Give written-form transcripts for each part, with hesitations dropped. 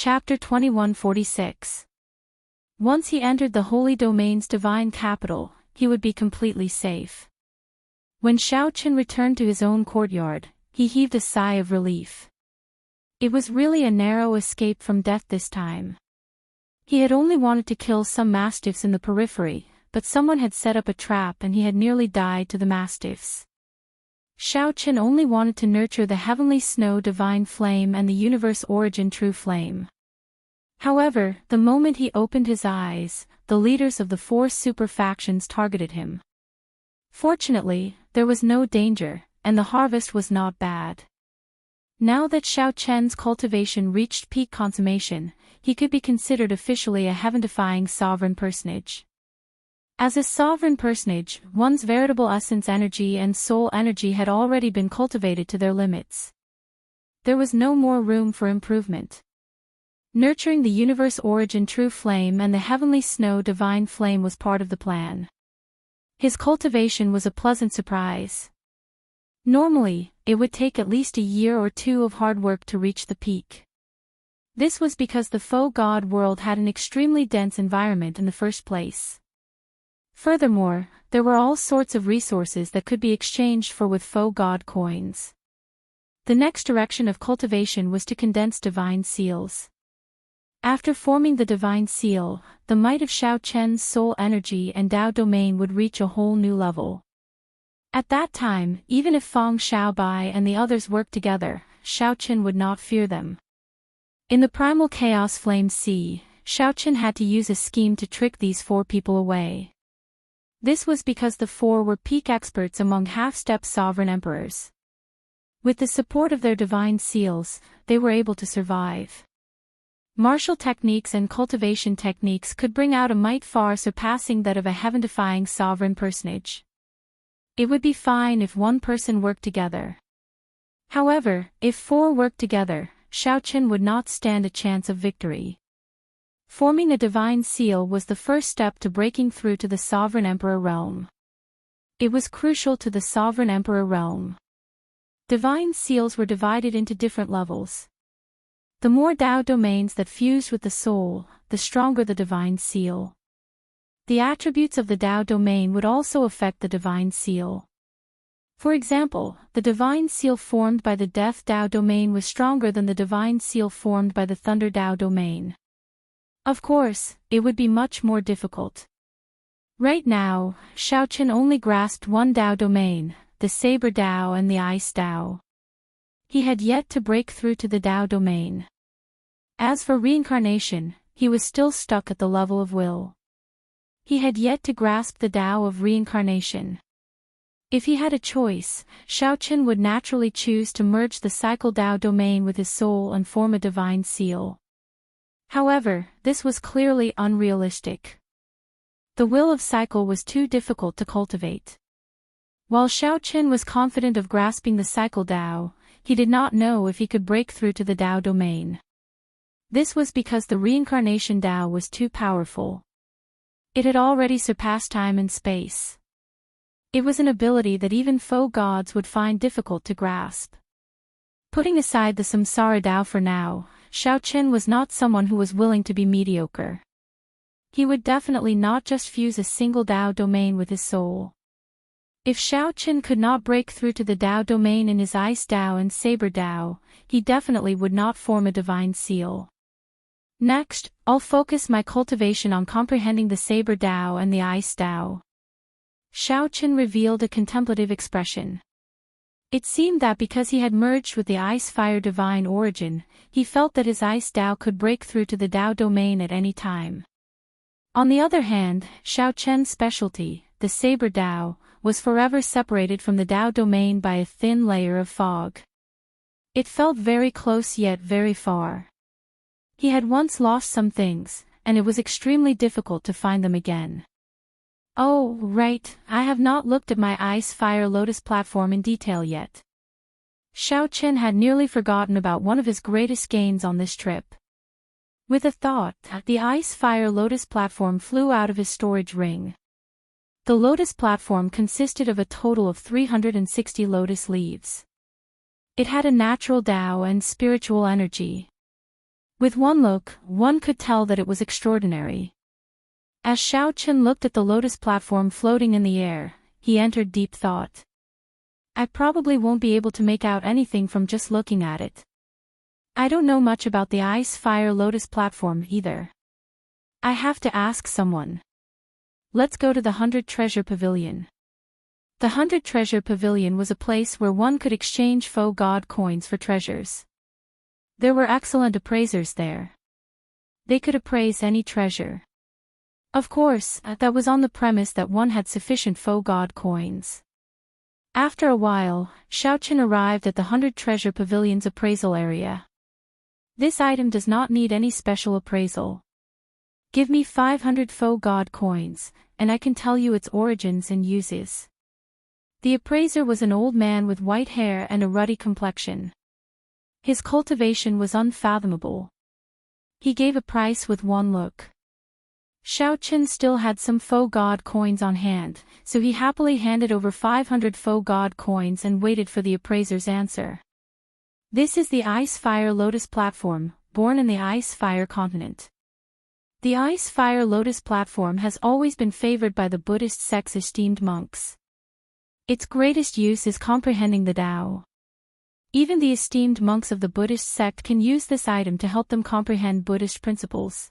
Chapter 2146. Once he entered the Holy Domain's divine capital, he would be completely safe. When Xiaoqin returned to his own courtyard, he heaved a sigh of relief. It was really a narrow escape from death this time. He had only wanted to kill some mastiffs in the periphery, but someone had set up a trap and he had nearly died to the mastiffs. Xiaoqin only wanted to nurture the heavenly snow divine flame and the universe origin true flame. However, the moment he opened his eyes, the leaders of the four super factions targeted him. Fortunately, there was no danger, and the harvest was not bad. Now that Xiaoqian's cultivation reached peak consummation, he could be considered officially a heaven-defying sovereign personage. As a sovereign personage, one's veritable essence energy and soul energy had already been cultivated to their limits. There was no more room for improvement. Nurturing the universe origin true flame and the heavenly snow divine flame was part of the plan. His cultivation was a pleasant surprise. Normally, it would take at least a year or two of hard work to reach the peak. This was because the faux god world had an extremely dense environment in the first place. Furthermore, there were all sorts of resources that could be exchanged for with faux god coins. The next direction of cultivation was to condense divine seals. After forming the divine seal, the might of Xiaoqian's soul energy and Dao domain would reach a whole new level. At that time, even if Feng Xiaobai and the others worked together, Xiaoqian would not fear them. In the primal chaos flame sea, Xiaoqian had to use a scheme to trick these four people away. This was because the four were peak experts among half-step sovereign emperors. With the support of their divine seals, they were able to survive. Martial techniques and cultivation techniques could bring out a might far surpassing that of a heaven-defying sovereign personage. It would be fine if one person worked together. However, if four worked together, Xiaoqian would not stand a chance of victory. Forming a divine seal was the first step to breaking through to the sovereign emperor realm. It was crucial to the sovereign emperor realm. Divine seals were divided into different levels. The more Dao domains that fused with the soul, the stronger the divine seal. The attributes of the Dao domain would also affect the divine seal. For example, the divine seal formed by the Death Dao domain was stronger than the divine seal formed by the Thunder Dao domain. Of course, it would be much more difficult. Right now, Xiaoqian only grasped one Dao domain, the Saber Dao and the Ice Dao. He had yet to break through to the Dao domain. As for reincarnation, he was still stuck at the level of will. He had yet to grasp the Dao of reincarnation. If he had a choice, Xiaoqian would naturally choose to merge the cycle Dao domain with his soul and form a divine seal. However, this was clearly unrealistic. The will of cycle was too difficult to cultivate. While Xiaoqian was confident of grasping the cycle Dao, he did not know if he could break through to the Dao domain. This was because the reincarnation Dao was too powerful. It had already surpassed time and space. It was an ability that even faux gods would find difficult to grasp. Putting aside the Samsara Dao for now, Xiaoqian was not someone who was willing to be mediocre. He would definitely not just fuse a single Dao domain with his soul. If Xiaoqian could not break through to the Dao domain in his Ice Dao and Saber Dao, he definitely would not form a divine seal. Next, I'll focus my cultivation on comprehending the Saber Dao and the Ice Dao. Xiaoqian revealed a contemplative expression. It seemed that because he had merged with the Ice-Fire divine origin, he felt that his Ice Dao could break through to the Dao domain at any time. On the other hand, Xiaoqian's specialty, the Saber Dao, was forever separated from the Dao domain by a thin layer of fog. It felt very close yet very far. He had once lost some things, and it was extremely difficult to find them again. Oh, right, I have not looked at my Ice-Fire Lotus platform in detail yet. Xiaoqian had nearly forgotten about one of his greatest gains on this trip. With a thought, the Ice-Fire Lotus platform flew out of his storage ring. The lotus platform consisted of a total of 360 lotus leaves. It had a natural Dao and spiritual energy. With one look, one could tell that it was extraordinary. As Xiaoqin looked at the lotus platform floating in the air, he entered deep thought. I probably won't be able to make out anything from just looking at it. I don't know much about the ice-fire lotus platform either. I have to ask someone. Let's go to the 100 Treasure Pavilion. The 100 Treasure Pavilion was a place where one could exchange faux god coins for treasures. There were excellent appraisers there. They could appraise any treasure. Of course, that was on the premise that one had sufficient faux god coins. After a while, Xiaoqin arrived at the 100 Treasure Pavilion's appraisal area. This item does not need any special appraisal. Give me 500 faux god coins, and I can tell you its origins and uses. The appraiser was an old man with white hair and a ruddy complexion. His cultivation was unfathomable. He gave a price with one look. Xiaoqin still had some faux god coins on hand, so he happily handed over 500 faux god coins and waited for the appraiser's answer. This is the Ice-Fire Lotus Platform, born in the Ice-Fire continent. The Ice-Fire Lotus Platform has always been favored by the Buddhist sect's esteemed monks. Its greatest use is comprehending the Tao. Even the esteemed monks of the Buddhist sect can use this item to help them comprehend Buddhist principles.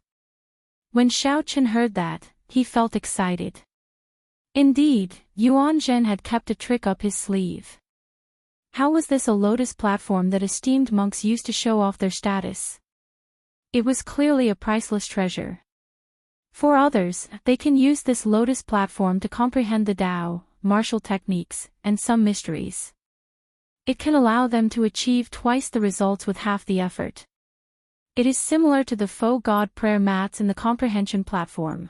When Xiaoqin heard that, he felt excited. Indeed, Yuan Zhen had kept a trick up his sleeve. How was this a lotus platform that esteemed monks used to show off their status? It was clearly a priceless treasure. For others, they can use this lotus platform to comprehend the Tao, martial techniques, and some mysteries. It can allow them to achieve twice the results with half the effort. It is similar to the faux god prayer mats in the comprehension platform.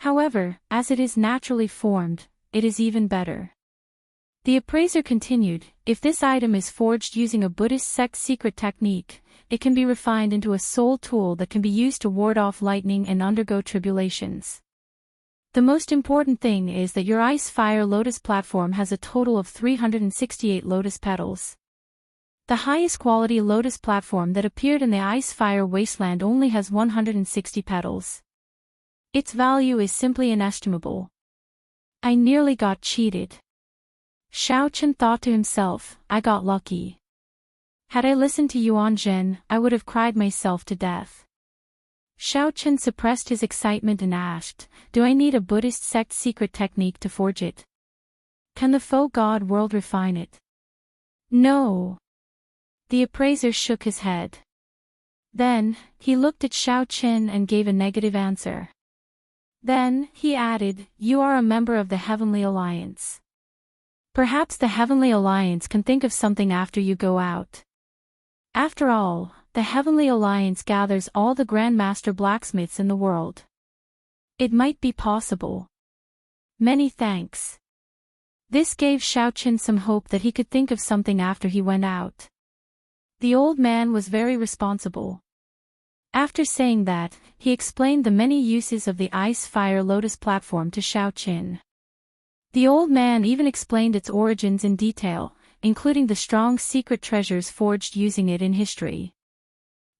However, as it is naturally formed, it is even better. The appraiser continued, if this item is forged using a Buddhist sect secret technique, it can be refined into a soul tool that can be used to ward off lightning and undergo tribulations. The most important thing is that your Ice-Fire Lotus platform has a total of 368 lotus petals. The highest quality lotus platform that appeared in the Ice-Fire Wasteland only has 160 petals. Its value is simply inestimable. I nearly got cheated. Xiaoqin thought to himself, I got lucky. Had I listened to Yuan Zhen, I would have cried myself to death. Xiaoqin suppressed his excitement and asked, do I need a Buddhist sect secret technique to forge it? Can the faux god world refine it? No. The appraiser shook his head. Then, he looked at Xiaoqin and gave a negative answer. Then, he added, you are a member of the Heavenly Alliance. Perhaps the Heavenly Alliance can think of something after you go out. After all, the Heavenly Alliance gathers all the Grandmaster blacksmiths in the world. It might be possible. Many thanks. This gave Xiaoqin some hope that he could think of something after he went out. The old man was very responsible. After saying that, he explained the many uses of the Ice-Fire Lotus platform to Xiaoqin. The old man even explained its origins in detail, including the strong secret treasures forged using it in history.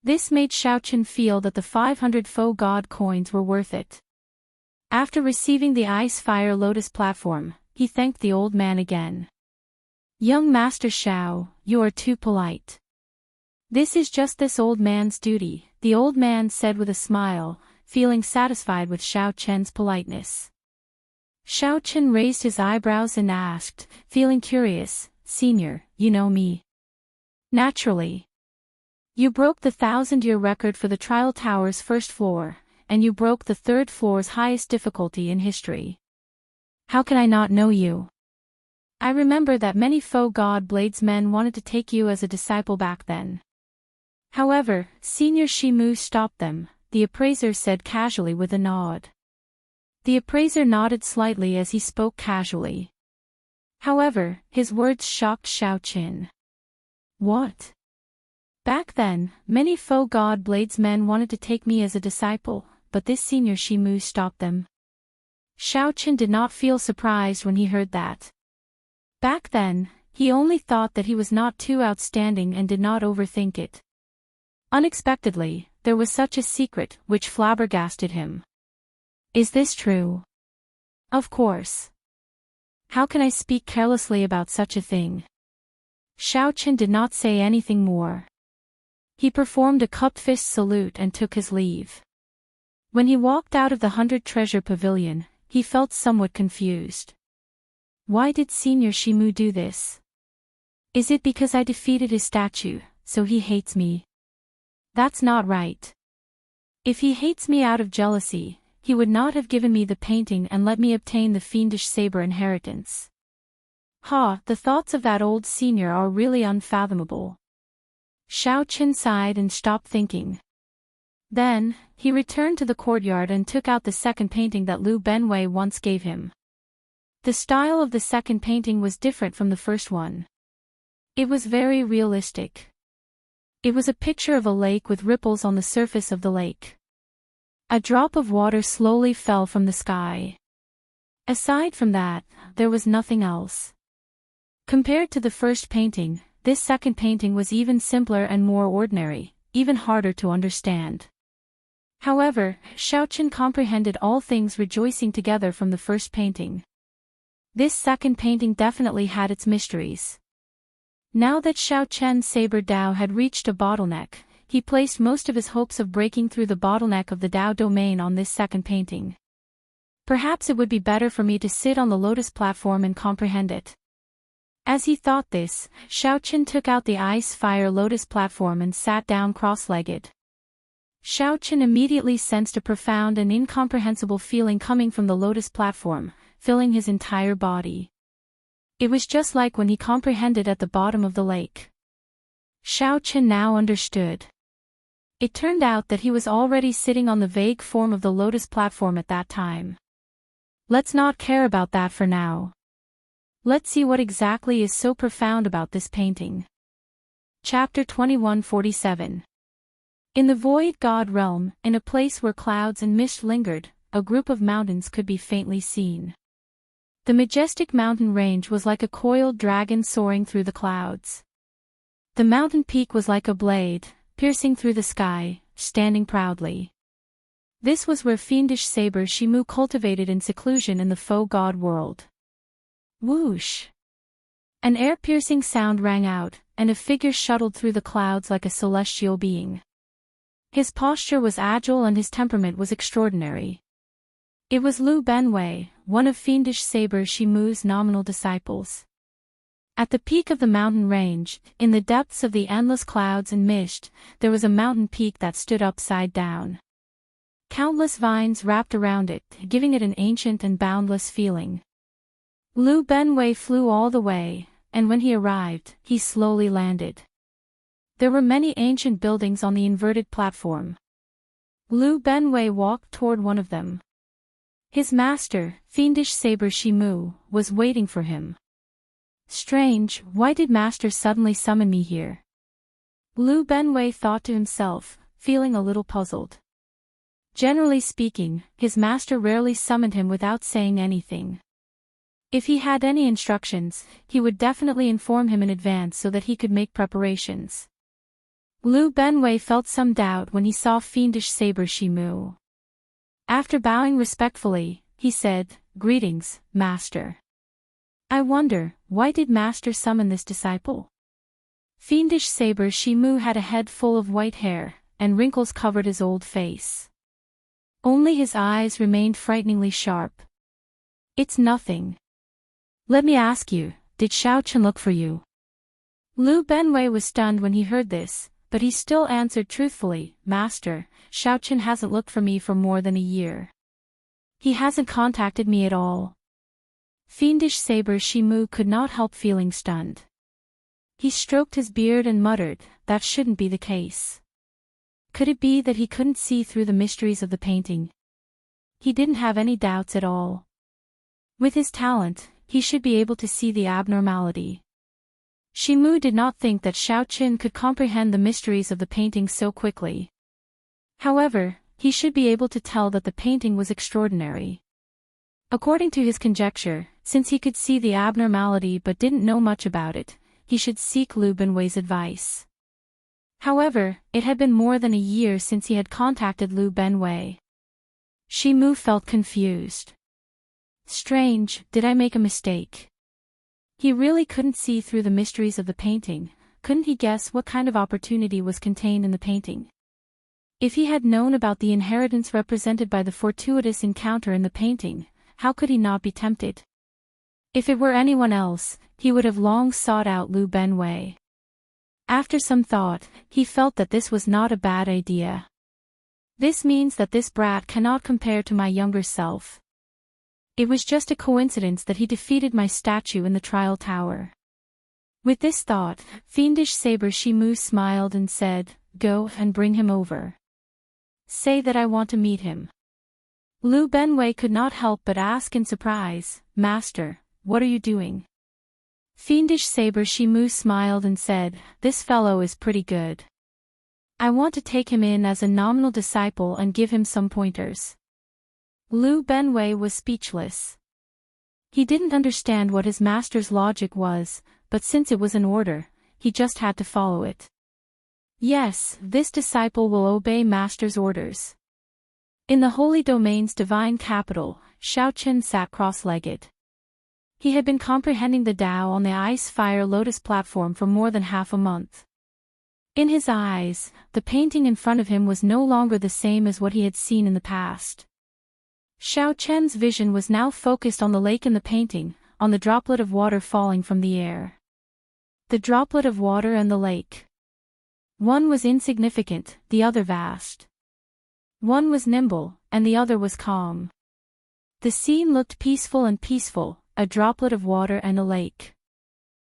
This made Xiaoqin feel that the 500 faux god coins were worth it. After receiving the Ice-Fire Lotus platform, he thanked the old man again. Young Master Xiao, you are too polite. This is just this old man's duty, the old man said with a smile, feeling satisfied with Xiaoqin's politeness. Xiaoqin raised his eyebrows and asked, feeling curious, Senior, you know me? Naturally. You broke the 1,000-year record for the Trial Tower's first floor, and you broke the third floor's highest difficulty in history. How can I not know you? I remember that many faux god bladesmen wanted to take you as a disciple back then. However, Senior Shimu stopped them, the appraiser said casually with a nod. The appraiser nodded slightly as he spoke casually. However, his words shocked Xiaoqin. What? Back then, many faux god bladesmen wanted to take me as a disciple, but this Senior Shimu stopped them. Xiaoqin did not feel surprised when he heard that. Back then, he only thought that he was not too outstanding and did not overthink it. Unexpectedly, there was such a secret, which flabbergasted him. Is this true? Of course. How can I speak carelessly about such a thing? Xiaoqin did not say anything more. He performed a cupped fist salute and took his leave. When he walked out of the 100 Treasure Pavilion, he felt somewhat confused. Why did Senior Shimu do this? Is it because I defeated his statue, so he hates me? That's not right. If he hates me out of jealousy, he would not have given me the painting and let me obtain the fiendish saber inheritance. The thoughts of that old senior are really unfathomable. Xiaoqin sighed and stopped thinking. Then, he returned to the courtyard and took out the second painting that Liu Benwei once gave him. The style of the second painting was different from the first one. It was very realistic. It was a picture of a lake with ripples on the surface of the lake. A drop of water slowly fell from the sky. Aside from that, there was nothing else. Compared to the first painting, this second painting was even simpler and more ordinary, even harder to understand. However, Xiaoqin comprehended all things rejoicing together from the first painting. This second painting definitely had its mysteries. Now that Xiaoqian's saber Dao had reached a bottleneck, he placed most of his hopes of breaking through the bottleneck of the Dao domain on this second painting. Perhaps it would be better for me to sit on the lotus platform and comprehend it. As he thought this, Xiaoqin took out the ice-fire lotus platform and sat down cross-legged. Xiaoqin immediately sensed a profound and incomprehensible feeling coming from the lotus platform, filling his entire body. It was just like when he comprehended at the bottom of the lake. Xiaoqin now understood. It turned out that he was already sitting on the vague form of the lotus platform at that time. Let's not care about that for now. Let's see what exactly is so profound about this painting. Chapter 2147. In the void god realm, in a place where clouds and mist lingered, a group of mountains could be faintly seen. The majestic mountain range was like a coiled dragon soaring through the clouds. The mountain peak was like a blade, piercing through the sky, standing proudly. This was where fiendish saber Shimu cultivated in seclusion in the faux god world. Whoosh! An air-piercing sound rang out, and a figure shuttled through the clouds like a celestial being. His posture was agile and his temperament was extraordinary. It was Liu Benwei, one of fiendish saber Shimu's nominal disciples. At the peak of the mountain range, in the depths of the endless clouds and mist, there was a mountain peak that stood upside down. Countless vines wrapped around it, giving it an ancient and boundless feeling. Liu Benwei flew all the way, and when he arrived, he slowly landed. There were many ancient buildings on the inverted platform. Liu Benwei walked toward one of them. His master, fiendish saber Shimu, was waiting for him. Strange, why did Master suddenly summon me here? Liu Benwei thought to himself, feeling a little puzzled. Generally speaking, his master rarely summoned him without saying anything. If he had any instructions, he would definitely inform him in advance so that he could make preparations. Liu Benwei felt some doubt when he saw fiendish saber Shimu. After bowing respectfully, he said, "Greetings, Master. I wonder, why did Master summon this disciple?" Fiendish saber Shimu had a head full of white hair, and wrinkles covered his old face. Only his eyes remained frighteningly sharp. "It's nothing. Let me ask you, did Xiaoqin look for you?" Liu Benwei was stunned when he heard this, but he still answered truthfully, "Master, Xiaoqin hasn't looked for me for more than a year. He hasn't contacted me at all." Fiendish saber Shimu could not help feeling stunned. He stroked his beard and muttered, "That shouldn't be the case." Could it be that he couldn't see through the mysteries of the painting? He didn't have any doubts at all. With his talent, he should be able to see the abnormality. Shimu did not think that Xiaoqin could comprehend the mysteries of the painting so quickly. However, he should be able to tell that the painting was extraordinary. According to his conjecture, since he could see the abnormality but didn't know much about it, he should seek Liu Benwei's advice. However, it had been more than a year since he had contacted Liu Benwei. Shimu felt confused. Strange, did I make a mistake? He really couldn't see through the mysteries of the painting. Couldn't he guess what kind of opportunity was contained in the painting? If he had known about the inheritance represented by the fortuitous encounter in the painting, how could he not be tempted? If it were anyone else, he would have long sought out Liu Benwei. After some thought, he felt that this was not a bad idea. This means that this brat cannot compare to my younger self. It was just a coincidence that he defeated my statue in the trial tower. With this thought, fiendish saber Shimu smiled and said, "Go and bring him over. Say that I want to meet him." Liu Benwei could not help but ask in surprise, "Master, what are you doing?" Fiendish saber Shimu smiled and said, "This fellow is pretty good. I want to take him in as a nominal disciple and give him some pointers." Liu Benwei was speechless. He didn't understand what his master's logic was, but since it was an order, he just had to follow it. Yes, this disciple will obey master's orders. In the holy domain's divine capital, Xiaoqin sat cross-legged. He had been comprehending the Tao on the ice-fire lotus platform for more than half a month. In his eyes, the painting in front of him was no longer the same as what he had seen in the past. Xiaoqian's vision was now focused on the lake in the painting, on the droplet of water falling from the air. The droplet of water and the lake. One was insignificant, the other vast. One was nimble, and the other was calm. The scene looked peaceful, a droplet of water and a lake.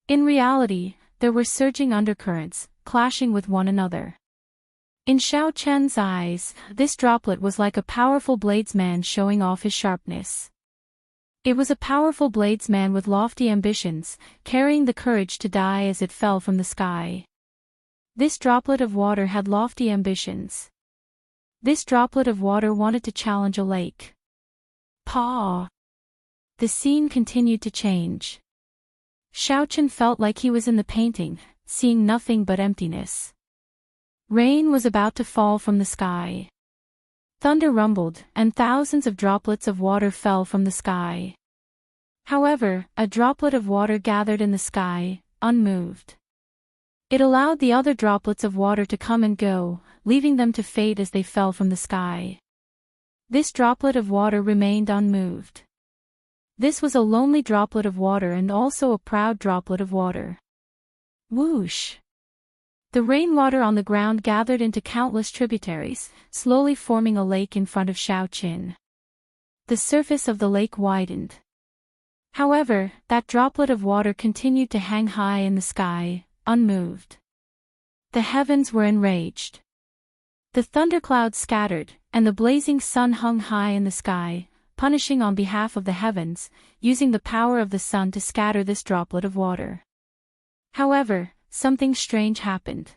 In reality, there were surging undercurrents, clashing with one another. In Xiaoqian's eyes, this droplet was like a powerful bladesman showing off his sharpness. It was a powerful bladesman with lofty ambitions, carrying the courage to die as it fell from the sky. This droplet of water had lofty ambitions. This droplet of water wanted to challenge a lake. Paw! The scene continued to change. Xiaoqian felt like he was in the painting, seeing nothing but emptiness. Rain was about to fall from the sky. Thunder rumbled, and thousands of droplets of water fell from the sky. However, a droplet of water gathered in the sky, unmoved. It allowed the other droplets of water to come and go, leaving them to fade as they fell from the sky. This droplet of water remained unmoved. This was a lonely droplet of water and also a proud droplet of water. Whoosh! The rainwater on the ground gathered into countless tributaries, slowly forming a lake in front of Xiaoqin. The surface of the lake widened. However, that droplet of water continued to hang high in the sky, unmoved. The heavens were enraged. The thunderclouds scattered, and the blazing sun hung high in the sky, punishing on behalf of the heavens, using the power of the sun to scatter this droplet of water. However, something strange happened.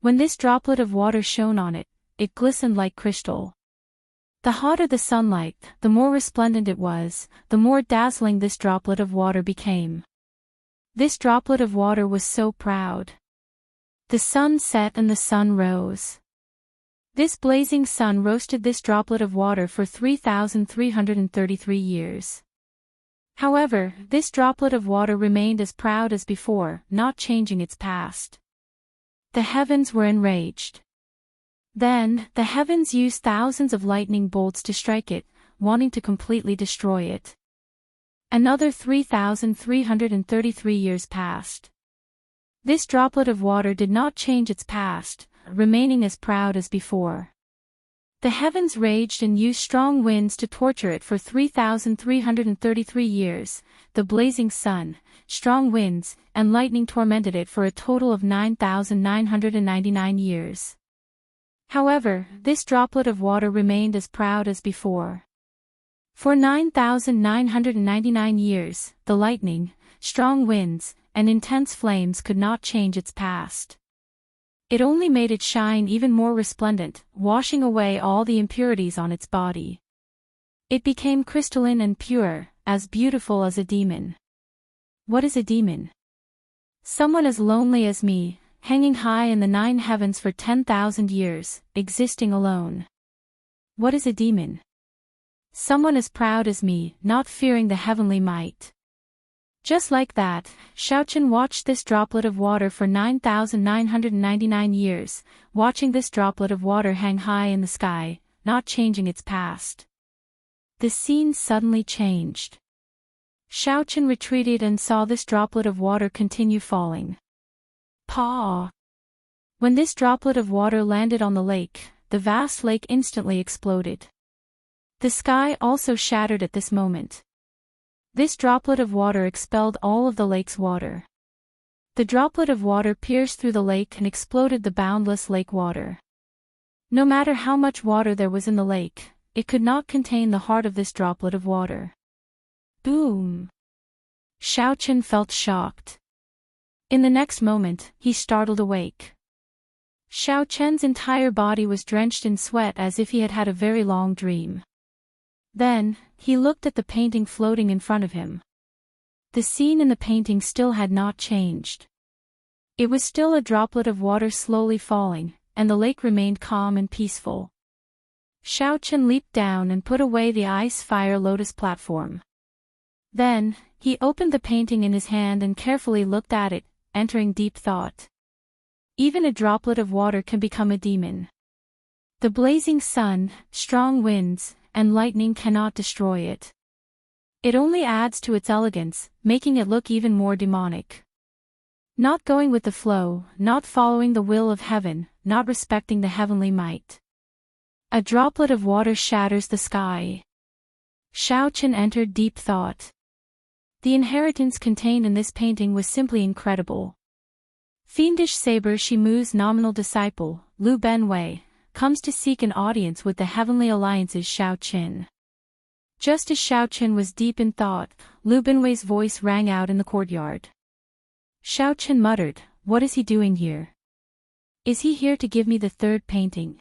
When this droplet of water shone on it, it glistened like crystal. The hotter the sunlight, the more resplendent it was, the more dazzling this droplet of water became. This droplet of water was so proud. The sun set and the sun rose. This blazing sun roasted this droplet of water for 3,333 years. However, this droplet of water remained as proud as before, not changing its past. The heavens were enraged. Then, the heavens used thousands of lightning bolts to strike it, wanting to completely destroy it. Another 3,333 years passed. This droplet of water did not change its past, remaining as proud as before. The heavens raged and used strong winds to torture it for 3,333 years, the blazing sun, strong winds, and lightning tormented it for a total of 9,999 years. However, this droplet of water remained as proud as before. For 9,999 years, the lightning, strong winds, and intense flames could not change its past. It only made it shine even more resplendent, washing away all the impurities on its body. It became crystalline and pure, as beautiful as a demon. What is a demon? Someone as lonely as me, hanging high in the 9 heavens for 10,000 years, existing alone. What is a demon? Someone as proud as me, not fearing the heavenly might. Just like that, Xiaochen watched this droplet of water for 9,999 years, watching this droplet of water hang high in the sky, not changing its past. The scene suddenly changed. Xiaochen retreated and saw this droplet of water continue falling. Paw! When this droplet of water landed on the lake, the vast lake instantly exploded. The sky also shattered at this moment. This droplet of water expelled all of the lake's water. The droplet of water pierced through the lake and exploded the boundless lake water. No matter how much water there was in the lake, it could not contain the heart of this droplet of water. Boom! Xiaochen felt shocked. In the next moment, he startled awake. Xiaochen's entire body was drenched in sweat as if he had had a very long dream. Then, he looked at the painting floating in front of him. The scene in the painting still had not changed. It was still a droplet of water slowly falling, and the lake remained calm and peaceful. Xiaochen leaped down and put away the ice fire lotus platform. Then, he opened the painting in his hand and carefully looked at it, entering deep thought. Even a droplet of water can become a demon. The blazing sun, strong winds, and lightning cannot destroy it. It only adds to its elegance, making it look even more demonic. Not going with the flow, not following the will of heaven, not respecting the heavenly might. A droplet of water shatters the sky. Xiaochen entered deep thought. The inheritance contained in this painting was simply incredible. Fiendish Saber Shimu's nominal disciple, Lu Benwei, comes to seek an audience with the Heavenly Alliance's Xiaochen. Just as Xiaochen was deep in thought, Lu Benwei's voice rang out in the courtyard. Xiaochen muttered, "What is he doing here? Is he here to give me the third painting?"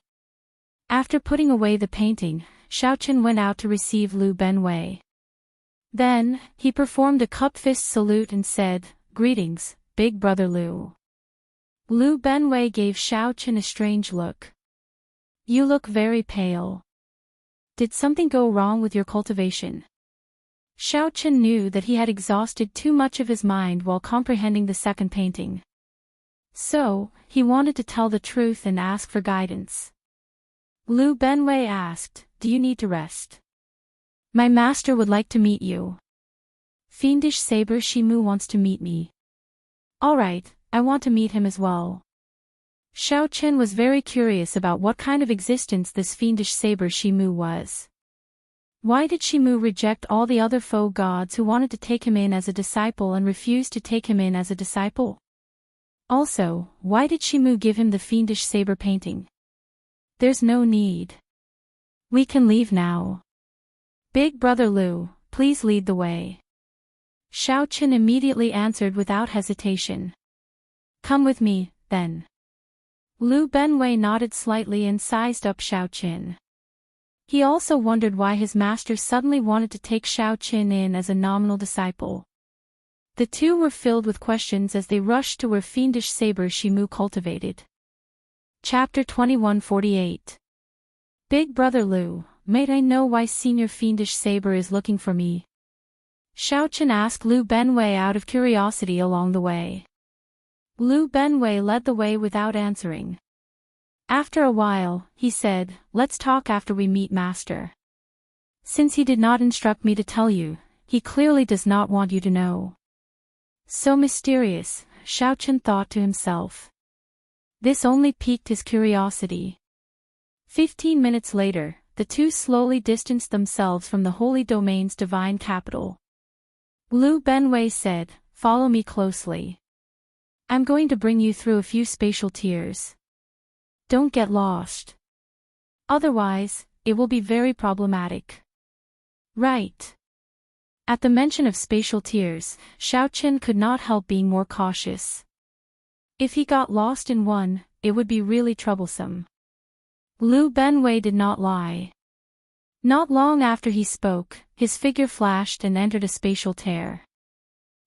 After putting away the painting, Xiaochen went out to receive Lu Benwei. Then, he performed a cup-fist salute and said, "Greetings, big brother Lu." Lu Benwei gave Xiaochen a strange look. "You look very pale. Did something go wrong with your cultivation?" Xiaochen knew that he had exhausted too much of his mind while comprehending the second painting. So, he wanted to tell the truth and ask for guidance. Lu Benwei asked, "Do you need to rest? My master would like to meet you. Fiendish Saber Shimu wants to meet me." "Alright, I want to meet him as well." Xiaochen was very curious about what kind of existence this fiendish Saber Shimu was. Why did Shimu reject all the other foe gods who wanted to take him in as a disciple and refused to take him in as a disciple? Also, why did Shimu give him the fiendish saber painting? There's no need. We can leave now. Big brother Lu, please lead the way. Xiaochen immediately answered without hesitation. Come with me, then. Lu Benwei nodded slightly and sized up Xiaochen. He also wondered why his master suddenly wanted to take Xiaochen in as a nominal disciple. The two were filled with questions as they rushed to where fiendish saber Shimu cultivated. Chapter 2148. Big brother Lu, might I know why senior fiendish saber is looking for me? Xiaochen asked Lu Benwei out of curiosity along the way. Lu Benwei led the way without answering. After a while, he said, "Let's talk after we meet master. Since he did not instruct me to tell you, he clearly does not want you to know." So mysterious, Xiaochen thought to himself. This only piqued his curiosity. 15 minutes later, the two slowly distanced themselves from the holy domain's divine capital. Lu Benwei said, "Follow me closely. I'm going to bring you through a few spatial tiers. Don't get lost. Otherwise, it will be very problematic." Right. At the mention of spatial tiers, Xiaochen could not help being more cautious. If he got lost in one, it would be really troublesome. Lu Benwei did not lie. Not long after he spoke, his figure flashed and entered a spatial tear.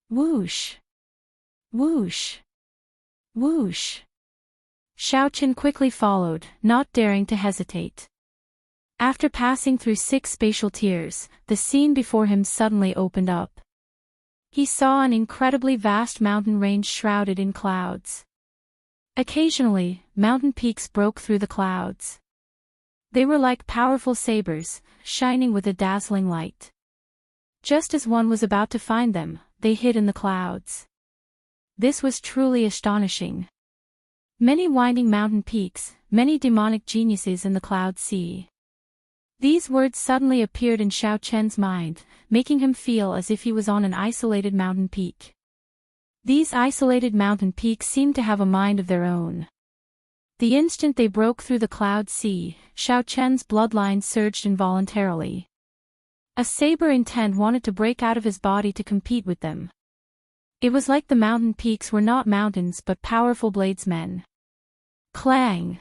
Whoosh! Whoosh! Whoosh! Xiaoqin quickly followed, not daring to hesitate. After passing through 6 spatial tiers, the scene before him suddenly opened up. He saw an incredibly vast mountain range shrouded in clouds. Occasionally, mountain peaks broke through the clouds. They were like powerful sabers, shining with a dazzling light. Just as one was about to find them, they hid in the clouds. This was truly astonishing. Many winding mountain peaks, many demonic geniuses in the cloud sea. These words suddenly appeared in Xiaoqian's mind, making him feel as if he was on an isolated mountain peak. These isolated mountain peaks seemed to have a mind of their own. The instant they broke through the cloud sea, Xiaoqian's bloodline surged involuntarily. A saber intent wanted to break out of his body to compete with them. It was like the mountain peaks were not mountains but powerful bladesmen. Clang!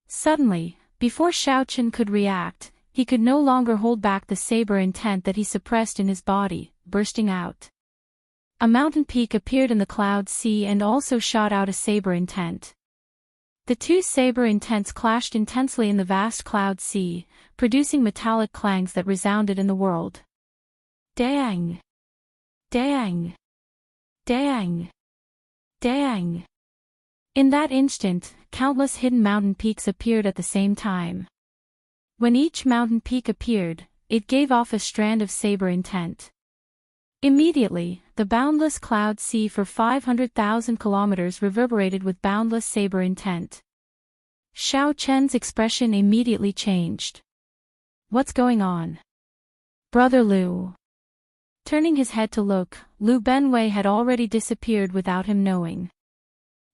Suddenly, before Xiaoqian could react, he could no longer hold back the saber intent that he suppressed in his body, bursting out. A mountain peak appeared in the cloud sea and also shot out a saber intent. The 2 saber intents clashed intensely in the vast cloud sea, producing metallic clangs that resounded in the world. Dang! Dang! Dang! Dang! In that instant, countless hidden mountain peaks appeared at the same time. When each mountain peak appeared, it gave off a strand of saber intent. Immediately, the boundless cloud sea for 500,000 kilometers reverberated with boundless saber intent. Xiaoqian's expression immediately changed. What's going on? Brother Liu. Turning his head to look, Liu Benwei had already disappeared without him knowing.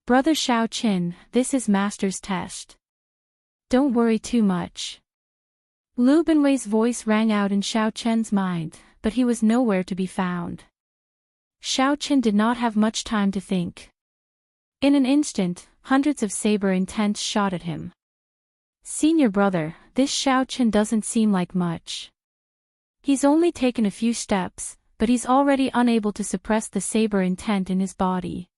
Brother Xiaoqin, this is Master's test. Don't worry too much. Liu Benwei's voice rang out in Xiaoqian's mind, but he was nowhere to be found. Xiaoqin did not have much time to think. In an instant, hundreds of saber intents shot at him. Senior brother, this Xiaoqin doesn't seem like much. He's only taken a few steps, but he's already unable to suppress the saber intent in his body.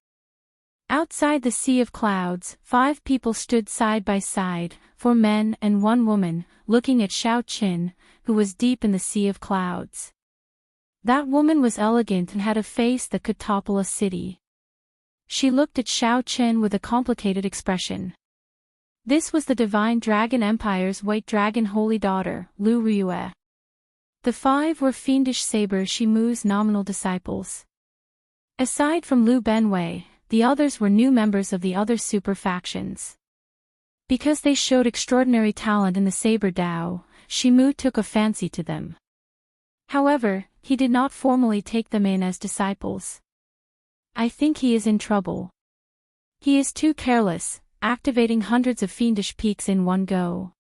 Outside the sea of clouds, 5 people stood side by side, 4 men and 1 woman, looking at Xiaoqin, who was deep in the sea of clouds. That woman was elegant and had a face that could topple a city. She looked at Xiaoqin with a complicated expression. This was the Divine Dragon Empire's White Dragon Holy Daughter, Lu Ryue. The 5 were fiendish saber Shimu's nominal disciples. Aside from Liu Benwei, the others were new members of the other super factions. Because they showed extraordinary talent in the saber Dao, Shimu took a fancy to them. However, he did not formally take them in as disciples. I think he is in trouble. He is too careless, activating hundreds of fiendish peaks in one go.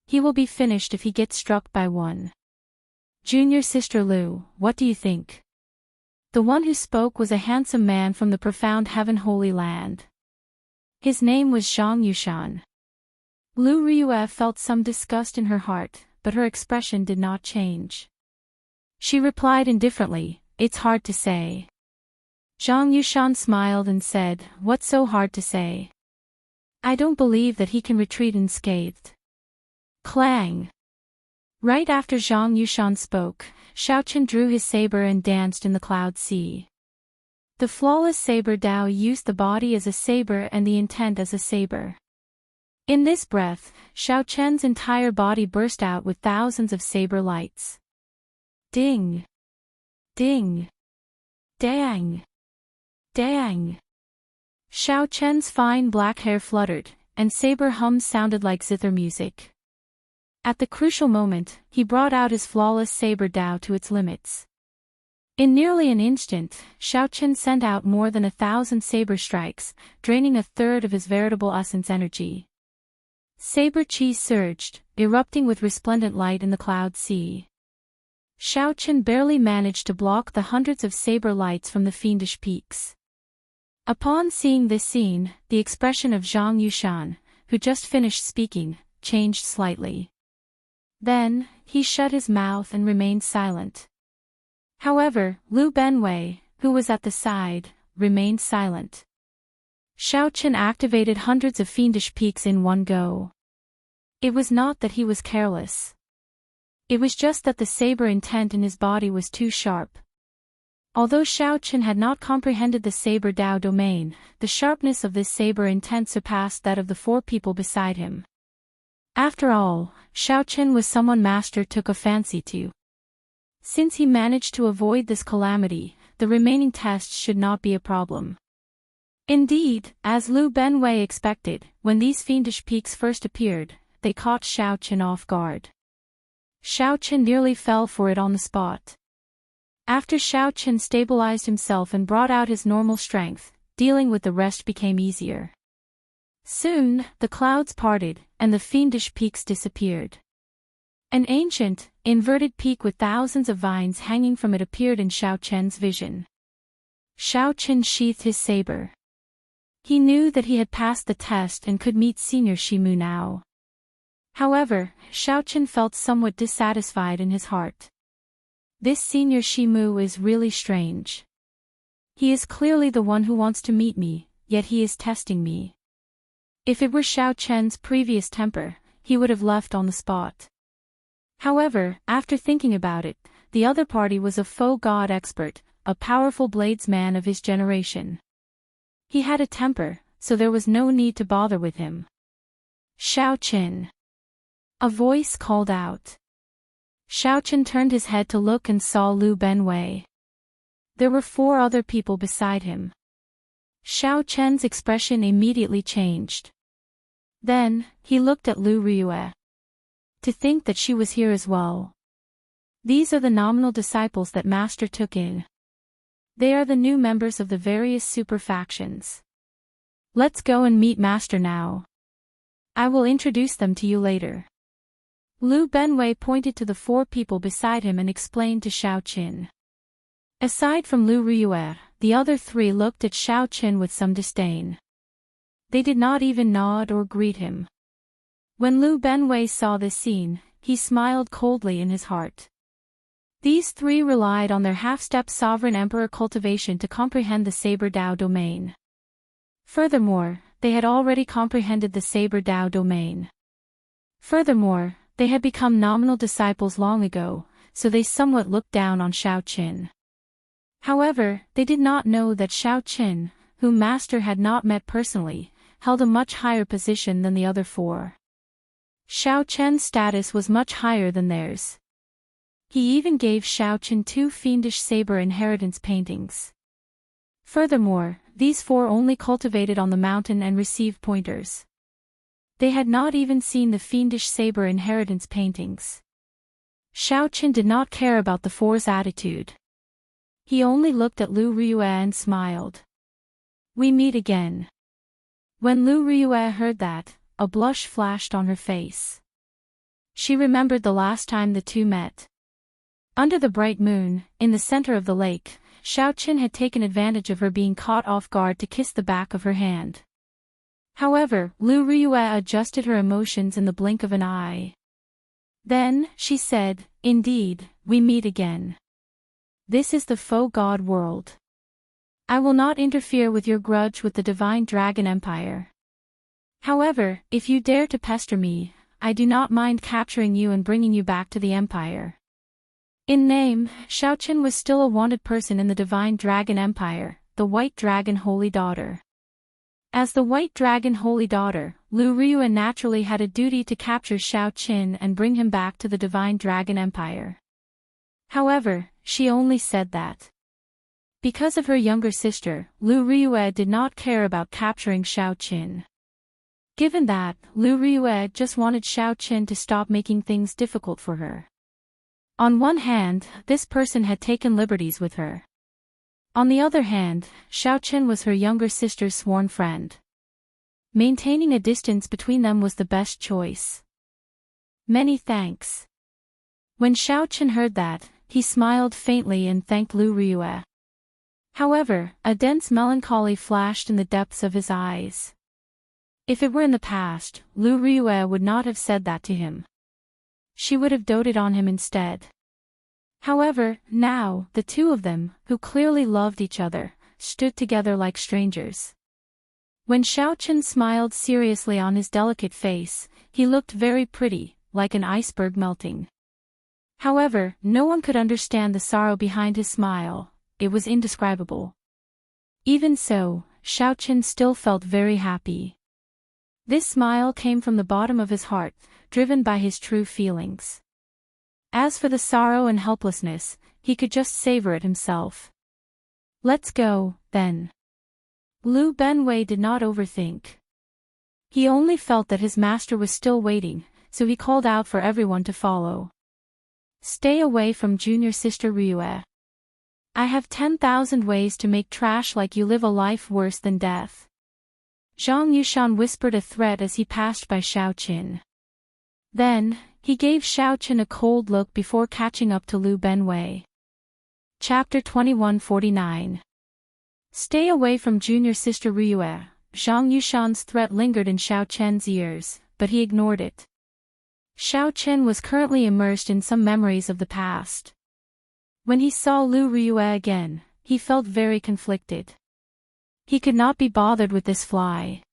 He will be finished if he gets struck by one. Junior Sister Liu, what do you think? The one who spoke was a handsome man from the profound Heaven Holy Land. His name was Zhang Yushan. Lu Ryue felt some disgust in her heart, but her expression did not change. She replied indifferently, it's hard to say. Zhang Yushan smiled and said, what's so hard to say? I don't believe that he can retreat unscathed. Clang! Right after Zhang Yushan spoke, Xiaoqian drew his saber and danced in the cloud sea. The flawless saber Dao used the body as a saber and the intent as a saber. In this breath, Xiaoqian's entire body burst out with thousands of saber lights. Ding! Ding! Dang! Dang! Xiaoqian's fine black hair fluttered, and saber hums sounded like zither music. At the crucial moment, he brought out his flawless saber Dao to its limits. In nearly an instant, Xiaoqian sent out more than 1,000 saber strikes, draining 1/3 of his veritable essence energy. Saber chi surged, erupting with resplendent light in the cloud sea. Xiaoqian barely managed to block the hundreds of saber lights from the fiendish peaks. Upon seeing this scene, the expression of Zhang Yushan, who just finished speaking, changed slightly. Then, he shut his mouth and remained silent. However, Liu Benwei, who was at the side, remained silent. Xiao Chen activated hundreds of fiendish peaks in one go. It was not that he was careless. It was just that the saber intent in his body was too sharp. Although Xiao Chen had not comprehended the saber Dao domain, the sharpness of this saber intent surpassed that of the four people beside him. After all, Xiao Chen was someone Master took a fancy to. Since he managed to avoid this calamity, the remaining tests should not be a problem. Indeed, as Liu Benwei expected, when these fiendish peaks first appeared, they caught Xiao Chen off guard. Xiao Chen nearly fell for it on the spot. After Xiao Chen stabilized himself and brought out his normal strength, dealing with the rest became easier. Soon, the clouds parted, and the fiendish peaks disappeared. An ancient, inverted peak with thousands of vines hanging from it appeared in Xiao Chen's vision. Xiao Chen sheathed his saber. He knew that he had passed the test and could meet Senior Shimu now. However, Xiao Chen felt somewhat dissatisfied in his heart. This Senior Shimu is really strange. He is clearly the one who wants to meet me, yet he is testing me. If it were Xiao Chen's previous temper, he would have left on the spot. However, after thinking about it, the other party was a faux god expert, a powerful bladesman of his generation. He had a temper, so there was no need to bother with him. Xiao Chen. A voice called out. Xiao Chen turned his head to look and saw Liu Benwei. There were 4 other people beside him. Xiao Chen's expression immediately changed. Then, he looked at Liu Ryue. To think that she was here as well. These are the nominal disciples that Master took in. They are the new members of the various super factions. Let's go and meet Master now. I will introduce them to you later. Liu Benwei pointed to the 4 people beside him and explained to Xiao Chen. Aside from Liu Ryue, the other 3 looked at Xiao Chen with some disdain. They did not even nod or greet him. When Liu Benwei saw this scene, he smiled coldly in his heart. These 3 relied on their half-step sovereign emperor cultivation to comprehend the Saber Dao domain. Furthermore, they had already comprehended the Saber Dao domain. Furthermore, they had become nominal disciples long ago, so they somewhat looked down on Xiao Chen. However, they did not know that Xiao Chen, whom Master had not met personally, held a much higher position than the other 4. Xiao Chen's status was much higher than theirs. He even gave Xiao Chen 2 fiendish saber inheritance paintings. Furthermore, these 4 only cultivated on the mountain and received pointers. They had not even seen the fiendish saber inheritance paintings. Xiao Chen did not care about the 4's attitude. He only looked at Liu Ryue and smiled. We meet again. When Liu Ryue heard that, a blush flashed on her face. She remembered the last time the 2 met. Under the bright moon, in the center of the lake, Xiao Chen had taken advantage of her being caught off guard to kiss the back of her hand. However, Liu Ryue adjusted her emotions in the blink of an eye. Then, she said, indeed, we meet again. This is the faux god world. I will not interfere with your grudge with the Divine Dragon Empire. However, if you dare to pester me, I do not mind capturing you and bringing you back to the Empire. In name, Xiao Chen was still a wanted person in the Divine Dragon Empire, the White Dragon Holy Daughter. As the White Dragon Holy Daughter, Liu Ryue naturally had a duty to capture Xiao Chen and bring him back to the Divine Dragon Empire. However, she only said that. Because of her younger sister, Liu Ryue did not care about capturing Xiao Chen. Given that, Liu Ryue just wanted Xiao Chen to stop making things difficult for her. On one hand, this person had taken liberties with her. On the other hand, Xiao Chen was her younger sister's sworn friend. Maintaining a distance between them was the best choice. Many thanks. When Xiao Chen heard that, he smiled faintly and thanked Liu Ryue. However, a dense melancholy flashed in the depths of his eyes. If it were in the past, Liu Ryue would not have said that to him. She would have doted on him instead. However, now, the 2 of them, who clearly loved each other, stood together like strangers. When Xiaochen smiled seriously on his delicate face, he looked very pretty, like an iceberg melting. However, no one could understand the sorrow behind his smile. It was indescribable. Even so, Xiaochen still felt very happy. This smile came from the bottom of his heart, driven by his true feelings. As for the sorrow and helplessness, he could just savor it himself. Let's go, then. Lu Benwei did not overthink. He only felt that his master was still waiting, so he called out for everyone to follow. Stay away from junior sister Ryue. I have 10,000 ways to make trash like you live a life worse than death. Zhang Yushan whispered a threat as he passed by Xiaochen. Then, he gave Xiaochen a cold look before catching up to Lu Benwei. Chapter 2149. Stay away from junior sister Ryue. Zhang Yushan's threat lingered in Xiaochen's ears, but he ignored it. Xiaochen was currently immersed in some memories of the past. When he saw Lu Ryue again, he felt very conflicted. He could not be bothered with this fly.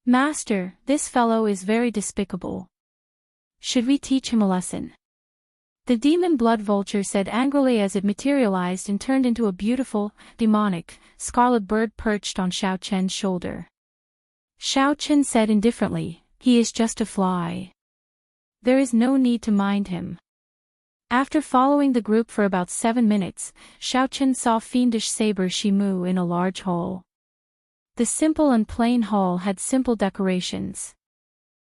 Master, this fellow is very despicable. Should we teach him a lesson? The demon blood vulture said angrily as it materialized and turned into a beautiful, demonic, scarlet bird perched on Xiaochen's shoulder. Xiaochen said indifferently, he is just a fly. There is no need to mind him. After following the group for about 7 minutes, Xiaochen saw fiendish saber Shimu in a large hall. The simple and plain hall had simple decorations.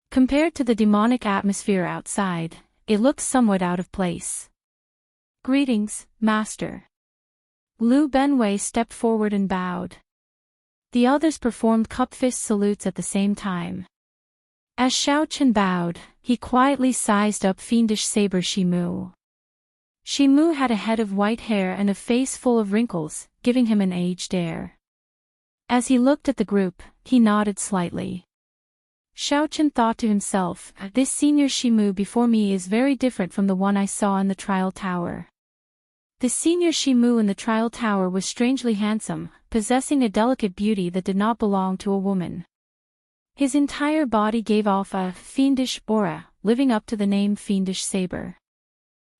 Compared to the demonic atmosphere outside, it looked somewhat out of place. Greetings, Master. Lu Benwei stepped forward and bowed. The others performed cup-fist salutes at the same time. As Xiaochen bowed, he quietly sized up fiendish saber Shimu. Shimu had a head of white hair and a face full of wrinkles, giving him an aged air. As he looked at the group, he nodded slightly. Xiaochen thought to himself, this senior Shimu before me is very different from the one I saw in the trial tower. The senior Shimu in the trial tower was strangely handsome, possessing a delicate beauty that did not belong to a woman. His entire body gave off a fiendish aura, living up to the name Fiendish Saber.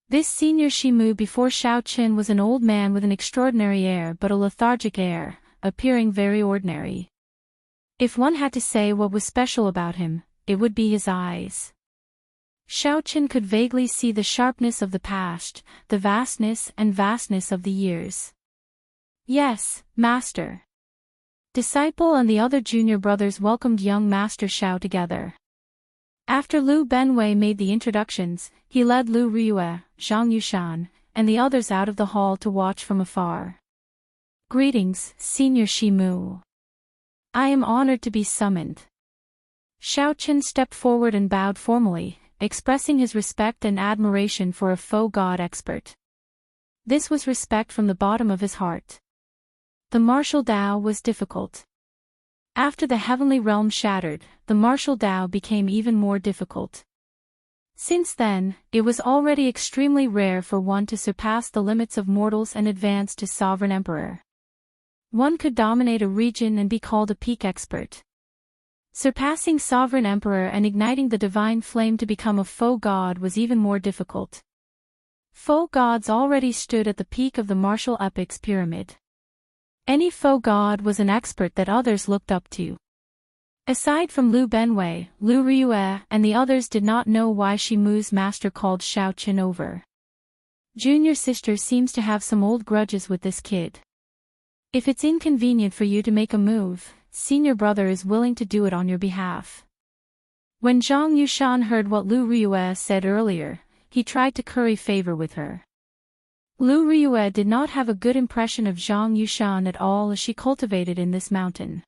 This senior Shimu before Xiaochen was an old man with an extraordinary air but a lethargic air, appearing very ordinary. If one had to say what was special about him, it would be his eyes. Xiaochen could vaguely see the sharpness of the past, the vastness of the years. Yes, Master. Disciple and the other junior brothers welcomed young Master Xiao together. After Lu Benwei made the introductions, he led Lu Ryue, Zhang Yushan, and the others out of the hall to watch from afar. Greetings, Senior Shimu. I am honored to be summoned. Xiaochen stepped forward and bowed formally, expressing his respect and admiration for a faux god expert. This was respect from the bottom of his heart. The martial Dao was difficult. After the heavenly realm shattered, the martial Dao became even more difficult. Since then, it was already extremely rare for one to surpass the limits of mortals and advance to sovereign emperor. One could dominate a region and be called a peak expert. Surpassing sovereign emperor and igniting the divine flame to become a faux god was even more difficult. Faux gods already stood at the peak of the martial epic's pyramid. Any faux god was an expert that others looked up to. Aside from Lu Benwei, Lu Ryue and the others did not know why Shimu's master called Xiaochen over. Junior sister seems to have some old grudges with this kid. If it's inconvenient for you to make a move, senior brother is willing to do it on your behalf. When Zhang Yushan heard what Lu Ryue said earlier, he tried to curry favor with her. Lu Ryue did not have a good impression of Zhang Yushan at all as she cultivated in this mountain.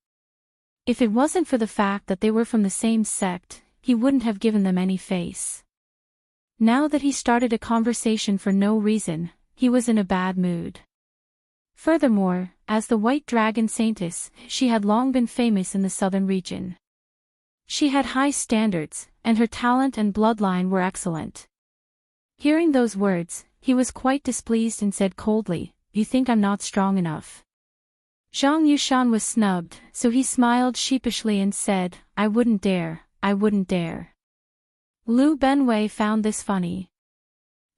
If it wasn't for the fact that they were from the same sect, he wouldn't have given them any face. Now that he started a conversation for no reason, he was in a bad mood. Furthermore, as the White Dragon Saintess, she had long been famous in the southern region. She had high standards, and her talent and bloodline were excellent. Hearing those words, he was quite displeased and said coldly, "You think I'm not strong enough?" Zhang Yushan was snubbed, so he smiled sheepishly and said, I wouldn't dare, I wouldn't dare. Liu Benwei found this funny.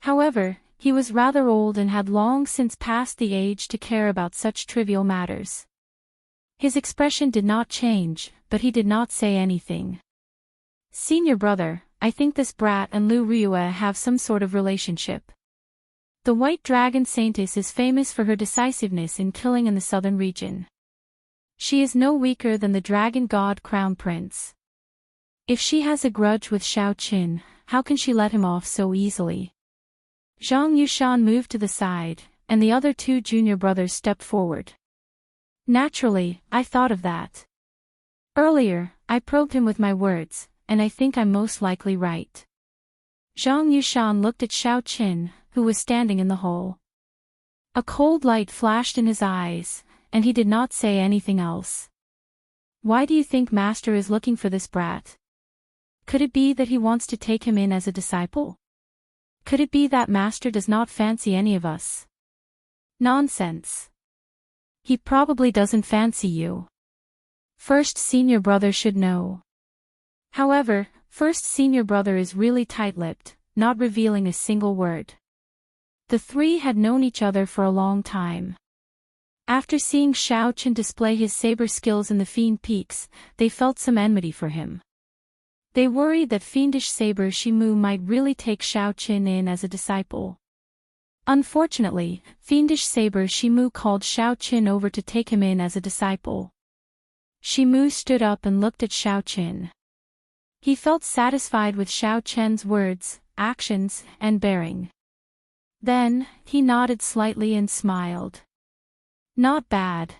However, he was rather old and had long since passed the age to care about such trivial matters. His expression did not change, but he did not say anything. Senior brother, I think this brat and Lu Ryue have some sort of relationship. The White Dragon Saintess is famous for her decisiveness in killing in the southern region. She is no weaker than the Dragon God Crown Prince. If she has a grudge with Xiao Qin, how can she let him off so easily? Zhang Yushan moved to the side, and the other two junior brothers stepped forward. Naturally, I thought of that. Earlier, I probed him with my words, and I think I'm most likely right. Zhang Yushan looked at Xiao Qin, who was standing in the hole. A cold light flashed in his eyes, and he did not say anything else. Why do you think Master is looking for this brat? Could it be that he wants to take him in as a disciple? Could it be that Master does not fancy any of us? Nonsense. He probably doesn't fancy you. First senior brother should know. However, first senior brother is really tight-lipped, not revealing a single word. The three had known each other for a long time. After seeing Xiao Qin display his saber skills in the Fiend Peaks, they felt some enmity for him. They worried that fiendish saber Shimu might really take Xiao Qin in as a disciple. Unfortunately, fiendish saber Shimu called Xiao Qin over to take him in as a disciple. Shimu stood up and looked at Xiao Qin. He felt satisfied with Xiao Qin's words, actions, and bearing. Then, he nodded slightly and smiled. Not bad.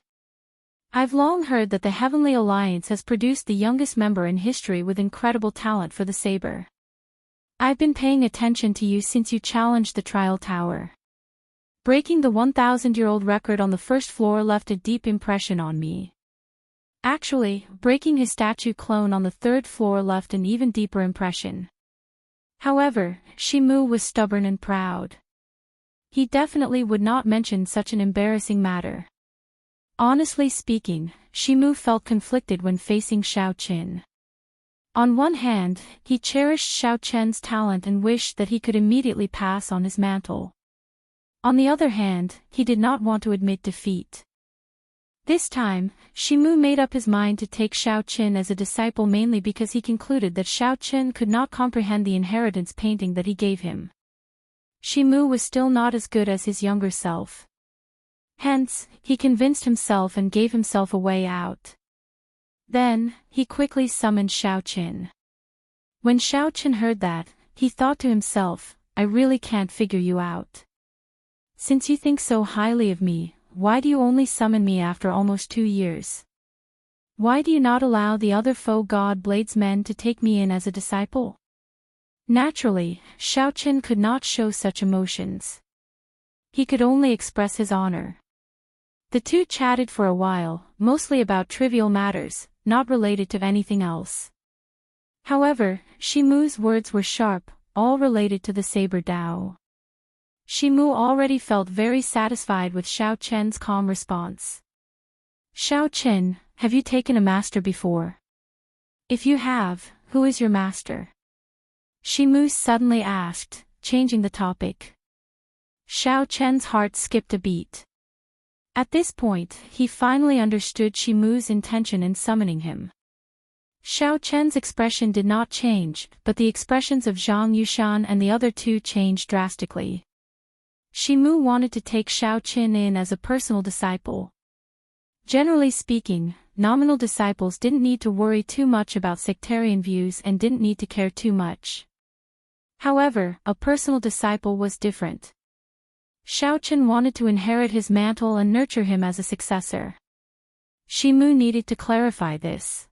I've long heard that the Heavenly Alliance has produced the youngest member in history with incredible talent for the saber. I've been paying attention to you since you challenged the Trial Tower. Breaking the 1,000-year-old record on the first floor left a deep impression on me. Actually, breaking his statue clone on the third floor left an even deeper impression. However, Shimu was stubborn and proud. He definitely would not mention such an embarrassing matter. Honestly speaking, Shimu felt conflicted when facing Xiao Qin. On one hand, he cherished Xiao Qin's talent and wished that he could immediately pass on his mantle. On the other hand, he did not want to admit defeat. This time, Shimu made up his mind to take Xiao Qin as a disciple mainly because he concluded that Xiao Qin could not comprehend the inheritance painting that he gave him. Shimu was still not as good as his younger self. Hence, he convinced himself and gave himself a way out. Then, he quickly summoned Xiao Qin. When Xiao Qin heard that, he thought to himself, I really can't figure you out. Since you think so highly of me, why do you only summon me after almost 2 years? Why do you not allow the other foe god bladesmen to take me in as a disciple? Naturally, Xiao Qin could not show such emotions. He could only express his honor. The two chatted for a while, mostly about trivial matters, not related to anything else. However, Shimu's words were sharp, all related to the Saber Dao. Shimu already felt very satisfied with Xiao Qin's calm response. Xiao Qin, have you taken a master before? If you have, who is your master? Shimu suddenly asked, changing the topic. Xiao Qin's heart skipped a beat. At this point, he finally understood Shimu's intention in summoning him. Xiao Qin's expression did not change, but the expressions of Zhang Yushan and the other two changed drastically. Shimu wanted to take Xiao Qin in as a personal disciple. Generally speaking, nominal disciples didn't need to worry too much about sectarian views and didn't need to care too much. However, a personal disciple was different. Xiao Qin wanted to inherit his mantle and nurture him as a successor. Shimu needed to clarify this.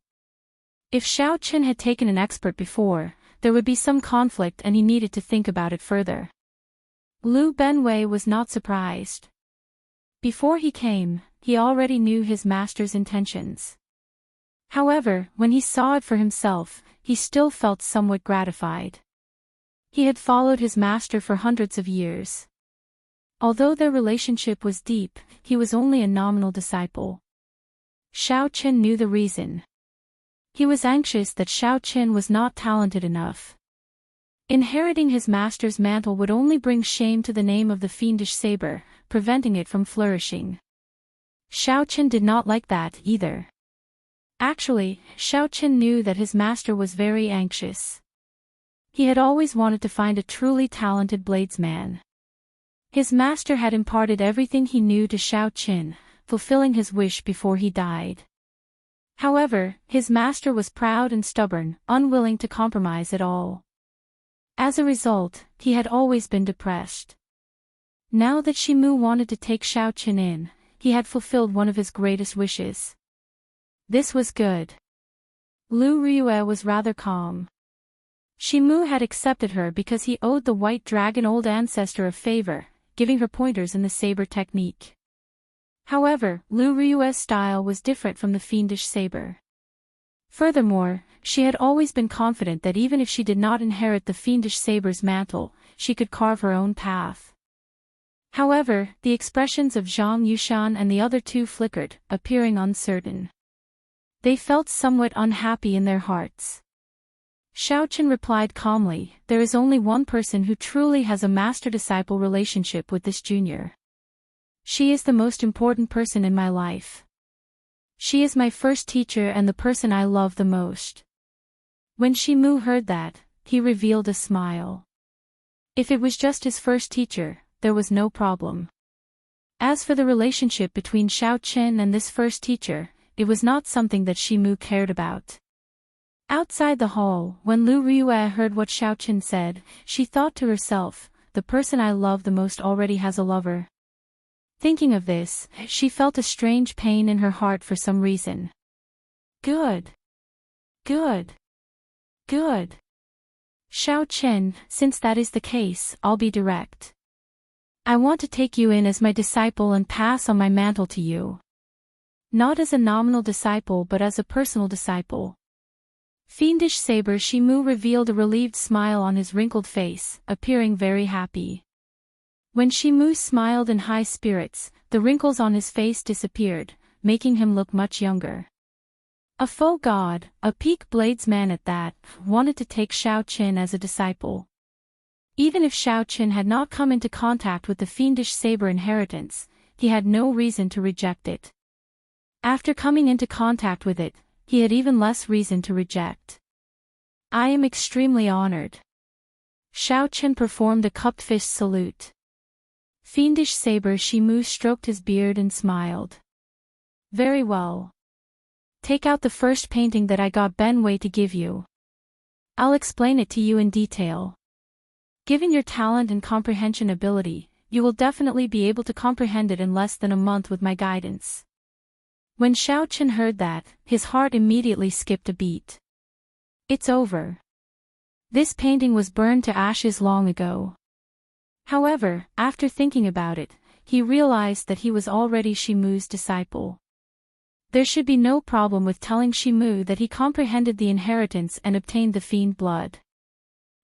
If Xiao Qin had taken an expert before, there would be some conflict and he needed to think about it further. Liu Benwei was not surprised. Before he came, he already knew his master's intentions. However, when he saw it for himself, he still felt somewhat gratified. He had followed his master for hundreds of years. Although their relationship was deep, he was only a nominal disciple. Xiao Qin knew the reason. He was anxious that Xiao Qin was not talented enough. Inheriting his master's mantle would only bring shame to the name of the fiendish saber, preventing it from flourishing. Xiao Qin did not like that either. Actually, Xiao Qin knew that his master was very anxious. He had always wanted to find a truly talented bladesman. His master had imparted everything he knew to Xiao Qin, fulfilling his wish before he died. However, his master was proud and stubborn, unwilling to compromise at all. As a result, he had always been depressed. Now that Shimu wanted to take Xiao Qin in, he had fulfilled one of his greatest wishes. This was good. Lu Ryue was rather calm. Shimu had accepted her because he owed the white dragon old ancestor a favor, giving her pointers in the saber technique. However, Lu Ryue's style was different from the fiendish saber. Furthermore, she had always been confident that even if she did not inherit the fiendish saber's mantle, she could carve her own path. However, the expressions of Zhang Yushan and the other two flickered, appearing uncertain. They felt somewhat unhappy in their hearts. Xiao Qin replied calmly, "There is only one person who truly has a master-disciple relationship with this junior. She is the most important person in my life. She is my first teacher and the person I love the most." When Shimu heard that, he revealed a smile. If it was just his first teacher, there was no problem. As for the relationship between Xiao Qin and this first teacher, it was not something that Shimu cared about. Outside the hall, when Lu Ryue heard what Xiao Qin said, she thought to herself, "The person I love the most already has a lover." Thinking of this, she felt a strange pain in her heart for some reason. Good. Good. Good. Xiao Qin, since that is the case, I'll be direct. I want to take you in as my disciple and pass on my mantle to you. Not as a nominal disciple but as a personal disciple. Fiendish saber Shimu revealed a relieved smile on his wrinkled face, appearing very happy. When Shimu smiled in high spirits, the wrinkles on his face disappeared, making him look much younger. A faux god, a peak bladesman at that, wanted to take Xiao Qin as a disciple. Even if Xiao Qin had not come into contact with the fiendish saber inheritance, he had no reason to reject it. After coming into contact with it, he had even less reason to reject. I am extremely honored. Xiao Qin performed a cupped fist salute. Fiendish saber Shimu stroked his beard and smiled. Very well. Take out the first painting that I got Ben Wei to give you. I'll explain it to you in detail. Given your talent and comprehension ability, you will definitely be able to comprehend it in less than a month with my guidance. When Xiao Qin heard that, his heart immediately skipped a beat. It's over. This painting was burned to ashes long ago. However, after thinking about it, he realized that he was already Shimu's disciple. There should be no problem with telling Shimu that he comprehended the inheritance and obtained the fiend blood.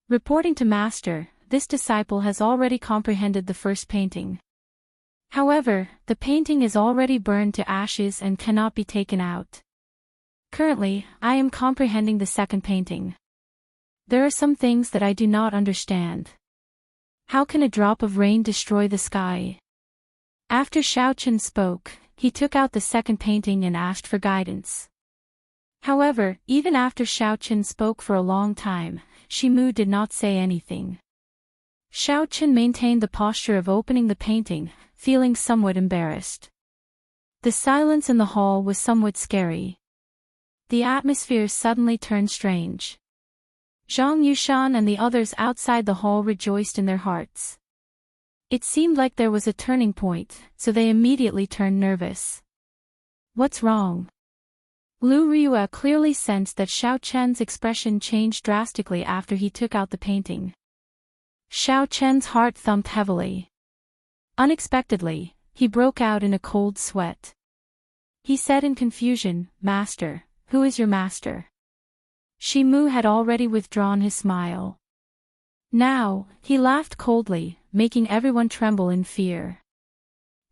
Reporting to Master, this disciple has already comprehended the first painting. However, the painting is already burned to ashes and cannot be taken out. Currently, I am comprehending the second painting. There are some things that I do not understand. How can a drop of rain destroy the sky? After Xiao Qin spoke, he took out the second painting and asked for guidance. However, even after Xiao Qin spoke for a long time, Shimu did not say anything. Xiao Qin maintained the posture of opening the painting, feeling somewhat embarrassed. The silence in the hall was somewhat scary. The atmosphere suddenly turned strange. Zhang Yushan and the others outside the hall rejoiced in their hearts. It seemed like there was a turning point, so they immediately turned nervous. What's wrong? Lu Ryue clearly sensed that Xiao Chen's expression changed drastically after he took out the painting. Xiao Chen's heart thumped heavily. Unexpectedly, he broke out in a cold sweat. He said in confusion, "Master, who is your master?" Shimu had already withdrawn his smile. Now, he laughed coldly, making everyone tremble in fear.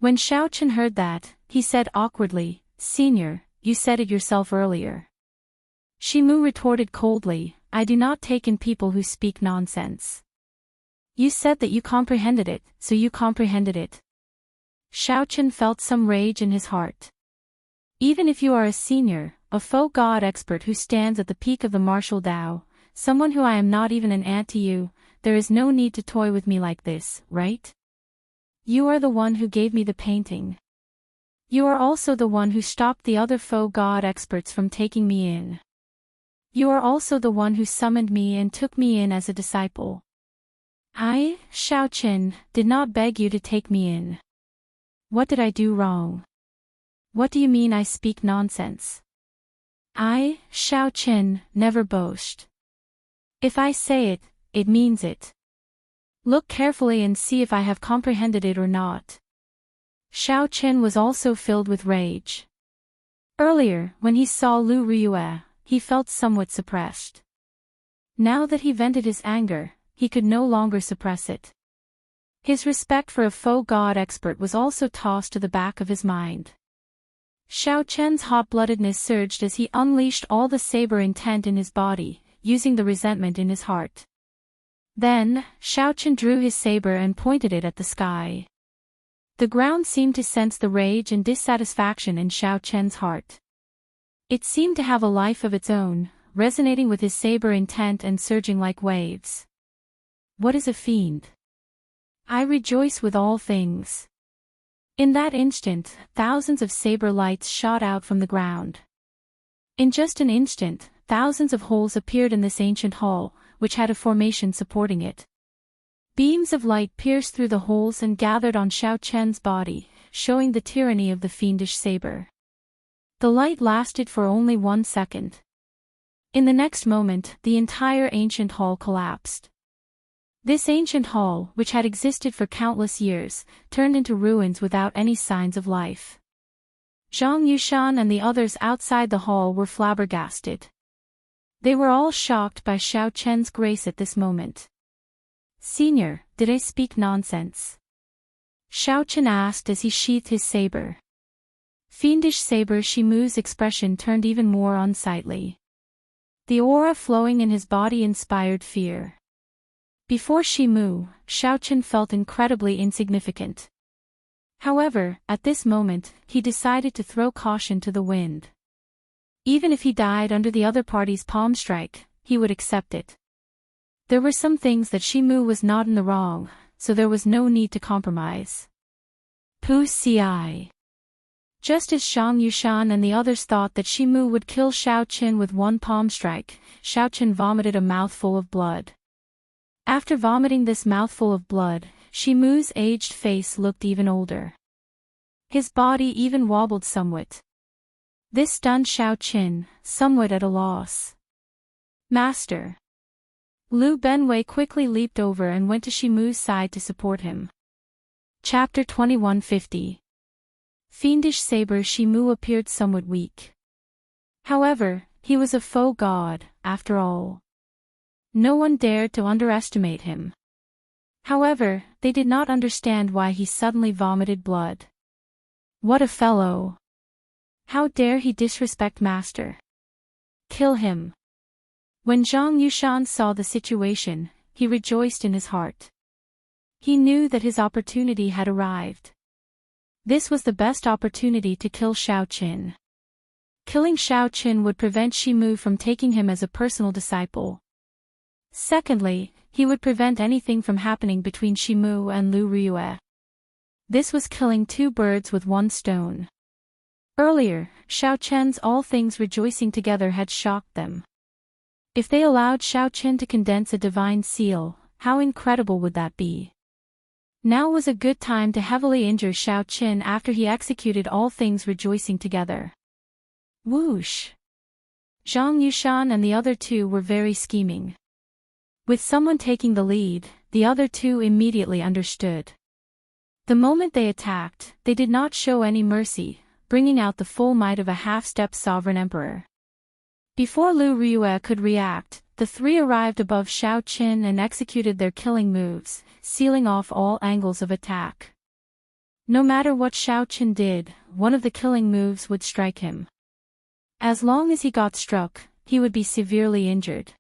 When Xiao Chen heard that, he said awkwardly, "Senior, you said it yourself earlier. Shimu retorted coldly, I do not take in people who speak nonsense. You said that you comprehended it, so you comprehended it. Xiaochen felt some rage in his heart. Even if you are a senior, a faux god expert who stands at the peak of the martial Dao, someone who I am not even an ant to you, there is no need to toy with me like this, right? You are the one who gave me the painting. You are also the one who stopped the other faux god experts from taking me in. You are also the one who summoned me and took me in as a disciple. I, Xiaochen, did not beg you to take me in. What did I do wrong? What do you mean I speak nonsense? I, Xiaochen, never boast. If I say it, it means it. Look carefully and see if I have comprehended it or not. Xiaochen was also filled with rage. Earlier, when he saw Lu Riyue, he felt somewhat suppressed. Now that he vented his anger, he could no longer suppress it. His respect for a faux god expert was also tossed to the back of his mind. Xiaochen's hot-bloodedness surged as he unleashed all the saber intent in his body, using the resentment in his heart. Then, Xiaochen drew his saber and pointed it at the sky. The ground seemed to sense the rage and dissatisfaction in Xiaochen's heart. It seemed to have a life of its own, resonating with his saber intent and surging like waves. What is a fiend? I rejoice with all things. In that instant, thousands of saber lights shot out from the ground. In just an instant, thousands of holes appeared in this ancient hall, which had a formation supporting it. Beams of light pierced through the holes and gathered on Xiaochen's body, showing the tyranny of the fiendish saber. The light lasted for only 1 second. In the next moment, the entire ancient hall collapsed. This ancient hall, which had existed for countless years, turned into ruins without any signs of life. Zhang Yushan and the others outside the hall were flabbergasted. They were all shocked by Xiaochen's grace at this moment. Senior, did I speak nonsense? Xiaochen asked as he sheathed his saber. Fiendish saber Shimu's expression turned even more unsightly. The aura flowing in his body inspired fear. Before Shimu, Xiaochen felt incredibly insignificant. However, at this moment, he decided to throw caution to the wind. Even if he died under the other party's palm strike, he would accept it. There were some things that Shimu was not in the wrong, so there was no need to compromise. Pu Ci. Just as Zhang Yushan and the others thought that Shimu would kill Xiaochen with one palm strike, Xiaochen vomited a mouthful of blood. After vomiting this mouthful of blood, Shimu's aged face looked even older. His body even wobbled somewhat. This stunned Xiaochen, somewhat at a loss. Master. Lu Benwei quickly leaped over and went to Shimu's side to support him. Chapter 2150. Fiendish saber Shimu appeared somewhat weak. However, he was a faux god, after all. No one dared to underestimate him. However, they did not understand why he suddenly vomited blood. What a fellow! How dare he disrespect Master? Kill him! When Zhang Yushan saw the situation, he rejoiced in his heart. He knew that his opportunity had arrived. This was the best opportunity to kill Xiaochen. Killing Xiaochen would prevent Shimu from taking him as a personal disciple. Secondly, he would prevent anything from happening between Shimu and Lu Riyue. This was killing 2 birds with 1 stone. Earlier, Xiaochen's all things rejoicing together had shocked them. If they allowed Xiaochen to condense a divine seal, how incredible would that be? Now was a good time to heavily injure Xiaochen after he executed all things rejoicing together. Whoosh! Zhang Yushan and the other 2 were very scheming. With someone taking the lead, the other 2 immediately understood. The moment they attacked, they did not show any mercy, bringing out the full might of a half-step sovereign emperor. Before Lu Riyue could react, the 3 arrived above Xiaochen and executed their killing moves, sealing off all angles of attack. No matter what Xiaochen did, one of the killing moves would strike him. As long as he got struck, he would be severely injured.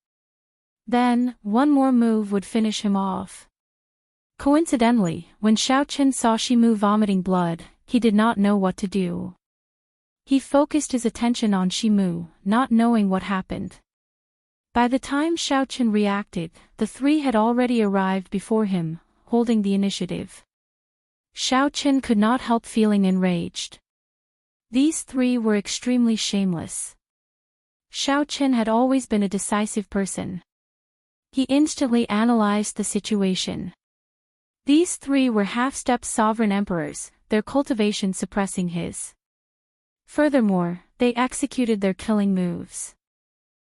Then, one more move would finish him off. Coincidentally, when Xiaoqin saw Shimu vomiting blood, he did not know what to do. He focused his attention on Shimu, not knowing what happened. By the time Xiaoqin reacted, the three had already arrived before him, holding the initiative. Xiaoqin could not help feeling enraged. These three were extremely shameless. Xiaoqin had always been a decisive person. He instantly analyzed the situation. These three were half-step sovereign emperors, their cultivation suppressing his. Furthermore, they executed their killing moves.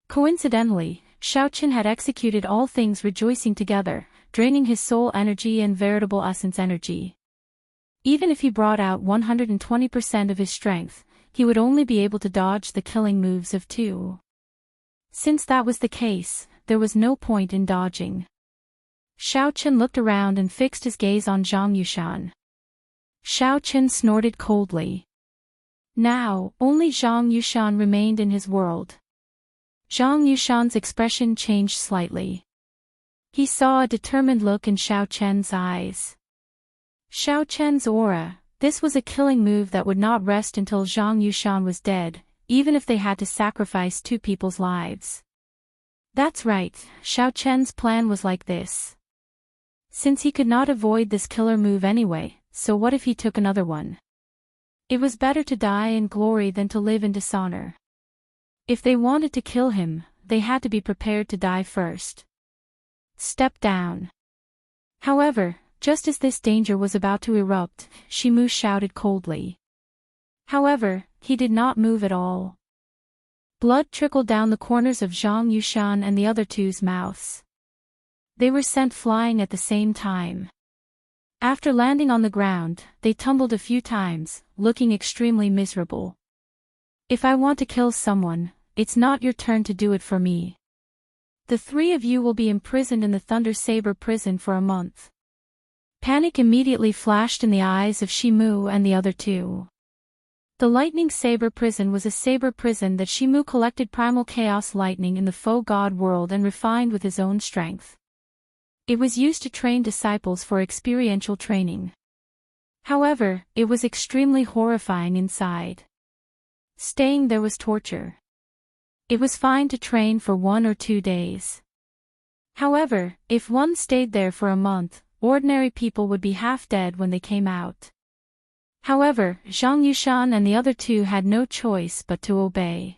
Coincidentally, Xiaoqin had executed all things rejoicing together, draining his soul energy and veritable essence energy. Even if he brought out 120% of his strength, he would only be able to dodge the killing moves of two. Since that was the case, there was no point in dodging. Xiaoqin looked around and fixed his gaze on Zhang Yushan. Xiaoqin snorted coldly. Now, only Zhang Yushan remained in his world. Zhang Yushan's expression changed slightly. He saw a determined look in Xiaoqian's eyes. Xiaoqian's aura, this was a killing move that would not rest until Zhang Yushan was dead, even if they had to sacrifice two people's lives. That's right, Xiaoqian's plan was like this. Since he could not avoid this killer move anyway, so what if he took another one? It was better to die in glory than to live in dishonor. If they wanted to kill him, they had to be prepared to die first. Step down. However, just as this danger was about to erupt, Shimu shouted coldly. However, he did not move at all. Blood trickled down the corners of Zhang Yushan and the other two's mouths. They were sent flying at the same time. After landing on the ground, they tumbled a few times, looking extremely miserable. If I want to kill someone, it's not your turn to do it for me. The three of you will be imprisoned in the Thunder Saber prison for a month. Panic immediately flashed in the eyes of Shimu and the other two. The Lightning Saber prison was a saber prison that Shimu collected primal chaos lightning in the faux god world and refined with his own strength. It was used to train disciples for experiential training. However, it was extremely horrifying inside. Staying there was torture. It was fine to train for 1 or 2 days. However, if one stayed there for a month, ordinary people would be half dead when they came out. However, Zhang Yushan and the other two had no choice but to obey.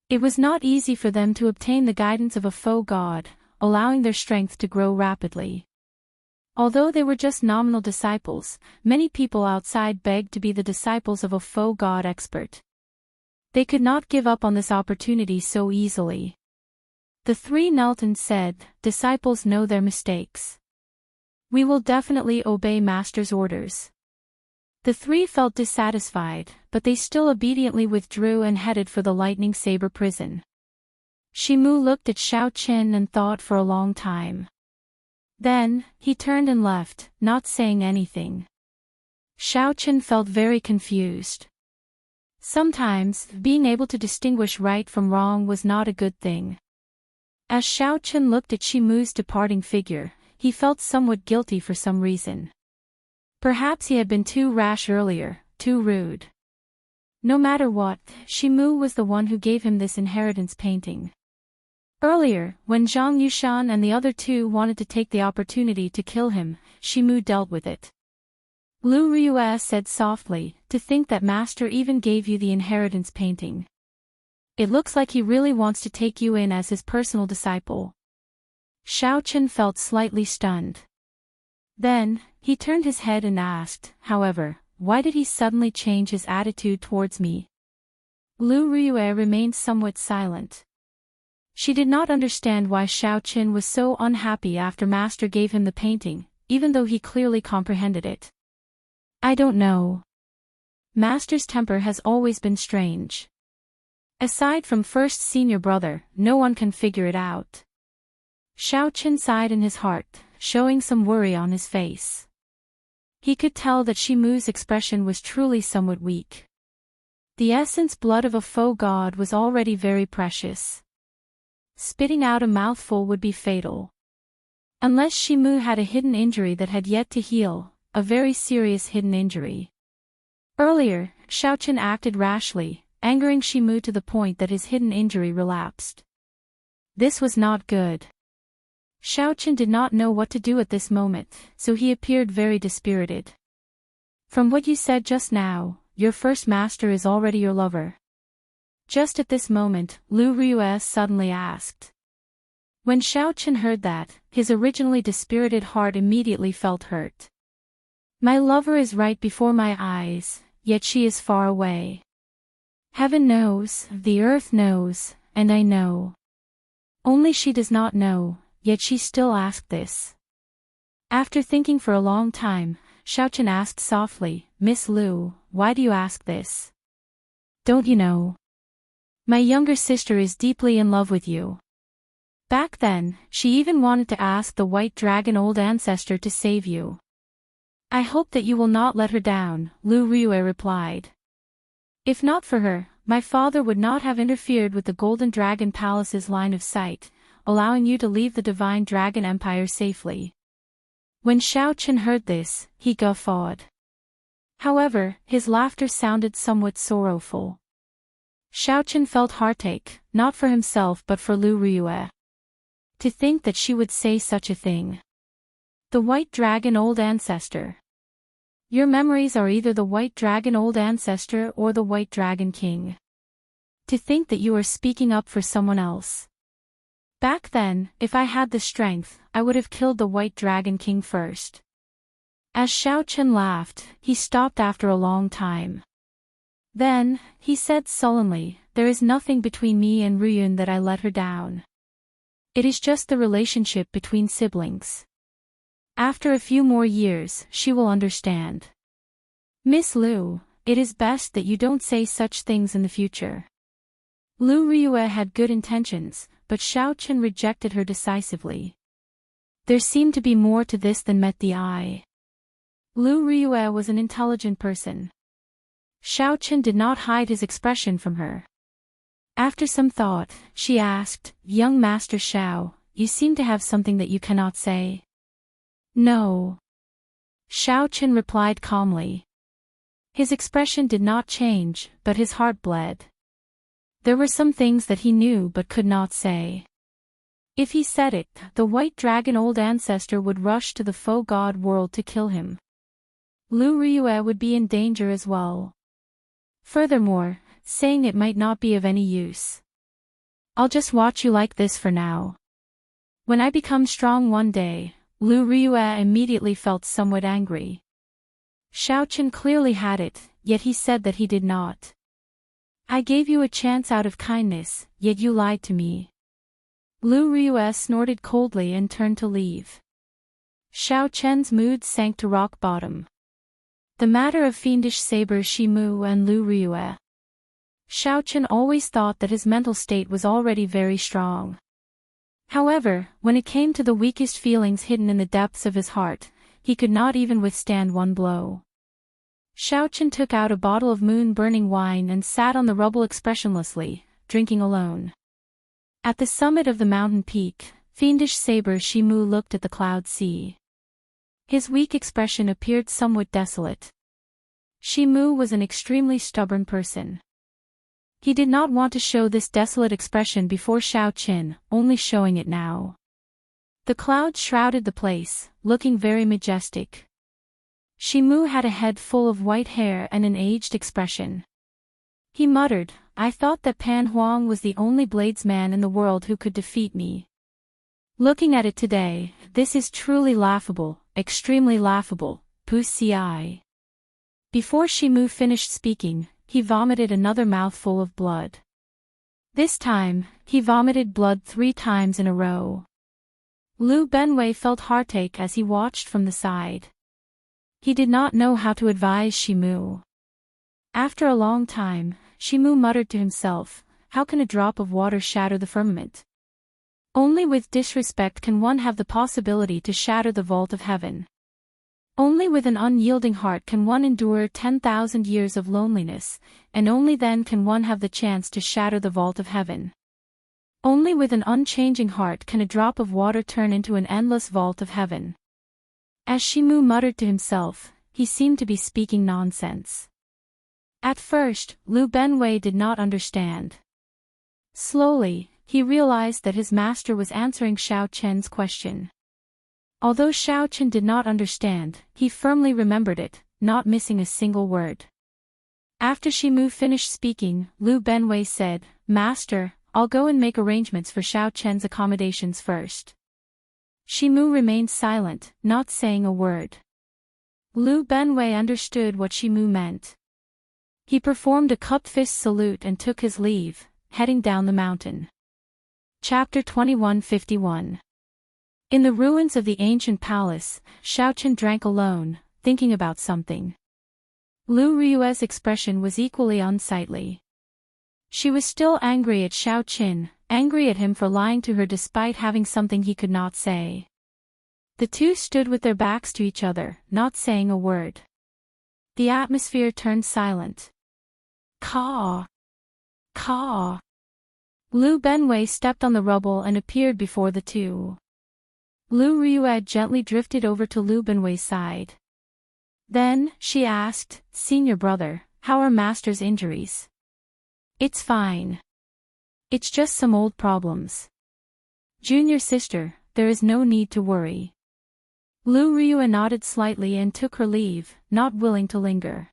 It was not easy for them to obtain the guidance of a faux god, allowing their strength to grow rapidly. Although they were just nominal disciples, many people outside begged to be the disciples of a faux god expert. They could not give up on this opportunity so easily. The three knelt and said, "Disciples know their mistakes. We will definitely obey Master's orders." The three felt dissatisfied, but they still obediently withdrew and headed for the Lightning Saber prison. Shimu looked at Xiaoqin and thought for a long time. Then, he turned and left, not saying anything. Xiaoqin felt very confused. Sometimes, being able to distinguish right from wrong was not a good thing. As Xiaoqin looked at Shimu's departing figure, he felt somewhat guilty for some reason. Perhaps he had been too rash earlier, too rude. No matter what, Shimu was the one who gave him this inheritance painting. Earlier, when Zhang Yushan and the other two wanted to take the opportunity to kill him, Shimu dealt with it. Lu Ryue said softly, "To think that Master even gave you the inheritance painting. It looks like he really wants to take you in as his personal disciple." Xiaoqin felt slightly stunned. Then, he turned his head and asked, "However, why did he suddenly change his attitude towards me?" Lu Ryue remained somewhat silent. She did not understand why Xiaoqin was so unhappy after Master gave him the painting, even though he clearly comprehended it. "I don't know. Master's temper has always been strange. Aside from first senior brother, no one can figure it out." Xiaoqin sighed in his heart, showing some worry on his face. He could tell that Shimu's expression was truly somewhat weak. The essence blood of a faux god was already very precious. Spitting out a mouthful would be fatal. Unless Shimu had a hidden injury that had yet to heal, a very serious hidden injury. Earlier, Xiaoqin acted rashly, angering Shimu to the point that his hidden injury relapsed. This was not good. Xiaoqin did not know what to do at this moment, so he appeared very dispirited. From what you said just now, your first master is already your lover. Just at this moment, Lu Riyue suddenly asked. When Xiaoqin heard that, his originally dispirited heart immediately felt hurt. My lover is right before my eyes, yet she is far away. Heaven knows, the earth knows, and I know. Only she does not know, yet she still asked this. After thinking for a long time, Xiaoqin asked softly, Miss Lu, why do you ask this? Don't you know? My younger sister is deeply in love with you. Back then, she even wanted to ask the white dragon old ancestor to save you. I hope that you will not let her down, Lu Riyue replied. If not for her, my father would not have interfered with the Golden Dragon Palace's line of sight, allowing you to leave the Divine Dragon Empire safely. When Xiaoqin heard this, he guffawed. However, his laughter sounded somewhat sorrowful. Xiaoqin felt heartache, not for himself but for Lu Riyue. To think that she would say such a thing. The White Dragon Old Ancestor. Your memories are either the White Dragon Old Ancestor or the White Dragon King. To think that you are speaking up for someone else. Back then, if I had the strength, I would have killed the White Dragon King first. As Xiaoqin laughed, he stopped after a long time. Then, he said sullenly, there is nothing between me and Riyun that I let her down. It is just the relationship between siblings. After a few more years, she will understand. Miss Lu, it is best that you don't say such things in the future. Lu Riyue had good intentions, but Xiaoqin rejected her decisively. There seemed to be more to this than met the eye. Lu Riyue was an intelligent person. Xiaoqin did not hide his expression from her. After some thought, she asked, Young Master Xiao, you seem to have something that you cannot say. No. Xiaoqin replied calmly. His expression did not change, but his heart bled. There were some things that he knew but could not say. If he said it, the White Dragon Old Ancestor would rush to the faux god world to kill him. Lu Riyue would be in danger as well. Furthermore, saying it might not be of any use. I'll just watch you like this for now. When I become strong one day, Lu Riyue immediately felt somewhat angry. Xiaoqin clearly had it, yet he said that he did not. I gave you a chance out of kindness, yet you lied to me. Lu Riyue snorted coldly and turned to leave. Xiaoqin's mood sank to rock bottom. The matter of fiendish saber Shimu and Lu Riyue. Xiaoqin always thought that his mental state was already very strong. However, when it came to the weakest feelings hidden in the depths of his heart, he could not even withstand one blow. Xiaoqin took out a bottle of moon-burning wine and sat on the rubble expressionlessly, drinking alone. At the summit of the mountain peak, fiendish saber Shimu looked at the cloud sea. His weak expression appeared somewhat desolate. Shimu was an extremely stubborn person. He did not want to show this desolate expression before Xiaoqin, only showing it now. The clouds shrouded the place, looking very majestic. Shimu had a head full of white hair and an aged expression. He muttered, I thought that Pan Huang was the only bladesman in the world who could defeat me. Looking at it today, this is truly laughable, extremely laughable, Pusi. Before Shimu finished speaking, he vomited another mouthful of blood. This time, he vomited blood 3 times in a row. Lu Benwei felt heartache as he watched from the side. He did not know how to advise Shimu. After a long time, Shimu muttered to himself, how can a drop of water shatter the firmament? Only with disrespect can one have the possibility to shatter the vault of heaven. Only with an unyielding heart can one endure 10,000 years of loneliness, and only then can one have the chance to shatter the vault of heaven. Only with an unchanging heart can a drop of water turn into an endless vault of heaven. As Shimu muttered to himself, he seemed to be speaking nonsense. At first, Lu Benwei did not understand. Slowly, he realized that his master was answering Xiao Chen's question. Although Xiao Chen did not understand, he firmly remembered it, not missing a single word. After Shimu finished speaking, Lu Benwei said, "Master, I'll go and make arrangements for Xiao Chen's accommodations first." Shimu remained silent, not saying a word. Lu Benwei understood what Shimu meant. He performed a cup-fist salute and took his leave, heading down the mountain. Chapter 2151. In the ruins of the ancient palace, Xiao Chen drank alone, thinking about something. Lu Ryue's expression was equally unsightly. She was still angry at Xiao Chen, angry at him for lying to her despite having something he could not say. The two stood with their backs to each other, not saying a word. The atmosphere turned silent. Caw! Caw! Lu Benwei stepped on the rubble and appeared before the two. Lu Ryue gently drifted over to Lu Benwei's side. Then, she asked, "Senior brother, how are master's injuries?" "It's fine. It's just some old problems. Junior sister, there is no need to worry." Lu Ryue nodded slightly and took her leave, not willing to linger.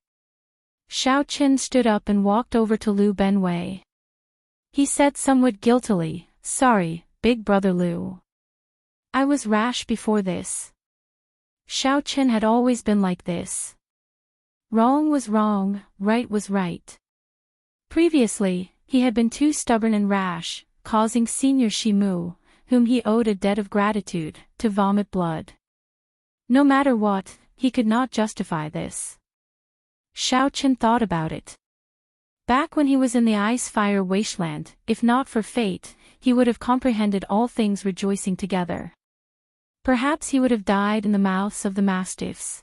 Xiao Chen stood up and walked over to Lu Benwei. He said somewhat guiltily, "Sorry, big brother Lu. I was rash before this." Xiao Chen had always been like this. Wrong was wrong, right was right. Previously, he had been too stubborn and rash, causing Senior Shimu, whom he owed a debt of gratitude, to vomit blood. No matter what, he could not justify this. Xiao Chen thought about it. Back when he was in the ice-fire wasteland, if not for fate, he would have comprehended all things rejoicing together. Perhaps he would have died in the mouths of the mastiffs.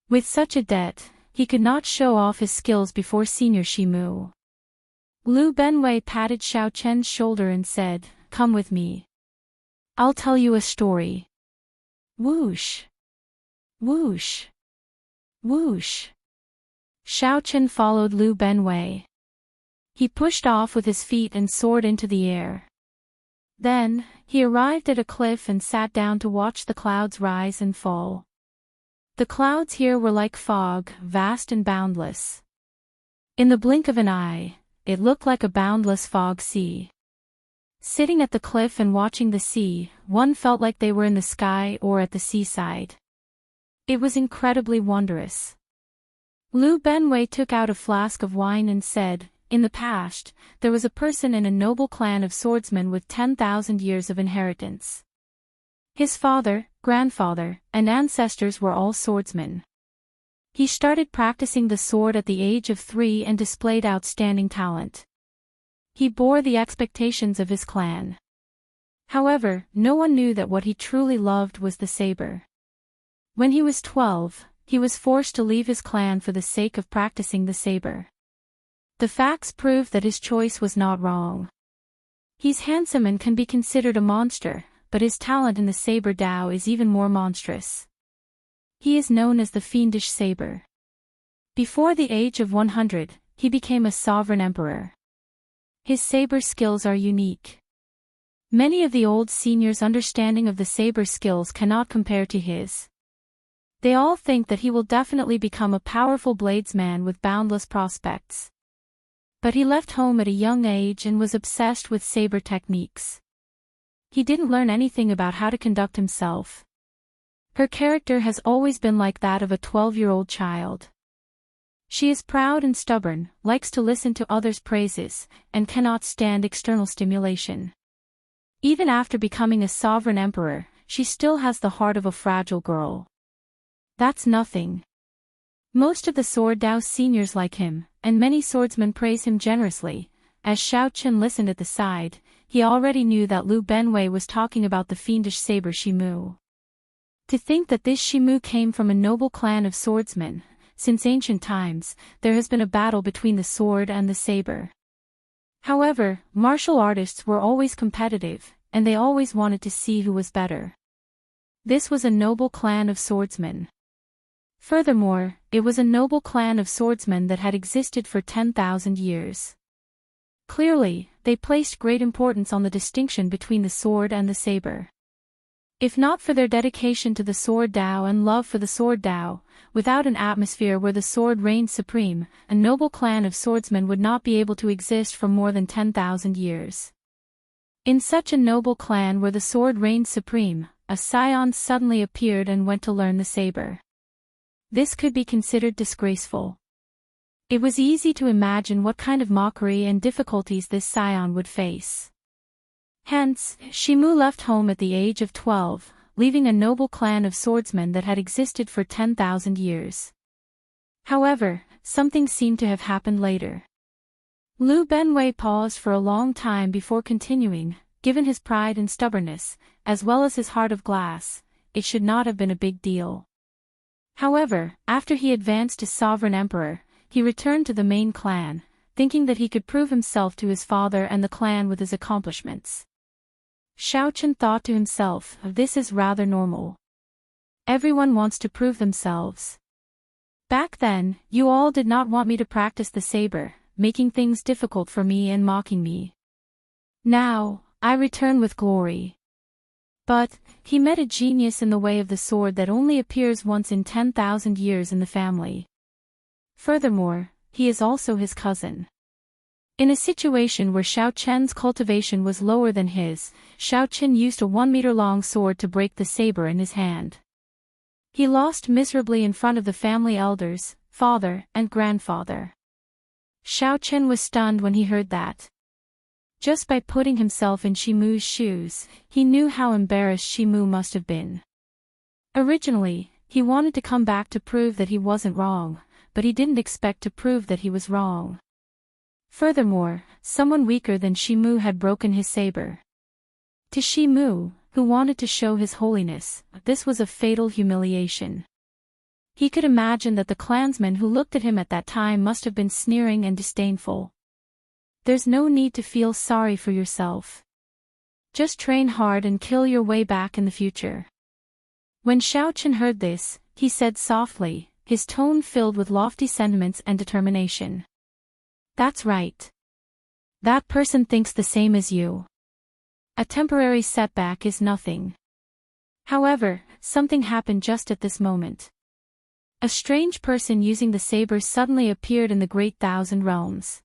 With such a debt, he could not show off his skills before Senior Shimu. Lu Benwei patted Xiao Chen's shoulder and said, "Come with me. I'll tell you a story." Whoosh! Whoosh! Whoosh! Xiao Chen followed Lu Benwei. He pushed off with his feet and soared into the air. Then, he arrived at a cliff and sat down to watch the clouds rise and fall. The clouds here were like fog, vast and boundless. In the blink of an eye, it looked like a boundless fog sea. Sitting at the cliff and watching the sea, one felt like they were in the sky or at the seaside. It was incredibly wondrous. Lu Benwei took out a flask of wine and said, "In the past, there was a person in a noble clan of swordsmen with 10,000 years of inheritance. His father, grandfather, and ancestors were all swordsmen. He started practicing the sword at the age of 3 and displayed outstanding talent. He bore the expectations of his clan. However, no one knew that what he truly loved was the saber. When he was 12, he was forced to leave his clan for the sake of practicing the saber. The facts prove that his choice was not wrong. He's handsome and can be considered a monster, but his talent in the saber Dao is even more monstrous. He is known as the fiendish saber. Before the age of 100, he became a sovereign emperor. His saber skills are unique. Many of the old seniors' understanding of the saber skills cannot compare to his. They all think that he will definitely become a powerful bladesman with boundless prospects. But he left home at a young age and was obsessed with saber techniques. He didn't learn anything about how to conduct himself. Her character has always been like that of a 12-year-old child. She is proud and stubborn, likes to listen to others' praises, and cannot stand external stimulation. Even after becoming a sovereign emperor, she still has the heart of a fragile girl. That's nothing. Most of the Sword Dao seniors like him, and many swordsmen praise him generously. As Xiao Chen listened at the side, he already knew that Lu Benwei was talking about the fiendish saber Shimu. To think that this Shimu came from a noble clan of swordsmen. Since ancient times, there has been a battle between the sword and the saber. However, martial artists were always competitive, and they always wanted to see who was better. This was a noble clan of swordsmen. Furthermore, it was a noble clan of swordsmen that had existed for 10,000 years. Clearly, they placed great importance on the distinction between the sword and the saber. If not for their dedication to the sword Dao and love for the sword Dao, without an atmosphere where the sword reigned supreme, a noble clan of swordsmen would not be able to exist for more than 10,000 years. In such a noble clan where the sword reigned supreme, a scion suddenly appeared and went to learn the saber. This could be considered disgraceful. It was easy to imagine what kind of mockery and difficulties this scion would face. Hence, Shimu left home at the age of 12, leaving a noble clan of swordsmen that had existed for 10,000 years. However, something seemed to have happened later. Lu Benwei paused for a long time before continuing. Given his pride and stubbornness, as well as his heart of glass, it should not have been a big deal. However, after he advanced to sovereign emperor, he returned to the main clan, thinking that he could prove himself to his father and the clan with his accomplishments. Xiaochen thought to himself, this is rather normal. Everyone wants to prove themselves. Back then, you all did not want me to practice the saber, making things difficult for me and mocking me. Now, I return with glory. But, he met a genius in the way of the sword that only appears once in 10,000 years in the family. Furthermore, he is also his cousin. In a situation where Xiaochen's cultivation was lower than his, Xiaochen used a 1-meter-long sword to break the saber in his hand. He lost miserably in front of the family elders, father and grandfather. Xiaochen was stunned when he heard that. Just by putting himself in Shimu's shoes, he knew how embarrassed Shimu must have been. Originally, he wanted to come back to prove that he wasn't wrong, but he didn't expect to prove that he was wrong. Furthermore, someone weaker than Shimu had broken his saber. To Shimu, who wanted to show his holiness, this was a fatal humiliation. He could imagine that the clansmen who looked at him at that time must have been sneering and disdainful. There's no need to feel sorry for yourself. Just train hard and kill your way back in the future. When Xiaochen heard this, he said softly, his tone filled with lofty sentiments and determination. That's right. That person thinks the same as you. A temporary setback is nothing. However, something happened just at this moment. A strange person using the saber suddenly appeared in the Great Thousand Realms.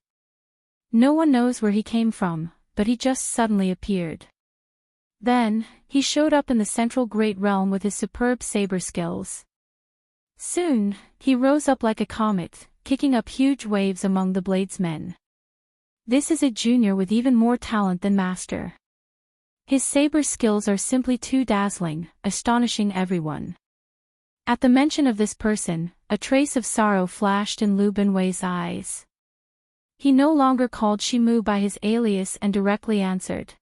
No one knows where he came from, but he just suddenly appeared. Then, he showed up in the central Great Realm with his superb saber skills. Soon, he rose up like a comet, kicking up huge waves among the bladesmen. This is a junior with even more talent than master. His saber skills are simply too dazzling, astonishing everyone. At the mention of this person, a trace of sorrow flashed in Lu Benwei's eyes. He no longer called Shimu by his alias and directly answered.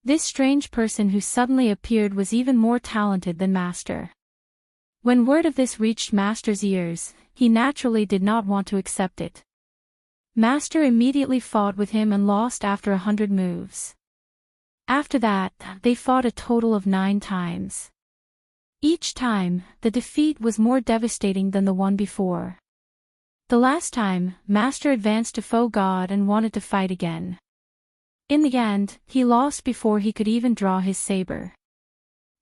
This strange person who suddenly appeared was even more talented than Master. When word of this reached Master's ears, he naturally did not want to accept it. Master immediately fought with him and lost after 100 moves. After that, they fought a total of 9 times. Each time, the defeat was more devastating than the one before. The last time, Master advanced to Foe God and wanted to fight again. In the end, he lost before he could even draw his saber.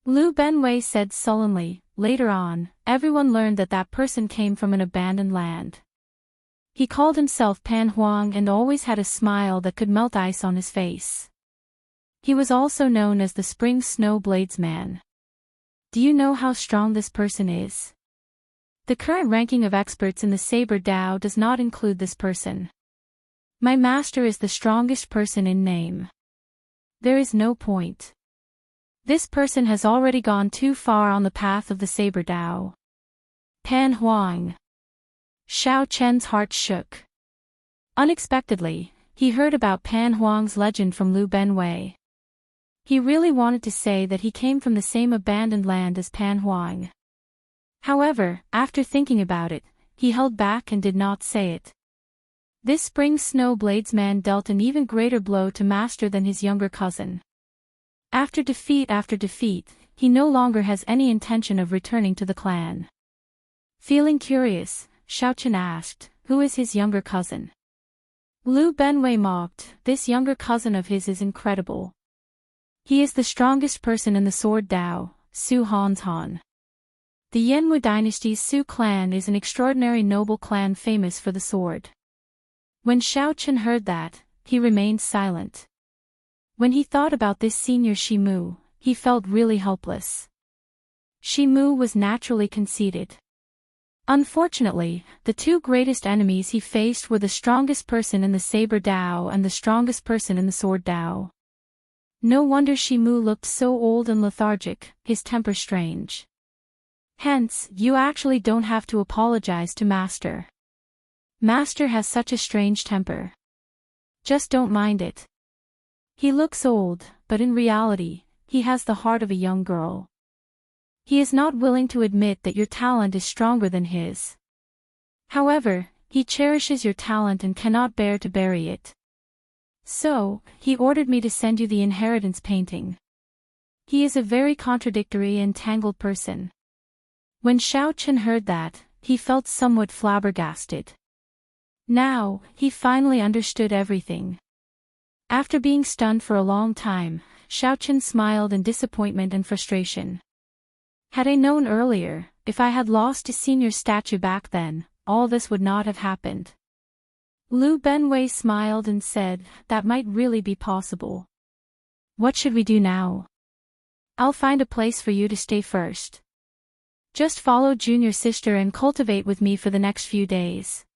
Lu Benwei said sullenly, later on, everyone learned that that person came from an abandoned land. He called himself Pan Huang and always had a smile that could melt ice on his face. He was also known as the Spring Snow Bladesman. Do you know how strong this person is? The current ranking of experts in the Saber Dao does not include this person. My master is the strongest person in name. There is no point. This person has already gone too far on the path of the Saber Dao. Pan Huang. Xiaochen's heart shook. Unexpectedly, he heard about Pan Huang's legend from Lu Benwei. He really wanted to say that he came from the same abandoned land as Pan Huang. However, after thinking about it, he held back and did not say it. This spring snow bladesman dealt an even greater blow to Master than his younger cousin. After defeat, he no longer has any intention of returning to the clan. Feeling curious, Xiaochen asked, "Who is his younger cousin?" Lu Benwei mocked, "This younger cousin of his is incredible. He is the strongest person in the Sword Dao, Su Han's Han. The Yanwu dynasty's Su clan is an extraordinary noble clan famous for the sword." When Xiaochen heard that, he remained silent. When he thought about this senior Shimu, he felt really helpless. Shimu was naturally conceited. Unfortunately, the two greatest enemies he faced were the strongest person in the Saber Dao and the strongest person in the Sword Dao. No wonder Shimu looked so old and lethargic, his temper strange. Hence, you actually don't have to apologize to Master. Master has such a strange temper. Just don't mind it. He looks old, but in reality, he has the heart of a young girl. He is not willing to admit that your talent is stronger than his. However, he cherishes your talent and cannot bear to bury it. So, he ordered me to send you the inheritance painting. He is a very contradictory and tangled person. When Xiaochen heard that, he felt somewhat flabbergasted. Now, he finally understood everything. After being stunned for a long time, Xiaochen smiled in disappointment and frustration. Had I known earlier, if I had lost a senior statue back then, all this would not have happened. Lu Benwei smiled and said, "That might really be possible. What should we do now? I'll find a place for you to stay first. Just follow junior sister and cultivate with me for the next few days.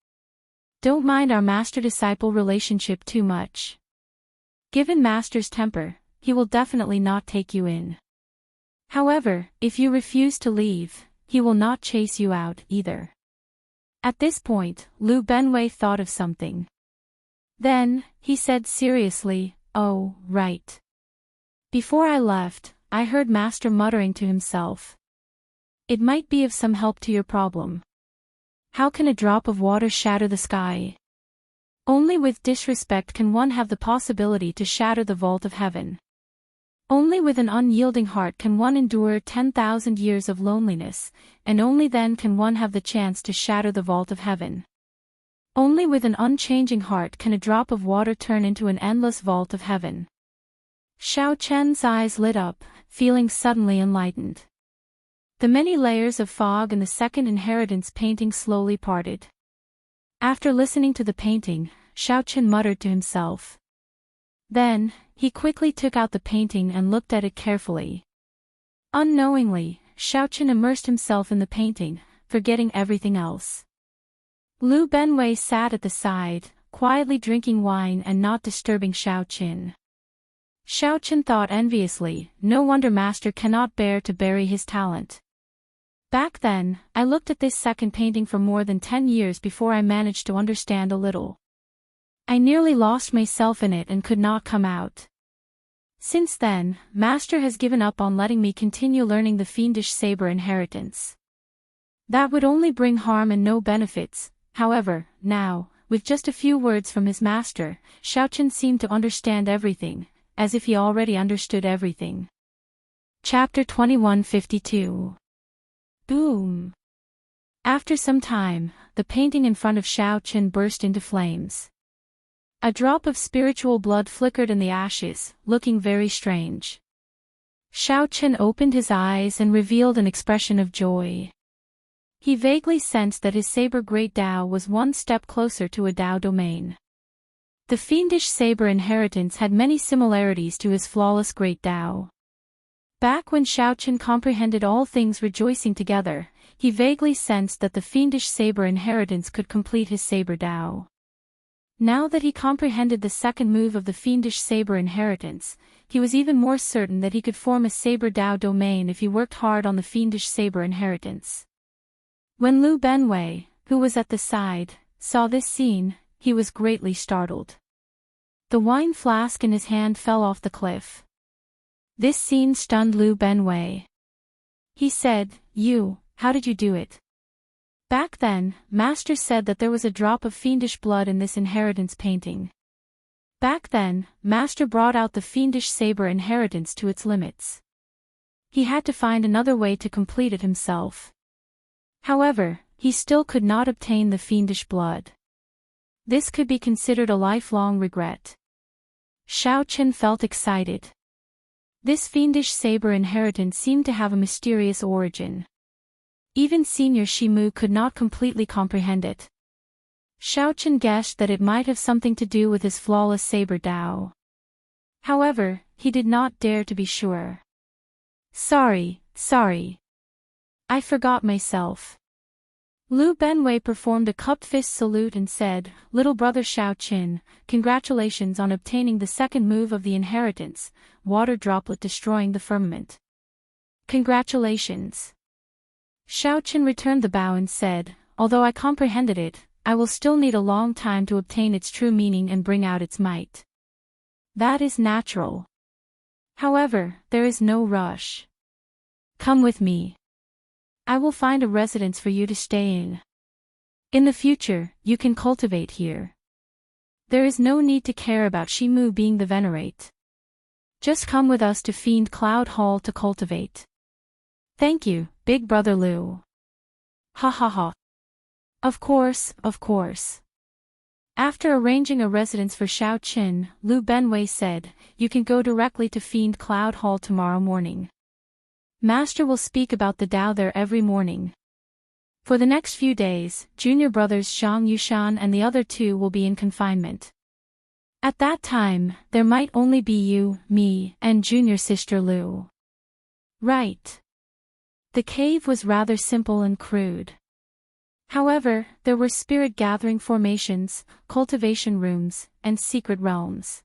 Don't mind our master-disciple relationship too much. Given Master's temper, he will definitely not take you in. However, if you refuse to leave, he will not chase you out either." At this point, Lu Benwei thought of something. Then, he said seriously, "Oh, right. Before I left, I heard Master muttering to himself. It might be of some help to your problem. How can a drop of water shatter the sky? Only with disrespect can one have the possibility to shatter the vault of heaven. Only with an unyielding heart can one endure 10,000 years of loneliness, and only then can one have the chance to shatter the vault of heaven. Only with an unchanging heart can a drop of water turn into an endless vault of heaven." Xiaochen's eyes lit up, feeling suddenly enlightened. The many layers of fog in the second inheritance painting slowly parted. After listening to the painting, Xiaochen muttered to himself. Then, he quickly took out the painting and looked at it carefully. Unknowingly, Xiaochen immersed himself in the painting, forgetting everything else. Lu Benwei sat at the side, quietly drinking wine and not disturbing Xiaochen. Xiaochen thought enviously, no wonder Master cannot bear to bury his talent. Back then, I looked at this second painting for more than 10 years before I managed to understand a little. I nearly lost myself in it and could not come out. Since then, Master has given up on letting me continue learning the fiendish saber inheritance. That would only bring harm and no benefits. However, now, with just a few words from his master, Xiaochen seemed to understand everything, as if he already understood everything. Chapter 2152. Boom! After some time, the painting in front of Xiaochen burst into flames. A drop of spiritual blood flickered in the ashes, looking very strange. Xiaochen opened his eyes and revealed an expression of joy. He vaguely sensed that his saber Great Dao was one step closer to a Dao domain. The fiendish saber inheritance had many similarities to his flawless Great Dao. Back when Xiaochen comprehended all things rejoicing together, he vaguely sensed that the fiendish saber inheritance could complete his saber Dao. Now that he comprehended the second move of the fiendish saber inheritance, he was even more certain that he could form a saber Dao domain if he worked hard on the fiendish saber inheritance. When Lu Benwei, who was at the side, saw this scene, he was greatly startled. The wine flask in his hand fell off the cliff. This scene stunned Liu Benwei. He said, how did you do it? Back then, Master said that there was a drop of fiendish blood in this inheritance painting. Back then, Master brought out the fiendish saber inheritance to its limits. He had to find another way to complete it himself. However, he still could not obtain the fiendish blood. This could be considered a lifelong regret. Xiaoqin felt excited. This fiendish saber inheritance seemed to have a mysterious origin. Even Senior Shimu could not completely comprehend it. Xiaoqin guessed that it might have something to do with his flawless saber Dao. However, he did not dare to be sure. Sorry. I forgot myself. Liu Benwei performed a cupped fist salute and said, Little brother Xiaoqin, congratulations on obtaining the second move of the inheritance, water droplet destroying the firmament. Congratulations. Xiaoqin returned the bow and said, although I comprehended it, I will still need a long time to obtain its true meaning and bring out its might. That is natural. However, there is no rush. Come with me. I will find a residence for you to stay in. In the future, you can cultivate here. There is no need to care about Shimu being the venerate. Just come with us to Fiend Cloud Hall to cultivate. Thank you, big brother Liu. Ha ha ha. Of course. After arranging a residence for Xiaoqin, Liu Benwei said, you can go directly to Fiend Cloud Hall tomorrow morning. Master will speak about the Tao there every morning. For the next few days, junior brothers Zhang Yushan and the other two will be in confinement. At that time, there might only be you, me, and junior sister Liu. Right. The cave was rather simple and crude. However, there were spirit-gathering formations, cultivation rooms, and secret realms.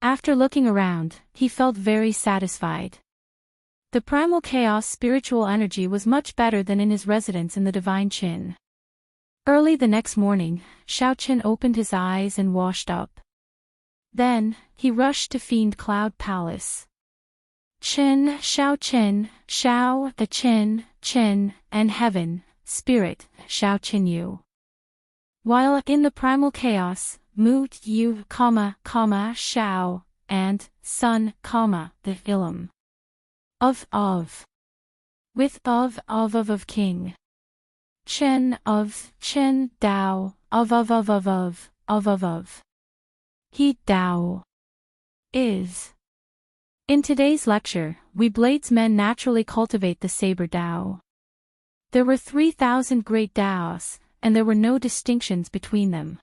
After looking around, he felt very satisfied. The primal chaos spiritual energy was much better than in his residence in the Divine Qin. Early the next morning, Xiaoqin opened his eyes and washed up. Then, he rushed to Fiend Cloud Palace. Xiaoqin, Xiao, the Qin, and Heaven, Spirit, Xiaoqin Yu. While in the primal chaos, Mu, Yu, Xiao, and Sun, the Ilum. Of. With of King. Chen, Dao, of. He, Dao. Is. In today's lecture, we bladesmen naturally cultivate the saber Dao. There were 3,000 great Daos, and there were no distinctions between them.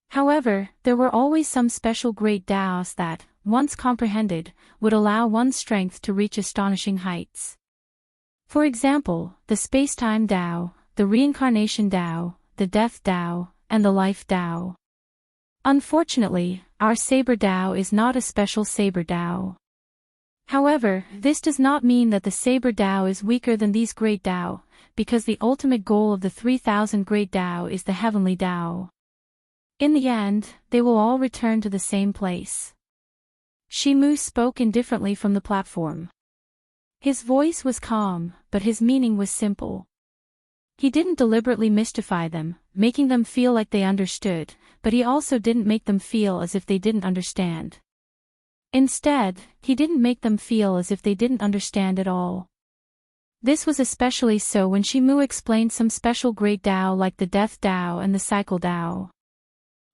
However, there were always some special great Daos that, once comprehended, would allow one's strength to reach astonishing heights. For example, the space-time Dao, the reincarnation Dao, the death Dao, and the life Dao. Unfortunately, our saber Dao is not a special saber Dao. However, this does not mean that the saber Dao is weaker than these great Dao, because the ultimate goal of the 3,000 great Dao is the heavenly Dao. In the end, they will all return to the same place. Shimu spoke indifferently from the platform. His voice was calm, but his meaning was simple. He didn't deliberately mystify them, making them feel like they understood, but he also didn't make them feel as if they didn't understand. Instead, he didn't make them feel as if they didn't understand at all. This was especially so when Shimu explained some special great Dao like the Death Dao and the Cycle Dao.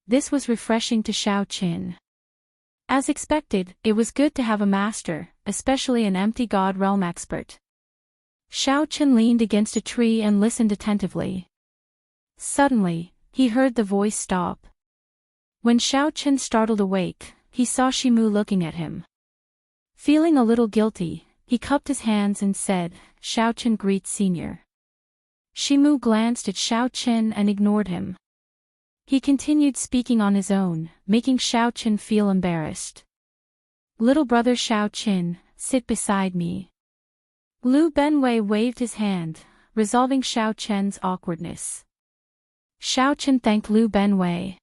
This was refreshing to Xiaoqin. As expected, it was good to have a master, especially an empty god realm expert. Xiaoqin leaned against a tree and listened attentively. Suddenly, he heard the voice stop. When Xiaoqin startled awake, he saw Shimu looking at him. Feeling a little guilty, he cupped his hands and said, Xiaoqin greets Senior. Shimu glanced at Xiaoqin and ignored him. He continued speaking on his own, making Xiaoqin feel embarrassed. Little brother Xiaoqin, sit beside me. Liu Benwei waved his hand, resolving Xiaoqin's awkwardness. Xiaoqin thanked Liu Benwei.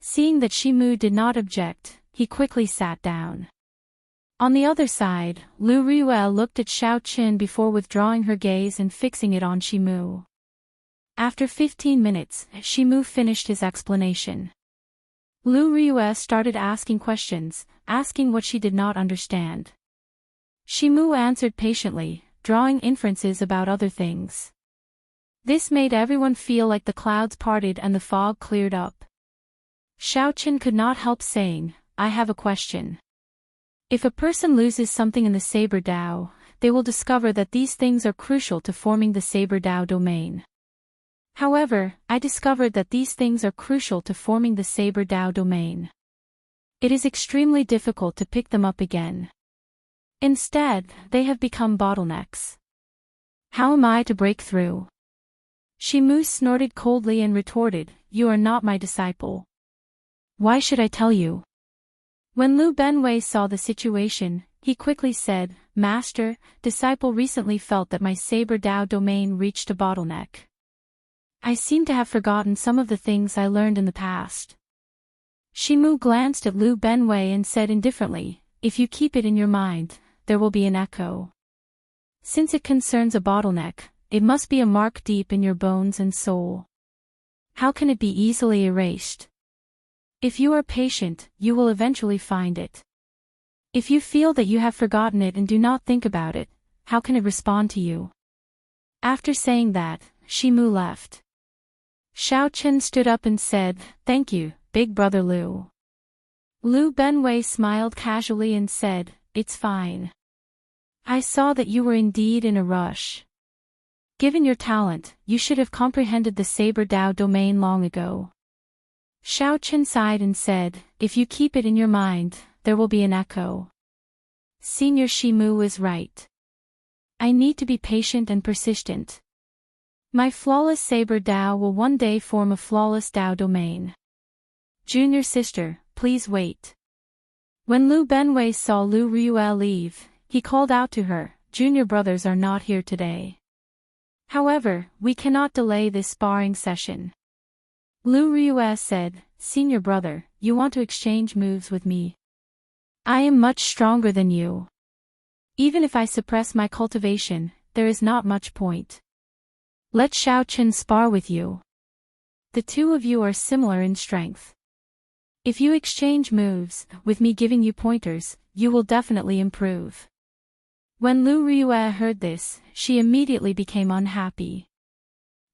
Seeing that Shimu did not object, he quickly sat down. On the other side, Lu Riyue looked at Xiao Qin before withdrawing her gaze and fixing it on Shimu. After 15 minutes, Shimu finished his explanation. Lu Riyue started asking questions, asking what she did not understand. Shimu answered patiently, drawing inferences about other things. This made everyone feel like the clouds parted and the fog cleared up. Xiao Qin could not help saying, "I have a question. If a person loses something in the Saber Dao, they will discover that these things are crucial to forming the Saber Dao domain. However, I discovered that these things are crucial to forming the Saber Dao domain. It is extremely difficult to pick them up again. Instead, they have become bottlenecks. How am I to break through?" Shimu snorted coldly and retorted, "You are not my disciple. Why should I tell you?" When Lu Benwei saw the situation, he quickly said, "Master, disciple recently felt that my Saber Dao domain reached a bottleneck. I seem to have forgotten some of the things I learned in the past." Shimu glanced at Lu Benwei and said indifferently, "If you keep it in your mind, there will be an echo. Since it concerns a bottleneck, it must be a mark deep in your bones and soul. How can it be easily erased? If you are patient, you will eventually find it. If you feel that you have forgotten it and do not think about it, how can it respond to you?" After saying that, Shimu left. Xiao Qin stood up and said, "Thank you, Big Brother Lu." Lu Benwei smiled casually and said, "It's fine. I saw that you were indeed in a rush. Given your talent, you should have comprehended the Saber Dao domain long ago." Xiao Qin sighed and said, "If you keep it in your mind, there will be an echo. Senior Shimu is right. I need to be patient and persistent. My flawless Saber Dao will one day form a flawless Dao domain. Junior sister, please wait." When Lu Benwei saw Lu Riyue leave, he called out to her, "Junior brothers are not here today. However, we cannot delay this sparring session." Lu Riyue said, "Senior brother, you want to exchange moves with me? I am much stronger than you. Even if I suppress my cultivation, there is not much point. Let Xiao Qin spar with you. The two of you are similar in strength. If you exchange moves, with me giving you pointers, you will definitely improve." When Lu Riyue heard this, she immediately became unhappy.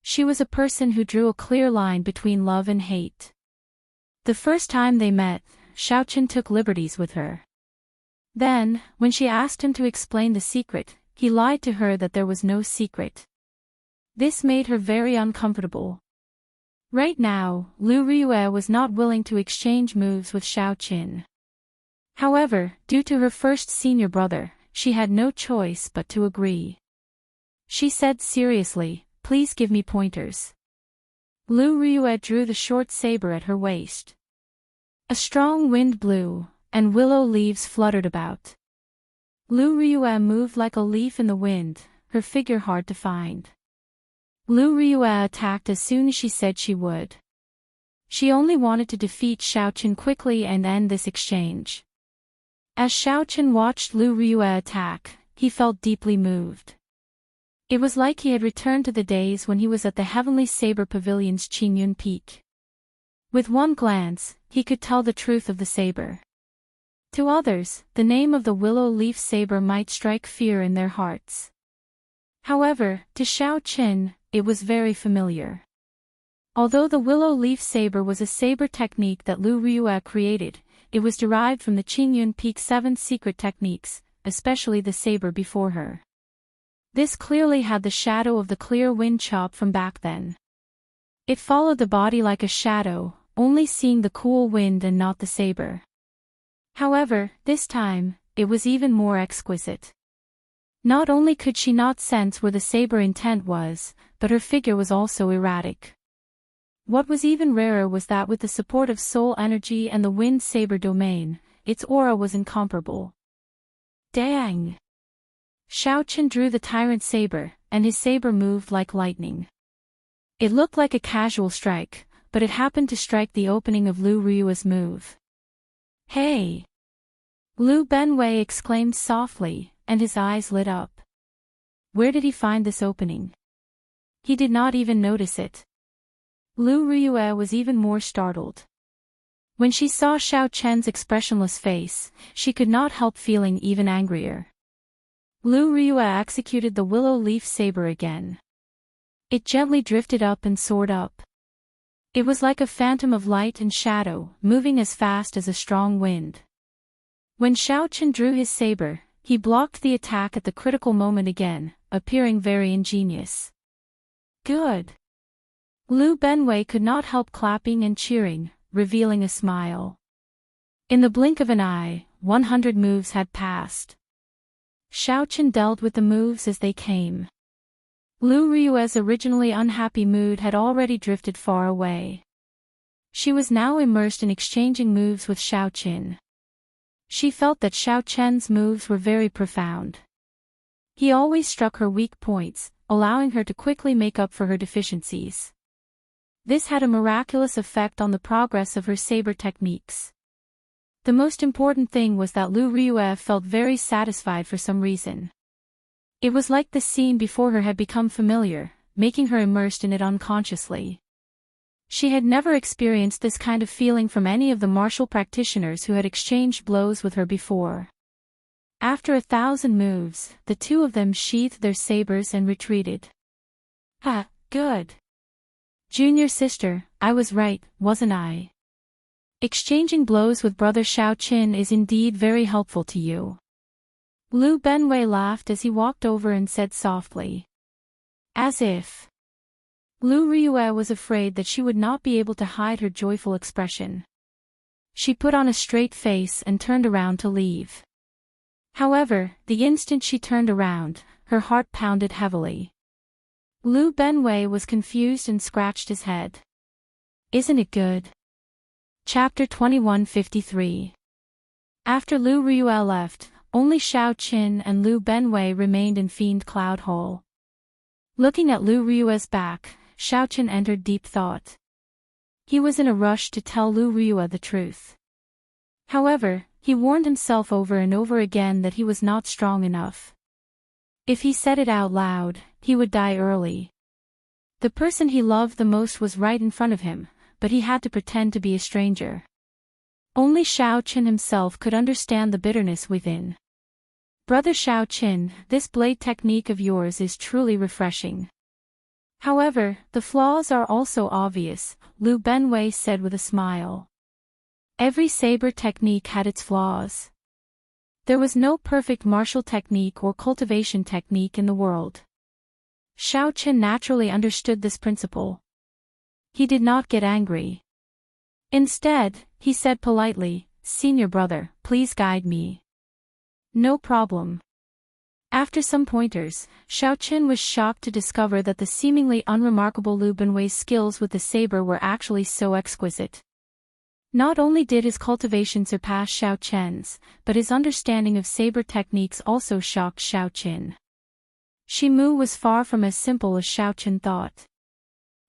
She was a person who drew a clear line between love and hate. The first time they met, Xiao Qin took liberties with her. Then, when she asked him to explain the secret, he lied to her that there was no secret. This made her very uncomfortable. Right now, Lu Riyue was not willing to exchange moves with Xiao Qin. However, due to her first senior brother, she had no choice but to agree. She said seriously, "Please give me pointers." Lu Riyue drew the short saber at her waist. A strong wind blew, and willow leaves fluttered about. Lu Riyue moved like a leaf in the wind, her figure hard to find. Lu Riyue attacked as soon as she said she would. She only wanted to defeat Xiao Qin quickly and end this exchange. As Xiao Qin watched Lu Riyue attack, he felt deeply moved. It was like he had returned to the days when he was at the Heavenly Saber Pavilion's Qingyun Peak. With one glance, he could tell the truth of the saber. To others, the name of the willow leaf saber might strike fear in their hearts. However, to Xiao Qin, it was very familiar. Although the willow leaf saber was a saber technique that Lu Riyue created, it was derived from the Qingyun Peak 7 secret techniques, especially the saber before her. This clearly had the shadow of the clear wind chop from back then. It followed the body like a shadow, only seeing the cool wind and not the saber. However, this time, it was even more exquisite. Not only could she not sense where the saber intent was, but her figure was also erratic. What was even rarer was that with the support of soul energy and the wind saber domain, its aura was incomparable. Dang! Xiao Qin drew the tyrant saber, and his saber moved like lightning. It looked like a casual strike, but it happened to strike the opening of Lu Riyue's move. Hey! Liu Benwei exclaimed softly, and his eyes lit up. Where did he find this opening? He did not even notice it. Liu Riyue was even more startled. When she saw Xiao Chen's expressionless face, she could not help feeling even angrier. Liu Riyue executed the willow leaf saber again. It gently drifted up and soared up. It was like a phantom of light and shadow, moving as fast as a strong wind. When Xiao Chen drew his saber, he blocked the attack at the critical moment again, appearing very ingenious. Good! Liu Benwei could not help clapping and cheering, revealing a smile. In the blink of an eye, 100 moves had passed. Xiao Chen dealt with the moves as they came. Liu Riyue's originally unhappy mood had already drifted far away. She was now immersed in exchanging moves with Xiao Chen. She felt that Xiao Chen's moves were very profound. He always struck her weak points, allowing her to quickly make up for her deficiencies. This had a miraculous effect on the progress of her saber techniques. The most important thing was that Liu Riyue felt very satisfied for some reason. It was like the scene before her had become familiar, making her immersed in it unconsciously. She had never experienced this kind of feeling from any of the martial practitioners who had exchanged blows with her before. After 1,000 moves, the two of them sheathed their sabers and retreated. Ah, good! Junior sister, I was right, wasn't I? Exchanging blows with brother Xiao Chen is indeed very helpful to you. Liu Benwei laughed as he walked over and said softly. As if. Liu Riyue was afraid that she would not be able to hide her joyful expression. She put on a straight face and turned around to leave. However, the instant she turned around, her heart pounded heavily. Liu Benwei was confused and scratched his head. Isn't it good? Chapter 2153. After Liu Riyue left, only Xiao Chen and Liu Benwei remained in Fiend Cloud Hole. Looking at Liu Riyue's back, Xiao Chen entered deep thought. He was in a rush to tell Liu Riyue the truth. However, he warned himself over and over again that he was not strong enough. If he said it out loud, he would die early. The person he loved the most was right in front of him, but he had to pretend to be a stranger. Only Xiao Chen himself could understand the bitterness within. Brother Xiao Chen, this blade technique of yours is truly refreshing. However, the flaws are also obvious, Liu Benwei said with a smile. Every saber technique had its flaws. There was no perfect martial technique or cultivation technique in the world. Xiao Chen naturally understood this principle. He did not get angry. Instead, he said politely, Senior brother, please guide me. No problem. After some pointers, Xiao Chen was shocked to discover that the seemingly unremarkable Liu Benwei's skills with the saber were actually so exquisite. Not only did his cultivation surpass Xiao Chen's, but his understanding of saber techniques also shocked Xiao Chen. Shimu was far from as simple as Xiao Chen thought.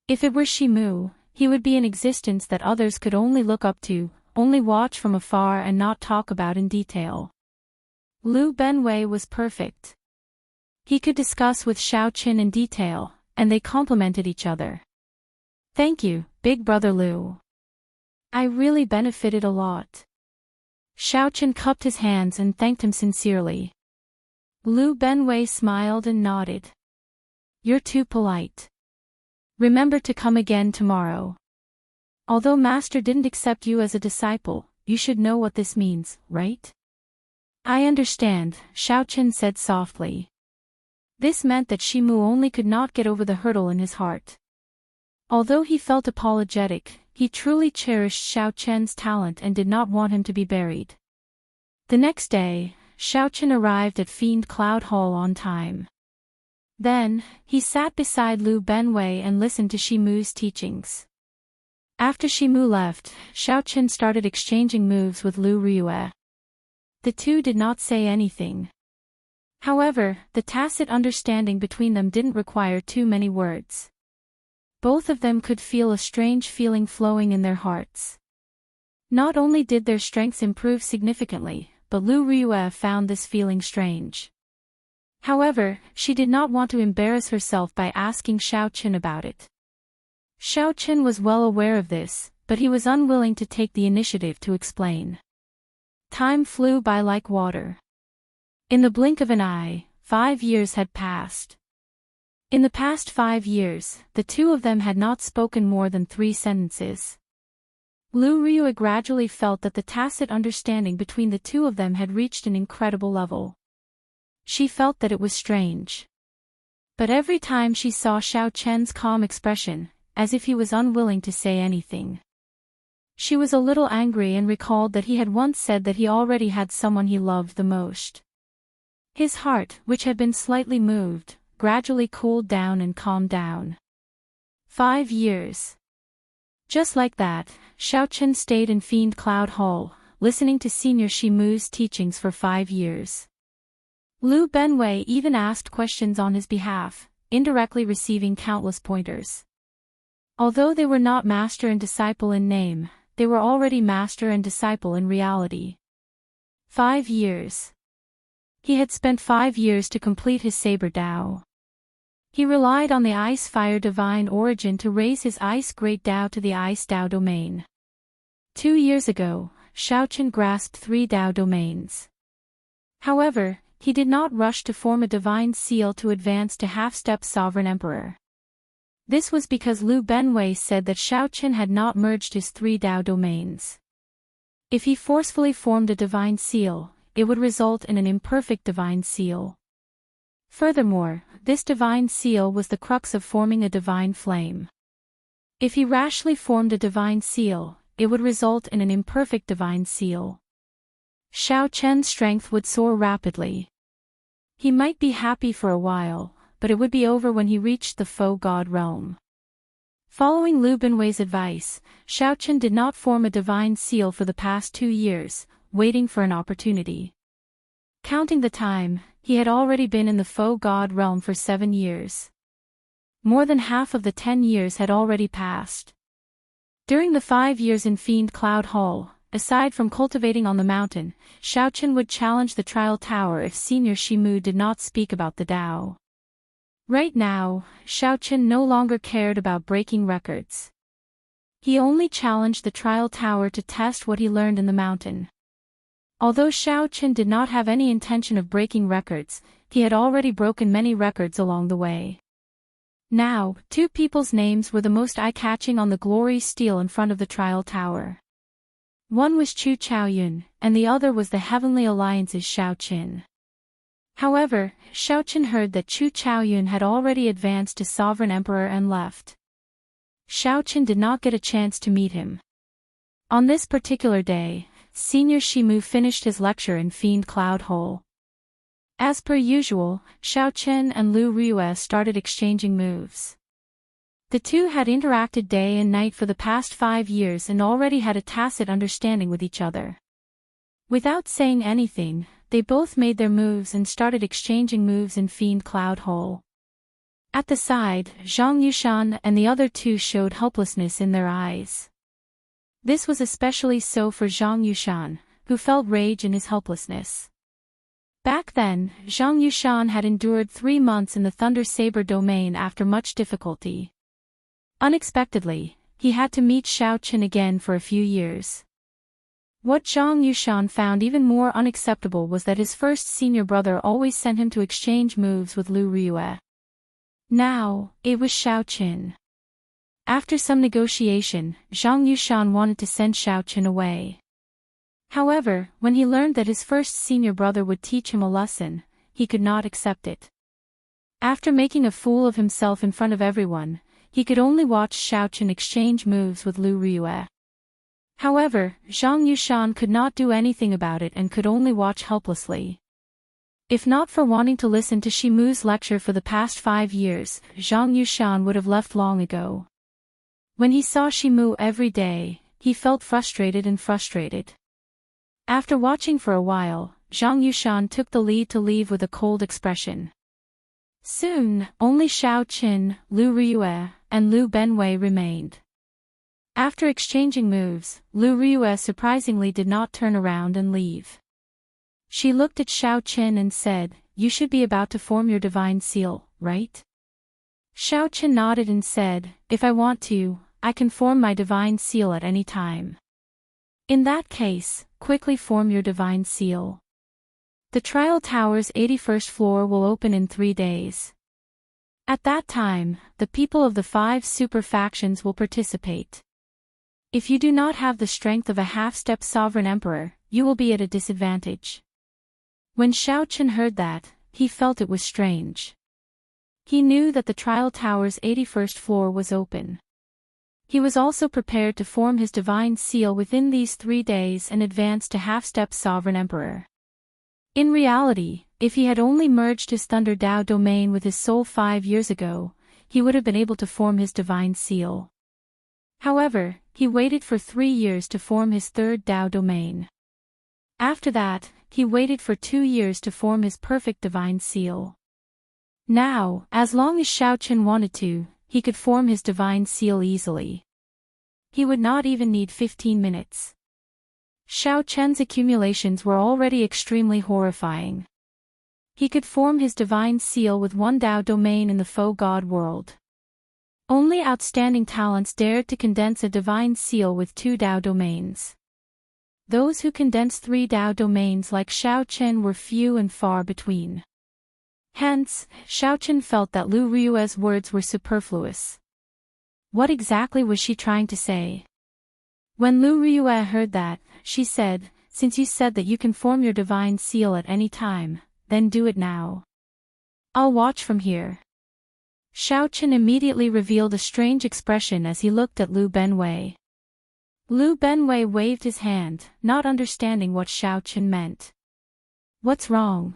If it were Shimu, he would be an existence that others could only look up to, only watch from afar and not talk about in detail. Liu Benwei was perfect. He could discuss with Xiao Chen in detail, and they complemented each other. Thank you, big brother Liu. I really benefited a lot. Xiao Chen cupped his hands and thanked him sincerely. Liu Benwei smiled and nodded. You're too polite. Remember to come again tomorrow. Although Master didn't accept you as a disciple, you should know what this means, right? I understand, Xiao Chen said softly. This meant that Shimu only could not get over the hurdle in his heart. Although he felt apologetic, he truly cherished Xiao Chen's talent and did not want him to be buried. The next day, Xiao Chen arrived at Fiend Cloud Hall on time. Then, he sat beside Liu Benwei and listened to Shimu's teachings. After Shimu left, Xiao Chen started exchanging moves with Liu Riyue. The two did not say anything. However, the tacit understanding between them didn't require too many words. Both of them could feel a strange feeling flowing in their hearts. Not only did their strengths improve significantly, but Lu Riyue found this feeling strange. However, she did not want to embarrass herself by asking Xiaoqun about it. Xiaoqun was well aware of this, but he was unwilling to take the initiative to explain. Time flew by like water. In the blink of an eye, 5 years had passed. In the past 5 years, the two of them had not spoken more than 3 sentences. Lu Riyue gradually felt that the tacit understanding between the two of them had reached an incredible level. She felt that it was strange. But every time she saw Xiaoqun's calm expression, as if he was unwilling to say anything, she was a little angry and recalled that he had once said that he already had someone he loved the most. His heart, which had been slightly moved, gradually cooled down and calmed down. 5 years. Just like that, Xiaoqun stayed in Fiend Cloud Hall, listening to Senior Shimu's teachings for 5 years. Lu Benwei even asked questions on his behalf, indirectly receiving countless pointers. Although they were not master and disciple in name, they were already master and disciple in reality. 5 years. He had spent 5 years to complete his Saber Dao. He relied on the Ice-Fire Divine Origin to raise his Ice Great Dao to the Ice Dao domain. 2 years ago, Xiaoqun grasped 3 Dao domains. However, he did not rush to form a divine seal to advance to half-step Sovereign Emperor. This was because Lu Benwei said that Xiaoqun had not merged his 3 Dao domains. If he forcefully formed a divine seal, it would result in an imperfect divine seal. Furthermore, this divine seal was the crux of forming a divine flame. If he rashly formed a divine seal, it would result in an imperfect divine seal. Xiaoqun's strength would soar rapidly. He might be happy for a while, but it would be over when he reached the faux god realm. Following Lu Benwei's advice, Xiaoqun did not form a divine seal for the past 2 years, waiting for an opportunity. Counting the time, he had already been in the faux god realm for 7 years. More than half of the 10 years had already passed. During the 5 years in Fiend Cloud Hall, aside from cultivating on the mountain, Xiaoqun would challenge the trial tower if Senior Shimu did not speak about the Dao. Right now, Xiaoqun no longer cared about breaking records. He only challenged the trial tower to test what he learned in the mountain. Although Xiaoqun did not have any intention of breaking records, he had already broken many records along the way. Now, 2 people's names were the most eye-catching on the glory stele in front of the trial tower. One was Chu Chaoyun, and the other was the Heavenly Alliance's Xiaoqun. However, Xiaoqun heard that Chu Chaoyun had already advanced to Sovereign Emperor and left. Xiaoqun did not get a chance to meet him. On this particular day, Senior Shimu finished his lecture in Fiend Cloud Hole. As per usual, Xiaoqun and Lu Riyue started exchanging moves. The two had interacted day and night for the past 5 years and already had a tacit understanding with each other. Without saying anything, they both made their moves and started exchanging moves in Fiend Cloud Hole. At the side, Zhang Yushan and the other 2 showed helplessness in their eyes. This was especially so for Zhang Yushan, who felt rage in his helplessness. Back then, Zhang Yushan had endured 3 months in the Thunder Saber domain after much difficulty. Unexpectedly, he had to meet Xiaoqun again for a few years. What Zhang Yushan found even more unacceptable was that his first senior brother always sent him to exchange moves with Lu Riyue. Now, it was Xiaoqun. After some negotiation, Zhang Yushan wanted to send Xiaoqun away. However, when he learned that his first senior brother would teach him a lesson, he could not accept it. After making a fool of himself in front of everyone, he could only watch Xiaoqun exchange moves with Lu Riyue. However, Zhang Yushan could not do anything about it and could only watch helplessly. If not for wanting to listen to Shimu's lecture for the past 5 years, Zhang Yushan would have left long ago. When he saw Shimu every day, he felt frustrated. After watching for a while, Zhang Yushan took the lead to leave with a cold expression. Soon, only Xiaoqun, Lu Riyue, and Lu Benwei remained. After exchanging moves, Lu Riyue surprisingly did not turn around and leave. She looked at Xiao Qin and said, "You should be about to form your divine seal, right?" Xiao Qin nodded and said, "If I want to, I can form my divine seal at any time." "In that case, quickly form your divine seal. The trial tower's 81st floor will open in 3 days. At that time, the people of the 5 super factions will participate. If you do not have the strength of a half-step sovereign emperor, you will be at a disadvantage." When Xiao Qin heard that, he felt it was strange. He knew that the trial tower's 81st floor was open. He was also prepared to form his divine seal within these 3 days and advance to half-step sovereign emperor. In reality, if he had only merged his Thunder Dao domain with his soul 5 years ago, he would have been able to form his divine seal. However, he waited for 3 years to form his third Dao domain. After that, he waited for 2 years to form his perfect divine seal. Now, as long as Xiao Qin wanted to, he could form his divine seal easily. He would not even need 15 minutes. Xiao Qin's accumulations were already extremely horrifying. He could form his divine seal with 1 Dao domain in the faux god world. Only outstanding talents dared to condense a divine seal with 2 Dao domains. Those who condensed 3 Dao domains like Xiao Qin were few and far between. Hence, Xiao Qin felt that Lu Rue's words were superfluous. What exactly was she trying to say? When Lu Rue heard that, she said, "Since you said that you can form your divine seal at any time, then do it now. I'll watch from here." Xiao Qin immediately revealed a strange expression as he looked at Lu Benwei. Lu Benwei waved his hand, not understanding what Xiao Qin meant. "What's wrong?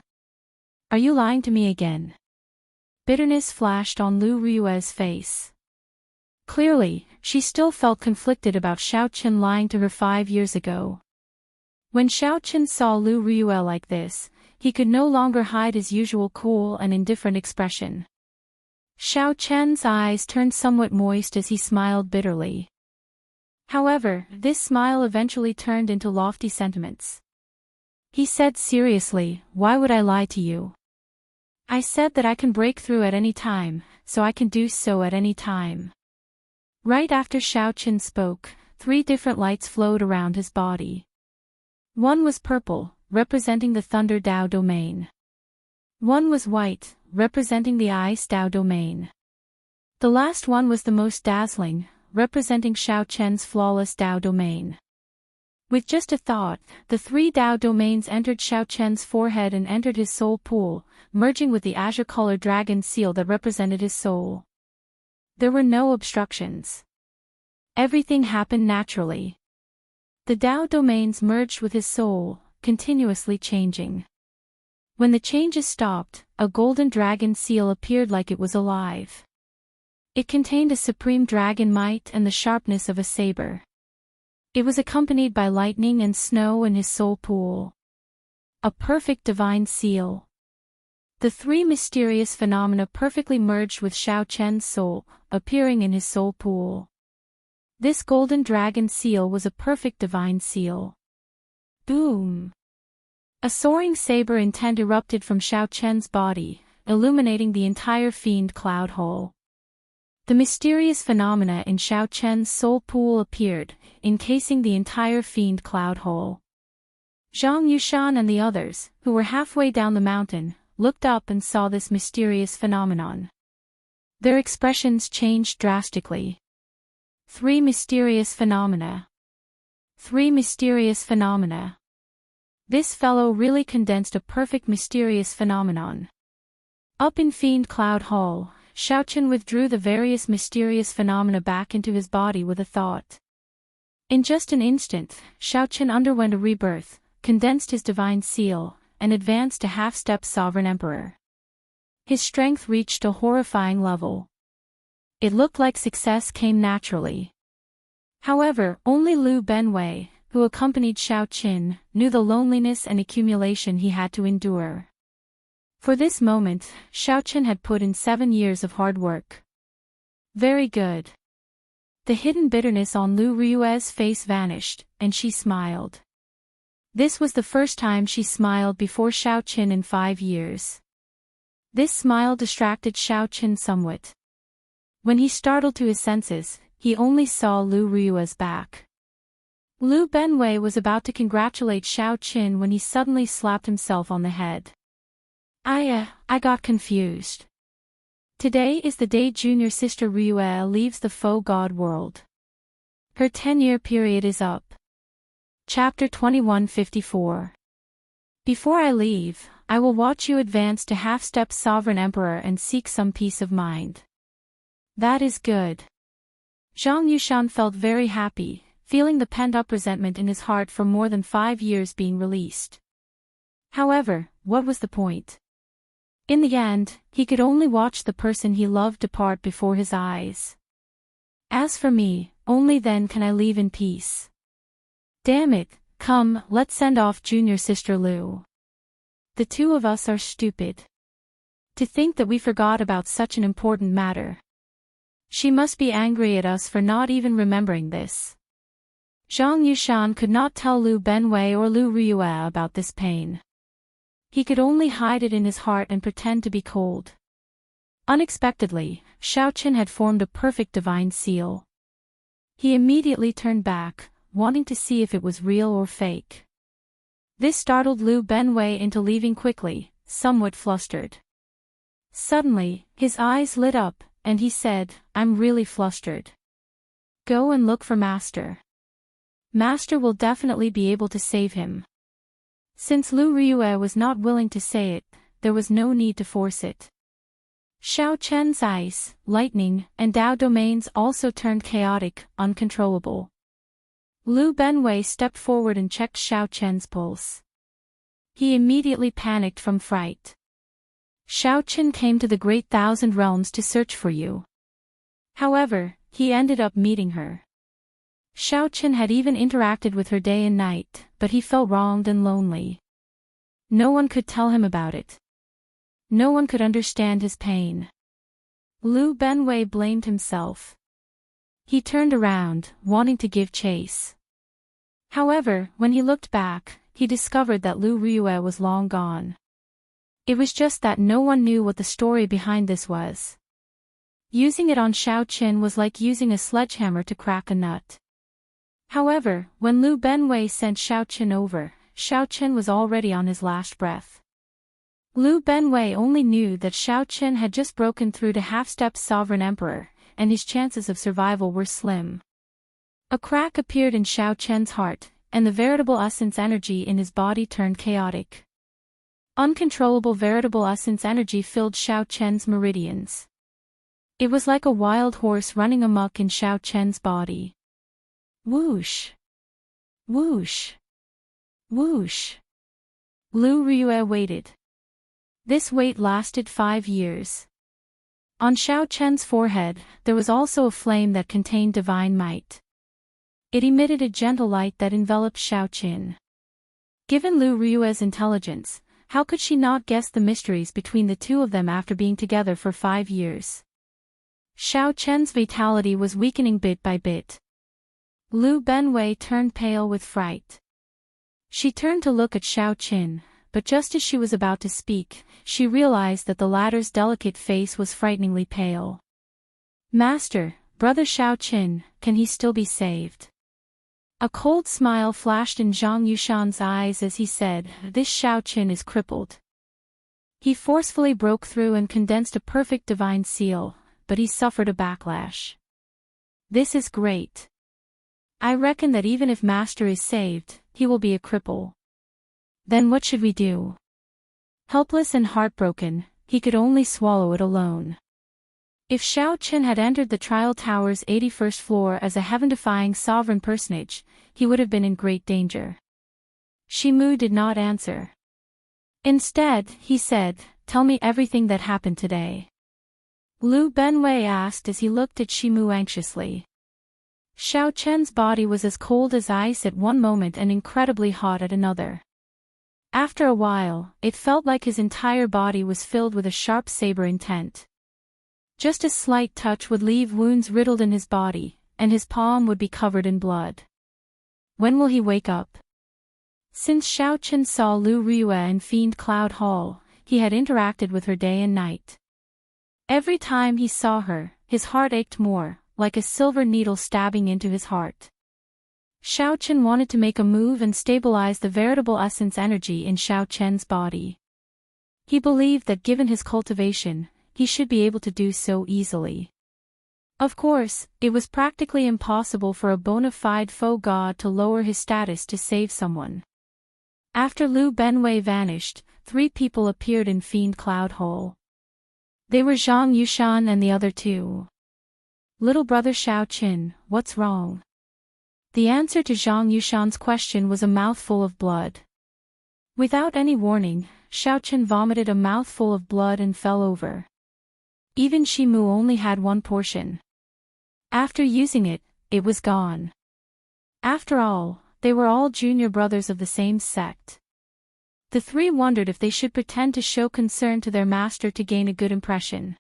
Are you lying to me again?" Bitterness flashed on Lu Rue's face. Clearly, she still felt conflicted about Xiao Qin lying to her 5 years ago. When Xiao Qin saw Lu Rue like this, he could no longer hide his usual cool and indifferent expression. Xiao Qin's eyes turned somewhat moist as he smiled bitterly. However, this smile eventually turned into lofty sentiments. He said seriously, "Why would I lie to you? I said that I can break through at any time, so I can do so at any time." Right after Xiao Qin spoke, 3 different lights flowed around his body. One was purple, representing the Thunder Dao domain. One was white, representing the Ice Dao domain. The last one was the most dazzling, representing Xiao Qin's flawless Dao domain. With just a thought, the 3 Dao domains entered Xiao Qin's forehead and entered his soul pool, merging with the azure-colored dragon seal that represented his soul. There were no obstructions. Everything happened naturally. The Dao domains merged with his soul, continuously changing. When the changes stopped, a golden dragon seal appeared like it was alive. It contained a supreme dragon might and the sharpness of a saber. It was accompanied by lightning and snow in his soul pool. A perfect divine seal. The 3 mysterious phenomena perfectly merged with Xiao Qin's soul, appearing in his soul pool. This golden dragon seal was a perfect divine seal. Boom! A soaring saber intent erupted from Xiao Qin's body, illuminating the entire fiend cloud hole. The mysterious phenomena in Xiao Qin's soul pool appeared, encasing the entire fiend cloud hole. Zhang Yushan and the others, who were halfway down the mountain, looked up and saw this mysterious phenomenon. Their expressions changed drastically. 3 mysterious phenomena. 3 mysterious phenomena. This fellow really condensed a perfect mysterious phenomenon. Up in Fiend Cloud Hall, Xiao Qin withdrew the various mysterious phenomena back into his body with a thought. In just an instant, Xiao Qin underwent a rebirth, condensed his divine seal, and advanced to half-step sovereign emperor. His strength reached a horrifying level. It looked like success came naturally. However, only Lu Benwei, who accompanied Xiao Qin, knew the loneliness and accumulation he had to endure. For this moment, Xiao Qin had put in 7 years of hard work. Very good. The hidden bitterness on Lu Rue's face vanished, and she smiled. This was the first time she smiled before Xiaoqin in 5 years. This smile distracted Xiaoqin somewhat. When he startled to his senses, he only saw Lu Rui's back. Lu Benwei was about to congratulate Xiaoqin when he suddenly slapped himself on the head. I got confused. Today is the day junior sister Rue leaves the faux god world. Her 10-year period is up. Chapter 2154. Before I leave, I will watch you advance to half-step sovereign emperor and seek some peace of mind. That is good. Zhang Yushan felt very happy, feeling the pent-up resentment in his heart for more than 5 years being released. However, what was the point? In the end, he could only watch the person he loved depart before his eyes. As for me, only then can I leave in peace. Damn it, come, let's send off junior sister Lu. The two of us are stupid. To think that we forgot about such an important matter. She must be angry at us for not even remembering this. Zhang Yushan could not tell Lu Benwei or Lu Rue about this pain. He could only hide it in his heart and pretend to be cold. Unexpectedly, Xiaoqin had formed a perfect divine seal. He immediately turned back, wanting to see if it was real or fake. This startled Lu Benwei into leaving quickly, somewhat flustered. Suddenly, his eyes lit up, and he said, "I'm really flustered. Go and look for Master. Master will definitely be able to save him." Since Lu Rue was not willing to say it, there was no need to force it. Xiaoqian's ice, lightning, and Dao domains also turned chaotic, uncontrollable. Lu Benwei stepped forward and checked Xiaoqian's pulse. He immediately panicked from fright. Xiaoqin came to the Great Thousand Realms to search for you. However, he ended up meeting her. Xiaoqin had even interacted with her day and night, but he felt wronged and lonely. No one could tell him about it. No one could understand his pain. Lu Benwei blamed himself. He turned around, wanting to give chase. However, when he looked back, he discovered that Lu Rue was long gone. It was just that no one knew what the story behind this was. Using it on Xiaoqin was like using a sledgehammer to crack a nut. However, when Lu Benwei sent Xiaoqin over, Xiaoqin was already on his last breath. Lu Benwei only knew that Xiaoqin had just broken through to half-step sovereign emperor, and his chances of survival were slim. A crack appeared in Xiaoqian's heart, and the veritable essence energy in his body turned chaotic. Uncontrollable veritable essence energy filled Xiaoqian's meridians. It was like a wild horse running amok in Xiaoqian's body. Whoosh! Whoosh! Whoosh! Lu Rue waited. This wait lasted 5 years. On Xiaoqian's forehead, there was also a flame that contained divine might. It emitted a gentle light that enveloped Xiaoqin. Given Lu Rue's intelligence, how could she not guess the mysteries between the two of them after being together for 5 years? Xiaoqian's vitality was weakening bit by bit. Lu Benwei turned pale with fright. She turned to look at Xiaoqin, but just as she was about to speak, she realized that the latter's delicate face was frighteningly pale. "Master, brother Xiaoqin, can he still be saved?" A cold smile flashed in Zhang Yushan's eyes as he said, "This Xiaoqin is crippled." He forcefully broke through and condensed a perfect divine seal, but he suffered a backlash. "This is great. I reckon that even if Master is saved, he will be a cripple. Then what should we do?" Helpless and heartbroken, he could only swallow it alone. If Xiaoqin had entered the trial tower's 81st floor as a heaven-defying sovereign personage, he would have been in great danger. Shimu did not answer. Instead, he said, "Tell me everything that happened today." Lu Benwei asked as he looked at Shimu anxiously. Xiaoqian's body was as cold as ice at one moment and incredibly hot at another. After a while, it felt like his entire body was filled with a sharp saber intent. Just a slight touch would leave wounds riddled in his body, and his palm would be covered in blood. When will he wake up? Since Xiaochen saw Lu Riyue in Fiend Cloud Hall, he had interacted with her day and night. Every time he saw her, his heart ached more, like a silver needle stabbing into his heart. Xiaochen wanted to make a move and stabilize the veritable essence energy in Xiaochen's body. He believed that given his cultivation, he should be able to do so easily. Of course, it was practically impossible for a bona fide faux god to lower his status to save someone. After Lu Benwei vanished, 3 people appeared in Fiend Cloud Hole. They were Zhang Yushan and the other 2. Little brother Xiaochen, what's wrong? The answer to Zhang Yushan's question was a mouthful of blood. Without any warning, Xiaochen vomited a mouthful of blood and fell over. Even Shimu only had 1 portion. After using it, it was gone. After all, they were all junior brothers of the same sect. The 3 wondered if they should pretend to show concern to their master to gain a good impression.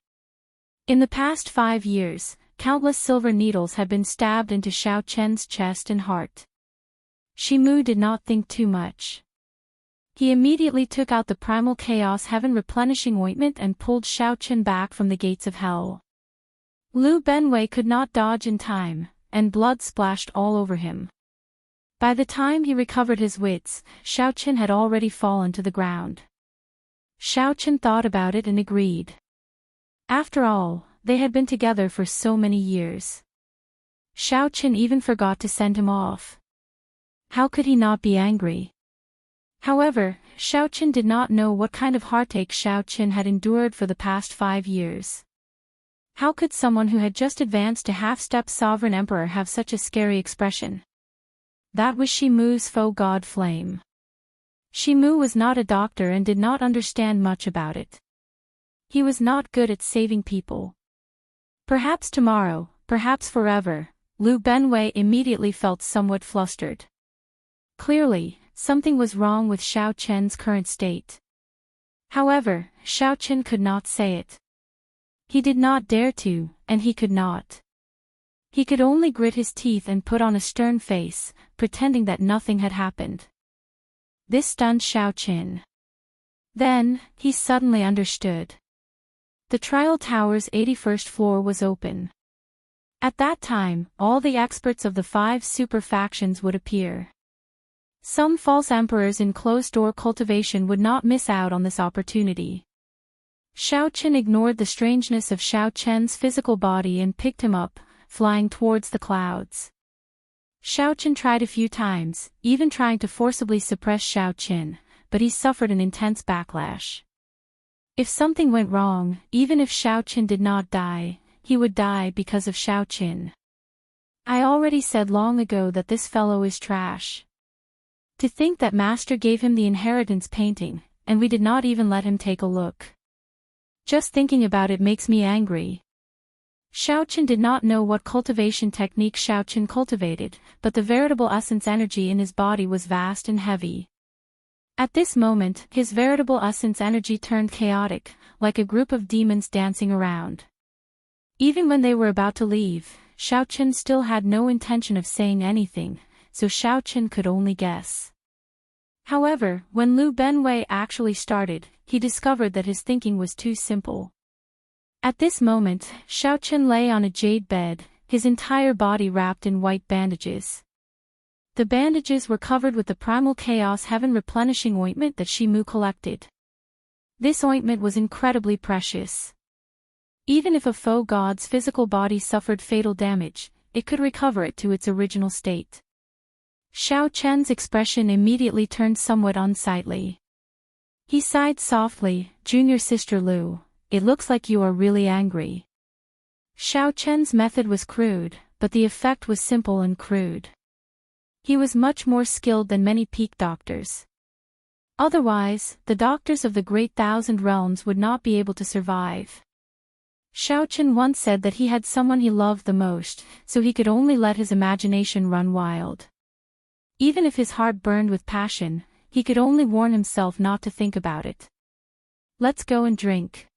In the past 5 years, countless silver needles had been stabbed into Xiaochen's chest and heart. Shimu did not think too much. He immediately took out the primal chaos heaven replenishing ointment and pulled Xiaochen back from the gates of hell. Lu Benwei could not dodge in time, and blood splashed all over him. By the time he recovered his wits, Xiaochen had already fallen to the ground. Xiaochen thought about it and agreed. After all, they had been together for so many years. Xiaochen even forgot to send him off. How could he not be angry? However, Xiaochen did not know what kind of heartache Xiaochen had endured for the past 5 years. How could someone who had just advanced to half-step sovereign emperor have such a scary expression? That was Shimu's faux god flame. Shimu was not a doctor and did not understand much about it. He was not good at saving people. Perhaps tomorrow, perhaps forever, Lu Benwei immediately felt somewhat flustered. Clearly, something was wrong with Xiaochen's current state. However, Xiaochen could not say it. He did not dare to, and he could not. He could only grit his teeth and put on a stern face, pretending that nothing had happened. This stunned Xiaochen. Then, he suddenly understood. The trial tower's 81st floor was open. At that time, all the experts of the 5 super factions would appear. Some false emperors in closed-door cultivation would not miss out on this opportunity. Xiaochen ignored the strangeness of Xiaochen's physical body and picked him up, flying towards the clouds. Xiaochen tried a few times, even trying to forcibly suppress Xiaochen, but he suffered an intense backlash. If something went wrong, even if Xiaochen did not die, he would die because of Xiaochen. I already said long ago that this fellow is trash. To think that Master gave him the inheritance painting, and we did not even let him take a look. Just thinking about it makes me angry. Xiaochen did not know what cultivation technique Xiaochen cultivated, but the veritable essence energy in his body was vast and heavy. At this moment, his veritable essence energy turned chaotic, like a group of demons dancing around. Even when they were about to leave, Xiaochen still had no intention of saying anything, so Xiaochen could only guess. However, when Lu Benwei actually started, he discovered that his thinking was too simple. At this moment, Xiaochen lay on a jade bed, his entire body wrapped in white bandages. The bandages were covered with the primal chaos heaven replenishing ointment that Shimu collected. This ointment was incredibly precious. Even if a faux god's physical body suffered fatal damage, it could recover it to its original state. Xiaochen's expression immediately turned somewhat unsightly. He sighed softly, "Junior sister Lu, it looks like you are really angry." Xiaochen's method was crude, but the effect was simple and crude. He was much more skilled than many peak doctors. Otherwise, the doctors of the Great Thousand Realms would not be able to survive. Xiaochen once said that he had someone he loved the most, so he could only let his imagination run wild. Even if his heart burned with passion, he could only warn himself not to think about it. Let's go and drink.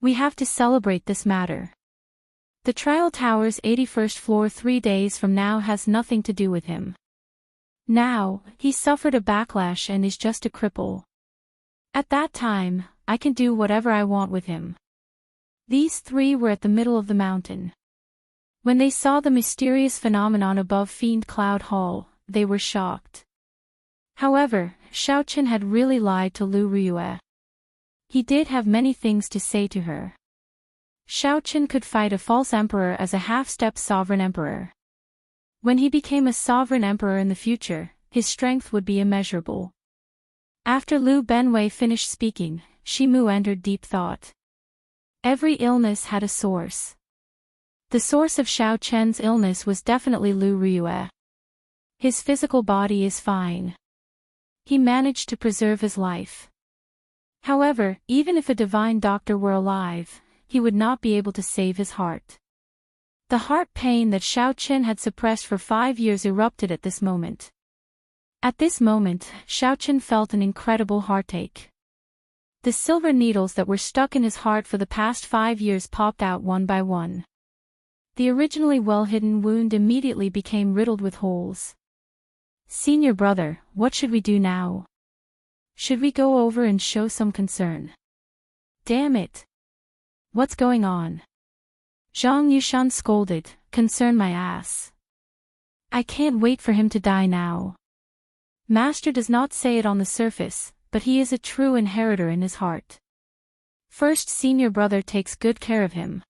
We have to celebrate this matter. The trial tower's 81st floor 3 days from now has nothing to do with him. Now, he suffered a backlash and is just a cripple. At that time, I can do whatever I want with him. These three were at the middle of the mountain. When they saw the mysterious phenomenon above Fiend Cloud Hall, they were shocked. However, Xiaoqin had really lied to Lu Riyue. He did have many things to say to her. Xiaoqin could fight a false emperor as a half-step sovereign emperor. When he became a sovereign emperor in the future, his strength would be immeasurable. After Lu Benwei finished speaking, Shimu entered deep thought. Every illness had a source. The source of Xiao Chen's illness was definitely Lu Riyue. His physical body is fine. He managed to preserve his life. However, even if a divine doctor were alive, he would not be able to save his heart. The heart pain that Xiao Chen had suppressed for 5 years erupted at this moment. At this moment, Xiao Chen felt an incredible heartache. The silver needles that were stuck in his heart for the past 5 years popped out one by one. The originally well-hidden wound immediately became riddled with holes. Senior brother, what should we do now? Should we go over and show some concern? Damn it! What's going on? Zhang Yushan scolded, concern my ass. I can't wait for him to die now. Master does not say it on the surface, but he is a true inheritor in his heart. First senior brother takes good care of him.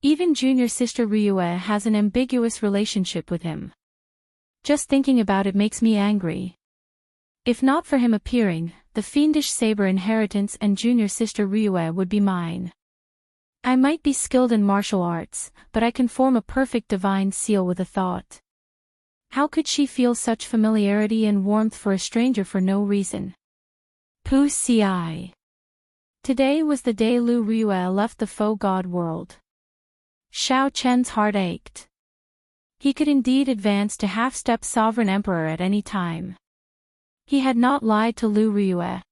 Even junior sister Riyue has an ambiguous relationship with him. Just thinking about it makes me angry. If not for him appearing, the fiendish saber inheritance and junior sister Riyue would be mine. I might be skilled in martial arts, but I can form a perfect divine seal with a thought. How could she feel such familiarity and warmth for a stranger for no reason? Pu Ci. Today was the day Lu Riyue left the faux god world. Xiao Chen's heart ached. He could indeed advance to half-step sovereign emperor at any time. He had not lied to Lu Riyue.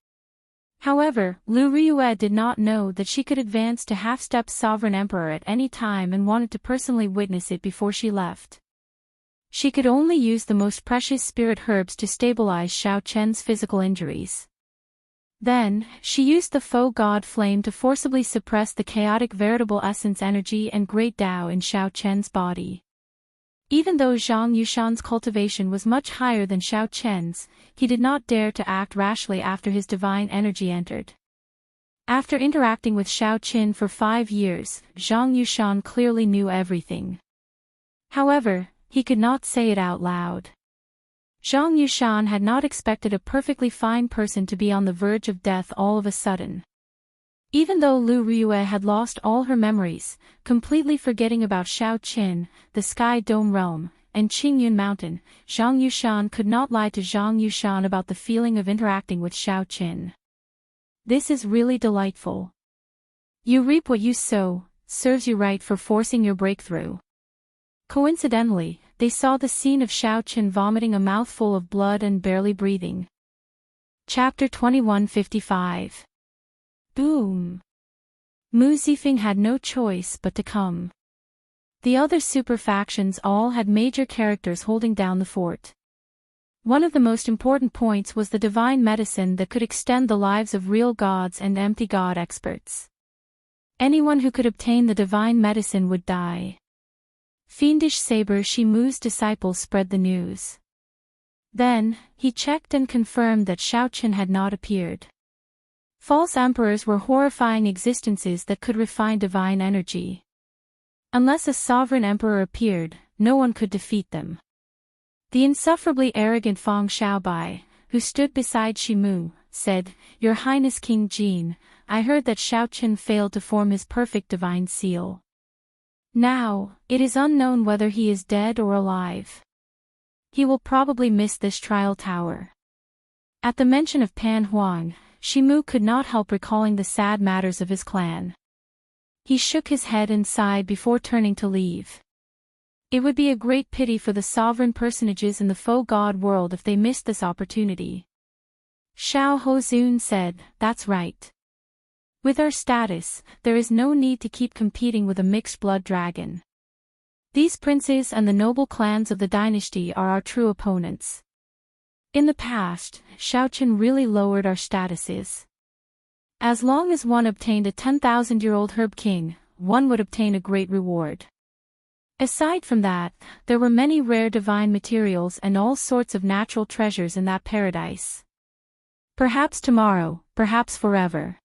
However, Lu Riyue did not know that she could advance to half-step sovereign emperor at any time and wanted to personally witness it before she left. She could only use the most precious spirit herbs to stabilize Xiao Chen's physical injuries. Then, she used the faux god flame to forcibly suppress the chaotic veritable essence energy and great Tao in Xiao Chen's body. Even though Zhang Yushan's cultivation was much higher than Xiao Chen's, he did not dare to act rashly after his divine energy entered. After interacting with Xiao Qin for 5 years, Zhang Yushan clearly knew everything. However, he could not say it out loud. Zhang Yushan had not expected a perfectly fine person to be on the verge of death all of a sudden. Even though Lu Riyue had lost all her memories, completely forgetting about Xiao Qin, the Sky Dome Realm, and Qingyun Mountain, Zhang Yushan could not lie to Zhang Yushan about the feeling of interacting with Xiao Qin. This is really delightful. You reap what you sow, serves you right for forcing your breakthrough. Coincidentally, they saw the scene of Xiao Qin vomiting a mouthful of blood and barely breathing. Chapter 2155. Boom! Mu Zifeng had no choice but to come. The other super factions all had major characters holding down the fort. One of the most important points was the divine medicine that could extend the lives of real gods and empty god experts. Anyone who could obtain the divine medicine would die. Fiendish Saber Shimu's disciple spread the news. Then, he checked and confirmed that Xiao Qin had not appeared. False emperors were horrifying existences that could refine divine energy. Unless a sovereign emperor appeared, no one could defeat them. The insufferably arrogant Fang Xiaobai, who stood beside Shimu, said, "Your Highness King Jin, I heard that Xiao Qin failed to form his perfect divine seal. Now, it is unknown whether he is dead or alive. He will probably miss this trial tower." At the mention of Pan Huang, Shimu could not help recalling the sad matters of his clan. He shook his head and sighed before turning to leave. It would be a great pity for the sovereign personages in the faux god world if they missed this opportunity. Xiao Hozun said, "That's right. With our status, there is no need to keep competing with a mixed-blood dragon. These princes and the noble clans of the dynasty are our true opponents. In the past, Xiaoqin really lowered our statuses. As long as one obtained a 10,000-year-old herb king, one would obtain a great reward. Aside from that, there were many rare divine materials and all sorts of natural treasures in that paradise. Perhaps tomorrow, perhaps forever.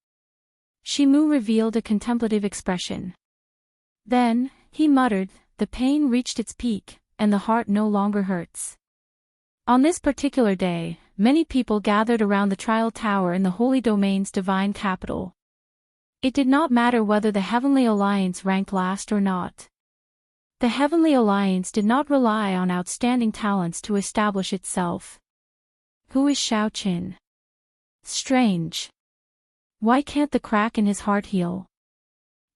Shimu revealed a contemplative expression. Then, he muttered, the pain reached its peak, and the heart no longer hurts. On this particular day, many people gathered around the trial tower in the Holy Domain's divine capital. It did not matter whether the Heavenly Alliance ranked last or not. The Heavenly Alliance did not rely on outstanding talents to establish itself. Who is Xiaoqin? Strange. Why can't the crack in his heart heal?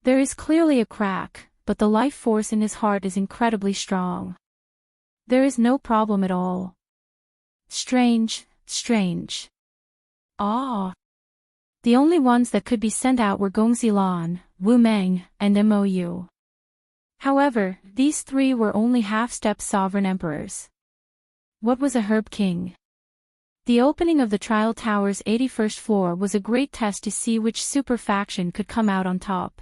There is clearly a crack, but the life force in his heart is incredibly strong. There is no problem at all. Strange, strange. Ah. The only ones that could be sent out were Gongzilan, Wu Meng, and Mou. However, these three were only half-step sovereign emperors. What was a herb king? The opening of the trial tower's 81st floor was a great test to see which super faction could come out on top.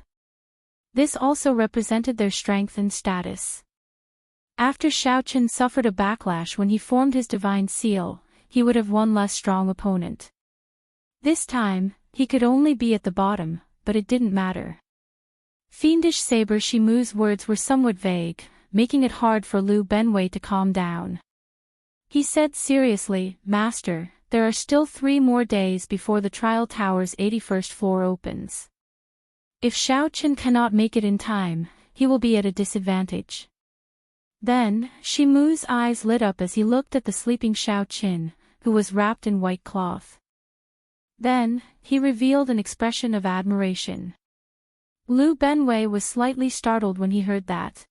This also represented their strength and status. After Xiaoqin suffered a backlash when he formed his divine seal, he would have one less strong opponent. This time, he could only be at the bottom, but it didn't matter. Fiendish Saber Shimu's words were somewhat vague, making it hard for Liu Benwei to calm down. He said seriously, Master, there are still 3 more days before the trial tower's 81st floor opens. If Xiaoqin cannot make it in time, he will be at a disadvantage. Then, Shimu's eyes lit up as he looked at the sleeping Xiaoqin, who was wrapped in white cloth. Then, he revealed an expression of admiration. Liu Benwei was slightly startled when he heard that.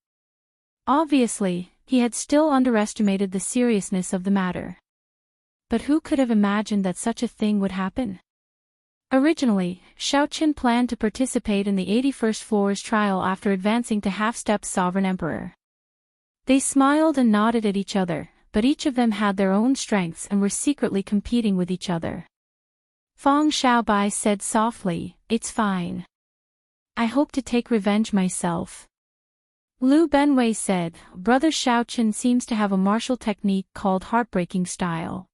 Obviously, he had still underestimated the seriousness of the matter. But who could have imagined that such a thing would happen? Originally, Xiaoqin planned to participate in the 81st floor's trial after advancing to half-step sovereign emperor. They smiled and nodded at each other, but each of them had their own strengths and were secretly competing with each other. Fang Xiaobai said softly, It's fine. I hope to take revenge myself. Liu Benwei said, Brother Xiaoqin seems to have a martial technique called heartbreaking style.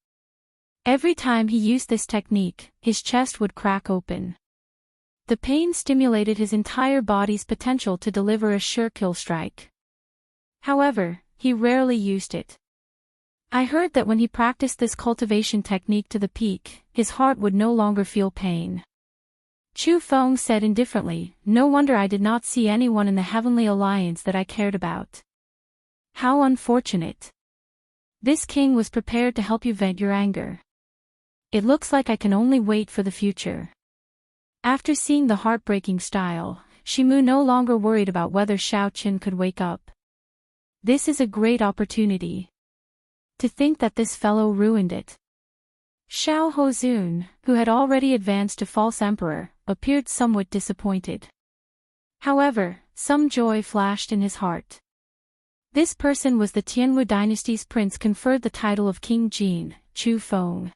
Every time he used this technique, his chest would crack open. The pain stimulated his entire body's potential to deliver a sure kill strike. However, he rarely used it. I heard that when he practiced this cultivation technique to the peak, his heart would no longer feel pain. Chu Feng said indifferently, No wonder I did not see anyone in the Heavenly Alliance that I cared about. How unfortunate. This king was prepared to help you vent your anger. It looks like I can only wait for the future. After seeing the heartbreaking style, Shimu no longer worried about whether Xiaoqin could wake up. This is a great opportunity. To think that this fellow ruined it. Xiao Hozun, who had already advanced to false emperor, appeared somewhat disappointed. However, some joy flashed in his heart. This person was the Tianwu dynasty's prince conferred the title of King Jin, Chu Feng.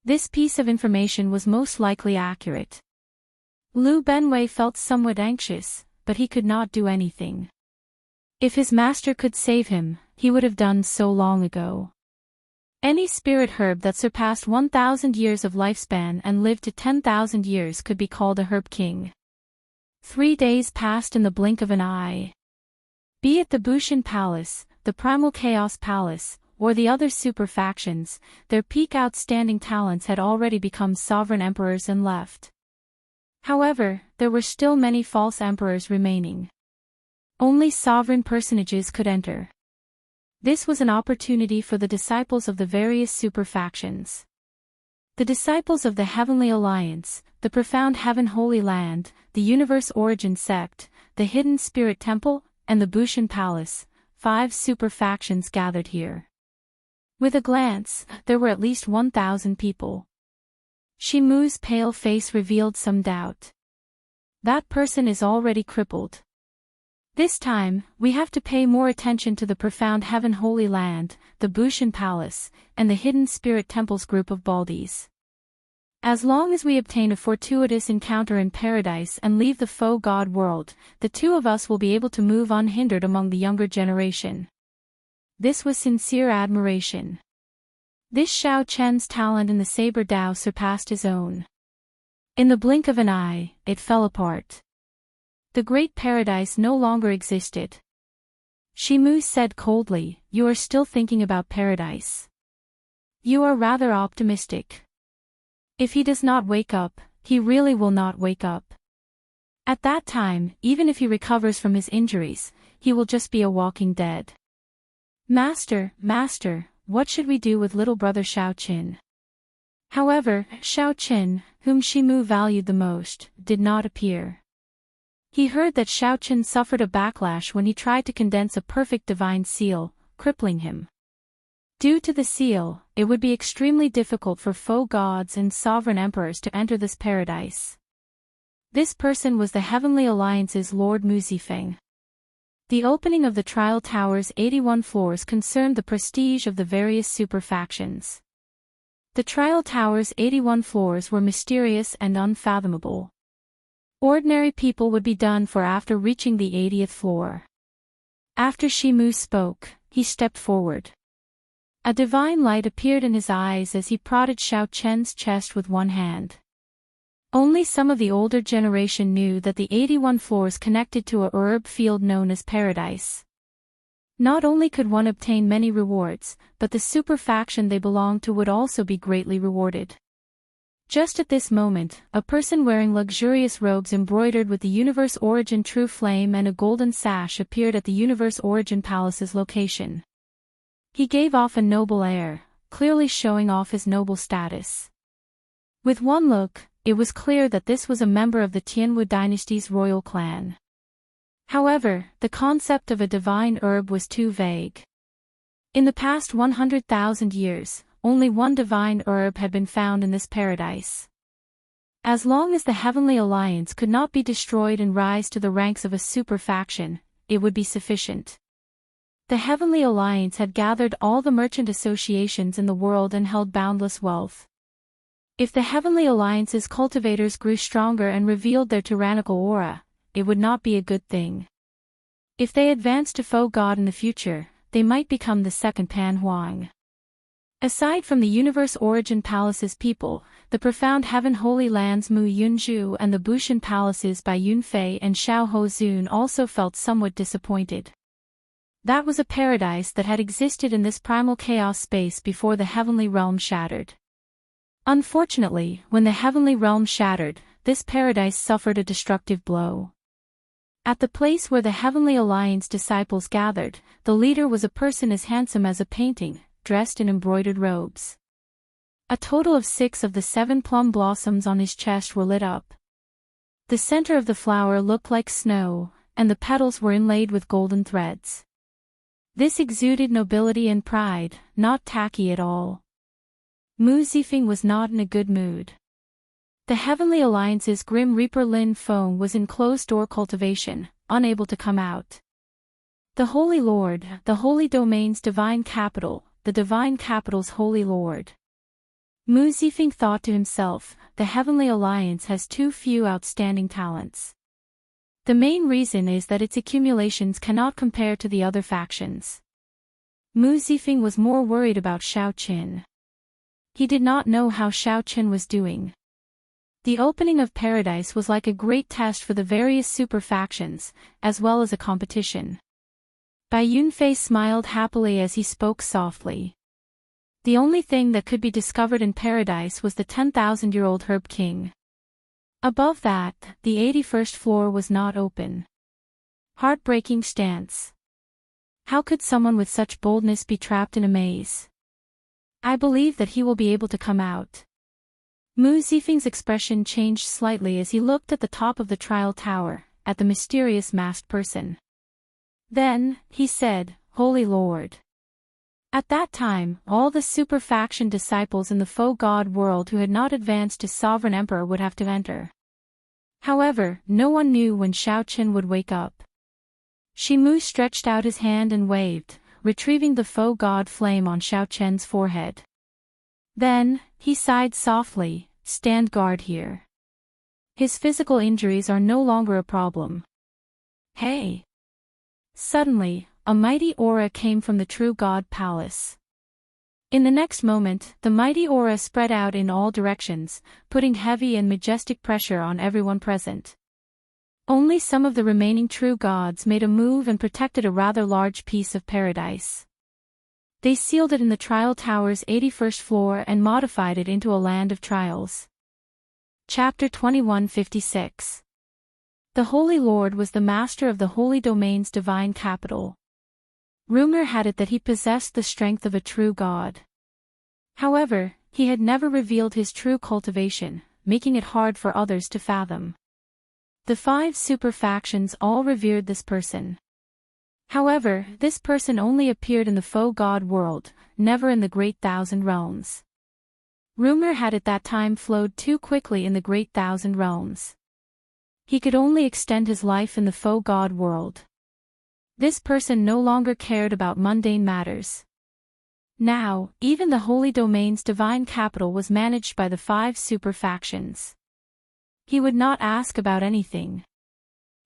This piece of information was most likely accurate. Liu Benwei felt somewhat anxious, but he could not do anything. If his master could save him, he would have done so long ago. Any spirit herb that surpassed 1,000 years of lifespan and lived to 10,000 years could be called a herb king. 3 days passed in the blink of an eye. Be it the Bushin Palace, the Primal Chaos Palace, or the other super factions, their peak outstanding talents had already become sovereign emperors and left. However, there were still many false emperors remaining. Only sovereign personages could enter. This was an opportunity for the disciples of the various super factions. The disciples of the Heavenly Alliance, the Profound Heaven Holy Land, the Universe Origin Sect, the Hidden Spirit Temple, and the Bushin Palace, 5 super factions gathered here. With a glance, there were at least 1,000 people. Shimu's pale face revealed some doubt. That person is already crippled. This time, we have to pay more attention to the profound Heaven Holy Land, the Bushan Palace, and the hidden spirit temples group of Baldies. As long as we obtain a fortuitous encounter in paradise and leave the faux god world, the two of us will be able to move unhindered among the younger generation. This was sincere admiration. This Xiao Chen's talent in the saber Dao surpassed his own. In the blink of an eye, it fell apart. The great paradise no longer existed. Shimu said coldly, "You are still thinking about paradise. You are rather optimistic. If he does not wake up, he really will not wake up. At that time, even if he recovers from his injuries, he will just be a walking dead." Master, what should we do with little brother Xiao Qin? However, Xiao Qin, whom Shimu valued the most, did not appear. He heard that Xiao Qin suffered a backlash when he tried to condense a perfect divine seal, crippling him. Due to the seal, it would be extremely difficult for faux gods and sovereign emperors to enter this paradise. This person was the Heavenly Alliance's Lord Mu Zifeng. The opening of the Trial Tower's 81 floors concerned the prestige of the various super factions. The Trial Tower's 81 floors were mysterious and unfathomable. Ordinary people would be done for after reaching the 80th floor. After Shimu spoke, he stepped forward. A divine light appeared in his eyes as he prodded Xiao Chen's chest with one hand. Only some of the older generation knew that the 81 floors connected to a herb field known as paradise. Not only could one obtain many rewards, but the super faction they belonged to would also be greatly rewarded. Just at this moment, a person wearing luxurious robes embroidered with the Universe Origin True Flame and a golden sash appeared at the Universe Origin Palace's location. He gave off a noble air, clearly showing off his noble status. With one look, it was clear that this was a member of the Tianwu dynasty's royal clan. However, the concept of a divine herb was too vague. In the past 100,000 years, only one divine herb had been found in this paradise. As long as the Heavenly Alliance could not be destroyed and rise to the ranks of a super faction, it would be sufficient. The Heavenly Alliance had gathered all the merchant associations in the world and held boundless wealth. If the Heavenly Alliance's cultivators grew stronger and revealed their tyrannical aura, it would not be a good thing. If they advanced to faux god in the future, they might become the second Pan Huang. Aside from the Universe Origin Palace's people, the profound Heaven Holy Lands Mu Yunzhu and the Bushan Palaces by Yunfei and Xiao Hozun also felt somewhat disappointed. That was a paradise that had existed in this primal chaos space before the heavenly realm shattered. Unfortunately, when the heavenly realm shattered, this paradise suffered a destructive blow. At the place where the Heavenly Alliance disciples gathered, the leader was a person as handsome as a painting, dressed in embroidered robes. A total of 6 of the 7 plum blossoms on his chest were lit up. The center of the flower looked like snow, and the petals were inlaid with golden threads. This exuded nobility and pride, not tacky at all. Mu Zifeng was not in a good mood. The Heavenly Alliance's Grim Reaper Lin Feng was in closed-door cultivation, unable to come out. The Holy Lord, the Holy Domain's divine capital, the divine capital's Holy Lord. Mu Zifeng thought to himself, the Heavenly Alliance has too few outstanding talents. The main reason is that its accumulations cannot compare to the other factions. Mu Zifeng was more worried about Xiao Qin. He did not know how Xiao Qin was doing. The opening of paradise was like a great test for the various super factions, as well as a competition. Bai Yunfei smiled happily as he spoke softly. The only thing that could be discovered in paradise was the 10,000-year-old Herb King. Above that, the 81st floor was not open. Heartbreaking stance. How could someone with such boldness be trapped in a maze? I believe that he will be able to come out. Mu Zifeng's expression changed slightly as he looked at the top of the trial tower, at the mysterious masked person. Then, he said, Holy Lord. At that time, all the super faction disciples in the faux god world who had not advanced to Sovereign Emperor would have to enter. However, no one knew when Xiao Qin would wake up. Shimu stretched out his hand and waved, retrieving the faux god flame on Xiao Chen's forehead. Then, he sighed softly, stand guard here. His physical injuries are no longer a problem. Hey! Suddenly, a mighty aura came from the true god palace. In the next moment, the mighty aura spread out in all directions, putting heavy and majestic pressure on everyone present. Only some of the remaining true gods made a move and protected a rather large piece of paradise. They sealed it in the trial tower's 81st floor and modified it into a land of trials. Chapter 2156. The Holy Lord was the master of the Holy Domain's divine capital. Rumor had it that he possessed the strength of a true god. However, he had never revealed his true cultivation, making it hard for others to fathom. The 5 super factions all revered this person. However, this person only appeared in the faux god world, never in the Great Thousand Realms. Rumor had it that time flowed too quickly in the Great Thousand Realms. He could only extend his life in the faux god world. This person no longer cared about mundane matters. Now, even the Holy Domain's divine capital was managed by the 5 super factions. He would not ask about anything.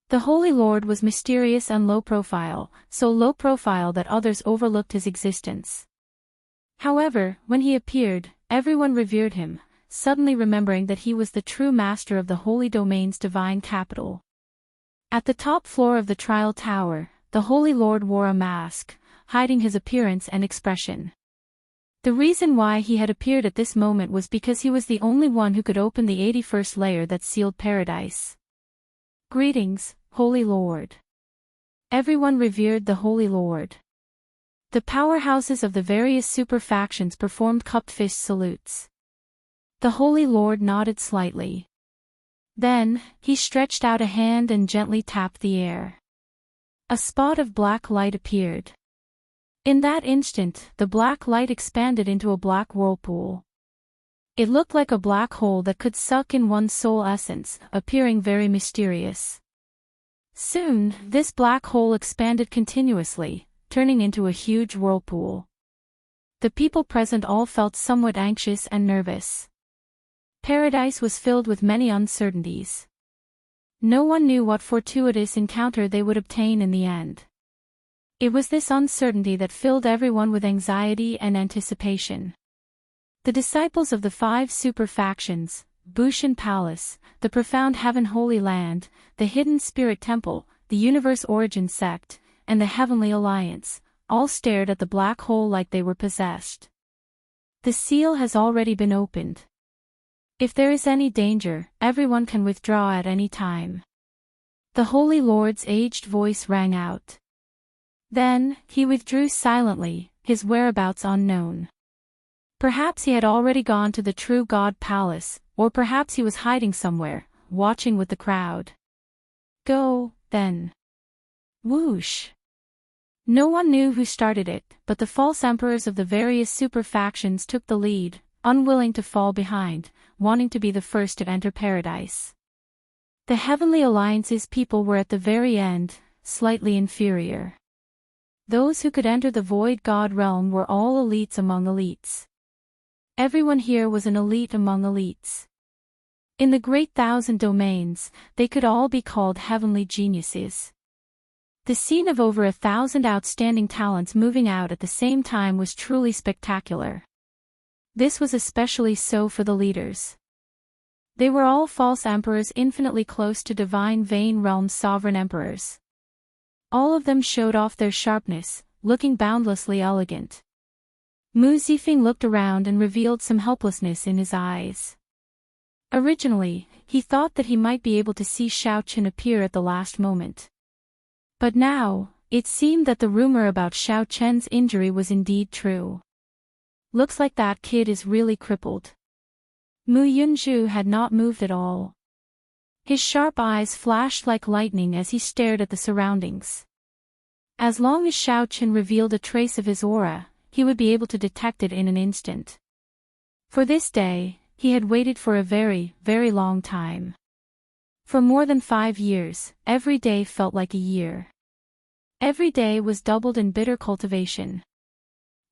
The Holy Lord was mysterious and low profile, so low profile that others overlooked his existence. However, when he appeared, everyone revered him, suddenly remembering that he was the true master of the Holy Domain's divine capital. At the top floor of the trial tower, the Holy Lord wore a mask, hiding his appearance and expression. The reason why he had appeared at this moment was because he was the only one who could open the 81st layer that sealed paradise. Greetings, Holy Lord. Everyone revered the Holy Lord. The powerhouses of the various super factions performed cupped fist salutes. The Holy Lord nodded slightly. Then, he stretched out a hand and gently tapped the air. A spot of black light appeared. In that instant, the black light expanded into a black whirlpool. It looked like a black hole that could suck in one's soul essence, appearing very mysterious. Soon, this black hole expanded continuously, turning into a huge whirlpool. The people present all felt somewhat anxious and nervous. Paradise was filled with many uncertainties. No one knew what fortuitous encounter they would obtain in the end. It was this uncertainty that filled everyone with anxiety and anticipation. The disciples of the 5 super factions, Bushan Palace, the Profound Heaven Holy Land, the Hidden Spirit Temple, the Universe Origin Sect, and the Heavenly Alliance, all stared at the black hole like they were possessed. The seal has already been opened. If there is any danger, everyone can withdraw at any time. The Holy Lord's aged voice rang out. Then, he withdrew silently, his whereabouts unknown. Perhaps he had already gone to the true God Palace, or perhaps he was hiding somewhere, watching with the crowd. Go, then. Whoosh. No one knew who started it, but the false emperors of the various super factions took the lead, unwilling to fall behind, wanting to be the first to enter paradise. The Heavenly Alliance's people were at the very end, slightly inferior. Those who could enter the Void God realm were all elites among elites. Everyone here was an elite among elites. In the Great Thousand Domains, they could all be called heavenly geniuses. The scene of over 1,000 outstanding talents moving out at the same time was truly spectacular. This was especially so for the leaders. They were all false emperors infinitely close to divine Vane Realm's sovereign emperors. All of them showed off their sharpness, looking boundlessly elegant. Mu Zifeng looked around and revealed some helplessness in his eyes. Originally, he thought that he might be able to see Xiao Chen appear at the last moment. But now, it seemed that the rumor about Xiao Chen's injury was indeed true. Looks like that kid is really crippled. Mu Yunzhu had not moved at all. His sharp eyes flashed like lightning as he stared at the surroundings. As long as Xiao Chen revealed a trace of his aura, he would be able to detect it in an instant. For this day, he had waited for a very, very long time. For more than 5 years, every day felt like a year. Every day was doubled in bitter cultivation.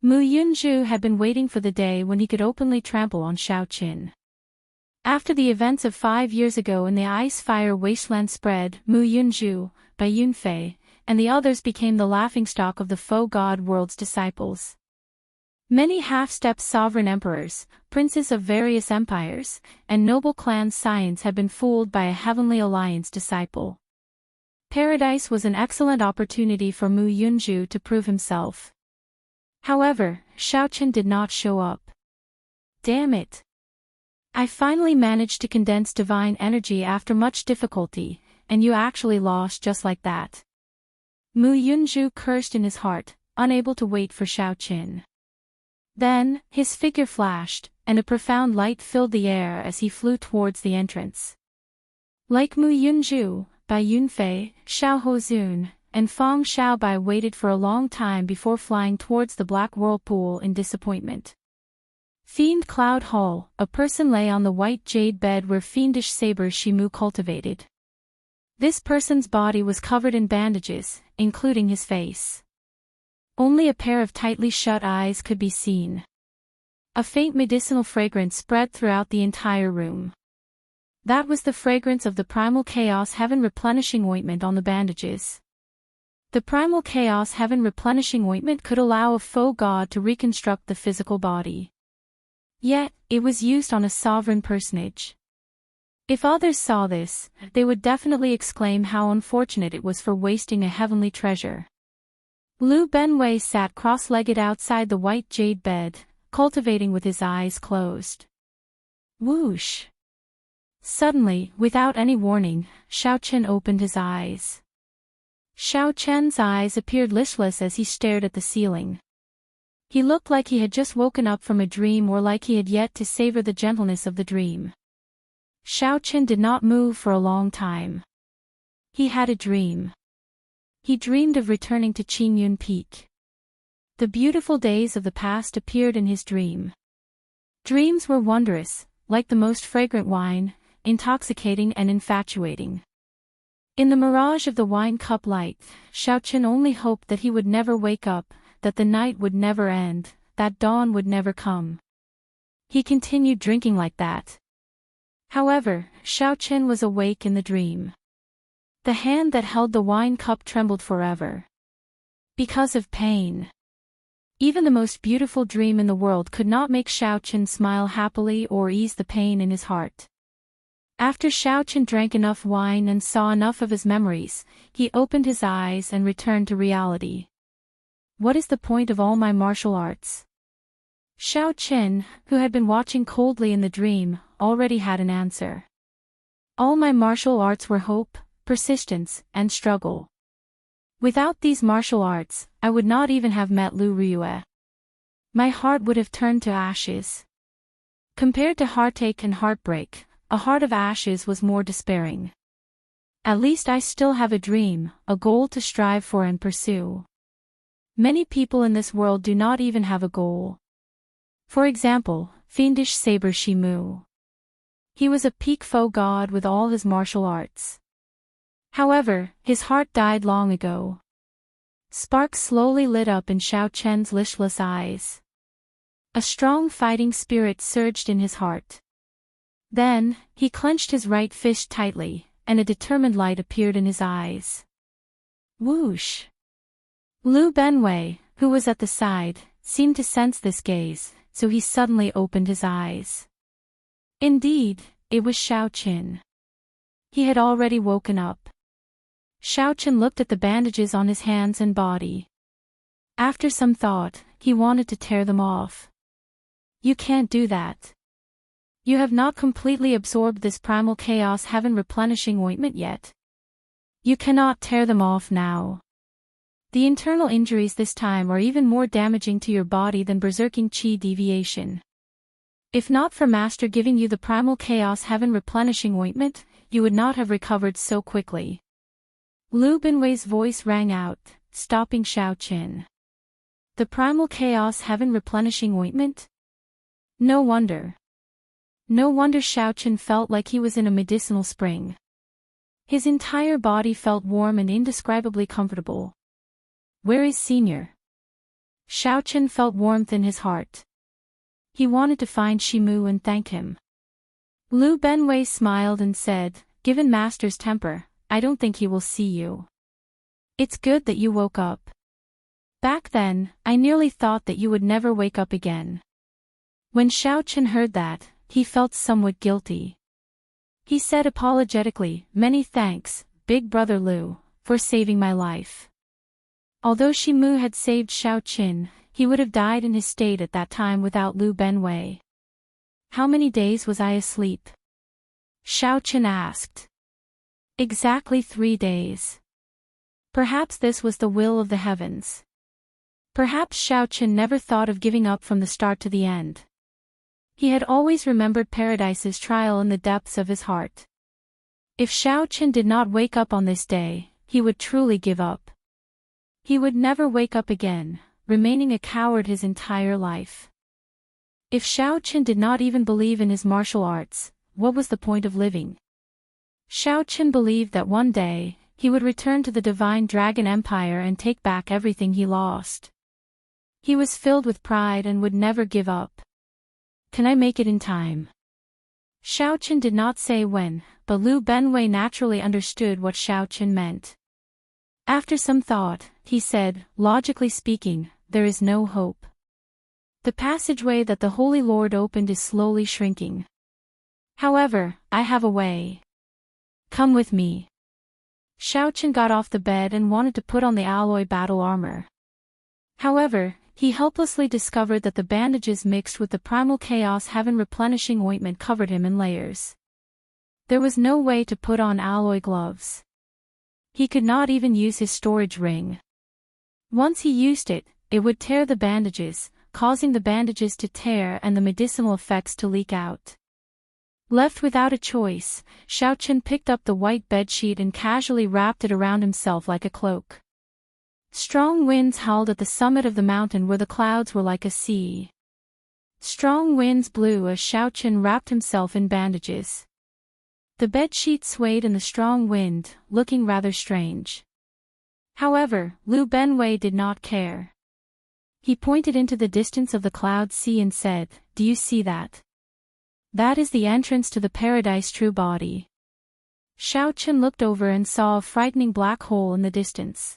Mu Yunzhu had been waiting for the day when he could openly trample on Xiaoqin. After the events of 5 years ago in the ice-fire wasteland spread, Mu Yunzhu, Bai Yunfei, and the others became the laughingstock of the faux god world's disciples. Many half-step sovereign emperors, princes of various empires, and noble clan scions had been fooled by a Heavenly Alliance disciple. Paradise was an excellent opportunity for Mu Yunzhu to prove himself. However, Xiaoqin did not show up. Damn it! I finally managed to condense divine energy after much difficulty, and you actually lost just like that. Mu Yunzhu cursed in his heart, unable to wait for Xiaoqin. Then, his figure flashed, and a profound light filled the air as he flew towards the entrance. Like Mu Yunzhu, Bai Yunfei, Xiao Hozun, and Fang Xiaobai waited for a long time before flying towards the black whirlpool in disappointment. Fiend Cloud Hall, a person lay on the white jade bed where fiendish saber Shimu cultivated. This person's body was covered in bandages, including his face. Only a pair of tightly shut eyes could be seen. A faint medicinal fragrance spread throughout the entire room. That was the fragrance of the primal chaos heaven replenishing ointment on the bandages. The primal chaos heaven replenishing ointment could allow a faux god to reconstruct the physical body. Yet, it was used on a sovereign personage. If others saw this, they would definitely exclaim how unfortunate it was for wasting a heavenly treasure. Liu Benwei sat cross-legged outside the white jade bed, cultivating with his eyes closed. Whoosh! Suddenly, without any warning, Xiaoqin opened his eyes. Xiaoqian's eyes appeared listless as he stared at the ceiling. He looked like he had just woken up from a dream or like he had yet to savor the gentleness of the dream. Xiaoqin did not move for a long time. He had a dream. He dreamed of returning to Qingyun Peak. The beautiful days of the past appeared in his dream. Dreams were wondrous, like the most fragrant wine, intoxicating and infatuating. In the mirage of the wine cup light, Xiaoqin only hoped that he would never wake up, that the night would never end, that dawn would never come. He continued drinking like that. However, Xiaoqin was awake in the dream. The hand that held the wine cup trembled forever. Because of pain. Even the most beautiful dream in the world could not make Xiaoqin smile happily or ease the pain in his heart. After Xiaoqin drank enough wine and saw enough of his memories, he opened his eyes and returned to reality. What is the point of all my martial arts? Xiaoqin, who had been watching coldly in the dream, already had an answer. All my martial arts were hope, persistence, and struggle. Without these martial arts, I would not even have met Lu Riyue. My heart would have turned to ashes. Compared to heartache and heartbreak, a heart of ashes was more despairing. At least I still have a dream, a goal to strive for and pursue. Many people in this world do not even have a goal. For example, fiendish saber Shimu. He was a peak faux god with all his martial arts. However, his heart died long ago. Sparks slowly lit up in Xiaoqian's listless eyes. A strong fighting spirit surged in his heart. Then, he clenched his right fist tightly, and a determined light appeared in his eyes. Whoosh! Liu Benwei, who was at the side, seemed to sense this gaze, so he suddenly opened his eyes. Indeed, it was Xiaoqin. He had already woken up. Xiaoqin looked at the bandages on his hands and body. After some thought, he wanted to tear them off. You can't do that. You have not completely absorbed this primal chaos heaven replenishing ointment yet. You cannot tear them off now. The internal injuries this time are even more damaging to your body than berserking qi deviation. If not for Master giving you the primal chaos heaven replenishing ointment, you would not have recovered so quickly. Liu Benwei's voice rang out, stopping Xiaoqin. The primal chaos heaven replenishing ointment? No wonder. No wonder Xiaoqin felt like he was in a medicinal spring. His entire body felt warm and indescribably comfortable. Where is Senior? Xiaochen felt warmth in his heart. He wanted to find Shimu and thank him. Lu Benwei smiled and said, given Master's temper, I don't think he will see you. It's good that you woke up. Back then, I nearly thought that you would never wake up again. When Xiaochen heard that, he felt somewhat guilty. He said apologetically, many thanks, Big Brother Lu, for saving my life. Although Shimu had saved Xiaochen, he would have died in his state at that time without Lu Benwei. How many days was I asleep? Xiaochen asked. Exactly 3 days. Perhaps this was the will of the heavens. Perhaps Xiaochen never thought of giving up from the start to the end. He had always remembered Paradise's trial in the depths of his heart. If Xiaochen did not wake up on this day, he would truly give up. He would never wake up again, remaining a coward his entire life. If Xiaochen did not even believe in his martial arts, what was the point of living? Xiaochen believed that one day, he would return to the Divine Dragon Empire and take back everything he lost. He was filled with pride and would never give up. Can I make it in time? Xiaochen did not say when, but Lu Benwei naturally understood what Xiaochen meant. After some thought, he said, logically speaking, there is no hope. The passageway that the Holy Lord opened is slowly shrinking. However, I have a way. Come with me. Xiaochen got off the bed and wanted to put on the alloy battle armor. However, he helplessly discovered that the bandages mixed with the primal chaos heaven replenishing ointment covered him in layers. There was no way to put on alloy gloves. He could not even use his storage ring. Once he used it, it would tear the bandages, causing the bandages to tear and the medicinal effects to leak out. Left without a choice, Xiaochen picked up the white bedsheet and casually wrapped it around himself like a cloak. Strong winds howled at the summit of the mountain where the clouds were like a sea. Strong winds blew as Xiaochen wrapped himself in bandages. The bedsheet swayed in the strong wind, looking rather strange. However, Lu Benwei did not care. He pointed into the distance of the cloud sea and said, do you see that? That is the entrance to the Paradise true body. Xiaochen looked over and saw a frightening black hole in the distance.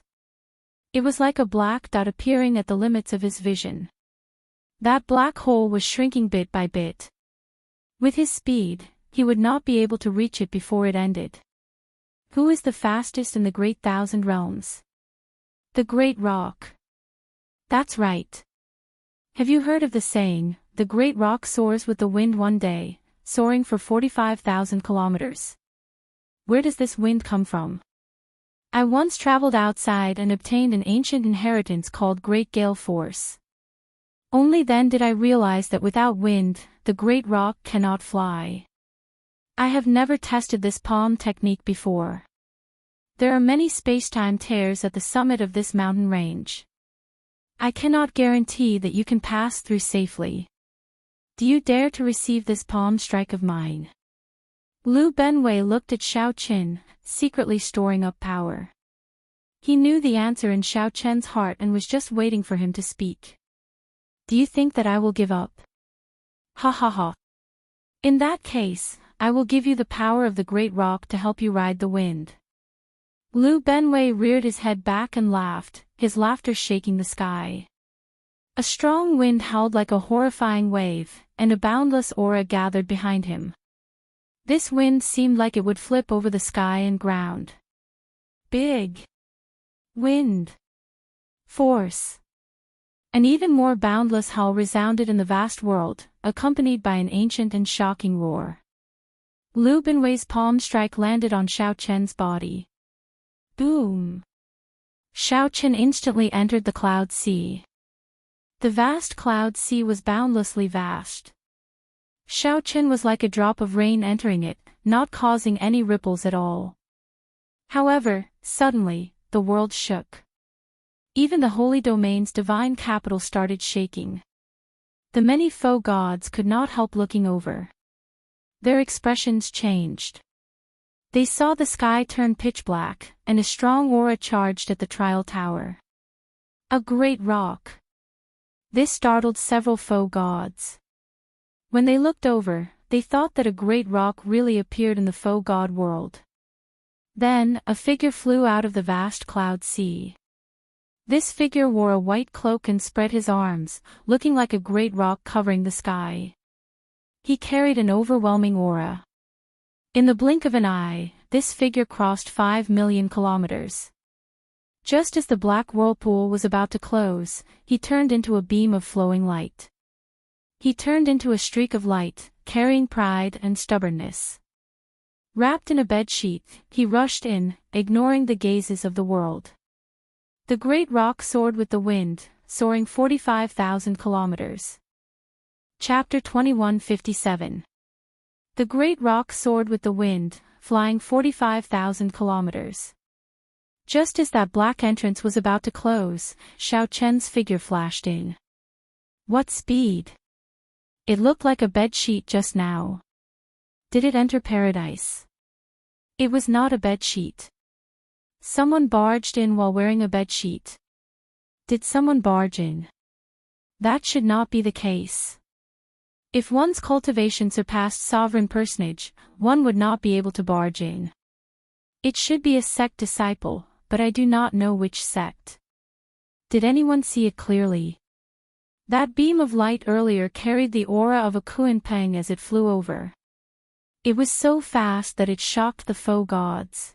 It was like a black dot appearing at the limits of his vision. That black hole was shrinking bit by bit. With his speed, he would not be able to reach it before it ended. Who is the fastest in the great 1,000 realms? The Great Rock. That's right. Have you heard of the saying, the Great Rock soars with the wind one day, soaring for 45,000 kilometers? Where does this wind come from? I once traveled outside and obtained an ancient inheritance called Great Gale Force. Only then did I realize that without wind, the Great Rock cannot fly. I have never tested this palm technique before. There are many space-time tears at the summit of this mountain range. I cannot guarantee that you can pass through safely. Do you dare to receive this palm strike of mine? Lu Benwei looked at Xiaochen, secretly storing up power. He knew the answer in Xiaochen's heart and was just waiting for him to speak. Do you think that I will give up? Ha ha ha. In that case, I will give you the power of the Great Rock to help you ride the wind. Lu Benwei reared his head back and laughed, his laughter shaking the sky. A strong wind howled like a horrifying wave, and a boundless aura gathered behind him. This wind seemed like it would flip over the sky and ground. Big wind. Force. An even more boundless howl resounded in the vast world, accompanied by an ancient and shocking roar. Lu Benwei's palm strike landed on Xiaochen's body. Boom! Xiaochen instantly entered the cloud sea. The vast cloud sea was boundlessly vast. Xiaochen was like a drop of rain entering it, not causing any ripples at all. However, suddenly, the world shook. Even the holy domain's divine capital started shaking. The many foe gods could not help looking over. Their expressions changed. They saw the sky turn pitch black, and a strong aura charged at the trial tower. A great rock. This startled several foe gods. When they looked over, they thought that a great rock really appeared in the foe god world. Then, a figure flew out of the vast cloud sea. This figure wore a white cloak and spread his arms, looking like a great rock covering the sky. He carried an overwhelming aura. In the blink of an eye, this figure crossed 5 million kilometers. Just as the black whirlpool was about to close, he turned into a beam of flowing light. He turned into a streak of light, carrying pride and stubbornness. Wrapped in a bedsheet, he rushed in, ignoring the gazes of the world. The great rock soared with the wind, soaring 45,000 kilometers. Chapter 2157. The great rock soared with the wind, flying 45,000 kilometers. Just as that black entrance was about to close, Xianxia's figure flashed in. What speed! It looked like a bedsheet just now. Did it enter paradise? It was not a bedsheet. Someone barged in while wearing a bedsheet. Did someone barge in? That should not be the case. If one's cultivation surpassed sovereign personage, one would not be able to barge in. It should be a sect disciple, but I do not know which sect. Did anyone see it clearly? That beam of light earlier carried the aura of a Kuan-peng as it flew over. It was so fast that it shocked the foe gods.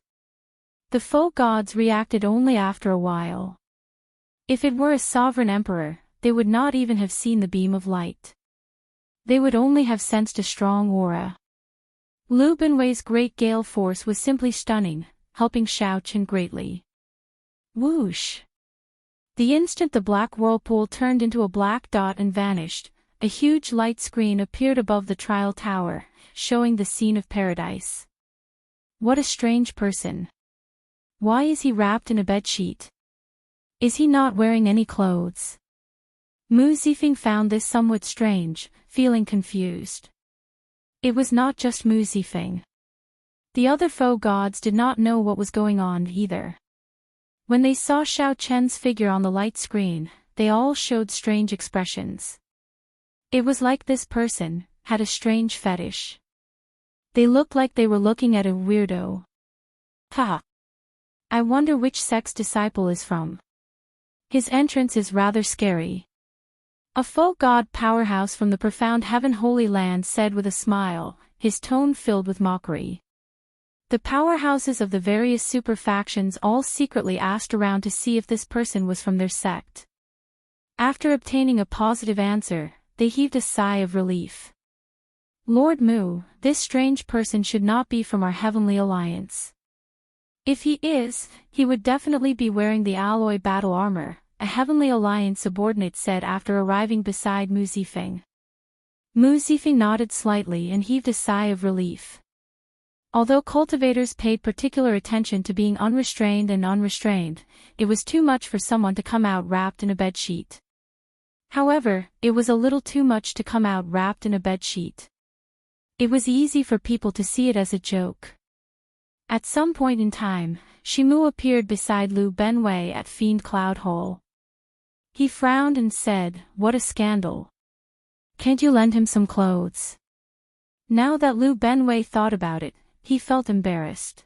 The foe gods reacted only after a while. If it were a sovereign emperor, they would not even have seen the beam of light. They would only have sensed a strong aura. Lu Benwei's great gale force was simply stunning, helping Xianxia greatly. Whoosh! The instant the black whirlpool turned into a black dot and vanished, a huge light screen appeared above the trial tower, showing the scene of paradise. What a strange person. Why is he wrapped in a bedsheet? Is he not wearing any clothes? Mu Zifeng found this somewhat strange, feeling confused. It was not just Mu Zifeng. The other foe gods did not know what was going on either. When they saw Xianxia's figure on the light screen, they all showed strange expressions. It was like this person had a strange fetish. They looked like they were looking at a weirdo. Ha! I wonder which sect's disciple is from. His entrance is rather scary. A foe god powerhouse from the profound heaven holy land said with a smile, his tone filled with mockery. The powerhouses of the various super factions all secretly asked around to see if this person was from their sect. After obtaining a positive answer, they heaved a sigh of relief. Lord Mu, this strange person should not be from our heavenly alliance. If he is, he would definitely be wearing the alloy battle armor, a heavenly alliance subordinate said after arriving beside Mu Zifeng. Mu Zifeng nodded slightly and heaved a sigh of relief. Although cultivators paid particular attention to being unrestrained and unrestrained, it was too much for someone to come out wrapped in a bedsheet. However, it was a little too much to come out wrapped in a bedsheet. It was easy for people to see it as a joke. At some point in time, Shimu appeared beside Lu Benwei at Fiend Cloud Hole. He frowned and said, "What a scandal. Can't you lend him some clothes?" Now that Lu Benwei thought about it, he felt embarrassed.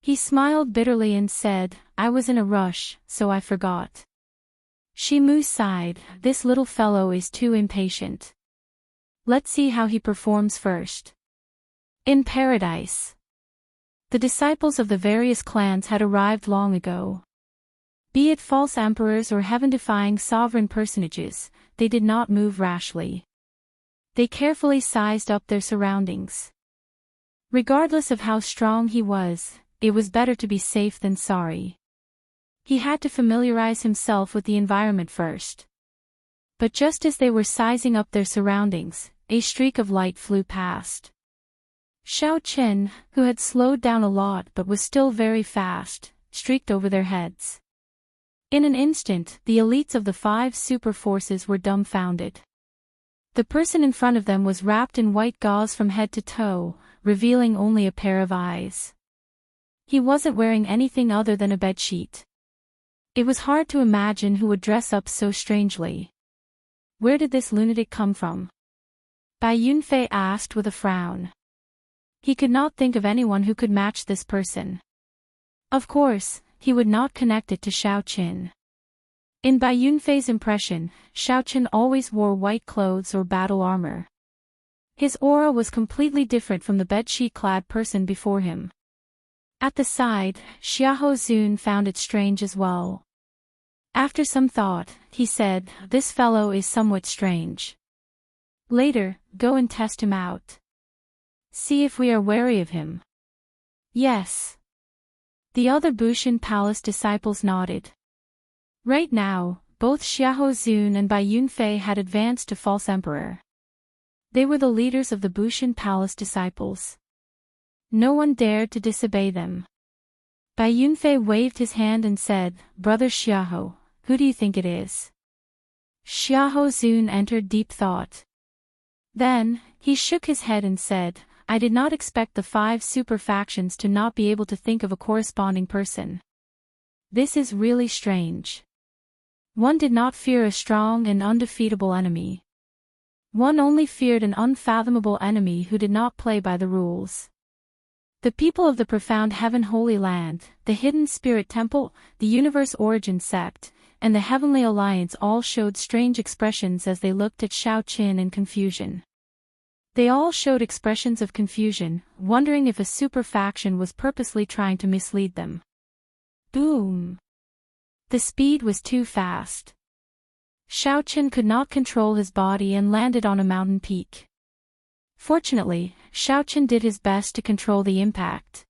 He smiled bitterly and said, "I was in a rush, so I forgot." Shimu sighed, "This little fellow is too impatient. Let's see how he performs first." In paradise. The disciples of the various clans had arrived long ago. Be it false emperors or heaven-defying sovereign personages, they did not move rashly. They carefully sized up their surroundings. Regardless of how strong he was, it was better to be safe than sorry. He had to familiarize himself with the environment first. But just as they were sizing up their surroundings, a streak of light flew past. Xianxia, who had slowed down a lot but was still very fast, streaked over their heads. In an instant, the elites of the 5 super forces were dumbfounded. The person in front of them was wrapped in white gauze from head to toe, revealing only a pair of eyes. He wasn't wearing anything other than a bedsheet. It was hard to imagine who would dress up so strangely. Where did this lunatic come from? Bai Yunfei asked with a frown. He could not think of anyone who could match this person. Of course, he would not connect it to Xiaoqin. In Bai Yunfei's impression, Xiaoqin always wore white clothes or battle armor. His aura was completely different from the bedsheet-clad person before him. At the side, Xiahou Zun found it strange as well. After some thought, he said, "This fellow is somewhat strange. Later, go and test him out. See if we are wary of him." Yes. The other Bushan Palace disciples nodded. Right now, both Xiahou Zun and Bai Yunfei had advanced to False Emperor. They were the leaders of the Bushan Palace disciples. No one dared to disobey them. Bai Yunfei waved his hand and said, "Brother Xiahou, who do you think it is?" Xiahou Zun entered deep thought. Then, he shook his head and said, "I did not expect the 5 super factions to not be able to think of a corresponding person. This is really strange. One did not fear a strong and undefeatable enemy. One only feared an unfathomable enemy who did not play by the rules." The people of the profound heaven Holy Land, the Hidden Spirit Temple, the Universe Origin Sect, and the Heavenly Alliance all showed strange expressions as they looked at Xiaoqin in confusion. They all showed expressions of confusion, wondering if a super faction was purposely trying to mislead them. Boom! The speed was too fast. Xiaoqin could not control his body and landed on a mountain peak. Fortunately, Xiaoqin did his best to control the impact.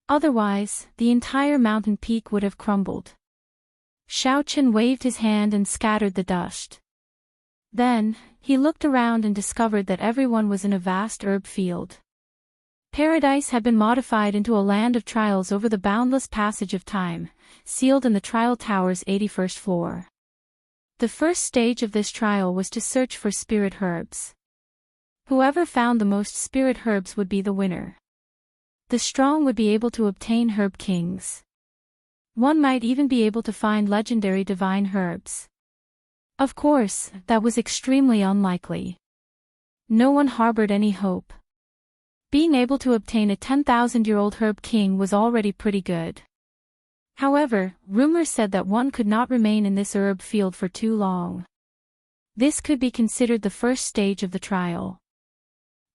Otherwise, the entire mountain peak would have crumbled. Xiaoqin waved his hand and scattered the dust. Then, he looked around and discovered that everyone was in a vast herb field. Paradise had been modified into a land of trials over the boundless passage of time, sealed in the trial tower's 81st floor. The first stage of this trial was to search for spirit herbs. Whoever found the most spirit herbs would be the winner. The strong would be able to obtain herb kings. One might even be able to find legendary divine herbs. Of course, that was extremely unlikely. No one harbored any hope. Being able to obtain a 10,000-year-old herb king was already pretty good. However, rumors said that one could not remain in this herb field for too long. This could be considered the first stage of the trial.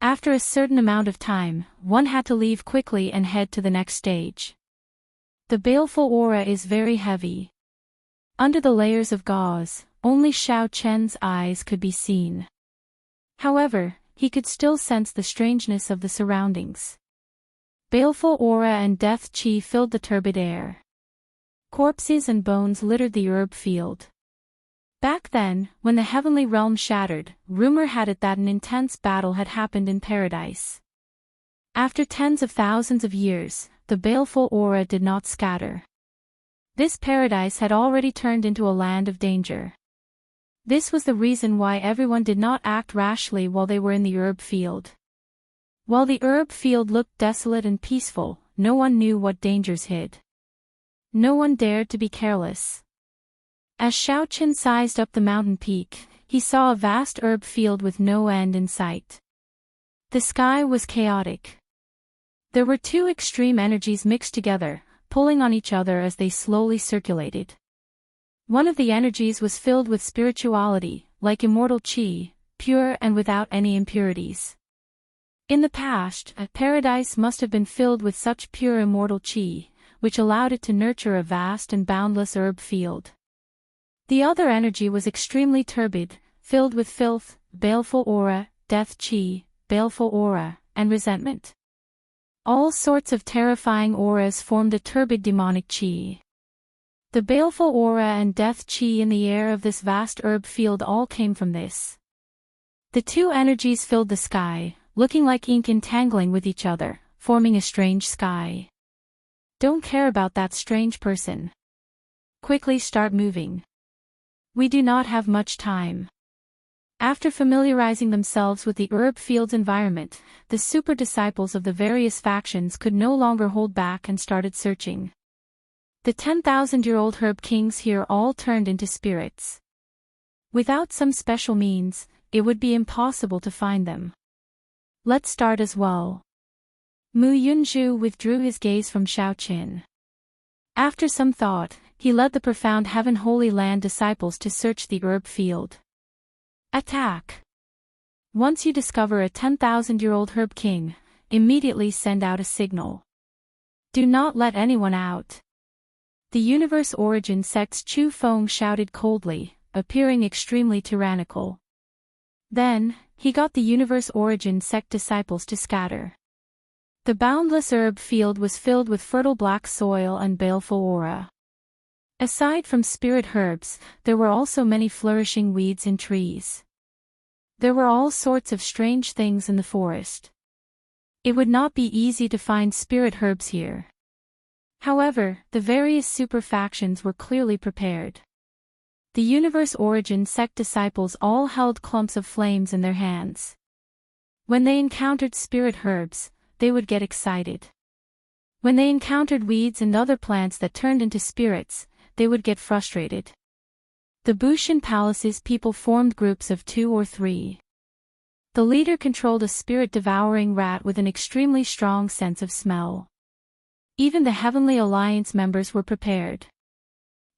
After a certain amount of time, one had to leave quickly and head to the next stage. The baleful aura is very heavy. Under the layers of gauze, only Xiaoqian's eyes could be seen. However, he could still sense the strangeness of the surroundings. Baleful aura and death qi filled the turbid air. Corpses and bones littered the herb field. Back then, when the heavenly realm shattered, rumor had it that an intense battle had happened in paradise. After tens of thousands of years, the baleful aura did not scatter. This paradise had already turned into a land of danger. This was the reason why everyone did not act rashly while they were in the herb field. While the herb field looked desolate and peaceful, no one knew what dangers hid. No one dared to be careless. As Xiaoqin sized up the mountain peak, he saw a vast herb field with no end in sight. The sky was chaotic. There were 2 extreme energies mixed together, pulling on each other as they slowly circulated. One of the energies was filled with spirituality, like immortal qi, pure and without any impurities. In the past, a paradise must have been filled with such pure immortal qi, which allowed it to nurture a vast and boundless herb field. The other energy was extremely turbid, filled with filth, baleful aura, death qi, baleful aura, and resentment. All sorts of terrifying auras formed a turbid demonic qi. The baleful aura and death qi in the air of this vast herb field all came from this. The 2 energies filled the sky, looking like ink entangling with each other, forming a strange sky. Don't care about that strange person. Quickly start moving. We do not have much time. After familiarizing themselves with the herb field's environment, the super disciples of the various factions could no longer hold back and started searching. The 10,000-year-old herb kings here all turned into spirits. Without some special means, it would be impossible to find them. Let's start as well. Mu Yunzhu withdrew his gaze from Xiaoqin. After some thought, he led the profound Heaven Holy Land disciples to search the herb field. Attack! Once you discover a 10,000-year-old herb king, immediately send out a signal. Do not let anyone out. The Universe Origin sect's Chu Feng shouted coldly, appearing extremely tyrannical. Then, he got the Universe Origin sect disciples to scatter. The boundless herb field was filled with fertile black soil and baleful aura. Aside from spirit herbs, there were also many flourishing weeds and trees. There were all sorts of strange things in the forest. It would not be easy to find spirit herbs here. However, the various super factions were clearly prepared. The Universe Origin sect disciples all held clumps of flames in their hands. When they encountered spirit herbs, they would get excited. When they encountered weeds and other plants that turned into spirits, they would get frustrated. The Bushan Palace's people formed groups of 2 or 3. The leader controlled a spirit-devouring rat with an extremely strong sense of smell. Even the Heavenly Alliance members were prepared.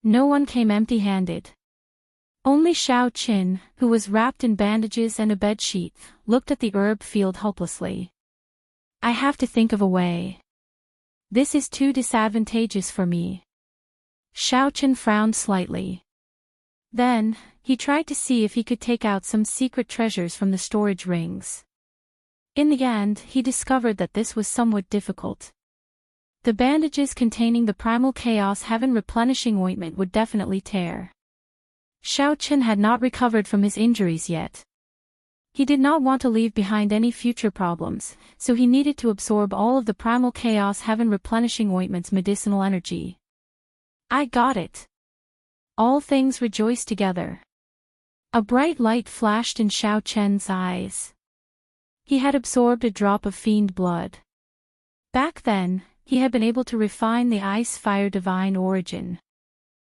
No one came empty-handed. Only Xiao Qin, who was wrapped in bandages and a bedsheet, looked at the herb field hopelessly. I have to think of a way. This is too disadvantageous for me. Xiao Qin frowned slightly. Then, he tried to see if he could take out some secret treasures from the storage rings. In the end, he discovered that this was somewhat difficult. The bandages containing the primal chaos heaven replenishing ointment would definitely tear. Xiao Qin had not recovered from his injuries yet. He did not want to leave behind any future problems, so he needed to absorb all of the primal chaos heaven replenishing ointment's medicinal energy. I got it. All things rejoice together. A bright light flashed in Xiao Chen's eyes. He had absorbed a drop of fiend blood. Back then, he had been able to refine the ice-fire divine origin.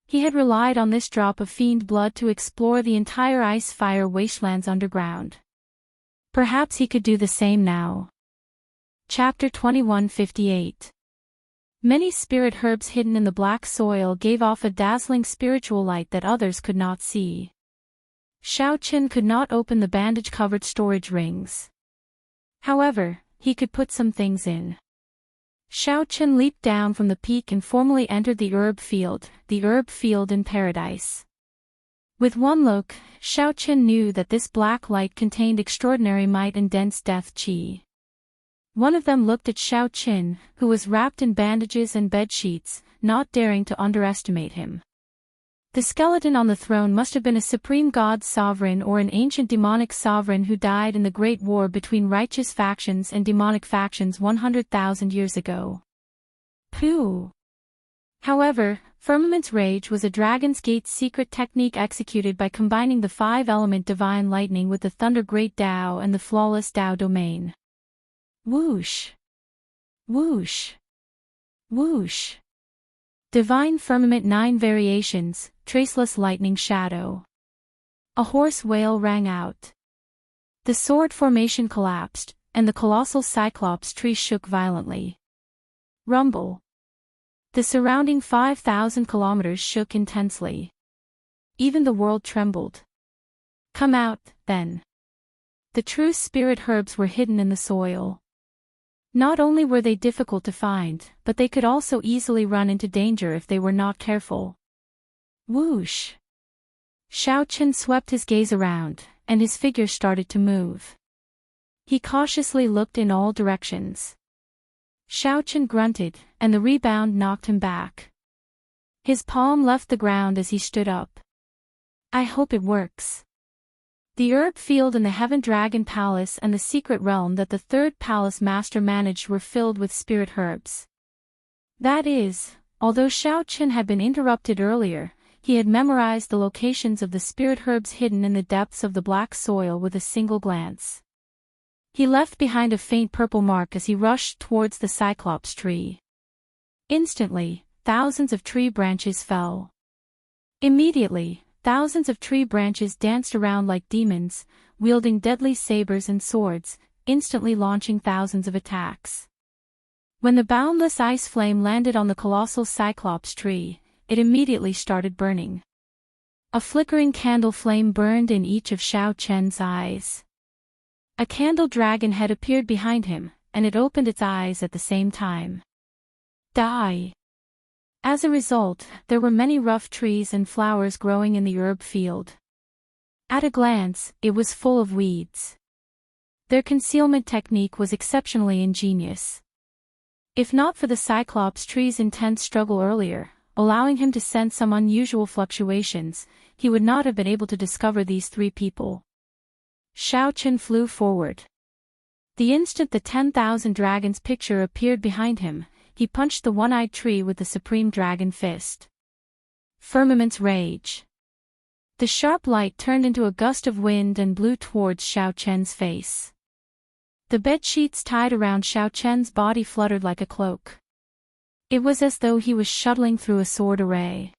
He had relied on this drop of fiend blood to explore the entire ice-fire wastelands underground. Perhaps he could do the same now. Chapter 2158. Many spirit herbs hidden in the black soil gave off a dazzling spiritual light that others could not see. Xiao Qin could not open the bandage-covered storage rings. However, he could put some things in. Xiao Qin leaped down from the peak and formally entered the herb field in paradise. With one look, Xiao Qin knew that this black light contained extraordinary might and dense death qi. One of them looked at Xiao Qin, who was wrapped in bandages and bedsheets, not daring to underestimate him. The skeleton on the throne must have been a supreme god sovereign or an ancient demonic sovereign who died in the great war between righteous factions and demonic factions 100,000 years ago. Pooh! However, Firmament's Rage was a Dragon's Gate secret technique executed by combining the 5-element divine lightning with the Thunder Great Tao and the flawless Tao domain. Whoosh! Whoosh! Whoosh! Divine Firmament 9 variations, Traceless Lightning Shadow. A hoarse wail rang out. The sword formation collapsed, and the colossal Cyclops tree shook violently. Rumble. The surrounding 5,000 kilometers shook intensely. Even the world trembled. Come out, then. The true spirit herbs were hidden in the soil. Not only were they difficult to find, but they could also easily run into danger if they were not careful. Whoosh! Xiao Qin swept his gaze around, and his figure started to move. He cautiously looked in all directions. Xiao Qin grunted, and the rebound knocked him back. His palm left the ground as he stood up. I hope it works. The herb field in the Heaven Dragon Palace and the secret realm that the third palace master managed were filled with spirit herbs. That is, although Xiao Qin had been interrupted earlier, he had memorized the locations of the spirit herbs hidden in the depths of the black soil with a single glance. He left behind a faint purple mark as he rushed towards the Cyclops tree. Instantly, thousands of tree branches fell. Immediately, thousands of tree branches danced around like demons, wielding deadly sabers and swords, instantly launching thousands of attacks. When the boundless ice flame landed on the colossal cyclops tree, it immediately started burning. A flickering candle flame burned in each of Xiao Chen's eyes. A candle dragon head appeared behind him, and it opened its eyes at the same time. Die! As a result, there were many rough trees and flowers growing in the herb field. At a glance, it was full of weeds. Their concealment technique was exceptionally ingenious. If not for the Cyclops tree's intense struggle earlier, allowing him to sense some unusual fluctuations, he would not have been able to discover these three people. Xiao Chen flew forward. The instant the 10,000 dragons picture appeared behind him, he punched the one-eyed tree with the supreme dragon fist. Firmament's rage. The sharp light turned into a gust of wind and blew towards Xiao Chen's face. The bedsheets tied around Xiao Chen's body fluttered like a cloak. It was as though he was shuttling through a sword array.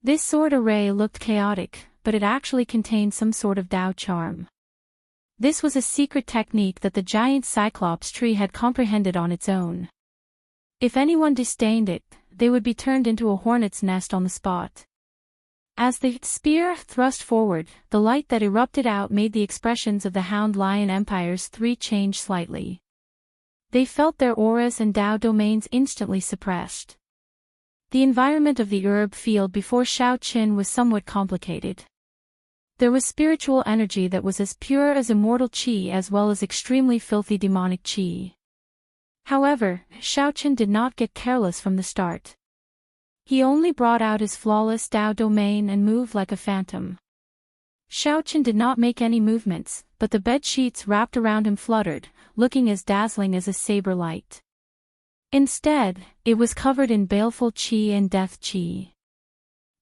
This sword array looked chaotic, but it actually contained some sort of Dao charm. This was a secret technique that the giant Cyclops tree had comprehended on its own. If anyone disdained it, they would be turned into a hornet's nest on the spot. As the spear thrust forward, the light that erupted out made the expressions of the Hound Lion Empire's three change slightly. They felt their auras and Dao domains instantly suppressed. The environment of the herb field before Xiao Chen was somewhat complicated. There was spiritual energy that was as pure as immortal qi as well as extremely filthy demonic qi. However, Xiao Chen did not get careless from the start. He only brought out his flawless Dao domain and moved like a phantom. Xiao Chen did not make any movements, but the bed sheets wrapped around him fluttered, looking as dazzling as a saber light. Instead, it was covered in baleful qi and death qi.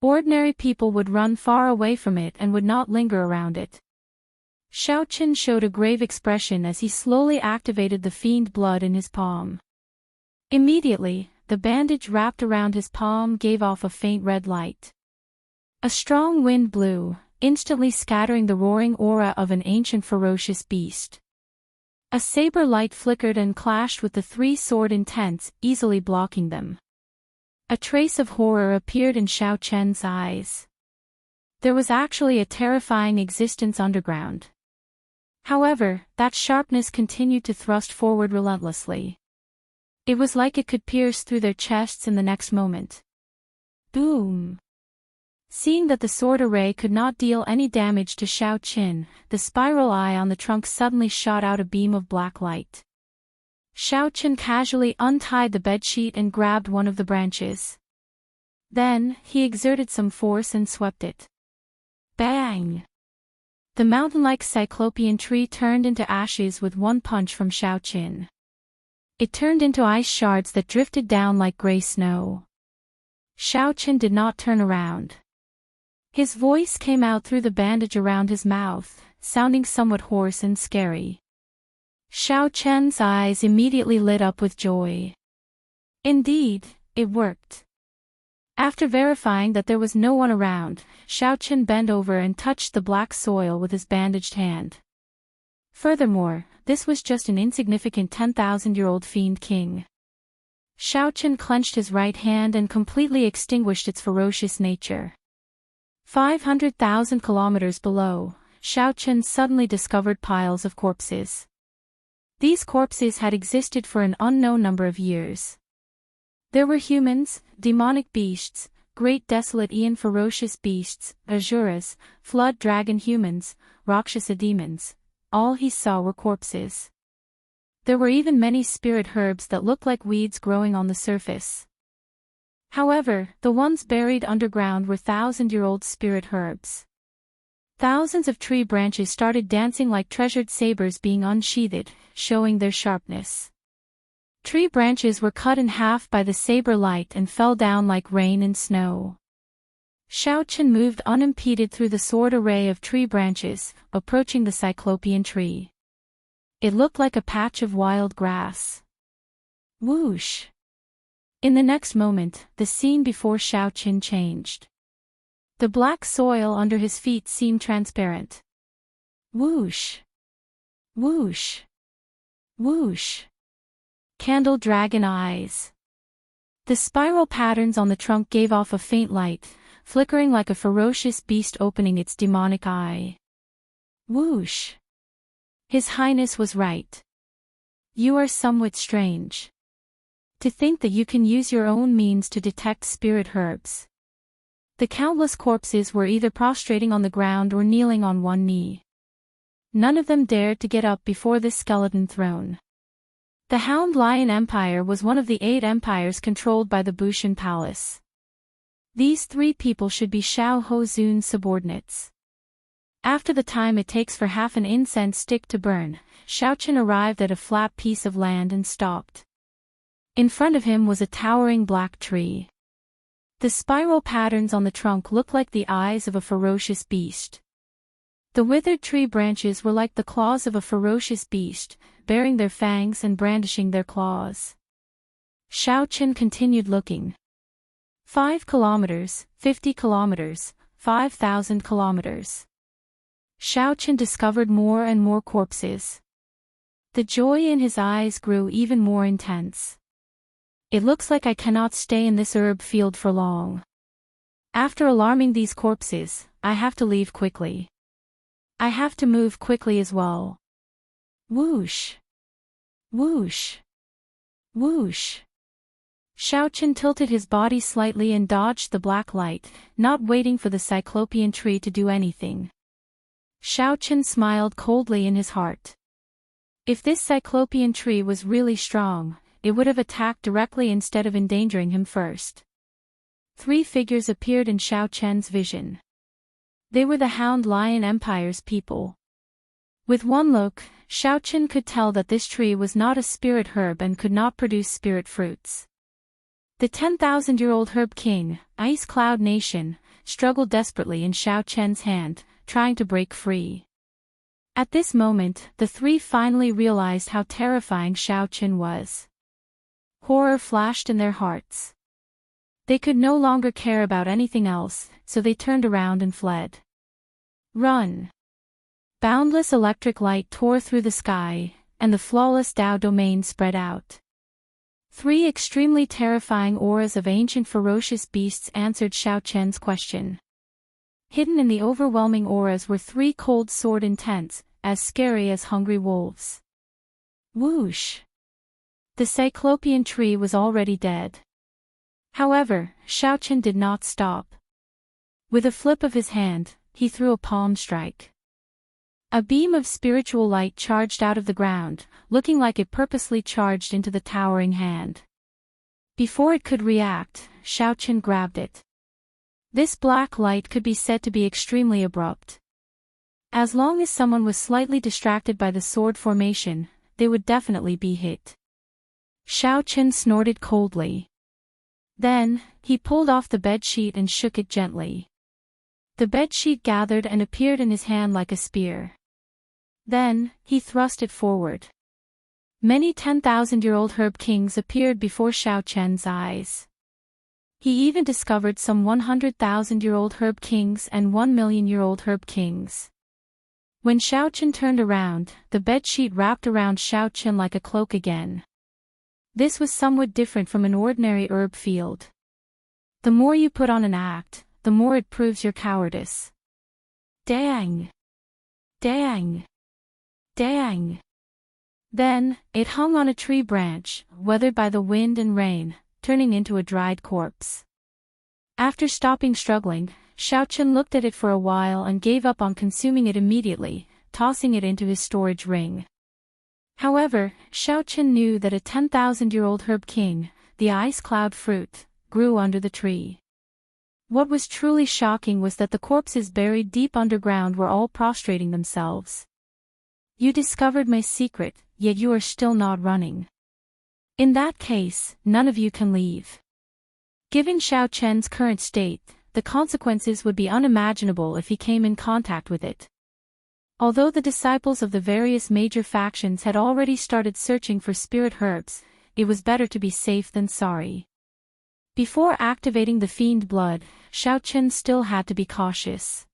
Ordinary people would run far away from it and would not linger around it. Xiao Chen showed a grave expression as he slowly activated the fiend blood in his palm. Immediately, the bandage wrapped around his palm gave off a faint red light. A strong wind blew, instantly scattering the roaring aura of an ancient ferocious beast. A saber light flickered and clashed with the three-sword intents, easily blocking them. A trace of horror appeared in Xiao Chen's eyes. There was actually a terrifying existence underground. However, that sharpness continued to thrust forward relentlessly. It was like it could pierce through their chests in the next moment. Boom! Seeing that the sword array could not deal any damage to Xiao Chen, the spiral eye on the trunk suddenly shot out a beam of black light. Xiao Chen casually untied the bedsheet and grabbed one of the branches. Then, he exerted some force and swept it. Bang! The mountain-like cyclopean tree turned into ashes with one punch from Xiao Chen. It turned into ice shards that drifted down like gray snow. Xiao Chen did not turn around. His voice came out through the bandage around his mouth, sounding somewhat hoarse and scary. Xiao Chen's eyes immediately lit up with joy. Indeed, it worked. After verifying that there was no one around, Xiao Chen bent over and touched the black soil with his bandaged hand. Furthermore, this was just an insignificant 10,000-year-old fiend king. Xiao Chen clenched his right hand and completely extinguished its ferocious nature. 500,000 kilometers below, Xiao Chen suddenly discovered piles of corpses. These corpses had existed for an unknown number of years. There were humans, demonic beasts, great desolate Aeon ferocious beasts, Asuras, flood dragon humans, Rakshasa demons. All he saw were corpses. There were even many spirit herbs that looked like weeds growing on the surface. However, the ones buried underground were thousand-year-old spirit herbs. Thousands of tree branches started dancing like treasured sabers being unsheathed, showing their sharpness. Tree branches were cut in half by the saber light and fell down like rain and snow. Xiao Chen moved unimpeded through the sword array of tree branches, approaching the cyclopean tree. It looked like a patch of wild grass. Whoosh! In the next moment, the scene before Xiao Qin changed. The black soil under his feet seemed transparent. Whoosh! Whoosh! Whoosh! Candle dragon eyes. The spiral patterns on the trunk gave off a faint light, flickering like a ferocious beast opening its demonic eye. Whoosh! His Highness was right. You are somewhat strange. To think that you can use your own means to detect spirit herbs. The countless corpses were either prostrating on the ground or kneeling on one knee. None of them dared to get up before this skeleton throne. The Hound Lion Empire was one of the 8 empires controlled by the Bushan Palace. These 3 people should be Xiao Hozun's subordinates. After the time it takes for half an incense stick to burn, Xiao Qin arrived at a flat piece of land and stopped. In front of him was a towering black tree. The spiral patterns on the trunk looked like the eyes of a ferocious beast. The withered tree branches were like the claws of a ferocious beast, baring their fangs and brandishing their claws. Xiao Qin continued looking. 5 kilometers, 50 kilometers, 5,000 kilometers. Xiao Qin discovered more and more corpses. The joy in his eyes grew even more intense. It looks like I cannot stay in this herb field for long. After alarming these corpses, I have to leave quickly. I have to move quickly as well. Whoosh! Whoosh! Whoosh! Xiao Qin tilted his body slightly and dodged the black light, not waiting for the cyclopean tree to do anything. Xiao Qin smiled coldly in his heart. If this cyclopean tree was really strong, it would have attacked directly instead of endangering him first. 3 figures appeared in Xiao Qian's vision. They were the Hound Lion Empire's people. With one look, Xiao Qin could tell that this tree was not a spirit herb and could not produce spirit fruits. The 10,000-year-old herb king, Ice Cloud Nation, struggled desperately in Xiao Qian's hand, trying to break free. At this moment, the 3 finally realized how terrifying Xiao Qin was. Horror flashed in their hearts. They could no longer care about anything else, so they turned around and fled. Run! Boundless electric light tore through the sky, and the flawless Dao domain spread out. 3 extremely terrifying auras of ancient ferocious beasts answered Xiao Qian's question. Hidden in the overwhelming auras were 3 cold sword intents, as scary as hungry wolves. Whoosh! The cyclopean tree was already dead. However, Xiao Qin did not stop. With a flip of his hand, he threw a palm strike. A beam of spiritual light charged out of the ground, looking like it purposely charged into the towering hand. Before it could react, Xiao Qin grabbed it. This black light could be said to be extremely abrupt. As long as someone was slightly distracted by the sword formation, they would definitely be hit. Xiao Qin snorted coldly. Then, he pulled off the bedsheet and shook it gently. The bedsheet gathered and appeared in his hand like a spear. Then, he thrust it forward. Many 10,000-year-old herb kings appeared before Xiao Qian's eyes. He even discovered some 100,000-year-old herb kings and 1,000,000-year-old herb kings. When Xiao Qin turned around, the bedsheet wrapped around Xiao Qin like a cloak again. This was somewhat different from an ordinary herb field. The more you put on an act, the more it proves your cowardice. Dang! Dang! Dang! Then, it hung on a tree branch, weathered by the wind and rain, turning into a dried corpse. After stopping struggling, Xiao Qin looked at it for a while and gave up on consuming it immediately, tossing it into his storage ring. However, Xiao Qin knew that a 10,000-year-old herb king, the ice cloud fruit, grew under the tree. What was truly shocking was that the corpses buried deep underground were all prostrating themselves. You discovered my secret, yet you are still not running. In that case, none of you can leave. Given Xiao Qian's current state, the consequences would be unimaginable if he came in contact with it. Although the disciples of the various major factions had already started searching for spirit herbs, it was better to be safe than sorry. Before activating the fiend blood, Xiaoqin still had to be cautious.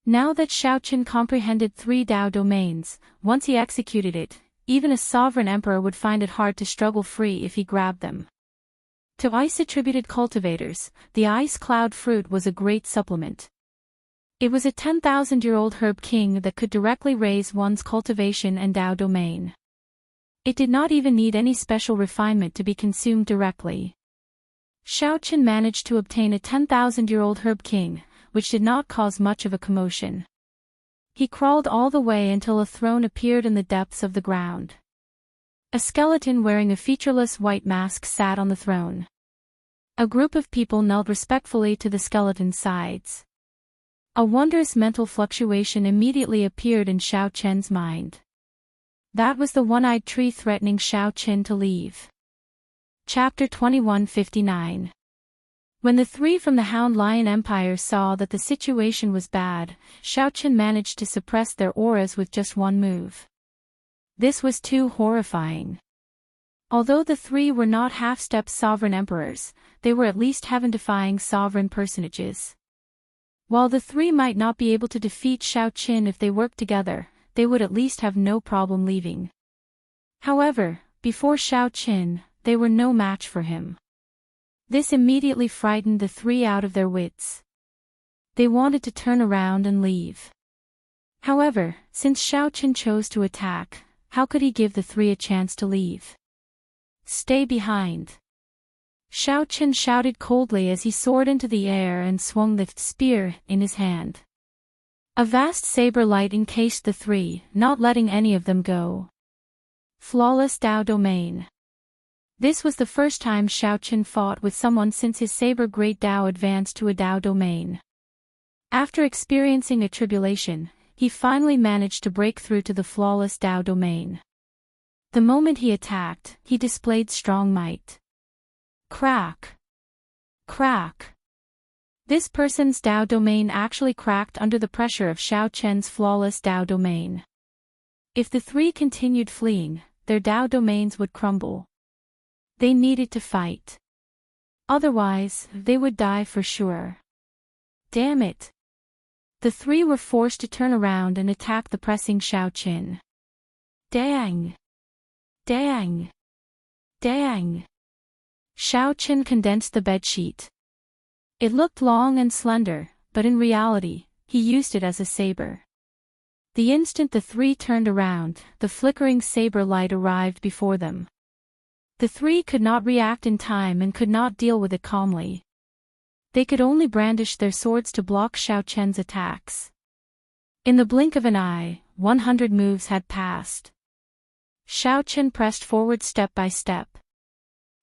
Now that Xiaoqin comprehended 3 Dao domains, once he executed it, even a sovereign emperor would find it hard to struggle free if he grabbed them. To ice-attributed cultivators, the ice cloud fruit was a great supplement. It was a 10,000-year-old herb king that could directly raise one's cultivation and Dao domain. It did not even need any special refinement to be consumed directly. Xiaoqin managed to obtain a 10,000-year-old herb king, which did not cause much of a commotion. He crawled all the way until a throne appeared in the depths of the ground. A skeleton wearing a featureless white mask sat on the throne. A group of people knelt respectfully to the skeleton's sides. A wondrous mental fluctuation immediately appeared in Xiaoqian's mind. That was the one-eyed tree threatening Xiaoqin to leave. Chapter 2159. When the 3 from the Hound Lion Empire saw that the situation was bad, Xiaoqin managed to suppress their auras with just one move. This was too horrifying. Although the 3 were not half-step sovereign emperors, they were at least heaven-defying sovereign personages. While the 3 might not be able to defeat Xiaoqin if they worked together, they would at least have no problem leaving. However, before Xiaoqin, they were no match for him. This immediately frightened the 3 out of their wits. They wanted to turn around and leave. However, since Xiaoqin chose to attack, how could he give the 3 a chance to leave? Stay behind. Xiaoqin shouted coldly as he soared into the air and swung the spear in his hand. A vast saber light encased the 3, not letting any of them go. Flawless Dao domain. This was the first time Xiaoqin fought with someone since his saber Great Dao advanced to a Dao domain. After experiencing a tribulation, he finally managed to break through to the flawless Dao domain. The moment he attacked, he displayed strong might. Crack! Crack! This person's Dao domain actually cracked under the pressure of Xiaoqian's flawless Dao domain. If the 3 continued fleeing, their Dao domains would crumble. They needed to fight. Otherwise, they would die for sure. Damn it! The 3 were forced to turn around and attack the pressing Xiaoqin. Dang! Dang! Dang! Xiaoqin condensed the bedsheet. It looked long and slender, but in reality, he used it as a saber. The instant the 3 turned around, the flickering saber light arrived before them. The 3 could not react in time and could not deal with it calmly. They could only brandish their swords to block Xiaoqian's attacks. In the blink of an eye, 100 moves had passed. Xiaoqin pressed forward step by step.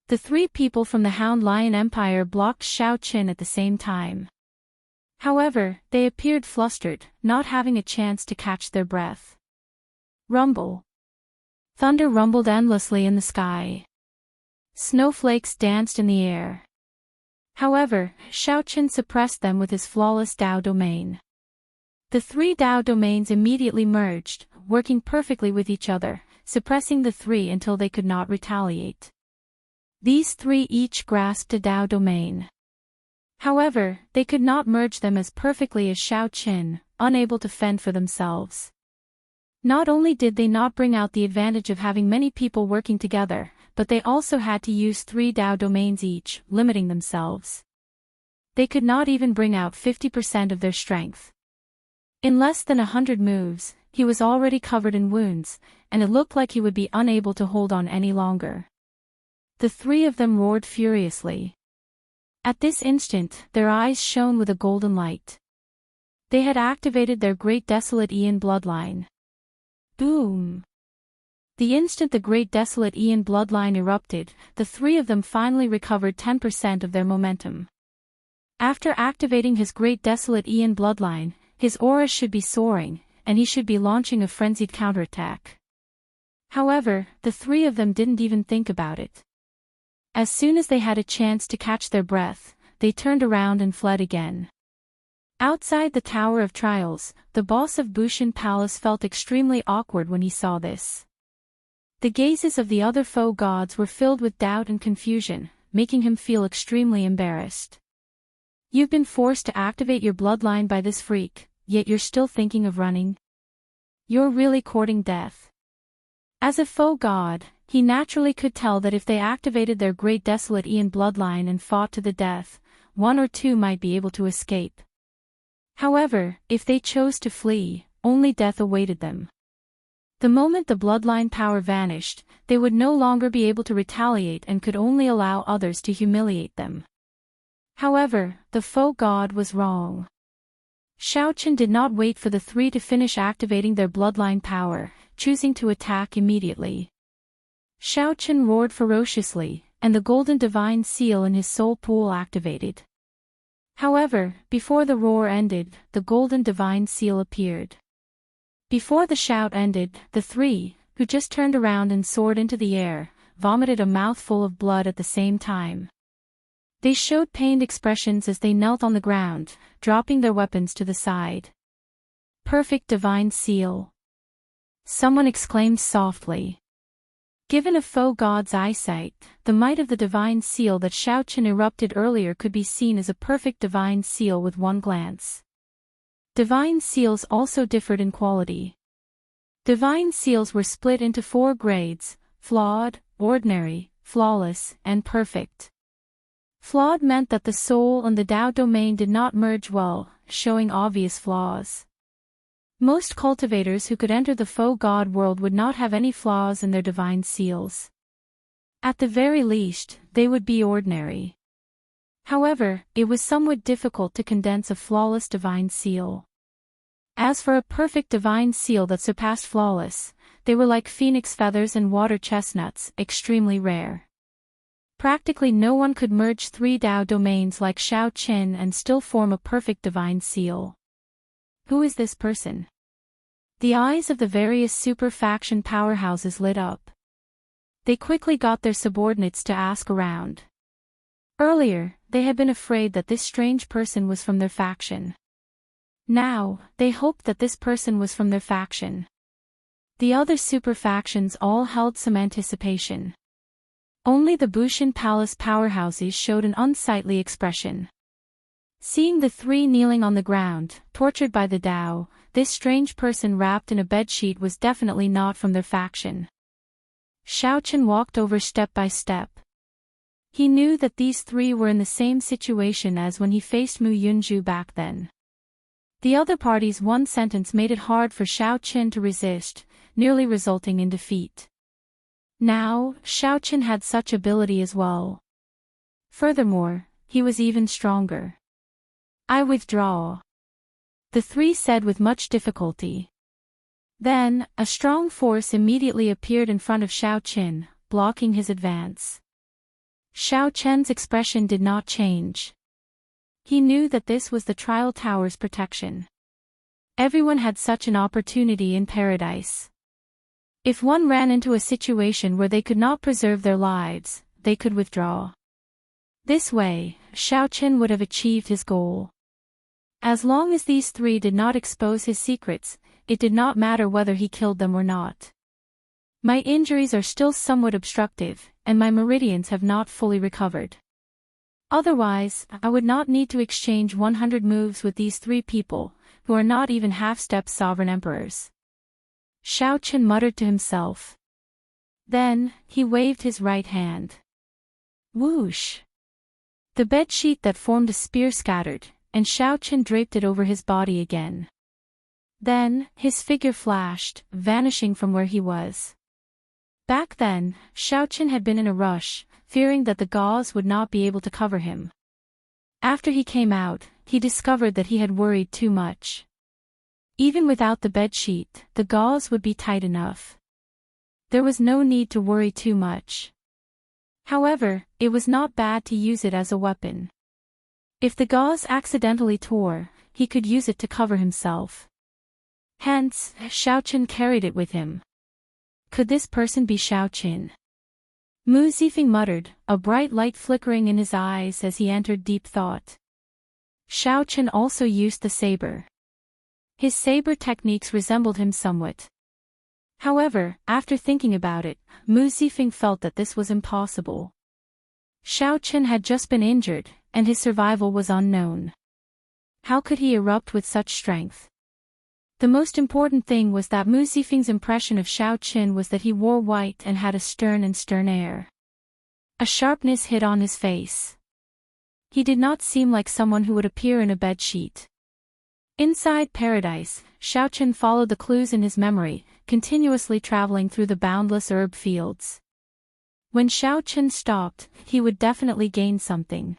The 3 people from the Hound Lion Empire blocked Xiaoqin at the same time. However, they appeared flustered, not having a chance to catch their breath. Rumble. Thunder rumbled endlessly in the sky. Snowflakes danced in the air. However, Xiaoqin suppressed them with his flawless Dao domain. The 3 Dao domains immediately merged, working perfectly with each other, suppressing the 3 until they could not retaliate. These 3 each grasped a Dao domain. However, they could not merge them as perfectly as Xiaoqin, unable to fend for themselves. Not only did they not bring out the advantage of having many people working together, but they also had to use 3 Dao domains each, limiting themselves. They could not even bring out 50% of their strength. In less than 100 moves, he was already covered in wounds, and it looked like he would be unable to hold on any longer. The 3 of them roared furiously. At this instant, their eyes shone with a golden light. They had activated their Great Desolate Aeon bloodline. Boom! The instant the Great Desolate Aeon bloodline erupted, the 3 of them finally recovered 10% of their momentum. After activating his Great Desolate Aeon bloodline, his aura should be soaring, and he should be launching a frenzied counterattack. However, the 3 of them didn't even think about it. As soon as they had a chance to catch their breath, they turned around and fled again. Outside the Tower of Trials, the boss of Bushan Palace felt extremely awkward when he saw this. The gazes of the other foe gods were filled with doubt and confusion, making him feel extremely embarrassed. You've been forced to activate your bloodline by this freak, yet you're still thinking of running? You're really courting death. As a faux god, he naturally could tell that if they activated their great desolate Ian bloodline and fought to the death, one or two might be able to escape. However, if they chose to flee, only death awaited them. The moment the bloodline power vanished, they would no longer be able to retaliate and could only allow others to humiliate them. However, the faux god was wrong. Xiaochen did not wait for the three to finish activating their bloodline power, choosing to attack immediately. Xiaochen roared ferociously, and the golden divine seal in his soul pool activated. However, before the roar ended, the golden divine seal appeared. Before the shout ended, the three, who just turned around and soared into the air, vomited a mouthful of blood at the same time. They showed pained expressions as they knelt on the ground, dropping their weapons to the side. Perfect divine seal. Someone exclaimed softly. Given a faux god's eyesight, the might of the divine seal that Xiaochen erupted earlier could be seen as a perfect divine seal with one glance. Divine seals also differed in quality. Divine seals were split into 4 grades: flawed, ordinary, flawless, and perfect. Flawed meant that the soul and the Dao domain did not merge well, showing obvious flaws. Most cultivators who could enter the faux god world would not have any flaws in their divine seals. At the very least, they would be ordinary. However, it was somewhat difficult to condense a flawless divine seal. As for a perfect divine seal that surpassed flawless, they were like phoenix feathers and water chestnuts, extremely rare. Practically no one could merge 3 Dao domains like Xiaochen and still form a perfect divine seal. Who is this person? The eyes of the various super faction powerhouses lit up. They quickly got their subordinates to ask around. Earlier, they had been afraid that this strange person was from their faction. Now, they hoped that this person was from their faction. The other super factions all held some anticipation. Only the Bushin Palace powerhouses showed an unsightly expression. Seeing the 3 kneeling on the ground, tortured by the Dao, this strange person wrapped in a bedsheet was definitely not from their faction. Xiaochen walked over step by step. He knew that these 3 were in the same situation as when he faced Mu Yunju back then. The other party's one sentence made it hard for Xiaochen to resist, nearly resulting in defeat. Now, Xiaochen had such ability as well. Furthermore, he was even stronger. I withdraw. The 3 said with much difficulty. Then, a strong force immediately appeared in front of Xiaochen, blocking his advance. Xiaochen's expression did not change. He knew that this was the Trial Tower's protection. Everyone had such an opportunity in paradise. If one ran into a situation where they could not preserve their lives, they could withdraw. This way, Xiaochen would have achieved his goal. As long as these 3 did not expose his secrets, it did not matter whether he killed them or not. My injuries are still somewhat obstructive, and my meridians have not fully recovered. Otherwise, I would not need to exchange 100 moves with these 3 people, who are not even half-step sovereign emperors. Xiaochen muttered to himself. Then, he waved his right hand. Whoosh! The bedsheet that formed a spear scattered, and Xiaochen draped it over his body again. Then, his figure flashed, vanishing from where he was. Back then, Xiaochen had been in a rush, fearing that the gauze would not be able to cover him. After he came out, he discovered that he had worried too much. Even without the bedsheet, the gauze would be tight enough. There was no need to worry too much. However, it was not bad to use it as a weapon. If the gauze accidentally tore, he could use it to cover himself. Hence, Xiaochen carried it with him. Could this person be Xiaochen? Mu Zifeng muttered, a bright light flickering in his eyes as he entered deep thought. Xiaochen also used the saber. His saber techniques resembled him somewhat. However, after thinking about it, Mu Zifeng felt that this was impossible. Xiao Chen had just been injured, and his survival was unknown. How could he erupt with such strength? The most important thing was that Mu Zifeng's impression of Xiao Chen was that he wore white and had a stern air. A sharpness hit on his face. He did not seem like someone who would appear in a bedsheet. Inside paradise, Xiao Chen followed the clues in his memory, continuously traveling through the boundless herb fields. When Xiao Chen stopped, he would definitely gain something.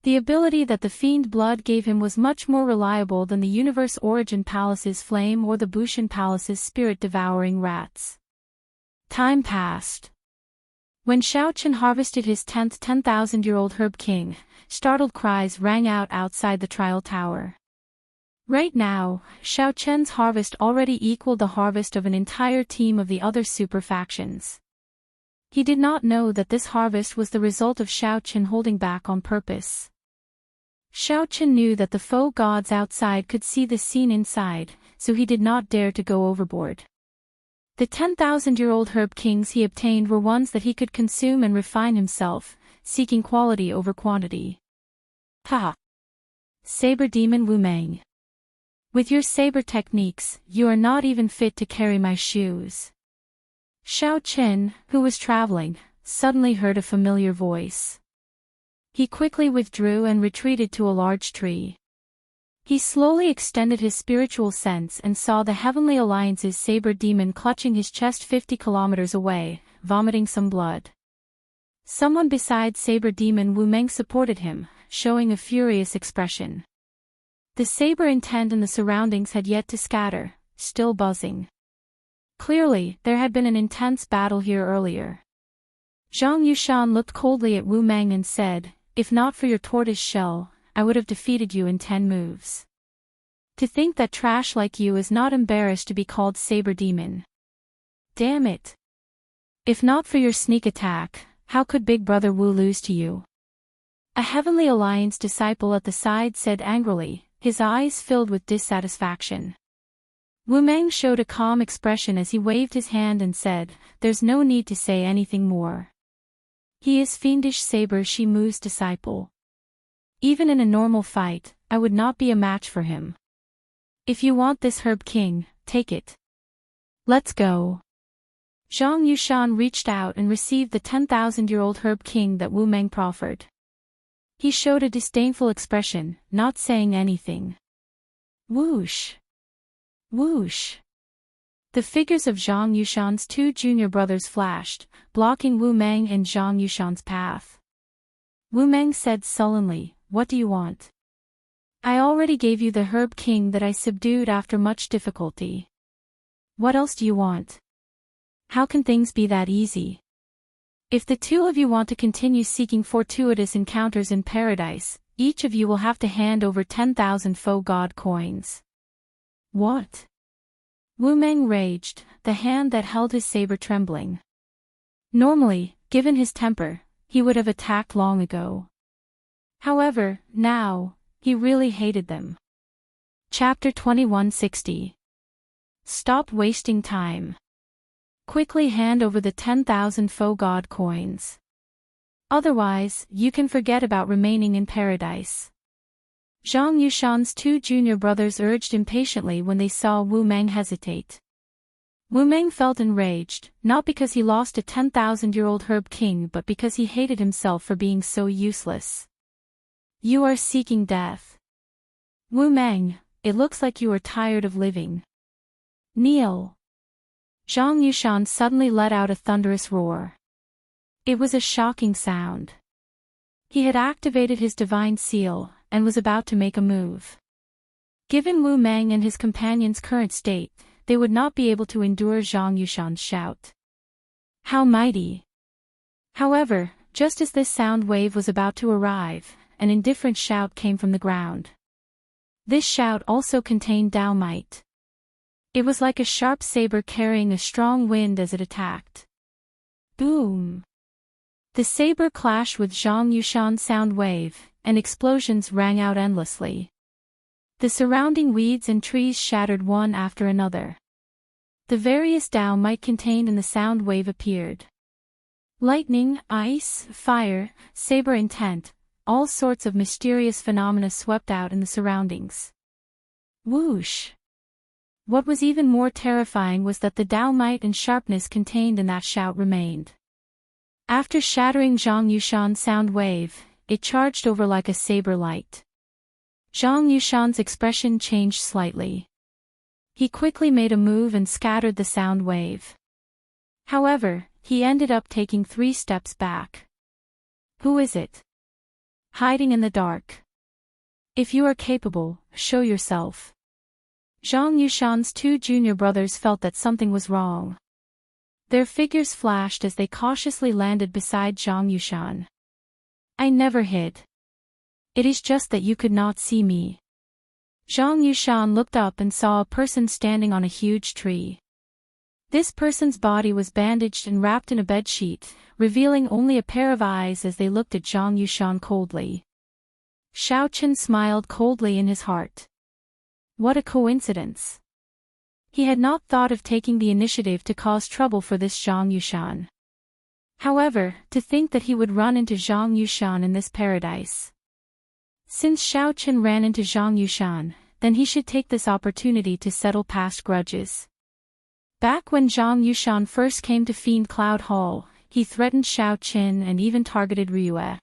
The ability that the fiend blood gave him was much more reliable than the Universe Origin Palace's flame or the Bushan Palace's spirit-devouring rats. Time passed. When Xiao Chen harvested his 10th 10,000-year-old Herb King, startled cries rang out outside the trial tower. Right now, Xiao Chen's harvest already equaled the harvest of an entire team of the other super factions. He did not know that this harvest was the result of Xiao Chen holding back on purpose. Xiao Chen knew that the foe gods outside could see the scene inside, so he did not dare to go overboard. The 10,000-year-old Herb Kings he obtained were ones that he could consume and refine himself, seeking quality over quantity. Ha! Saber Demon Wu Meng. With your saber techniques, you are not even fit to carry my shoes. Xiao Chen, who was traveling, suddenly heard a familiar voice. He quickly withdrew and retreated to a large tree. He slowly extended his spiritual sense and saw the Heavenly Alliance's saber demon clutching his chest 50 kilometers away, vomiting some blood. Someone besides saber demon Wu Meng supported him, showing a furious expression. The saber intent in the surroundings had yet to scatter, still buzzing. Clearly, there had been an intense battle here earlier. Zhang Yushan looked coldly at Wu Meng and said, "If not for your tortoise shell, I would have defeated you in 10 moves. To think that trash like you is not embarrassed to be called saber demon. Damn it. If not for your sneak attack, how could Big Brother Wu lose to you?" A Heavenly Alliance disciple at the side said angrily, his eyes filled with dissatisfaction. Wu Meng showed a calm expression as he waved his hand and said, "There's no need to say anything more. He is fiendish Saber Shi Mu's disciple. Even in a normal fight, I would not be a match for him. If you want this Herb King, take it. Let's go." Zhang Yushan reached out and received the 10,000-year-old Herb King that Wu Meng proffered. He showed a disdainful expression, not saying anything. Whoosh! Whoosh! The figures of Zhang Yushan's 2 junior brothers flashed, blocking Wu Meng and Zhang Yushan's path. Wu Meng said sullenly, "What do you want? I already gave you the Herb King that I subdued after much difficulty. What else do you want? How can things be that easy? If the 2 of you want to continue seeking fortuitous encounters in paradise, each of you will have to hand over 10,000 faux god coins." What? Wu Meng raged, the hand that held his saber trembling. Normally, given his temper, he would have attacked long ago. However, now, he really hated them. Chapter 2160. Stop wasting time. Quickly hand over the 10,000 faux god coins. Otherwise, you can forget about remaining in paradise. Zhang Yushan's 2 junior brothers urged impatiently when they saw Wu Meng hesitate. Wu Meng felt enraged, not because he lost a 10,000-year-old Herb King but because he hated himself for being so useless. "You are seeking death. Wu Meng, it looks like you are tired of living. Kneel." Zhang Yushan suddenly let out a thunderous roar. It was a shocking sound. He had activated his divine seal, and was about to make a move. Given Wu Meng and his companions' current state, they would not be able to endure Zhang Yushan's shout. How mighty! However, just as this sound wave was about to arrive, an indifferent shout came from the ground. This shout also contained Dao might. It was like a sharp saber carrying a strong wind as it attacked. Boom! The saber clashed with Zhang Yushan's sound wave, and explosions rang out endlessly. The surrounding weeds and trees shattered one after another. The various Dao might contained in the sound wave appeared. Lightning, ice, fire, saber intent, all sorts of mysterious phenomena swept out in the surroundings. Whoosh! What was even more terrifying was that the Dao might and sharpness contained in that shout remained. After shattering Zhang Yushan's sound wave, it charged over like a saber light. Zhang Yushan's expression changed slightly. He quickly made a move and scattered the sound wave. However, he ended up taking 3 steps back. Who is it? Hiding in the dark. If you are capable, show yourself. Zhang Yushan's 2 junior brothers felt that something was wrong. Their figures flashed as they cautiously landed beside Zhang Yushan. I never hid. It is just that you could not see me. Zhang Yushan looked up and saw a person standing on a huge tree. This person's body was bandaged and wrapped in a bedsheet, revealing only a pair of eyes as they looked at Zhang Yushan coldly. Xiaochen smiled coldly in his heart. What a coincidence. He had not thought of taking the initiative to cause trouble for this Zhang Yushan. However, to think that he would run into Zhang Yushan in this paradise. Since Xiaochen ran into Zhang Yushan, then he should take this opportunity to settle past grudges. Back when Zhang Yushan first came to Fiend Cloud Hall, he threatened Xiaochen and even targeted Ryue.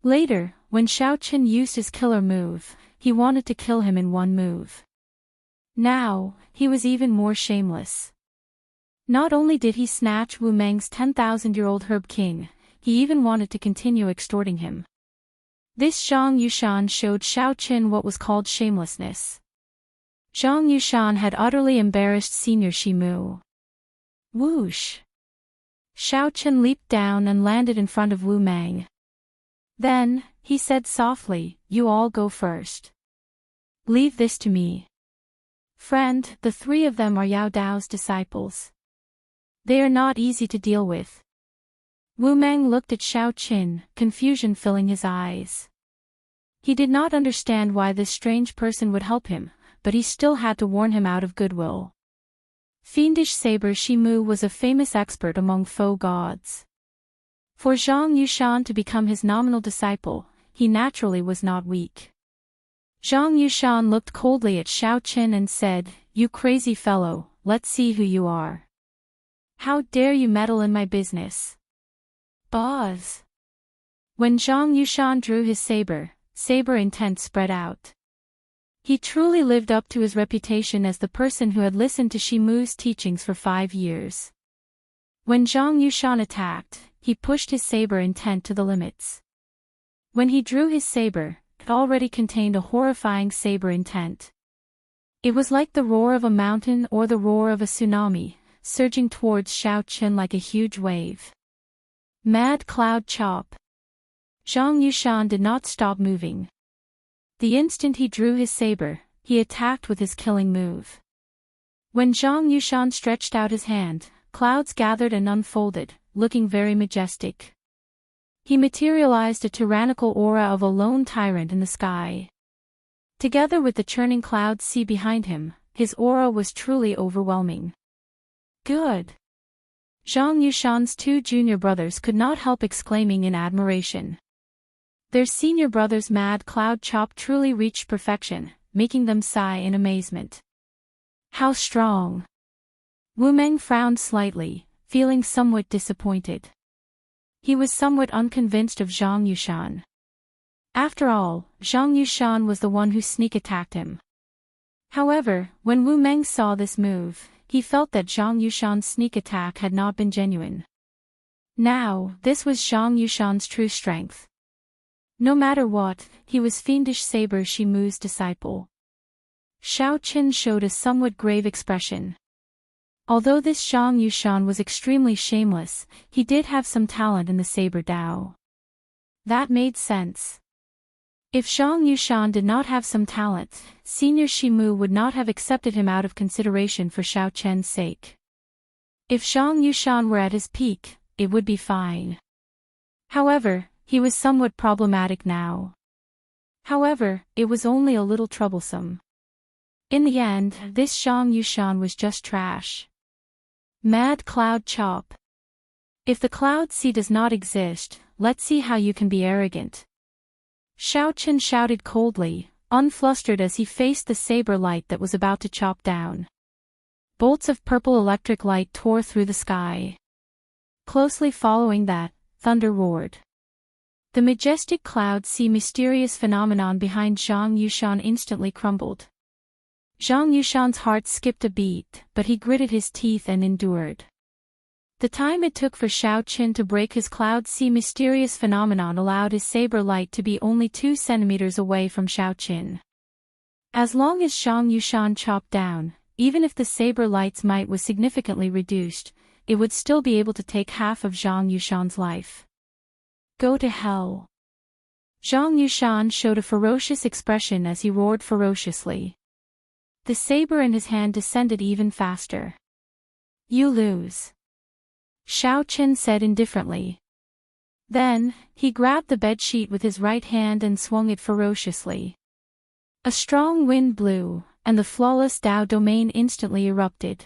Later, when Xiaochen used his killer move, he wanted to kill him in one move. Now, he was even more shameless. Not only did he snatch Wu Meng's 10,000-year-old Herb King, he even wanted to continue extorting him. This Zhang Yushan showed Xiaochen what was called shamelessness. Zhang Yushan had utterly embarrassed Senior Shimu. Whoosh! Xiaochen leaped down and landed in front of Wu Meng. Then, he said softly, "You all go first. Leave this to me." Friend, the 3 of them are Yao Dao's disciples. They are not easy to deal with. Wu Meng looked at Xiaochen, confusion filling his eyes. He did not understand why this strange person would help him, but he still had to warn him out of goodwill. Fiendish Saber Shimu was a famous expert among foe gods. For Zhang Yushan to become his nominal disciple, he naturally was not weak. Zhang Yushan looked coldly at Xiaochen and said, "You crazy fellow, let's see who you are. How dare you meddle in my business?" Boz. When Zhang Yushan drew his saber intent spread out. He truly lived up to his reputation as the person who had listened to Shimu's teachings for 5 years. When Zhang Yushan attacked, he pushed his saber intent to the limits. When he drew his saber, it already contained a horrifying saber intent. It was like the roar of a mountain or the roar of a tsunami, surging towards Xiaochen like a huge wave. Mad Cloud Chop. Zhang Yushan did not stop moving. The instant he drew his saber, he attacked with his killing move. When Zhang Yushan stretched out his hand, clouds gathered and unfolded, looking very majestic. He materialized a tyrannical aura of a lone tyrant in the sky. Together with the churning cloud sea behind him, his aura was truly overwhelming. Good. Zhang Yushan's 2 junior brothers could not help exclaiming in admiration. Their senior brother's mad cloud chop truly reached perfection, making them sigh in amazement. How strong! Wu Meng frowned slightly, feeling somewhat disappointed. He was somewhat unconvinced of Zhang Yushan. After all, Zhang Yushan was the one who sneak attacked him. However, when Wu Meng saw this move, he felt that Zhang Yushan's sneak attack had not been genuine. Now, this was Zhang Yushan's true strength. No matter what, he was Fiendish Saber Shimu's disciple. Xiaochen showed a somewhat grave expression. Although this Zhang Yushan was extremely shameless, he did have some talent in the Saber Dao. That made sense. If Zhang Yushan did not have some talent, Senior Shimu would not have accepted him out of consideration for Xiaochen's sake. If Zhang Yushan were at his peak, it would be fine. However, he was somewhat problematic now. However, it was only a little troublesome. In the end, this Zhang Yushan was just trash. Mad Cloud Chop. If the cloud sea does not exist, let's see how you can be arrogant. Xiaoqin shouted coldly, unflustered as he faced the saber light that was about to chop down. Bolts of purple electric light tore through the sky. Closely following that, thunder roared. The majestic cloud sea mysterious phenomenon behind Zhang Yushan instantly crumbled. Zhang Yushan's heart skipped a beat, but he gritted his teeth and endured. The time it took for Xiaoqin to break his cloud sea mysterious phenomenon allowed his saber light to be only 2 centimeters away from Xiaoqin. As long as Zhang Yushan chopped down, even if the saber light's might was significantly reduced, it would still be able to take half of Zhang Yushan's life. Go to hell. Zhang Yushan showed a ferocious expression as he roared ferociously. The saber in his hand descended even faster. You lose. Xiaoqin said indifferently. Then, he grabbed the bedsheet with his right hand and swung it ferociously. A strong wind blew, and the flawless Dao domain instantly erupted.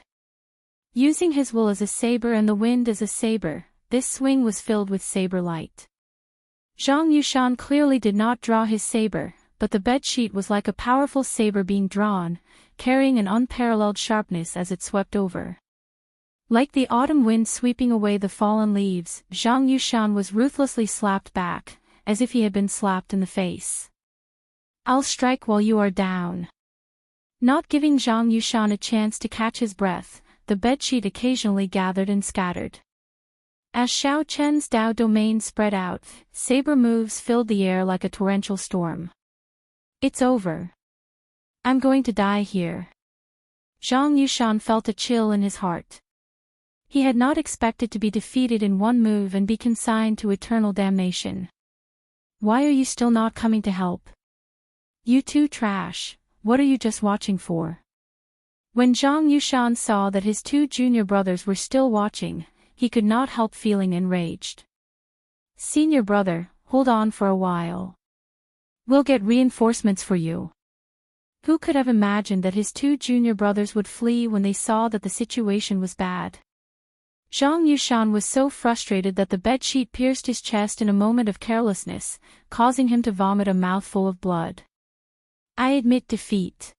Using his will as a saber and the wind as a saber, this swing was filled with saber light. Zhang Yushan clearly did not draw his saber, but the bedsheet was like a powerful saber being drawn, carrying an unparalleled sharpness as it swept over. Like the autumn wind sweeping away the fallen leaves, Zhang Yushan was ruthlessly slapped back, as if he had been slapped in the face. I'll strike while you are down. Not giving Zhang Yushan a chance to catch his breath, the bedsheet occasionally gathered and scattered. As Xiaoqian's Dao domain spread out, saber moves filled the air like a torrential storm. It's over. I'm going to die here. Zhang Yushan felt a chill in his heart. He had not expected to be defeated in one move and be consigned to eternal damnation. Why are you still not coming to help? You two trash, what are you just watching for? When Zhang Yushan saw that his 2 junior brothers were still watching, he could not help feeling enraged. Senior brother, hold on for a while. We'll get reinforcements for you. Who could have imagined that his 2 junior brothers would flee when they saw that the situation was bad? Zhang Yushan was so frustrated that the bedsheet pierced his chest in a moment of carelessness, causing him to vomit a mouthful of blood. I admit defeat.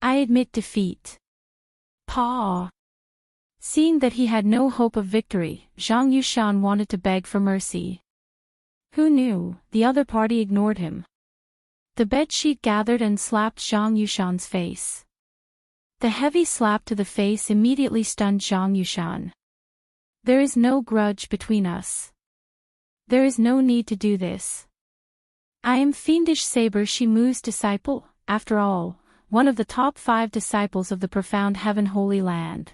I admit defeat. Paw. Seeing that he had no hope of victory, Zhang Yushan wanted to beg for mercy. Who knew, the other party ignored him. The bedsheet gathered and slapped Zhang Yushan's face. The heavy slap to the face immediately stunned Zhang Yushan. There is no grudge between us. There is no need to do this. I am Fiendish Saber Shimu's disciple, after all, one of the top 5 disciples of the profound Heaven Holy Land.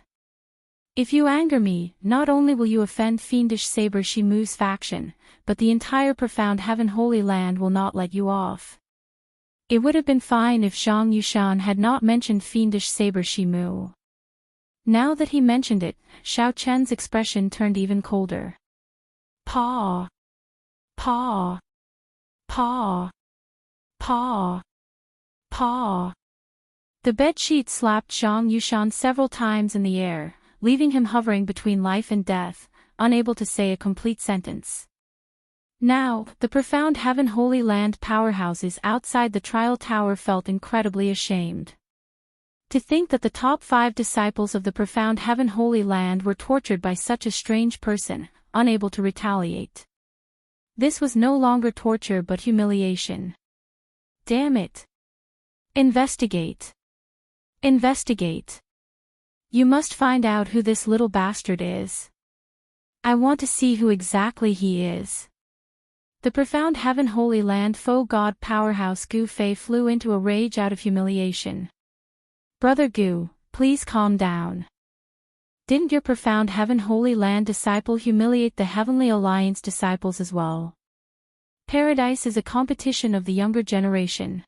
If you anger me, not only will you offend Fiendish Saber Shimu's faction, but the entire profound Heaven Holy Land will not let you off. It would have been fine if Zhang Yushan had not mentioned Fiendish Saber Shimu. Now that he mentioned it, Xiaoqian's expression turned even colder. Paw. Paw. Paw. Paw. Paw. The bedsheet slapped Zhang Yushan several times in the air, leaving him hovering between life and death, unable to say a complete sentence. Now, the profound Heaven Holy Land powerhouses outside the trial tower felt incredibly ashamed. To think that the top 5 disciples of the profound Heaven Holy Land were tortured by such a strange person, unable to retaliate. This was no longer torture but humiliation. Damn it. Investigate. Investigate. You must find out who this little bastard is. I want to see who exactly he is. The profound Heaven Holy Land faux god powerhouse Gu Fei flew into a rage out of humiliation. Brother Gu, please calm down. Didn't your profound Heaven Holy Land disciple humiliate the Heavenly Alliance disciples as well? Paradise is a competition of the younger generation.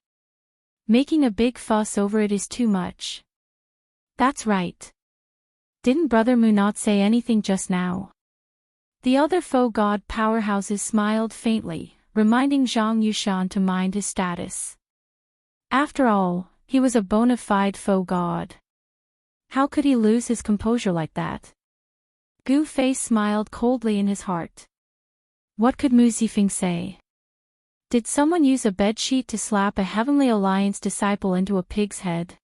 Making a big fuss over it is too much. That's right. Didn't Brother Mu not say anything just now? The other faux god powerhouses smiled faintly, reminding Zhang Yushan to mind his status. After all, he was a bona fide faux god. How could he lose his composure like that? Gu Fei smiled coldly in his heart. What could Mu Zifeng say? Did someone use a bedsheet to slap a Heavenly Alliance disciple into a pig's head?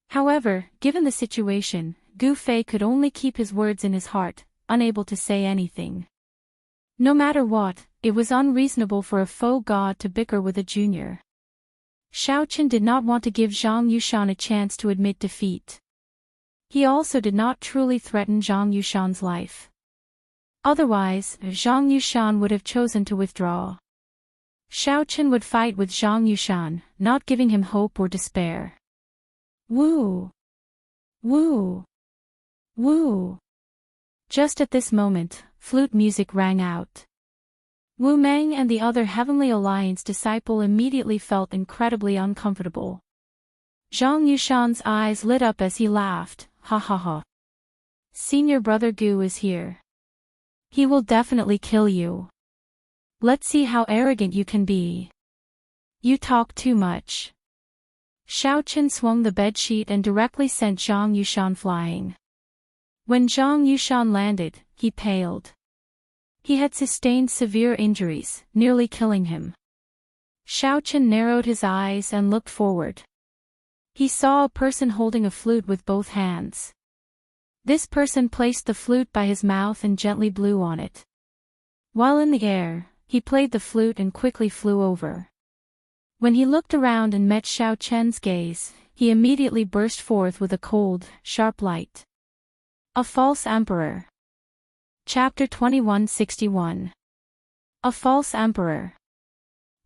However, given the situation, Gu Fei could only keep his words in his heart, unable to say anything. No matter what, it was unreasonable for a faux god to bicker with a junior. Xiao Qin did not want to give Zhang Yushan a chance to admit defeat. He also did not truly threaten Zhang Yushan's life. Otherwise, Zhang Yushan would have chosen to withdraw. Xiao Qin would fight with Zhang Yushan, not giving him hope or despair. Woo! Woo! Woo! Just at this moment, flute music rang out. Wu Meng and the other Heavenly Alliance disciple immediately felt incredibly uncomfortable. Zhang Yushan's eyes lit up as he laughed, ha ha ha. Senior brother Gu is here. He will definitely kill you. Let's see how arrogant you can be. You talk too much. Xiao Qin swung the bedsheet and directly sent Zhang Yushan flying. When Zhang Yushan landed, he paled. He had sustained severe injuries, nearly killing him. Xiao Qin narrowed his eyes and looked forward. He saw a person holding a flute with both hands. This person placed the flute by his mouth and gently blew on it. While in the air, he played the flute and quickly flew over. When he looked around and met Xiao Qin's gaze, he immediately burst forth with a cold, sharp light. A false emperor. Chapter 2161. A false emperor.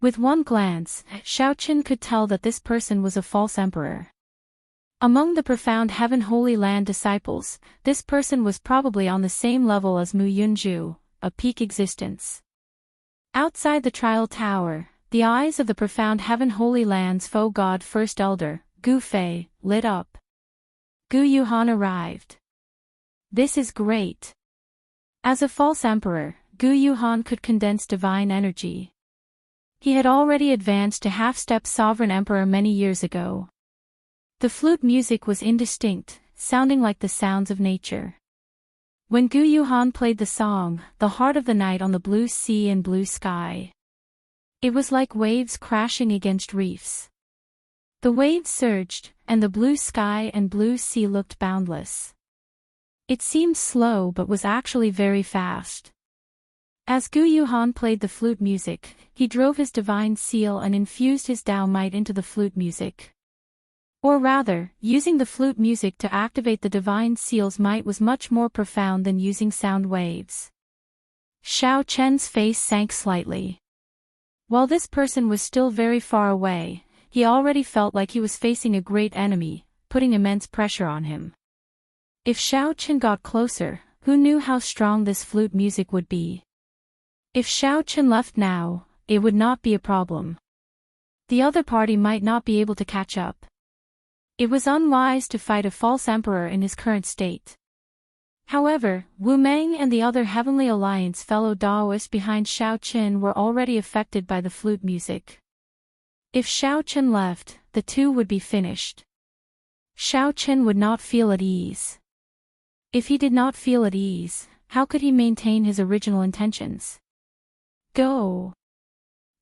With one glance, Xiao Qin could tell that this person was a false emperor. Among the profound Heaven Holy Land disciples, this person was probably on the same level as Mu Yunju, a peak existence. Outside the trial tower, the eyes of the profound Heaven Holy Land's faux god First Elder, Gu Fei, lit up. Gu Yuhan arrived. This is great. As a false emperor, Gu Yuhan could condense divine energy. He had already advanced to half-step sovereign emperor many years ago. The flute music was indistinct, sounding like the sounds of nature. When Gu Yuhan played the song, the heart of the night on the blue sea and blue sky. It was like waves crashing against reefs. The waves surged, and the blue sky and blue sea looked boundless. It seemed slow but was actually very fast. As Gu Yuhan played the flute music, he drove his divine seal and infused his Dao might into the flute music. Or rather, using the flute music to activate the divine seal's might was much more profound than using sound waves. Xiao Chen's face sank slightly. While this person was still very far away, he already felt like he was facing a great enemy, putting immense pressure on him. If Xiao Chen got closer, who knew how strong this flute music would be? If Xiao Chen left now, it would not be a problem. The other party might not be able to catch up. It was unwise to fight a false emperor in his current state. However, Wu Meng and the other Heavenly Alliance fellow Daoists behind Xiao Chen were already affected by the flute music. If Xiao Chen left, the two would be finished. Xiao Chen would not feel at ease. If he did not feel at ease, how could he maintain his original intentions? Go!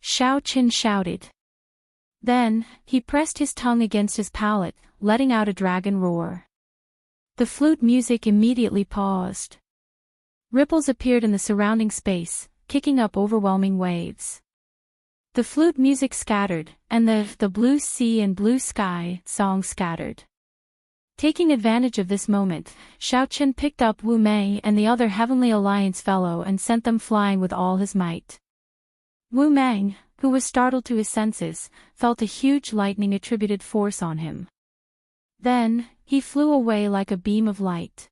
Xiao Chen shouted. Then, he pressed his tongue against his palate, letting out a dragon roar. The flute music immediately paused. Ripples appeared in the surrounding space, kicking up overwhelming waves. The flute music scattered, and the blue sea and blue sky song scattered. Taking advantage of this moment, Xiao Chen picked up Wu Mei and the other Heavenly Alliance fellow and sent them flying with all his might. Wu Meng, who was startled to his senses, felt a huge lightning-attributed force on him. Then, he flew away like a beam of light.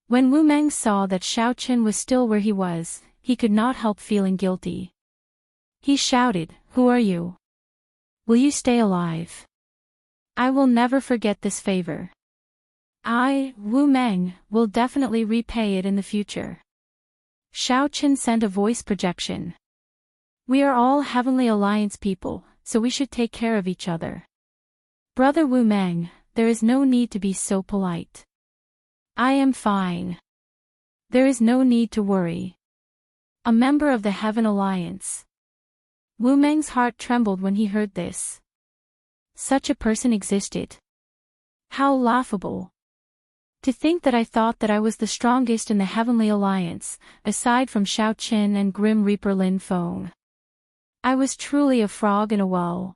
When Wu Meng saw that Xiao Chen was still where he was, he could not help feeling guilty. He shouted, "Who are you? Will you stay alive? I will never forget this favor. I, Wu Meng, will definitely repay it in the future." Xiao Chen sent a voice projection. "We are all Heavenly Alliance people, so we should take care of each other. Brother Wu Meng, there is no need to be so polite. I am fine." There is no need to worry. A member of the Heaven Alliance. Wu Meng's heart trembled when he heard this. Such a person existed. How laughable. To think that I thought that I was the strongest in the Heavenly Alliance, aside from Shao Qin and Grim Reaper Lin Feng. I was truly a frog in a well.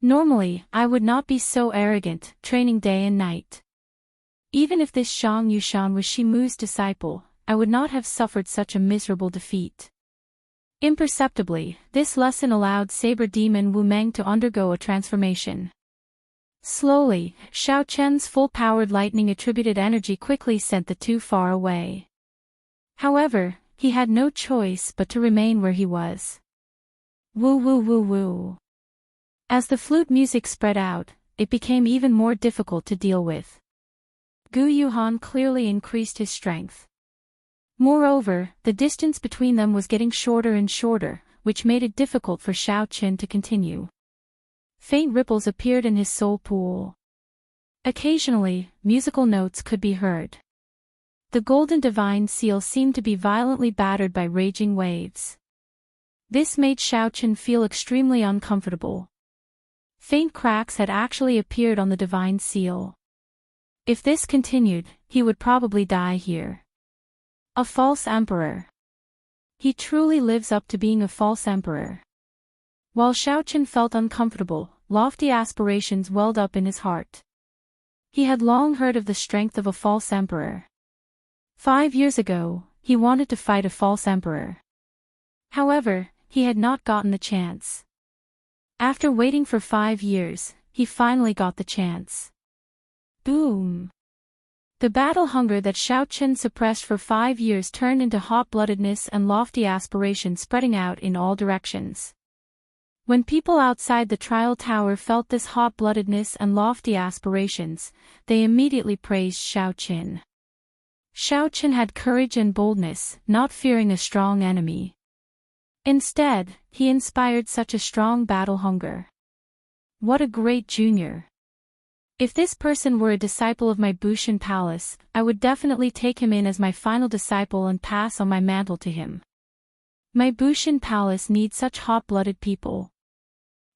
Normally, I would not be so arrogant, training day and night. Even if this Zhang Yushan was Shi Mu's disciple, I would not have suffered such a miserable defeat. Imperceptibly, this lesson allowed Saber Demon Wu Meng to undergo a transformation. Slowly, Shao Chen's full-powered lightning-attributed energy quickly sent the two far away. However, he had no choice but to remain where he was. Woo woo woo woo. As the flute music spread out, it became even more difficult to deal with. Gu Yuhan clearly increased his strength. Moreover, the distance between them was getting shorter and shorter, which made it difficult for Shao Qin to continue. Faint ripples appeared in his soul pool. Occasionally, musical notes could be heard. The golden divine seal seemed to be violently battered by raging waves. This made Shao Qin feel extremely uncomfortable. Faint cracks had actually appeared on the divine seal. If this continued, he would probably die here. A false emperor. He truly lives up to being a false emperor. While Shao Qin felt uncomfortable, lofty aspirations welled up in his heart. He had long heard of the strength of a false emperor. 5 years ago, he wanted to fight a false emperor. However, he had not gotten the chance. After waiting for 5 years, he finally got the chance. Boom! The battle hunger that Shao Qin suppressed for 5 years turned into hot-bloodedness and lofty aspirations spreading out in all directions. When people outside the trial tower felt this hot-bloodedness and lofty aspirations, they immediately praised Shao Qin. Shao Qin had courage and boldness, not fearing a strong enemy. Instead, he inspired such a strong battle hunger. What a great junior! If this person were a disciple of my Bushan Palace, I would definitely take him in as my final disciple and pass on my mantle to him. My Bushan Palace needs such hot-blooded people.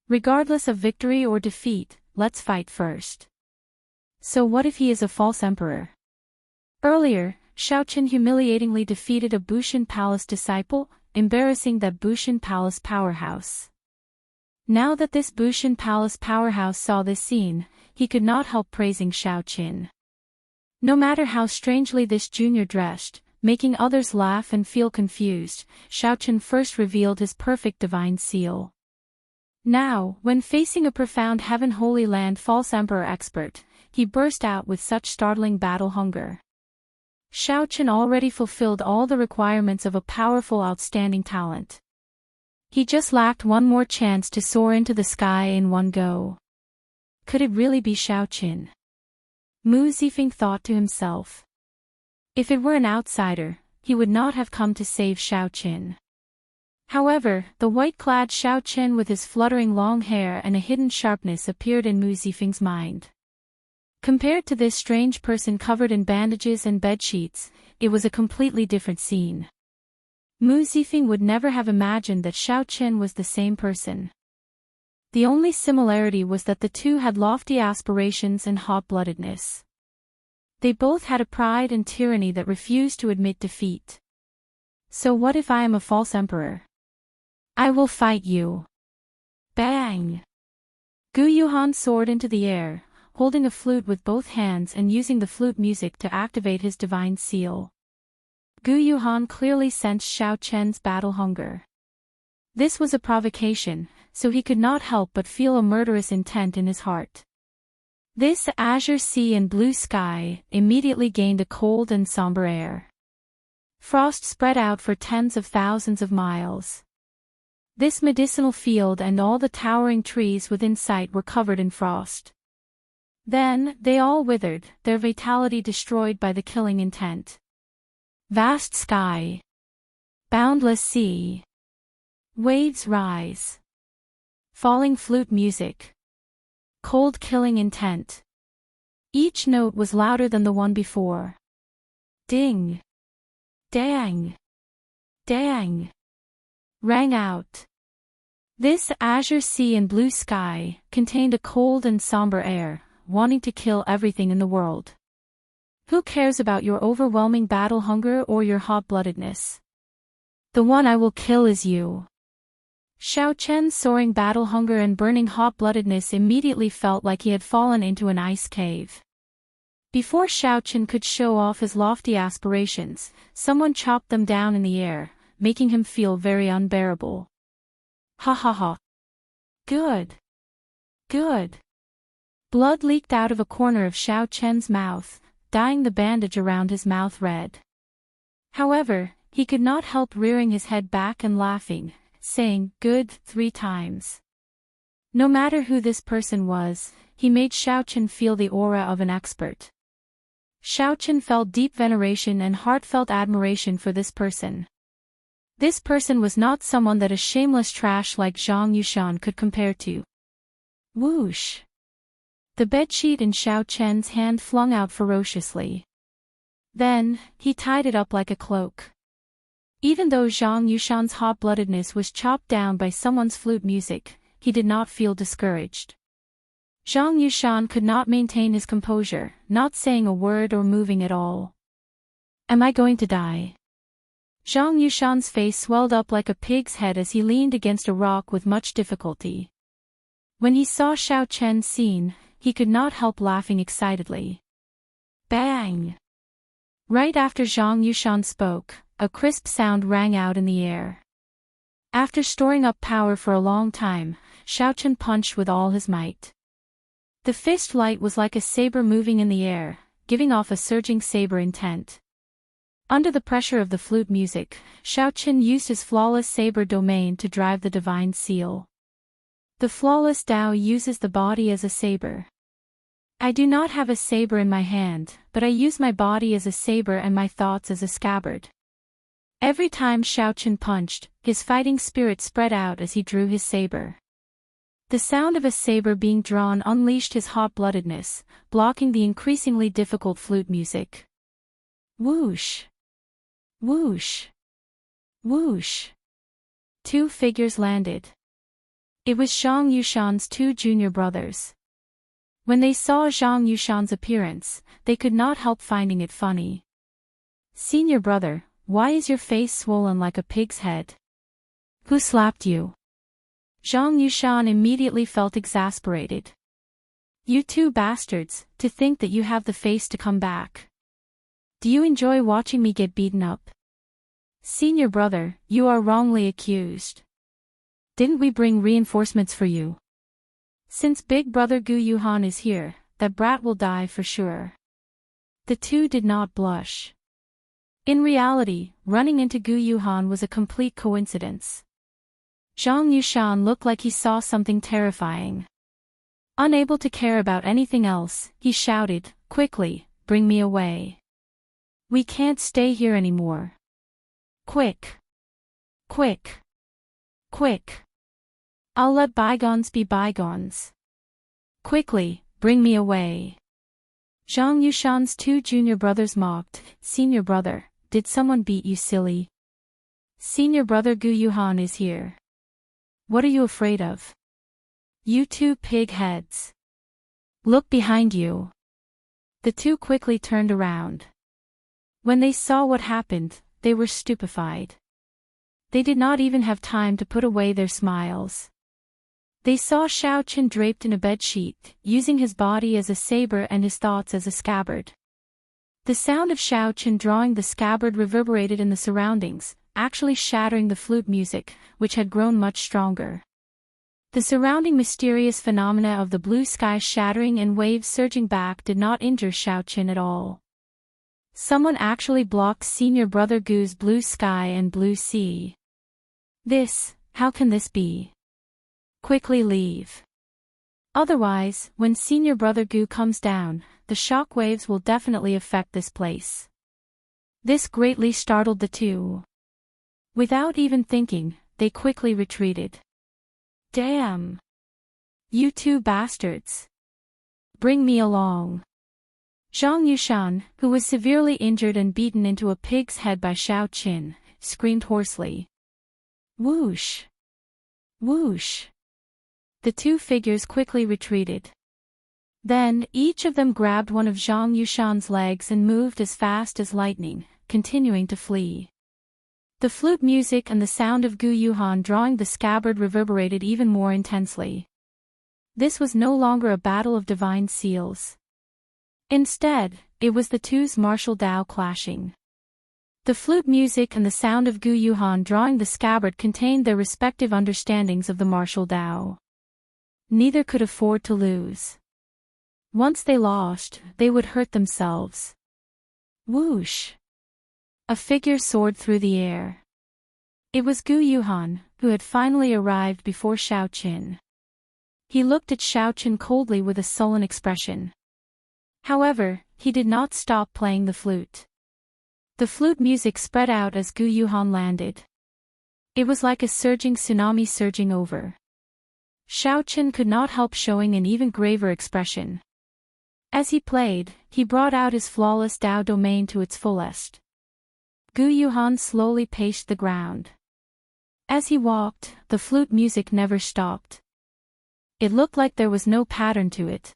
Regardless of victory or defeat, let's fight first. So what if he is a false emperor? Earlier, Shao Qin humiliatingly defeated a Bushan Palace disciple, embarrassing that Bushan Palace powerhouse. Now that this Bushan Palace powerhouse saw this scene, he could not help praising Shao Qin. No matter how strangely this junior dressed, making others laugh and feel confused, Shao Qin first revealed his perfect divine seal. Now, when facing a profound Heaven Holy Land false emperor expert, he burst out with such startling battle hunger. Shao Qin already fulfilled all the requirements of a powerful outstanding talent. He just lacked one more chance to soar into the sky in one go. Could it really be Shao Qin? Mu Zifeng thought to himself. If it were an outsider, he would not have come to save Shao Qin. However, the white-clad Shao Qin with his fluttering long hair and a hidden sharpness appeared in Mu Zifeng's mind. Compared to this strange person covered in bandages and bedsheets, it was a completely different scene. Mu Zifeng would never have imagined that Shao Qin was the same person. The only similarity was that the two had lofty aspirations and hot-bloodedness. They both had a pride and tyranny that refused to admit defeat. So what if I am a false emperor? I will fight you. Bang! Gu Yuhan soared into the air, holding a flute with both hands and using the flute music to activate his divine seal. Gu Yuhan clearly sensed Shao Chen's battle hunger. This was a provocation, so he could not help but feel a murderous intent in his heart. This azure sea and blue sky immediately gained a cold and somber air. Frost spread out for tens of thousands of miles. This medicinal field and all the towering trees within sight were covered in frost. Then, they all withered, their vitality destroyed by the killing intent. Vast sky. Boundless sea. Waves rise. Falling flute music. Cold killing intent. Each note was louder than the one before. Ding. Dang! Dang! Rang out. This azure sea and blue sky contained a cold and somber air, wanting to kill everything in the world. Who cares about your overwhelming battle hunger or your hot-bloodedness? The one I will kill is you. Xiao Chen's soaring battle hunger and burning hot-bloodedness immediately felt like he had fallen into an ice cave. Before Xiao Chen could show off his lofty aspirations, someone chopped them down in the air, making him feel very unbearable. Ha ha ha. Good. Good. Blood leaked out of a corner of Xiao Chen's mouth, dyeing the bandage around his mouth red. However, he could not help rearing his head back and laughing, saying, "Good," 3 times. No matter who this person was, he made Xiao Chen feel the aura of an expert. Xiao Chen felt deep veneration and heartfelt admiration for this person. This person was not someone that a shameless trash like Zhang Yushan could compare to. Whoosh! The bedsheet in Xiao Chen's hand flung out ferociously. Then, he tied it up like a cloak. Even though Zhang Yushan's hot-bloodedness was chopped down by someone's flute music, he did not feel discouraged. Zhang Yushan could not maintain his composure, not saying a word or moving at all. Am I going to die? Zhang Yushan's face swelled up like a pig's head as he leaned against a rock with much difficulty. When he saw Xiao Chen's scene, he could not help laughing excitedly. Bang! Right after Zhang Yushan spoke, a crisp sound rang out in the air. After storing up power for a long time, Xiao Chen punched with all his might. The fist light was like a saber moving in the air, giving off a surging saber intent. Under the pressure of the flute music, Xiao Chen used his flawless saber domain to drive the divine seal. The flawless Dao uses the body as a saber. I do not have a saber in my hand, but I use my body as a saber and my thoughts as a scabbard. Every time Xiao Chen punched, his fighting spirit spread out as he drew his saber. The sound of a saber being drawn unleashed his hot-bloodedness, blocking the increasingly difficult flute music. Whoosh! Whoosh! Whoosh! 2 figures landed. It was Zhang Yushan's 2 junior brothers. When they saw Zhang Yushan's appearance, they could not help finding it funny. Senior brother, why is your face swollen like a pig's head? Who slapped you? Zhang Yushan immediately felt exasperated. You 2 bastards, to think that you have the face to come back. Do you enjoy watching me get beaten up? Senior brother, you are wrongly accused. Didn't we bring reinforcements for you? Since big brother Gu Yuhan is here, that brat will die for sure. The 2 did not blush. In reality, running into Gu Yuhan was a complete coincidence. Zhang Yushan looked like he saw something terrifying. Unable to care about anything else, he shouted, "Quickly, bring me away. We can't stay here anymore. Quick! Quick! Quick! I'll let bygones be bygones. Quickly, bring me away." Zhang Yushan's 2 junior brothers mocked, "Senior brother, did someone beat you silly? Senior brother Gu Yuhan is here. What are you afraid of? You 2 pig heads. Look behind you." The 2 quickly turned around. When they saw what happened, they were stupefied. They did not even have time to put away their smiles. They saw Xiao Chen draped in a bedsheet, using his body as a saber and his thoughts as a scabbard. The sound of Xiao Chen drawing the scabbard reverberated in the surroundings, actually shattering the flute music, which had grown much stronger. The surrounding mysterious phenomena of the blue sky shattering and waves surging back did not injure Xiao Chen at all. Someone actually blocked senior brother Gu's blue sky and blue sea. How can this be? Quickly leave. Otherwise, when senior brother Gu comes down, the shock waves will definitely affect this place. This greatly startled the 2. Without even thinking, they quickly retreated. Damn! You 2 bastards! Bring me along. Zhang Yushan, who was severely injured and beaten into a pig's head by Xiao Qin, screamed hoarsely. Whoosh! Whoosh! The two figures quickly retreated. Then, each of them grabbed one of Zhang Yushan's legs and moved as fast as lightning, continuing to flee. The flute music and the sound of Gu Yuhan drawing the scabbard reverberated even more intensely. This was no longer a battle of divine seals. Instead, it was the two's martial Tao clashing. The flute music and the sound of Gu Yuhan drawing the scabbard contained their respective understandings of the martial Tao. Neither could afford to lose. Once they lost, they would hurt themselves. Whoosh! A figure soared through the air. It was Gu Yuhan, who had finally arrived before Xiao Qin. He looked at Xiao Qin coldly with a sullen expression. However, he did not stop playing the flute. The flute music spread out as Gu Yuhan landed. It was like a surging tsunami surging over. Xiao Qin could not help showing an even graver expression. As he played, he brought out his flawless Tao domain to its fullest. Gu Yuhan slowly paced the ground. As he walked, the flute music never stopped. It looked like there was no pattern to it.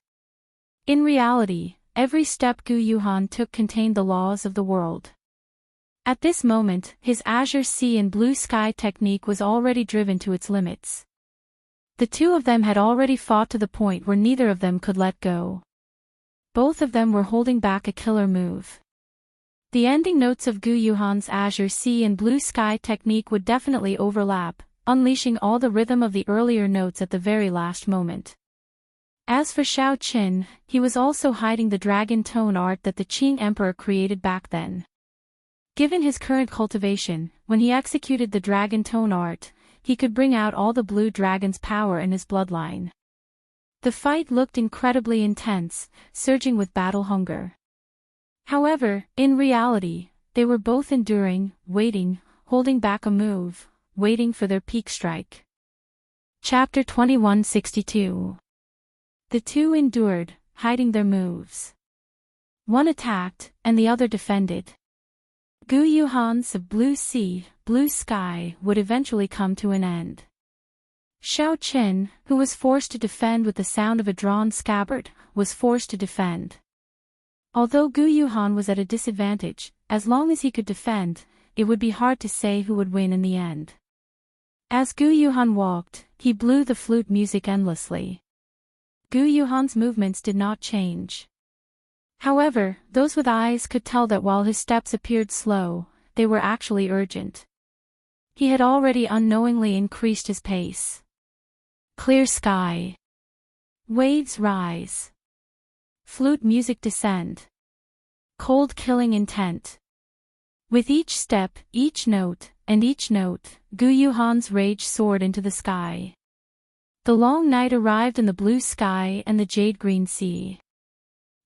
In reality, every step Gu Yuhan took contained the laws of the world. At this moment, his azure sea and blue sky technique was already driven to its limits. The two of them had already fought to the point where neither of them could let go. Both of them were holding back a killer move. The ending notes of Gu Yuhan's azure sea and blue sky technique would definitely overlap, unleashing all the rhythm of the earlier notes at the very last moment. As for Xiao Qin, he was also hiding the dragon tone art that the Qing Emperor created back then. Given his current cultivation, when he executed the dragon tone art, he could bring out all the blue dragon's power in his bloodline. The fight looked incredibly intense, surging with battle hunger. However, in reality, they were both enduring, waiting, holding back a move, waiting for their peak strike. Chapter 2162. The two endured, hiding their moves. One attacked, and the other defended. Gu Yuhan's blue sea, blue sky would eventually come to an end. Xiao Qin, who was forced to defend with the sound of a drawn scabbard, was forced to defend. Although Gu Yuhan was at a disadvantage, as long as he could defend, it would be hard to say who would win in the end. As Gu Yuhan walked, he blew the flute music endlessly. Gu Yuhan's movements did not change. However, those with eyes could tell that while his steps appeared slow, they were actually urgent. He had already unknowingly increased his pace. Clear sky. Waves rise. Flute music descend. Cold killing intent. With each step, each note, Gu Yuhan's rage soared into the sky. The long night arrived in the blue sky and the jade-green sea.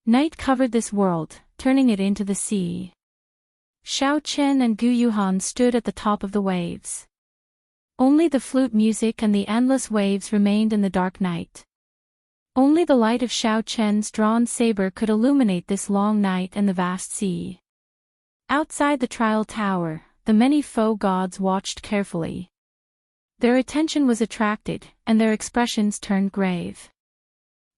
Night covered this world, turning it into the sea. Xiao Qin and Gu Yuhan stood at the top of the waves. Only the flute music and the endless waves remained in the dark night. Only the light of Xiao Qin's drawn saber could illuminate this long night and the vast sea. Outside the trial tower, the many foe gods watched carefully. Their attention was attracted, and their expressions turned grave.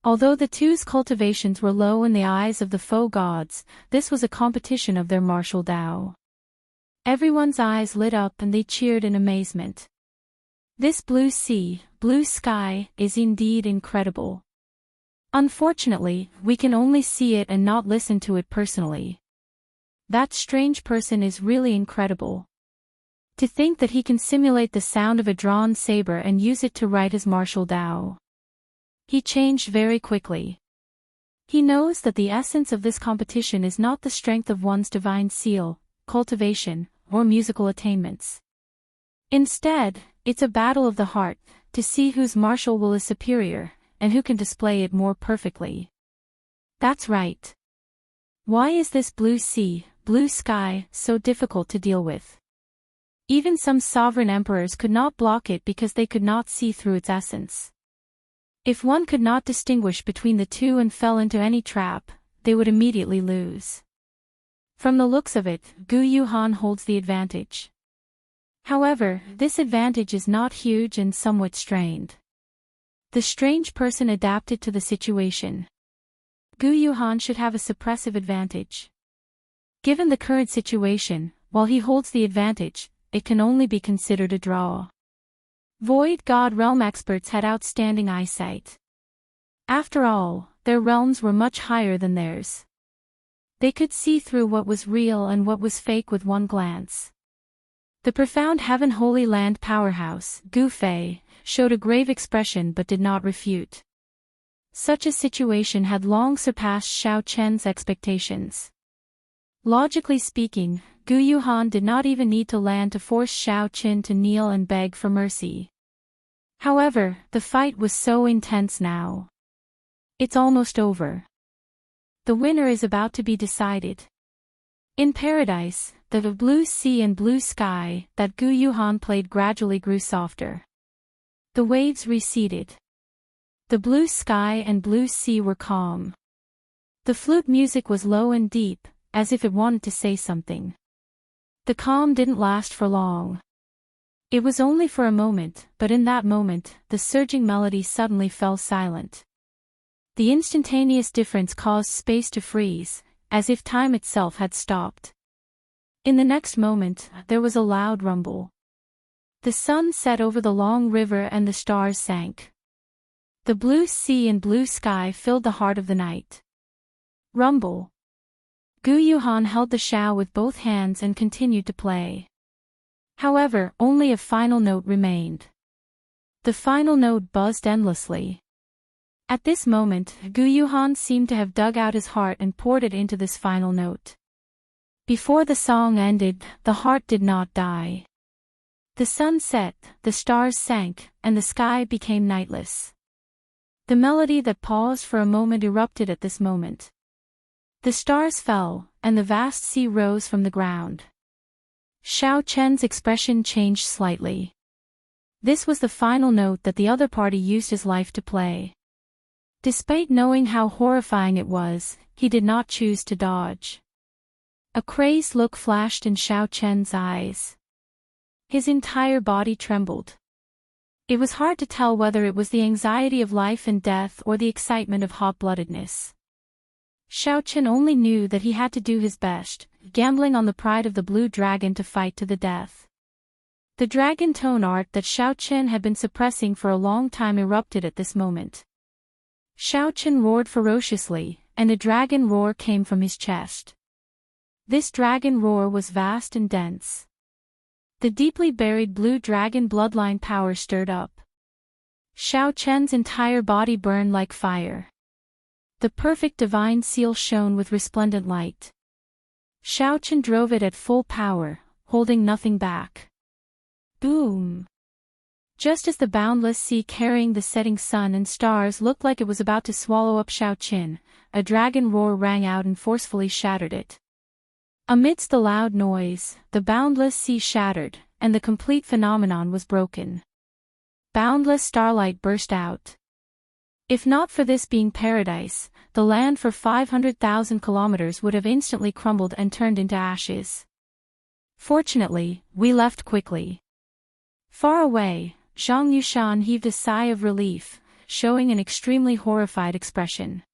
Although the two's cultivations were low in the eyes of the foe gods, this was a competition of their martial Tao. Everyone's eyes lit up and they cheered in amazement. This blue sea, blue sky, is indeed incredible. Unfortunately, we can only see it and not listen to it personally. That strange person is really incredible. To think that he can simulate the sound of a drawn saber and use it to write his martial Tao. He changed very quickly. He knows that the essence of this competition is not the strength of one's divine seal, cultivation, or musical attainments. Instead, it's a battle of the heart, to see whose martial will is superior, and who can display it more perfectly. That's right. Why is this blue sea, blue sky, so difficult to deal with? Even some sovereign emperors could not block it because they could not see through its essence. If one could not distinguish between the two and fell into any trap, they would immediately lose. From the looks of it, Gu Yuhan holds the advantage. However, this advantage is not huge and somewhat strained. The strange person adapted to the situation. Gu Yuhan should have a suppressive advantage. Given the current situation, while he holds the advantage, it can only be considered a draw. Void God realm experts had outstanding eyesight. After all, their realms were much higher than theirs. They could see through what was real and what was fake with one glance. The profound Heaven Holy Land powerhouse, Gu Fei, showed a grave expression but did not refute. Such a situation had long surpassed Xiao Chen's expectations. Logically speaking, Gu Yuhan did not even need to land to force Xiao Chen to kneel and beg for mercy. However, the fight was so intense now. It's almost over. The winner is about to be decided. In paradise, the blue sea and blue sky that Gu Yuhan played gradually grew softer. The waves receded. The blue sky and blue sea were calm. The flute music was low and deep, as if it wanted to say something. The calm didn't last for long. It was only for a moment, but in that moment, the surging melody suddenly fell silent. The instantaneous difference caused space to freeze, as if time itself had stopped. In the next moment, there was a loud rumble. The sun set over the long river and the stars sank. The blue sea and blue sky filled the heart of the night. Rumble. Gu Yuhan held the shao with both hands and continued to play. However, only a final note remained. The final note buzzed endlessly. At this moment, Gu Yuhan seemed to have dug out his heart and poured it into this final note. Before the song ended, the heart did not die. The sun set, the stars sank, and the sky became nightless. The melody that paused for a moment erupted at this moment. The stars fell, and the vast sea rose from the ground. Xiao Chen's expression changed slightly. This was the final note that the other party used his life to play. Despite knowing how horrifying it was, he did not choose to dodge. A crazed look flashed in Xiao Chen's eyes. His entire body trembled. It was hard to tell whether it was the anxiety of life and death or the excitement of hot-bloodedness. Xiao Chen only knew that he had to do his best, gambling on the pride of the blue dragon to fight to the death. The dragon tone art that Xiao Chen had been suppressing for a long time erupted at this moment. Xiao Chen roared ferociously, and a dragon roar came from his chest. This dragon roar was vast and dense. The deeply buried blue dragon bloodline power stirred up. Xiao Chen's entire body burned like fire. The perfect divine seal shone with resplendent light. Xiao Chen drove it at full power, holding nothing back. Boom! Just as the boundless sea carrying the setting sun and stars looked like it was about to swallow up Xiao Chen, a dragon roar rang out and forcefully shattered it. Amidst the loud noise, the boundless sea shattered, and the complete phenomenon was broken. Boundless starlight burst out. If not for this being paradise, the land for 500,000 kilometers would have instantly crumbled and turned into ashes. Fortunately, we left quickly. Far away, Zhang Yushan heaved a sigh of relief, showing an extremely horrified expression.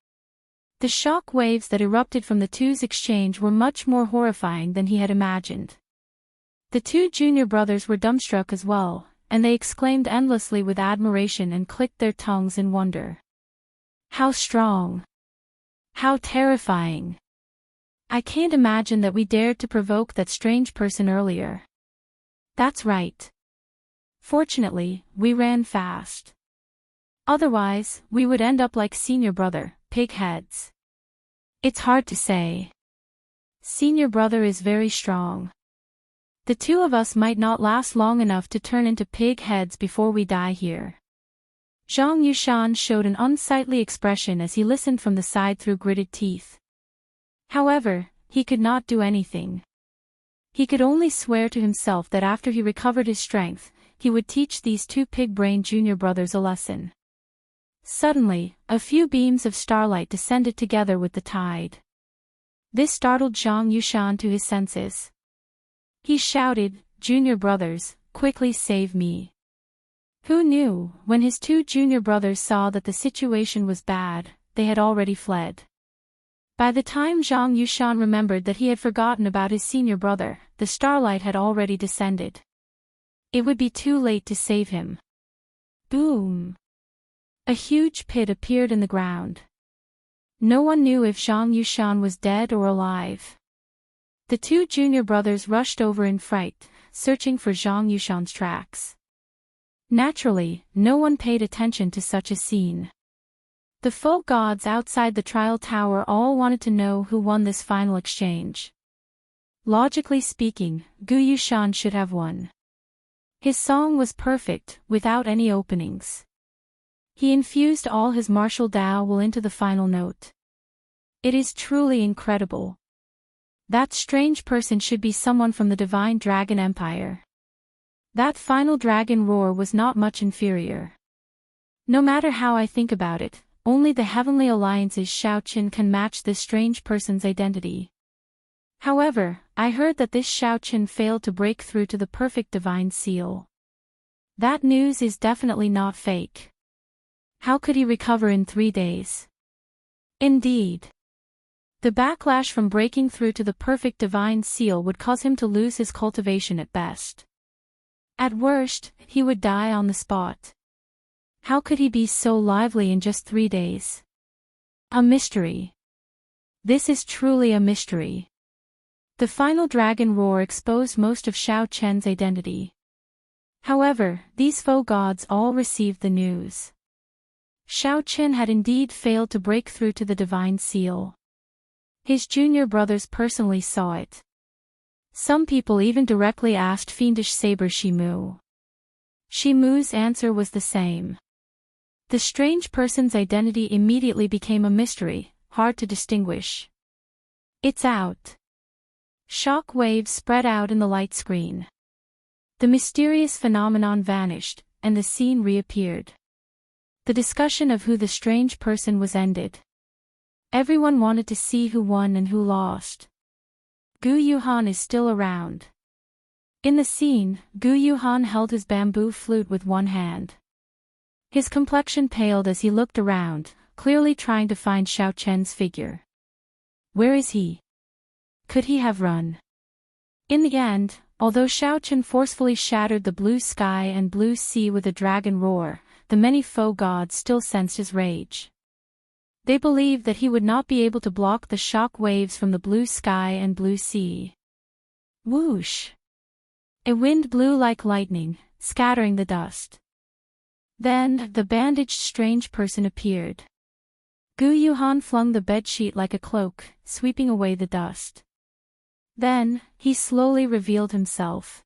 The shock waves that erupted from the two's exchange were much more horrifying than he had imagined. The two junior brothers were dumbstruck as well, and they exclaimed endlessly with admiration and clicked their tongues in wonder. How strong! How terrifying! I can't imagine that we dared to provoke that strange person earlier. That's right. Fortunately, we ran fast. Otherwise, we would end up like senior brother, pigheads. It's hard to say. Senior brother is very strong. The two of us might not last long enough to turn into pig heads before we die here. Zhang Yushan showed an unsightly expression as he listened from the side through gritted teeth. However, he could not do anything. He could only swear to himself that after he recovered his strength, he would teach these two pig-brained junior brothers a lesson. Suddenly, a few beams of starlight descended together with the tide. This startled Zhang Yushan to his senses. He shouted, "Junior brothers, quickly save me." Who knew, when his two junior brothers saw that the situation was bad, they had already fled. By the time Zhang Yushan remembered that he had forgotten about his senior brother, the starlight had already descended. It would be too late to save him. Boom! A huge pit appeared in the ground. No one knew if Zhang Yushan was dead or alive. The two junior brothers rushed over in fright, searching for Zhang Yushan's tracks. Naturally, no one paid attention to such a scene. The folk gods outside the trial tower all wanted to know who won this final exchange. Logically speaking, Gu Yushan should have won. His song was perfect, without any openings. He infused all his martial Dao will into the final note. It is truly incredible. That strange person should be someone from the Divine Dragon Empire. That final dragon roar was not much inferior. No matter how I think about it, only the Heavenly Alliance's Xiaoqin can match this strange person's identity. However, I heard that this Xiaoqin failed to break through to the perfect divine seal. That news is definitely not fake. How could he recover in 3 days? Indeed. The backlash from breaking through to the perfect divine seal would cause him to lose his cultivation at best. At worst, he would die on the spot. How could he be so lively in just 3 days? A mystery. This is truly a mystery. The final dragon roar exposed most of Xiao Chen's identity. However, these faux gods all received the news. Xiao Chen had indeed failed to break through to the divine seal. His junior brothers personally saw it. Some people even directly asked fiendish saber Shimu. Shimu's answer was the same. The strange person's identity immediately became a mystery, hard to distinguish. It's out. Shock waves spread out in the light screen. The mysterious phenomenon vanished, and the scene reappeared. The discussion of who the strange person was ended. Everyone wanted to see who won and who lost. Gu Yuhan is still around. In the scene, Gu Yuhan held his bamboo flute with one hand. His complexion paled as he looked around, clearly trying to find Xiao Chen's figure. Where is he? Could he have run? In the end, although Xiao Chen forcefully shattered the blue sky and blue sea with a dragon roar, the many faux gods still sensed his rage. They believed that he would not be able to block the shock waves from the blue sky and blue sea. Whoosh! A wind blew like lightning, scattering the dust. Then, the bandaged strange person appeared. Gu Yuhan flung the bedsheet like a cloak, sweeping away the dust. Then, he slowly revealed himself.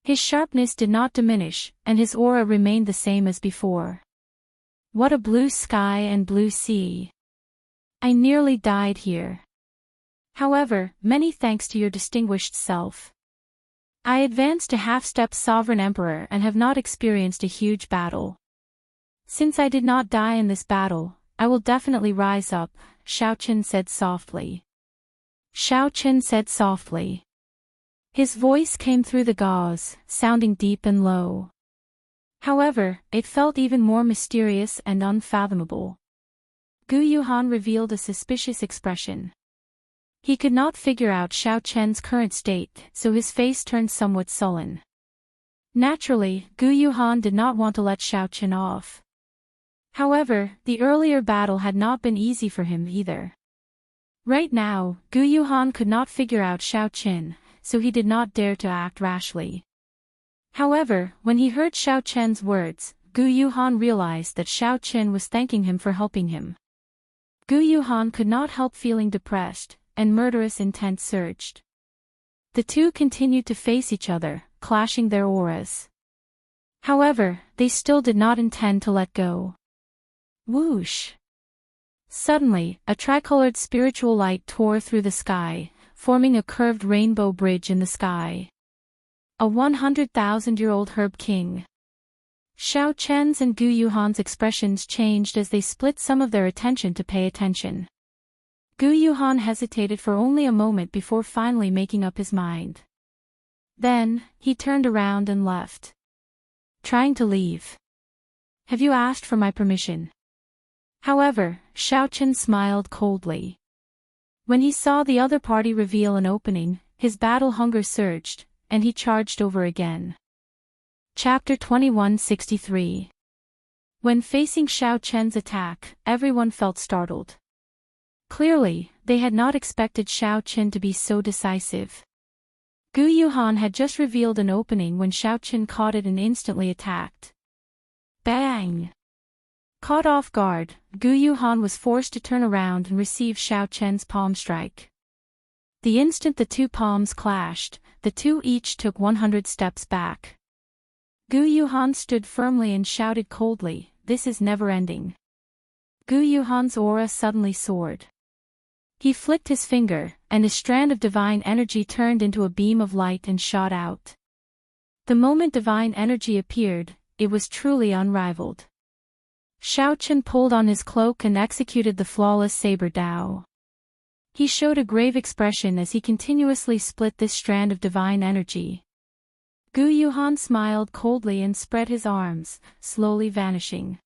His sharpness did not diminish, and his aura remained the same as before. What a blue sky and blue sea! I nearly died here. However, many thanks to your distinguished self. I advanced to half-step Sovereign Emperor and have not experienced a huge battle. Since I did not die in this battle, I will definitely rise up, Xiao Chen said softly. Xiao Chen said softly. His voice came through the gauze, sounding deep and low. However, it felt even more mysterious and unfathomable. Gu Yuhan revealed a suspicious expression. He could not figure out Xiao Chen's current state, so his face turned somewhat sullen. Naturally, Gu Yuhan did not want to let Xiao Chen off. However, the earlier battle had not been easy for him either. Right now, Gu Yuhan could not figure out Xiao Chen, so he did not dare to act rashly. However, when he heard Xiao Chen's words, Gu Yuhan realized that Xiao Chen was thanking him for helping him. Gu Yuhan could not help feeling depressed, and murderous intent surged. The two continued to face each other, clashing their auras. However, they still did not intend to let go. Whoosh! Suddenly, a tricolored spiritual light tore through the sky, forming a curved rainbow bridge in the sky. A 100,000-year-old herb king. Xiao Chen's and Gu Yuhan's expressions changed as they split some of their attention to pay attention. Gu Yuhan hesitated for only a moment before finally making up his mind. Then, he turned around and left. Trying to leave. Have you asked for my permission? However, Xiao Chen smiled coldly. When he saw the other party reveal an opening, his battle hunger surged, and he charged over again. Chapter 2163. When facing Xiao Chen's attack, everyone felt startled. Clearly, they had not expected Xiao Chen to be so decisive. Gu Yuhan had just revealed an opening when Xiao Chen caught it and instantly attacked. Bang! Caught off guard, Gu Yuhan was forced to turn around and receive Xiao Chen's palm strike. The instant the two palms clashed, the two each took 100 steps back. Gu Yuhan stood firmly and shouted coldly, "This is never ending." Gu Yuhan's aura suddenly soared. He flicked his finger, and a strand of divine energy turned into a beam of light and shot out. The moment divine energy appeared, it was truly unrivaled. Xiao Chen pulled on his cloak and executed the flawless saber Dao. He showed a grave expression as he continuously split this strand of divine energy. Gu Yuhan smiled coldly and spread his arms, slowly vanishing.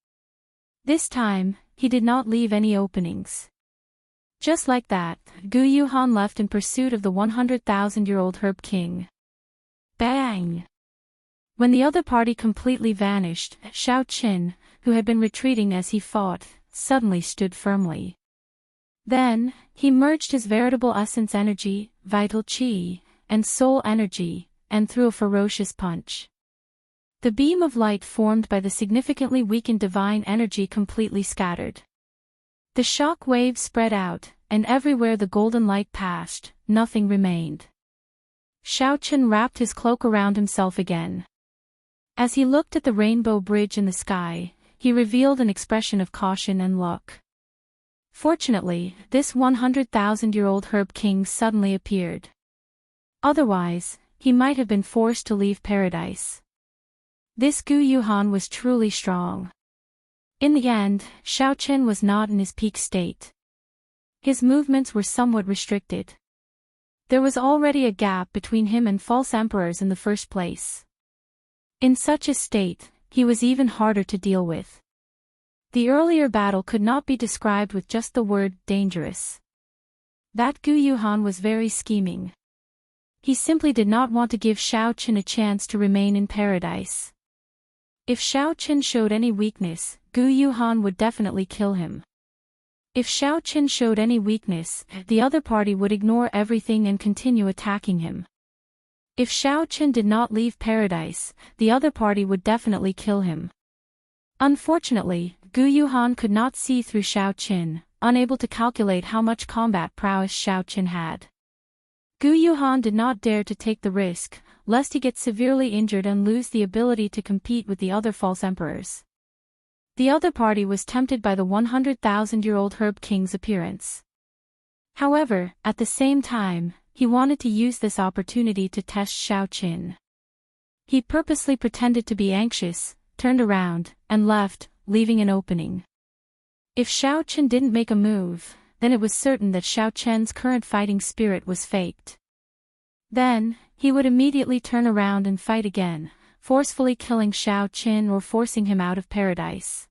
This time, he did not leave any openings. Just like that, Gu Yuhan left in pursuit of the 100,000-year-old Herb King. Bang! When the other party completely vanished, Xiao Chen, who had been retreating as he fought, suddenly stood firmly. Then, he merged his veritable essence energy, vital qi, and soul energy, and threw a ferocious punch. The beam of light formed by the significantly weakened divine energy completely scattered. The shock waves spread out, and everywhere the golden light passed, nothing remained. Xiao Chen wrapped his cloak around himself again. As he looked at the rainbow bridge in the sky, he revealed an expression of caution and luck. Fortunately, this 100,000-year-old Herb King suddenly appeared. Otherwise, he might have been forced to leave paradise. This Gu Yuhan was truly strong. In the end, Xiao Chen was not in his peak state. His movements were somewhat restricted. There was already a gap between him and false emperors in the first place. In such a state, he was even harder to deal with. The earlier battle could not be described with just the word dangerous. That Gu Yuhan was very scheming. He simply did not want to give Xiao Chen a chance to remain in paradise. If Xiao Chen showed any weakness, Gu Yuhan would definitely kill him. If Xiao Chen showed any weakness, the other party would ignore everything and continue attacking him. If Xiao Chen did not leave paradise, the other party would definitely kill him. Unfortunately, Gu Yuhan could not see through Xiao Chen, unable to calculate how much combat prowess Xiao Chen had. Gu Yuhan did not dare to take the risk, lest he get severely injured and lose the ability to compete with the other false emperors. The other party was tempted by the 100,000-year-old Herb King's appearance. However, at the same time, he wanted to use this opportunity to test Xiao Chen. He purposely pretended to be anxious, turned around, and left, leaving an opening. If Xiao Chen didn't make a move, then it was certain that Xiao Chen's current fighting spirit was faked. Then, he would immediately turn around and fight again, forcefully killing Xiao Chen or forcing him out of paradise.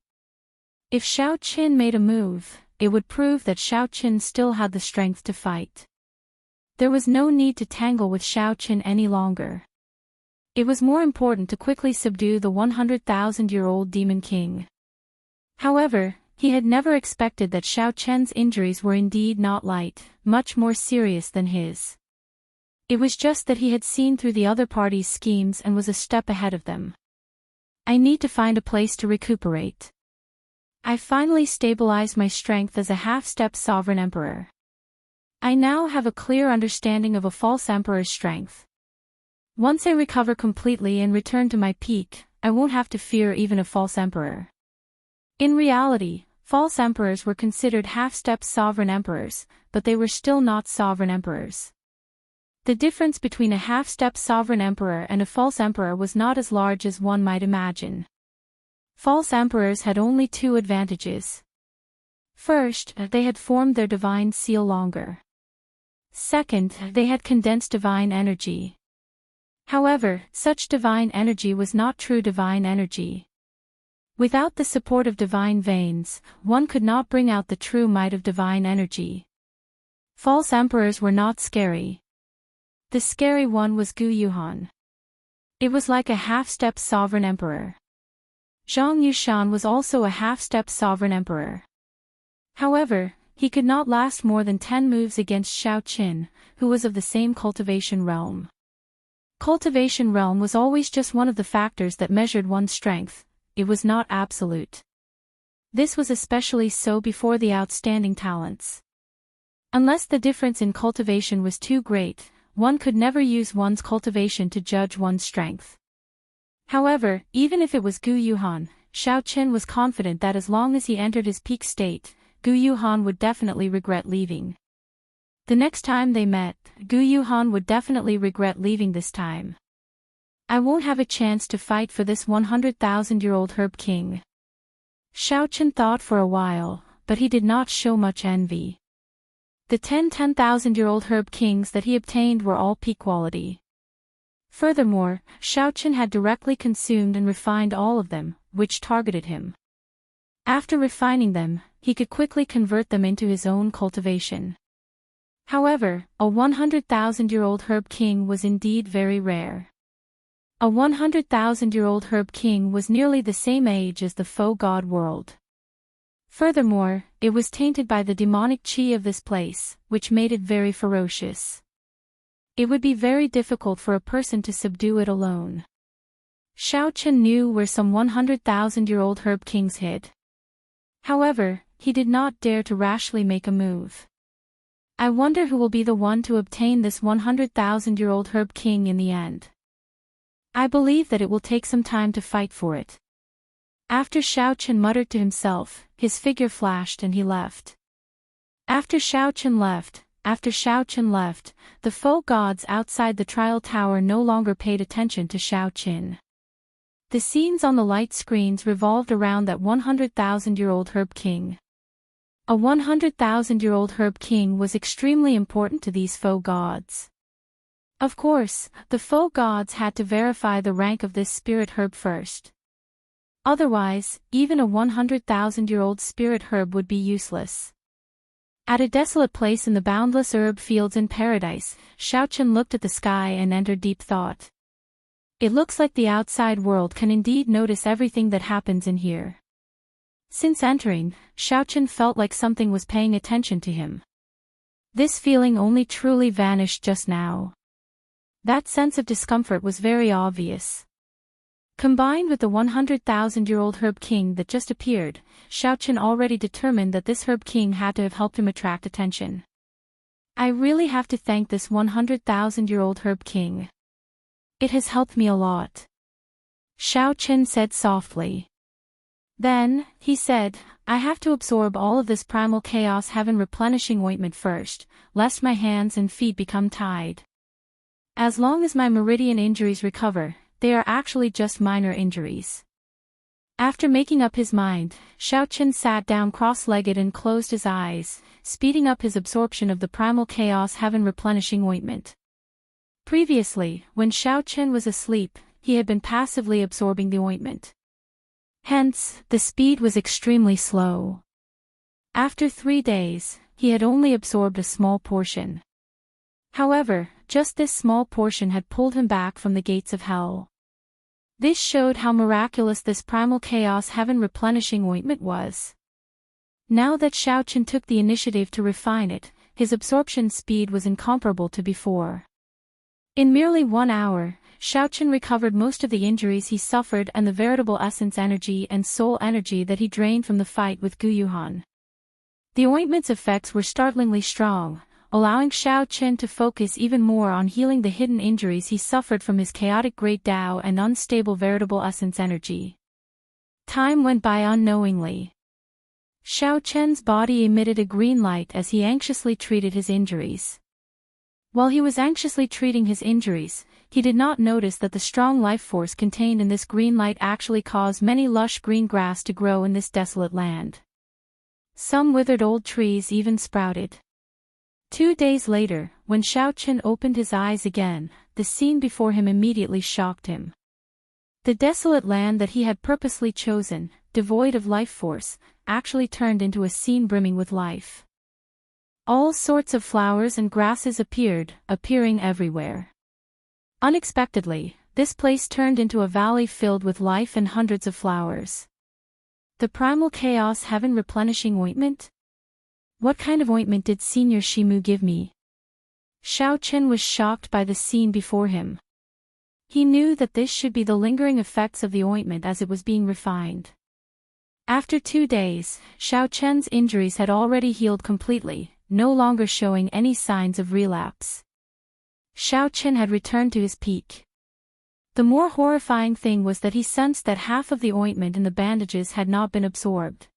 If Xiao Chen made a move, it would prove that Xiao Chen still had the strength to fight. There was no need to tangle with Xiao Chen any longer. It was more important to quickly subdue the 100,000-year-old Demon King. However, he had never expected that Xiao Chen's injuries were indeed not light, much more serious than his. It was just that he had seen through the other party's schemes and was a step ahead of them. I need to find a place to recuperate. I finally stabilized my strength as a half-step sovereign emperor. I now have a clear understanding of a false emperor's strength. Once I recover completely and return to my peak, I won't have to fear even a false emperor. In reality, false emperors were considered half-step sovereign emperors, but they were still not sovereign emperors. The difference between a half-step sovereign emperor and a false emperor was not as large as one might imagine. False emperors had only two advantages. First, they had formed their divine seal longer. Second, they had condensed divine energy. However, such divine energy was not true divine energy. Without the support of divine veins, one could not bring out the true might of divine energy. False emperors were not scary. The scary one was Gu Yuhan. It was like a half-step sovereign emperor. Zhang Yushan was also a half-step sovereign emperor. However, he could not last more than 10 moves against Xiao Qin, who was of the same cultivation realm. Cultivation realm was always just one of the factors that measured one's strength, it was not absolute. This was especially so before the outstanding talents. Unless the difference in cultivation was too great, one could never use one's cultivation to judge one's strength. However, even if it was Gu Yuhan, Xiao Qin was confident that as long as he entered his peak state, Gu Yuhan would definitely regret leaving. The next time they met, Gu Yuhan would definitely regret leaving this time. I won't have a chance to fight for this 100,000-year-old herb king. Xiao Qin thought for a while, but he did not show much envy. The 10,000-year-old herb kings that he obtained were all peak quality. Furthermore, Xiao Qin had directly consumed and refined all of them, which targeted him. After refining them, he could quickly convert them into his own cultivation. However, a 100,000-year-old herb king was indeed very rare. A 100,000-year-old herb king was nearly the same age as the faux god world. Furthermore, it was tainted by the demonic qi of this place, which made it very ferocious. It would be very difficult for a person to subdue it alone. Xiao Qin knew where some 100,000-year-old herb kings hid. However, he did not dare to rashly make a move. I wonder who will be the one to obtain this 100,000-year-old herb king in the end. I believe that it will take some time to fight for it. After Xiao Qin muttered to himself, his figure flashed and he left. After Xiao Qin left, the faux gods outside the trial tower no longer paid attention to Xiao Qin. The scenes on the light screens revolved around that 100,000-year-old herb king. A 100,000-year-old herb king was extremely important to these faux gods. Of course, the faux gods had to verify the rank of this spirit herb first. Otherwise, even a 100,000-year-old spirit herb would be useless. At a desolate place in the boundless herb fields in paradise, Xiao Qin looked at the sky and entered deep thought. It looks like the outside world can indeed notice everything that happens in here. Since entering, Xiao Qin felt like something was paying attention to him. This feeling only truly vanished just now. That sense of discomfort was very obvious. Combined with the 100,000-year-old herb king that just appeared, Xiao Qin already determined that this herb king had to have helped him attract attention. I really have to thank this 100,000-year-old herb king. It has helped me a lot. Xiao Qin said softly. Then, he said, I have to absorb all of this primal chaos heaven replenishing ointment first, lest my hands and feet become tied. As long as my meridian injuries recover, they are actually just minor injuries. After making up his mind, Xiao Qin sat down cross-legged and closed his eyes, speeding up his absorption of the primal chaos heaven replenishing ointment. Previously, when Xiao Qin was asleep, he had been passively absorbing the ointment. Hence, the speed was extremely slow. After 3 days, he had only absorbed a small portion. However, just this small portion had pulled him back from the gates of hell. This showed how miraculous this primal chaos heaven replenishing ointment was. Now that Xiao Qin took the initiative to refine it, his absorption speed was incomparable to before. In merely 1 hour, Xiao Qin recovered most of the injuries he suffered and the veritable essence energy and soul energy that he drained from the fight with Gu Yuhan. The ointment's effects were startlingly strong, allowing Xiao Qin to focus even more on healing the hidden injuries he suffered from his chaotic great Tao and unstable veritable essence energy. Time went by unknowingly. Xiao Qin's body emitted a green light as he anxiously treated his injuries. While he was anxiously treating his injuries, he did not notice that the strong life force contained in this green light actually caused many lush green grass to grow in this desolate land. Some withered old trees even sprouted. 2 days later, when Xiaoqin opened his eyes again, the scene before him immediately shocked him. The desolate land that he had purposely chosen, devoid of life force, actually turned into a scene brimming with life. All sorts of flowers and grasses appearing everywhere. Unexpectedly, this place turned into a valley filled with life and hundreds of flowers. The primal chaos heaven replenishing ointment? What kind of ointment did Senior Shimu give me? Xiaoqin was shocked by the scene before him. He knew that this should be the lingering effects of the ointment as it was being refined. After 2 days, Xiaoqin's injuries had already healed completely, no longer showing any signs of relapse. Xiaoqin had returned to his peak. The more horrifying thing was that he sensed that half of the ointment in the bandages had not been absorbed.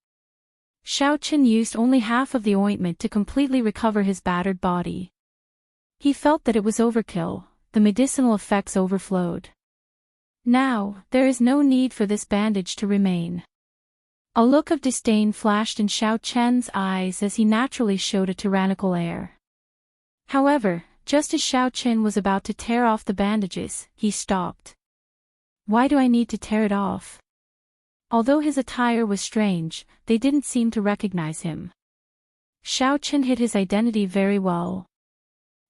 Xiaoqin used only half of the ointment to completely recover his battered body. He felt that it was overkill, the medicinal effects overflowed. Now, there is no need for this bandage to remain. A look of disdain flashed in Xiaoqin's eyes as he naturally showed a tyrannical air. However, just as Xiaoqin was about to tear off the bandages, he stopped. Why do I need to tear it off? Although his attire was strange, they didn't seem to recognize him. Xiaoqin hid his identity very well.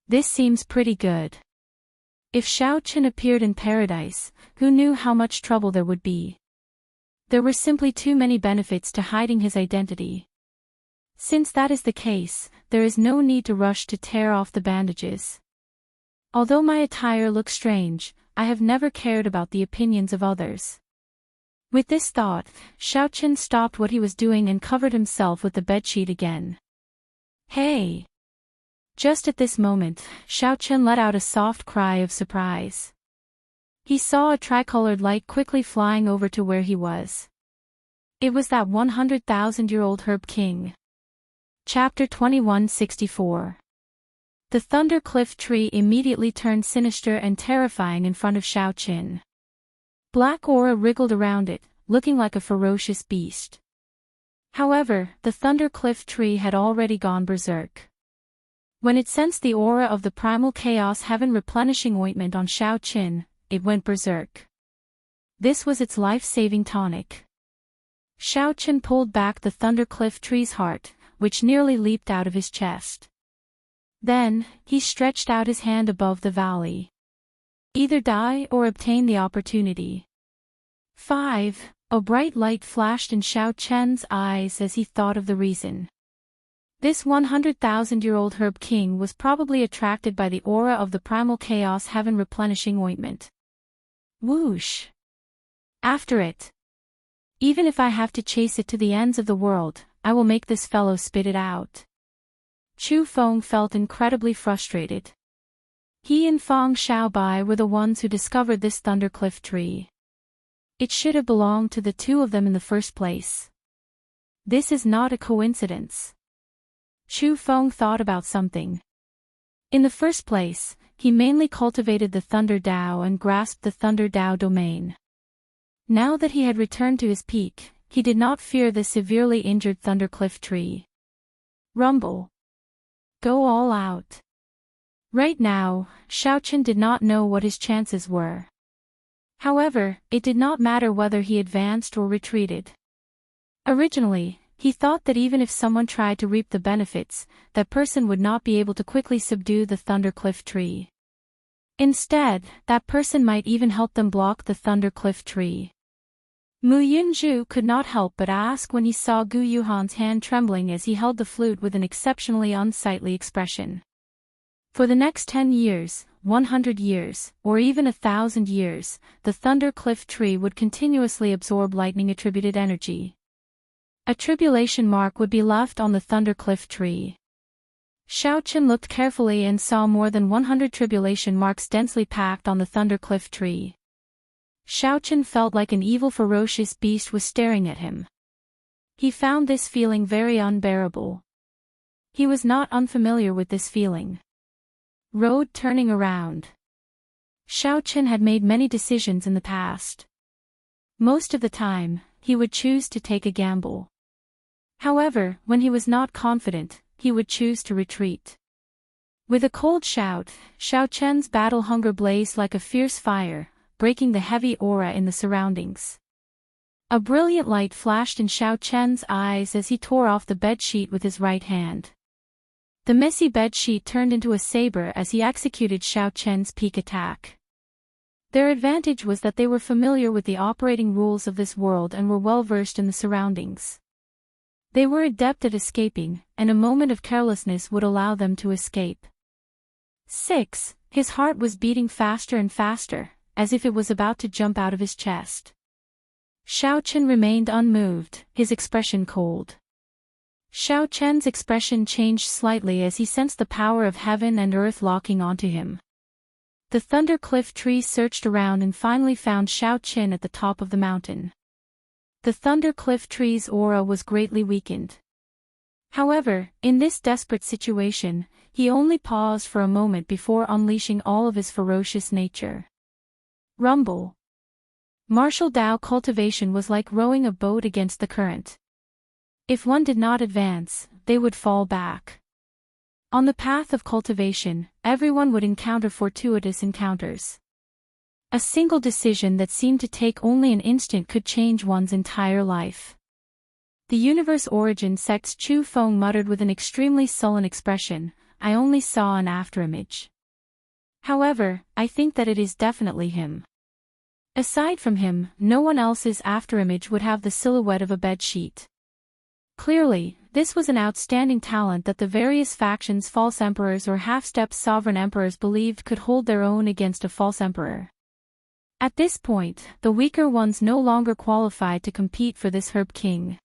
This seems pretty good. If Xiaoqin appeared in paradise, who knew how much trouble there would be? There were simply too many benefits to hiding his identity. Since that is the case, there is no need to rush to tear off the bandages. Although my attire looks strange, I have never cared about the opinions of others. With this thought, Xiaoqin stopped what he was doing and covered himself with the bedsheet again. Hey! Just at this moment, Xiaoqin let out a soft cry of surprise. He saw a tricolored light quickly flying over to where he was. It was that 100,000-year-old herb king. Chapter 2164. The thunder cliff tree immediately turned sinister and terrifying in front of Xiaoqin. Black aura wriggled around it, looking like a ferocious beast. However, the thunder cliff tree had already gone berserk. When it sensed the aura of the primal chaos heaven replenishing ointment on Xiaoqin, it went berserk. This was its life-saving tonic. Xiaoqin pulled back the thunder cliff tree's heart, which nearly leaped out of his chest. Then, he stretched out his hand above the valley. Either die or obtain the opportunity. 5. A bright light flashed in Xiaoqin's eyes as he thought of the reason. This 100,000-year-old herb king was probably attracted by the aura of the primal chaos heaven replenishing ointment. Whoosh! After it. Even if I have to chase it to the ends of the world, I will make this fellow spit it out. Chu Feng felt incredibly frustrated. He and Fang Xiaobai were the ones who discovered this thundercliff tree. It should have belonged to the two of them in the first place. This is not a coincidence. Chu Feng thought about something. In the first place, he mainly cultivated the Thunder Dao and grasped the Thunder Dao domain. Now that he had returned to his peak, he did not fear the severely injured thundercliff tree. Rumble. Go all out. Right now, Xiaoqin did not know what his chances were. However, it did not matter whether he advanced or retreated. Originally, he thought that even if someone tried to reap the benefits, that person would not be able to quickly subdue the thundercliff tree. Instead, that person might even help them block the thundercliff tree. Mu Yunzhu could not help but ask when he saw Gu Yuhan's hand trembling as he held the flute with an exceptionally unsightly expression. For the next 10 years, 100 years, or even 1,000 years, the thunder cliff tree would continuously absorb lightning-attributed energy. A tribulation mark would be left on the thunder cliff tree. Xiaoqin looked carefully and saw more than 100 tribulation marks densely packed on the thunder cliff tree. Xiaoqin felt like an evil ferocious beast was staring at him. He found this feeling very unbearable. He was not unfamiliar with this feeling. Road turning around. Xiaochen had made many decisions in the past. Most of the time, he would choose to take a gamble. However, when he was not confident, he would choose to retreat. With a cold shout, Xiaochen's battle hunger blazed like a fierce fire, breaking the heavy aura in the surroundings. A brilliant light flashed in Xiaochen's eyes as he tore off the bedsheet with his right hand. The messy bedsheet turned into a saber as he executed Xiaochen's peak attack. Their advantage was that they were familiar with the operating rules of this world and were well versed in the surroundings. They were adept at escaping, and a moment of carelessness would allow them to escape. 6. His heart was beating faster and faster, as if it was about to jump out of his chest. Xiaochen remained unmoved, his expression cold. Xiaochen's expression changed slightly as he sensed the power of heaven and earth locking onto him. The thunder cliff tree searched around and finally found Xiaochen at the top of the mountain. The thunder cliff tree's aura was greatly weakened. However, in this desperate situation, he only paused for a moment before unleashing all of his ferocious nature. Rumble. Martial Dao cultivation was like rowing a boat against the current. If one did not advance, they would fall back. On the path of cultivation, everyone would encounter fortuitous encounters. A single decision that seemed to take only an instant could change one's entire life. The universe origin sect's Chu Feng muttered with an extremely sullen expression, "I only saw an afterimage. However, I think that it is definitely him." Aside from him, no one else's afterimage would have the silhouette of a bedsheet. Clearly, this was an outstanding talent that the various factions' false emperors or half-step sovereign emperors believed could hold their own against a false emperor. At this point, the weaker ones no longer qualified to compete for this herb king.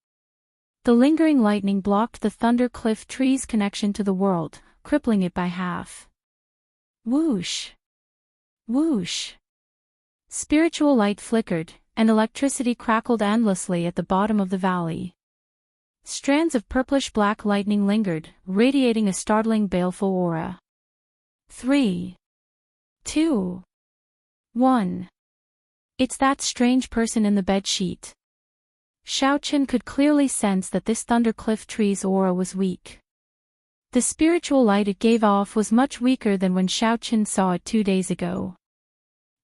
The lingering lightning blocked the thunder cliff tree's connection to the world, crippling it by half. Whoosh! Whoosh! Spiritual light flickered, and electricity crackled endlessly at the bottom of the valley. Strands of purplish-black lightning lingered, radiating a startling baleful aura. 3, 2, 1. It's that strange person in the bedsheet. Xiaochen could clearly sense that this thundercliff tree's aura was weak. The spiritual light it gave off was much weaker than when Xiaochen saw it 2 days ago.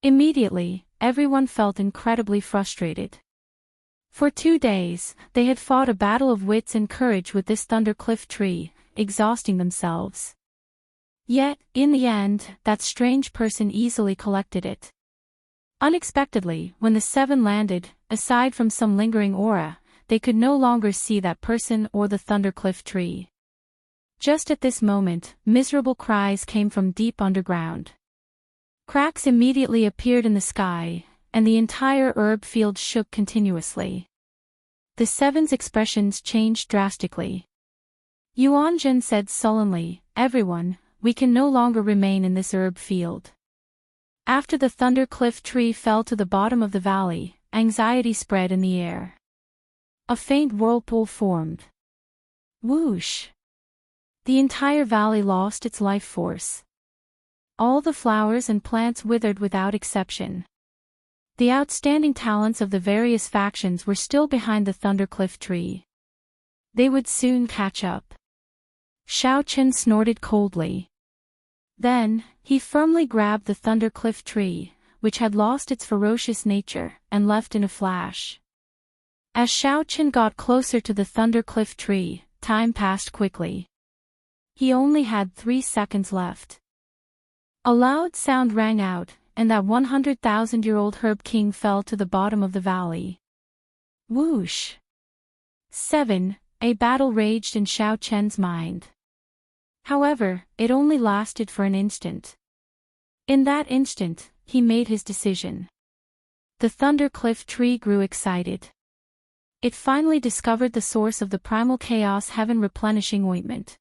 Immediately, everyone felt incredibly frustrated. For 2 days, they had fought a battle of wits and courage with this thundercliff tree, exhausting themselves. Yet, in the end, that strange person easily collected it. Unexpectedly, when the 7 landed, aside from some lingering aura, they could no longer see that person or the thundercliff tree. Just at this moment, miserable cries came from deep underground. Cracks immediately appeared in the sky, and the entire herb field shook continuously. The 7's expressions changed drastically. Yuanjun said sullenly, "Everyone, we can no longer remain in this herb field." After the thundercliff tree fell to the bottom of the valley, anxiety spread in the air. A faint whirlpool formed. Whoosh! The entire valley lost its life force. All the flowers and plants withered without exception. The outstanding talents of the various factions were still behind the thundercliff tree. They would soon catch up. Xiaochen snorted coldly. Then, he firmly grabbed the thundercliff tree, which had lost its ferocious nature, and left in a flash. As Xiaochen got closer to the thundercliff tree, time passed quickly. He only had 3 seconds left. A loud sound rang out, and that 100,000-year-old herb king fell to the bottom of the valley. Whoosh! 7. A battle raged in Xiaochen's mind. However, it only lasted for an instant. In that instant, he made his decision. The thundercliff tree grew excited. It finally discovered the source of the primal chaos heaven replenishing ointment.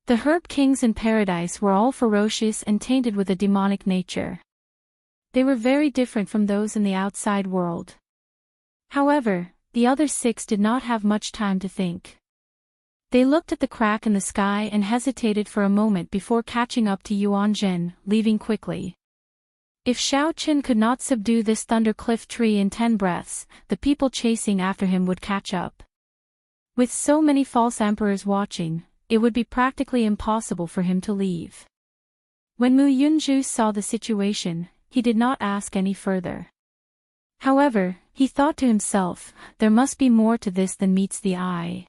The herb kings in paradise were all ferocious and tainted with a demonic nature. They were very different from those in the outside world. However, the other 6 did not have much time to think. They looked at the crack in the sky and hesitated for a moment before catching up to Yuan Jin, leaving quickly. If Xiao Qin could not subdue this thundercliff tree in 10 breaths, the people chasing after him would catch up. With so many false emperors watching, it would be practically impossible for him to leave. When Mu Yunju saw the situation, he did not ask any further. However, he thought to himself, there must be more to this than meets the eye.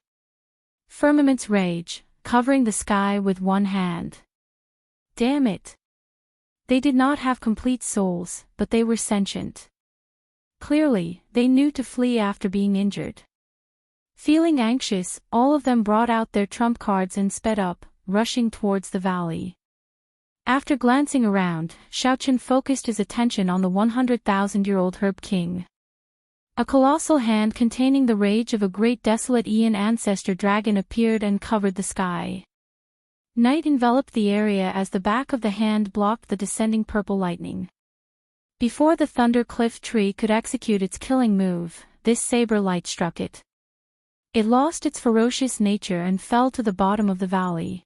Firmaments rage, covering the sky with one hand. Damn it! They did not have complete souls, but they were sentient. Clearly, they knew to flee after being injured. Feeling anxious, all of them brought out their trump cards and sped up, rushing towards the valley. After glancing around, Xiaoqin focused his attention on the 100,000-year-old Herb King. A colossal hand containing the rage of a great desolate Aeon ancestor dragon appeared and covered the sky. Night enveloped the area as the back of the hand blocked the descending purple lightning. Before the thunder cliff tree could execute its killing move, this saber light struck it. It lost its ferocious nature and fell to the bottom of the valley.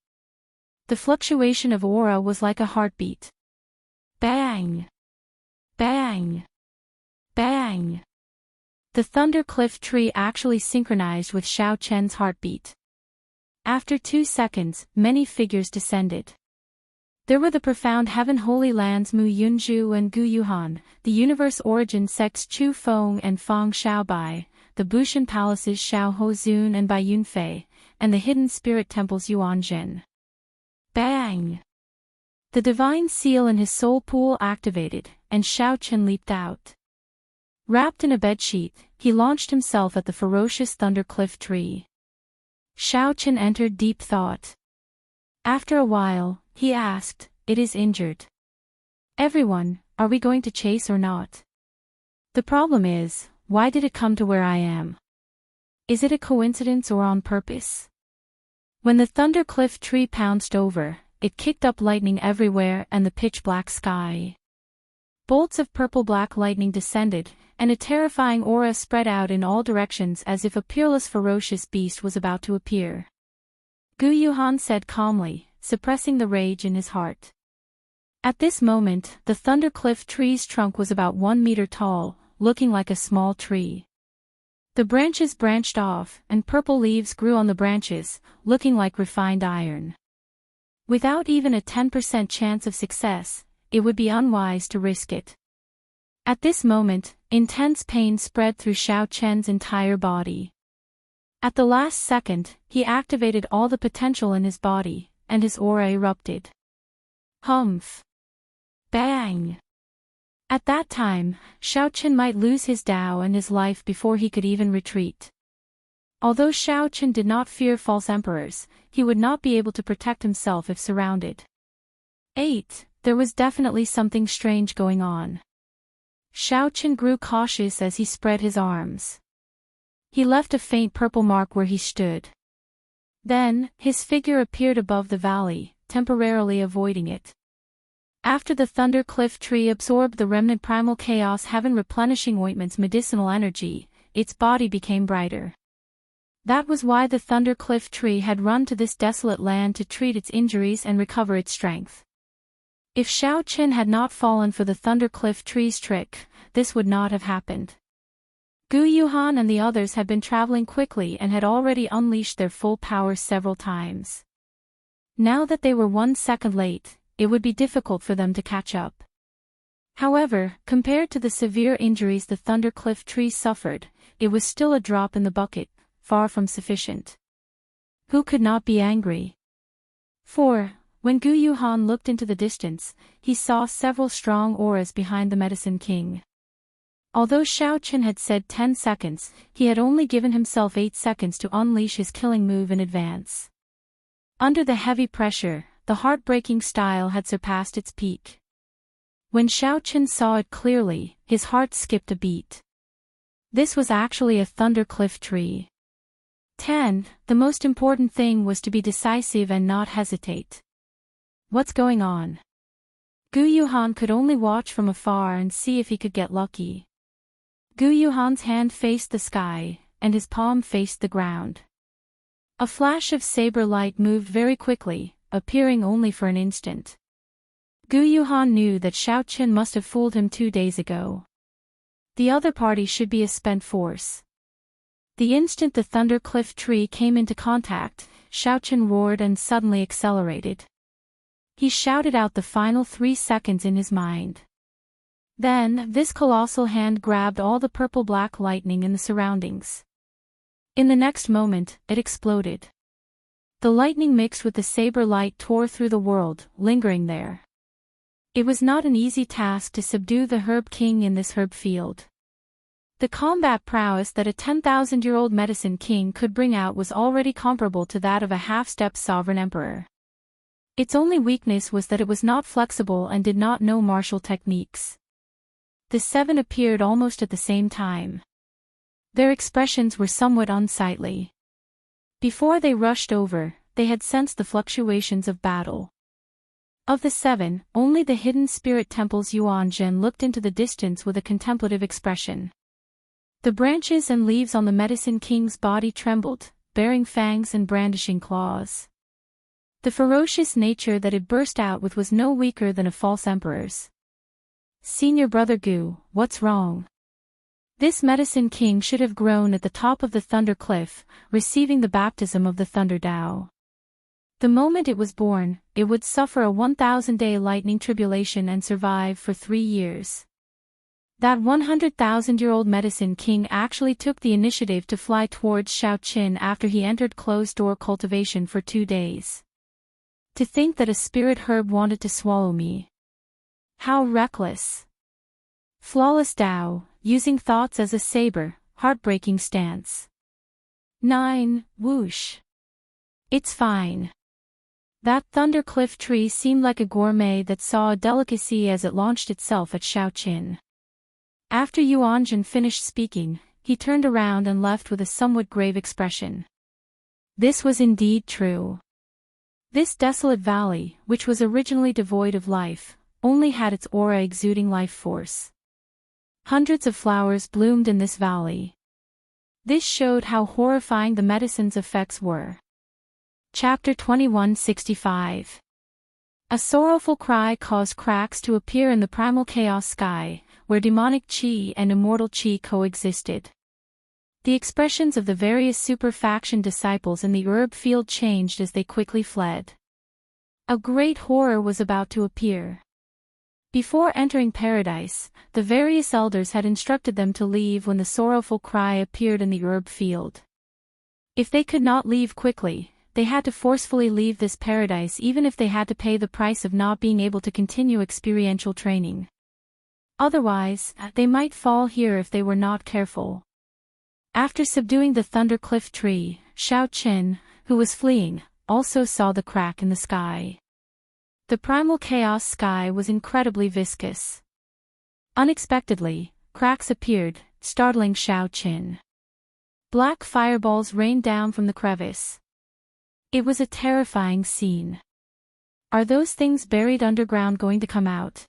The fluctuation of aura was like a heartbeat. Bang! Bang! Bang! The thunder cliff tree actually synchronized with Xiao Chen's heartbeat. After 2 seconds, many figures descended. There were the profound heaven holy lands Mu Yunju and Gu Yuhan, the universe origin sects Chu Feng and Fang Xiaobai, the Bushan palaces Xiao Hozun and Bai Yunfei, and the hidden spirit temples Yuan Jin. Bang! The divine seal in his soul pool activated, and Xiao Chen leaped out. Wrapped in a bedsheet, he launched himself at the ferocious thundercliff tree. Xiao Chen entered deep thought. After a while, he asked, "It is injured. Everyone, are we going to chase or not? The problem is, why did it come to where I am? Is it a coincidence or on purpose?" When the thundercliff tree pounced over, it kicked up lightning everywhere and the pitch-black sky. Bolts of purple-black lightning descended, and a terrifying aura spread out in all directions as if a peerless ferocious beast was about to appear. Gu Yuhan said calmly, suppressing the rage in his heart. At this moment, the thundercliff tree's trunk was about 1 meter tall, looking like a small tree. The branches branched off, and purple leaves grew on the branches, looking like refined iron. Without even a 10% chance of success, it would be unwise to risk it. At this moment, intense pain spread through Xiao Chen's entire body. At the last second, he activated all the potential in his body, and his aura erupted. Humph! Bang! At that time, Xiao Chen might lose his Dao and his life before he could even retreat. Although Xiao Chen did not fear false emperors, he would not be able to protect himself if surrounded. 8. There was definitely something strange going on. Xiao Chen grew cautious as he spread his arms. He left a faint purple mark where he stood. Then, his figure appeared above the valley, temporarily avoiding it. After the thundercliff tree absorbed the remnant primal chaos heaven replenishing ointment's medicinal energy, its body became brighter. That was why the thundercliff tree had run to this desolate land to treat its injuries and recover its strength. If Xiao Chen had not fallen for the thundercliff tree's trick, this would not have happened. Gu Yuhan and the others had been traveling quickly and had already unleashed their full power several times. Now that they were 1 second late, it would be difficult for them to catch up. However, compared to the severe injuries the thundercliff tree suffered, it was still a drop in the bucket, far from sufficient. Who could not be angry? 4. When Gu Yuhan looked into the distance, he saw several strong auras behind the Medicine King. Although Xiao Chen had said 10 seconds, he had only given himself 8 seconds to unleash his killing move in advance. Under the heavy pressure, the heartbreaking style had surpassed its peak. When Xiao Chen saw it clearly, his heart skipped a beat. This was actually a thundercliff tree. 10. The most important thing was to be decisive and not hesitate. What's going on? Gu Yuhan could only watch from afar and see if he could get lucky. Gu Yuhan's hand faced the sky, and his palm faced the ground. A flash of saber light moved very quickly, appearing only for an instant. Gu Yuhan knew that Xiao Qin must have fooled him 2 days ago. The other party should be a spent force. The instant the Thunder Cliff tree came into contact, Xiao Qin roared and suddenly accelerated. He shouted out the final 3 seconds in his mind. Then, this colossal hand grabbed all the purple-black lightning in the surroundings. In the next moment, it exploded. The lightning mixed with the saber light tore through the world, lingering there. It was not an easy task to subdue the Herb King in this herb field. The combat prowess that a 10,000-year-old medicine king could bring out was already comparable to that of a half-step sovereign emperor. Its only weakness was that it was not flexible and did not know martial techniques. The 7 appeared almost at the same time. Their expressions were somewhat unsightly. Before they rushed over, they had sensed the fluctuations of battle. Of the 7, only the hidden spirit temple's Yuanzhen looked into the distance with a contemplative expression. The branches and leaves on the medicine king's body trembled, bearing fangs and brandishing claws. The ferocious nature that it burst out with was no weaker than a false emperor's. "Senior brother Gu, what's wrong?" This medicine king should have grown at the top of the Thunder Cliff, receiving the baptism of the Thunder Tao. The moment it was born, it would suffer a 1,000-day lightning tribulation and survive for 3 years. That 100,000-year-old medicine king actually took the initiative to fly towards Xiao Qin after he entered closed-door cultivation for 2 days. To think that a spirit herb wanted to swallow me. How reckless. Flawless Tao, using thoughts as a saber, heartbreaking stance. 9. Whoosh. It's fine. That Thunder Cliff tree seemed like a gourmet that saw a delicacy as it launched itself at Xiao Qin. After Yuanzhen finished speaking, he turned around and left with a somewhat grave expression. This was indeed true. This desolate valley, which was originally devoid of life, only had its aura exuding life force. Hundreds of flowers bloomed in this valley. This showed how horrifying the medicine's effects were. Chapter 2165. A sorrowful cry caused cracks to appear in the primal chaos sky, where demonic qi and immortal qi coexisted. The expressions of the various super-faction disciples in the herb field changed as they quickly fled. A great horror was about to appear. Before entering paradise, the various elders had instructed them to leave when the sorrowful cry appeared in the herb field. If they could not leave quickly, they had to forcefully leave this paradise even if they had to pay the price of not being able to continue experiential training. Otherwise, they might fall here if they were not careful. After subduing the Thunder Cliff tree, Xiao Qin, who was fleeing, also saw the crack in the sky. The primal chaos sky was incredibly viscous. Unexpectedly, cracks appeared, startling Xiao Qin. Black fireballs rained down from the crevice. It was a terrifying scene. Are those things buried underground going to come out?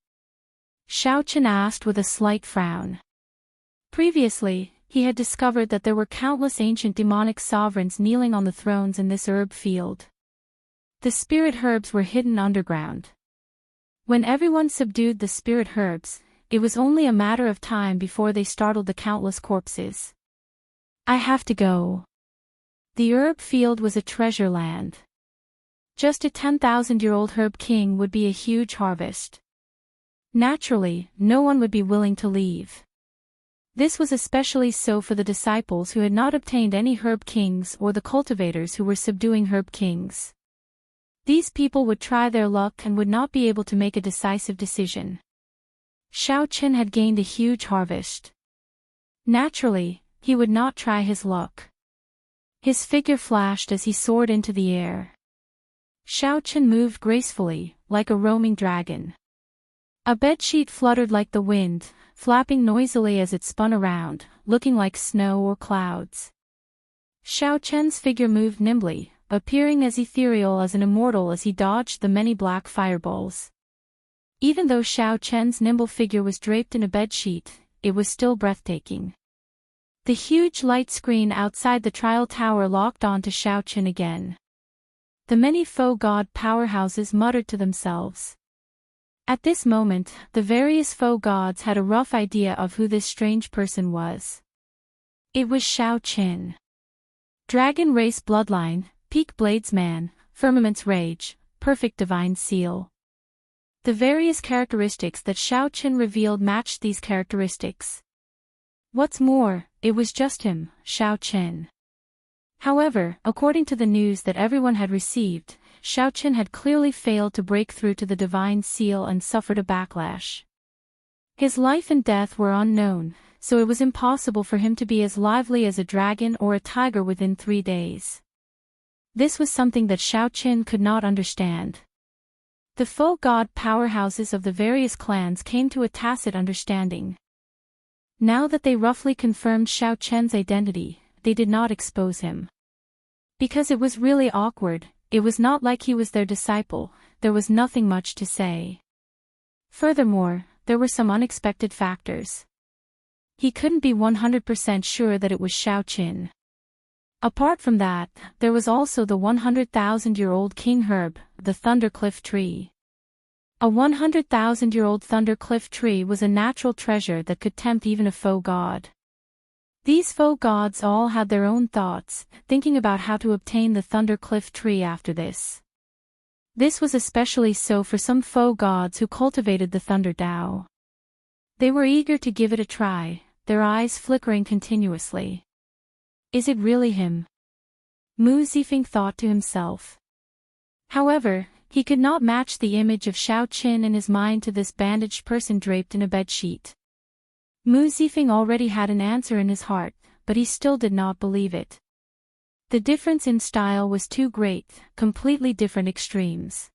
Xiao Qin asked with a slight frown. Previously, he had discovered that there were countless ancient demonic sovereigns kneeling on the thrones in this herb field. The spirit herbs were hidden underground. When everyone subdued the spirit herbs, it was only a matter of time before they startled the countless corpses. I have to go. The herb field was a treasure land. Just a 10,000-year-old herb king would be a huge harvest. Naturally, no one would be willing to leave. This was especially so for the disciples who had not obtained any herb kings or the cultivators who were subduing herb kings. These people would try their luck and would not be able to make a decisive decision. Xiao Qin had gained a huge harvest. Naturally, he would not try his luck. His figure flashed as he soared into the air. Xiao Qin moved gracefully, like a roaming dragon. A bedsheet fluttered like the wind, flapping noisily as it spun around, looking like snow or clouds. Xiao Qin's figure moved nimbly, appearing as ethereal as an immortal as he dodged the many black fireballs. Even though Xiao Qin's nimble figure was draped in a bedsheet, it was still breathtaking. The huge light screen outside the trial tower locked on to Xiaoqin again. The many faux god powerhouses muttered to themselves. At this moment, the various faux gods had a rough idea of who this strange person was. It was Xiaoqin. Dragon race bloodline, peak bladesman, firmament's rage, perfect divine seal. The various characteristics that Xiaoqin revealed matched these characteristics. What's more, it was just him, Xiaoqin. However, according to the news that everyone had received, Xiaoqin had clearly failed to break through to the divine seal and suffered a backlash. His life and death were unknown, so it was impossible for him to be as lively as a dragon or a tiger within 3 days. This was something that Xiaoqin could not understand. The faux god powerhouses of the various clans came to a tacit understanding. Now that they roughly confirmed Xiaoqin's identity, they did not expose him. Because it was really awkward, it was not like he was their disciple, there was nothing much to say. Furthermore, there were some unexpected factors. He couldn't be 100% sure that it was Xiaoqin. Apart from that, there was also the 100,000-year-old king herb, the Thundercliff tree. A 100,000-year-old Thundercliff tree was a natural treasure that could tempt even a faux god. These faux gods all had their own thoughts, thinking about how to obtain the Thundercliff tree after this. This was especially so for some faux gods who cultivated the Thunder Dao. They were eager to give it a try, their eyes flickering continuously. Is it really him? Mu Zifeng thought to himself. However, he could not match the image of Xiaoqin in his mind to this bandaged person draped in a bedsheet. Mu Zifeng already had an answer in his heart, but he still did not believe it. The difference in style was too great, completely different extremes.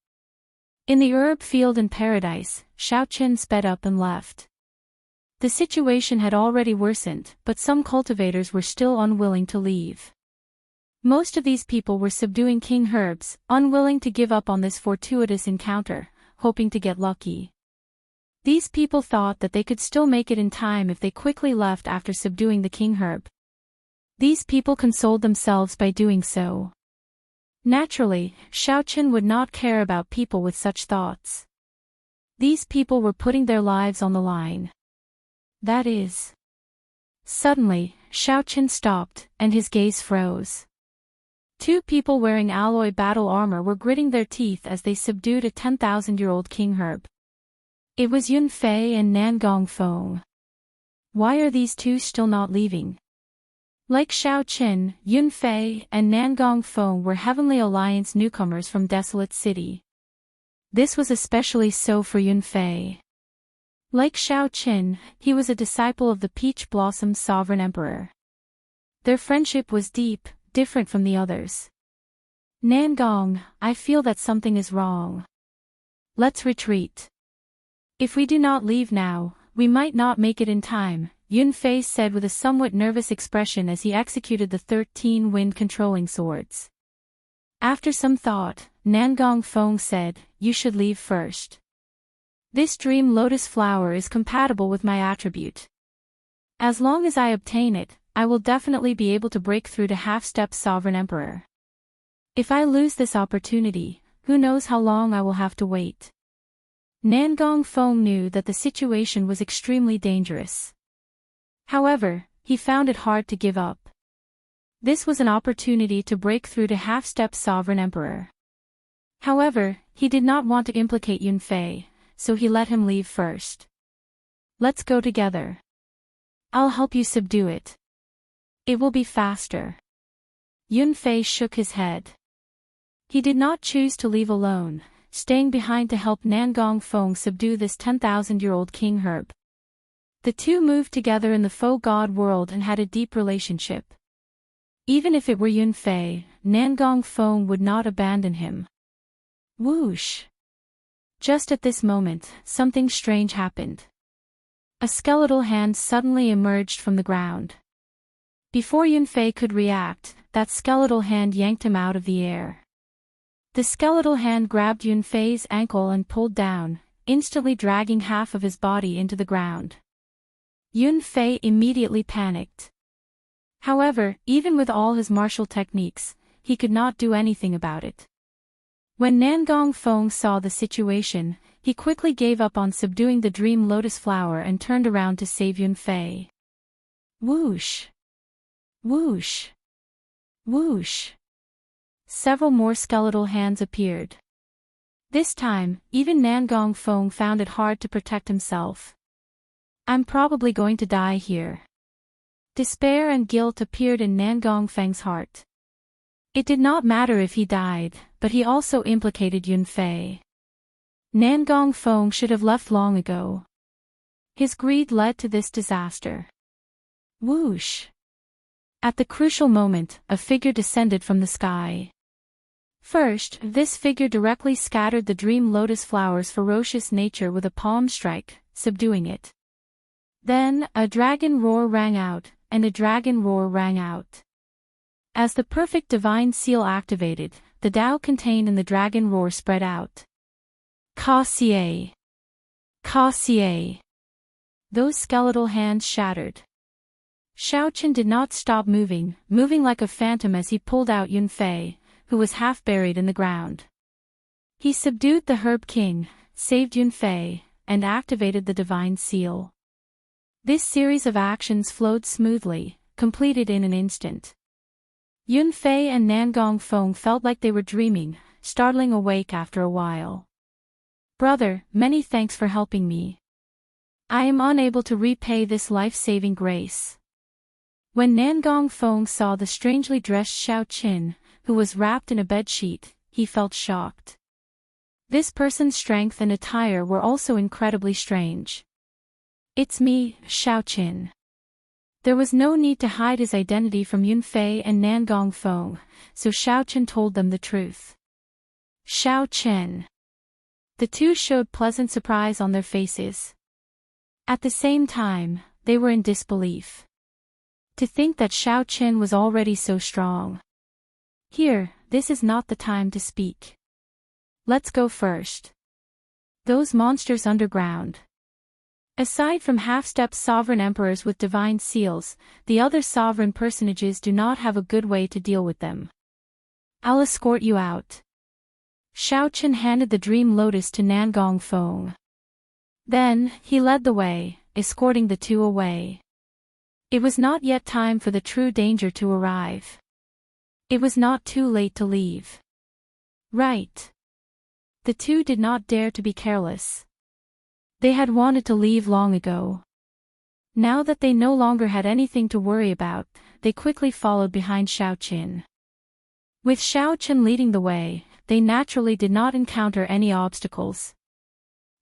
In the herb field in paradise, Xiaoqin sped up and left. The situation had already worsened, but some cultivators were still unwilling to leave. Most of these people were subduing king herbs, unwilling to give up on this fortuitous encounter, hoping to get lucky. These people thought that they could still make it in time if they quickly left after subduing the king herb. These people consoled themselves by doing so. Naturally, Xiaoqin would not care about people with such thoughts. These people were putting their lives on the line. That is. Suddenly, Xiaoqin stopped, and his gaze froze. 2 people wearing alloy battle armor were gritting their teeth as they subdued a 10,000-year-old king herb. It was Yun Fei and Nangong Feng. Why are these 2 still not leaving? Like Xiaoqin, Yun Fei and Nangong Feng were Heavenly Alliance newcomers from Desolate City. This was especially so for Yun Fei. Like Xiaoqin, he was a disciple of the Peach Blossom's sovereign emperor. Their friendship was deep, different from the others. Nangong, I feel that something is wrong. Let's retreat. If we do not leave now, we might not make it in time, Yun Fei said with a somewhat nervous expression as he executed the 13 wind-controlling swords. After some thought, Nangong Feng said, "You should leave first. This dream lotus flower is compatible with my attribute. As long as I obtain it, I will definitely be able to break through to half-step sovereign emperor. If I lose this opportunity, who knows how long I will have to wait." Nangong Feng knew that the situation was extremely dangerous. However, he found it hard to give up. This was an opportunity to break through to half-step sovereign emperor. However, he did not want to implicate Yun Fei, so he let him leave first. "Let's go together. I'll help you subdue it. It will be faster." Yun Fei shook his head. He did not choose to leave alone, staying behind to help Nangong Feng subdue this 10,000-year-old king herb. The 2 moved together in the faux god world and had a deep relationship. Even if it were Yun Fei, Nangong Feng would not abandon him. Whoosh! Just at this moment, something strange happened. A skeletal hand suddenly emerged from the ground. Before Yun Fei could react, that skeletal hand yanked him out of the air. The skeletal hand grabbed Yun Fei's ankle and pulled down, instantly dragging half of his body into the ground. Yun Fei immediately panicked. However, even with all his martial techniques, he could not do anything about it. When Nangong Feng saw the situation, he quickly gave up on subduing the dream lotus flower and turned around to save Yunfei. Whoosh! Whoosh! Whoosh! Several more skeletal hands appeared. This time, even Nangong Feng found it hard to protect himself. I'm probably going to die here. Despair and guilt appeared in Nangong Feng's heart. It did not matter if he died, but he also implicated Yunfei. Nangong Feng should have left long ago. His greed led to this disaster. Whoosh! At the crucial moment, a figure descended from the sky. First, this figure directly scattered the dream lotus flower's ferocious nature with a palm strike, subduing it. Then, a dragon roar rang out, and a dragon roar rang out. As the perfect divine seal activated, the Tao contained in the dragon roar spread out. Ka Xie! Ka Xie! Those skeletal hands shattered. Xiaoqin did not stop moving like a phantom as he pulled out Yunfei, who was half buried in the ground. He subdued the Herb King, saved Yunfei, and activated the divine seal. This series of actions flowed smoothly, completed in an instant. Yunfei and Nangong Feng felt like they were dreaming, startling awake after a while. Brother, many thanks for helping me. I am unable to repay this life-saving grace. When Nangong Feng saw the strangely dressed Xiaoqin, who was wrapped in a bedsheet, he felt shocked. This person's strength and attire were also incredibly strange. It's me, Xiaoqin. There was no need to hide his identity from Yunfei and Nangong Feng, so Xiaoqin told them the truth. Xiaoqin. The two showed pleasant surprise on their faces. At the same time, they were in disbelief. To think that Xiaoqin was already so strong. Here, this is not the time to speak. Let's go first. Those monsters underground. Aside from half-step sovereign emperors with divine seals, the other sovereign personages do not have a good way to deal with them. I'll escort you out. Xiaoqin handed the dream lotus to Nangong Feng. Then, he led the way, escorting the two away. It was not yet time for the true danger to arrive. It was not too late to leave. Right. The two did not dare to be careless. They had wanted to leave long ago. Now that they no longer had anything to worry about, they quickly followed behind Xiaoqin. With Xiaoqin leading the way, they naturally did not encounter any obstacles.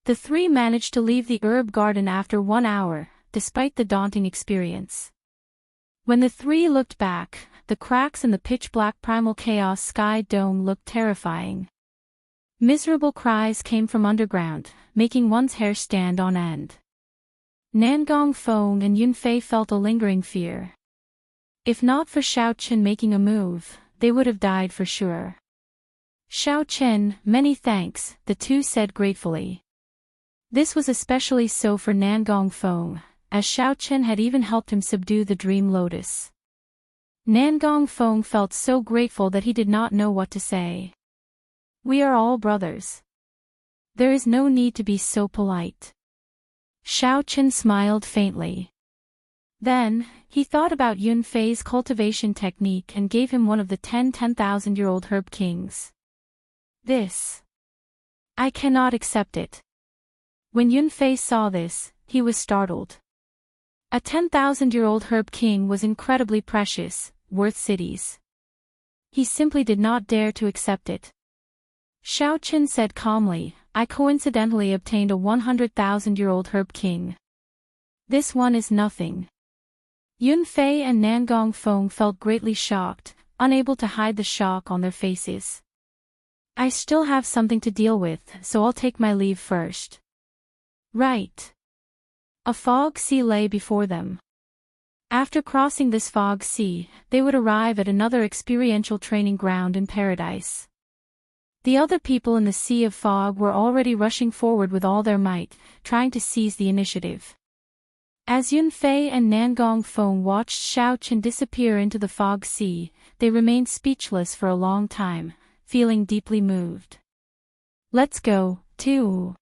The three managed to leave the herb garden after 1 hour, despite the daunting experience. When the three looked back, the cracks in the pitch-black primal chaos sky dome looked terrifying. Miserable cries came from underground, making one's hair stand on end. Nangong Feng and Yunfei felt a lingering fear. If not for Xiaoqin making a move, they would have died for sure. Xiaoqin, many thanks, the two said gratefully. This was especially so for Nangong Feng, as Xiaoqin had even helped him subdue the dream lotus. Nangong Feng felt so grateful that he did not know what to say. We are all brothers. There is no need to be so polite. Xiaoqin smiled faintly. Then, he thought about Yunfei's cultivation technique and gave him one of the 10,000-year-old herb kings. This. I cannot accept it. When Yunfei saw this, he was startled. A 10,000-year-old herb king was incredibly precious, worth cities. He simply did not dare to accept it. Xiaoqin said calmly, I coincidentally obtained a 100,000-year-old herb king. This one is nothing. Yunfei and Nangong Feng felt greatly shocked, unable to hide the shock on their faces. I still have something to deal with, so I'll take my leave first. Right. A fog sea lay before them. After crossing this fog sea, they would arrive at another experiential training ground in paradise. The other people in the sea of fog were already rushing forward with all their might, trying to seize the initiative. As Yunfei and Nangong Feng watched Xiaoqin disappear into the fog sea, they remained speechless for a long time, feeling deeply moved. Let's go, too.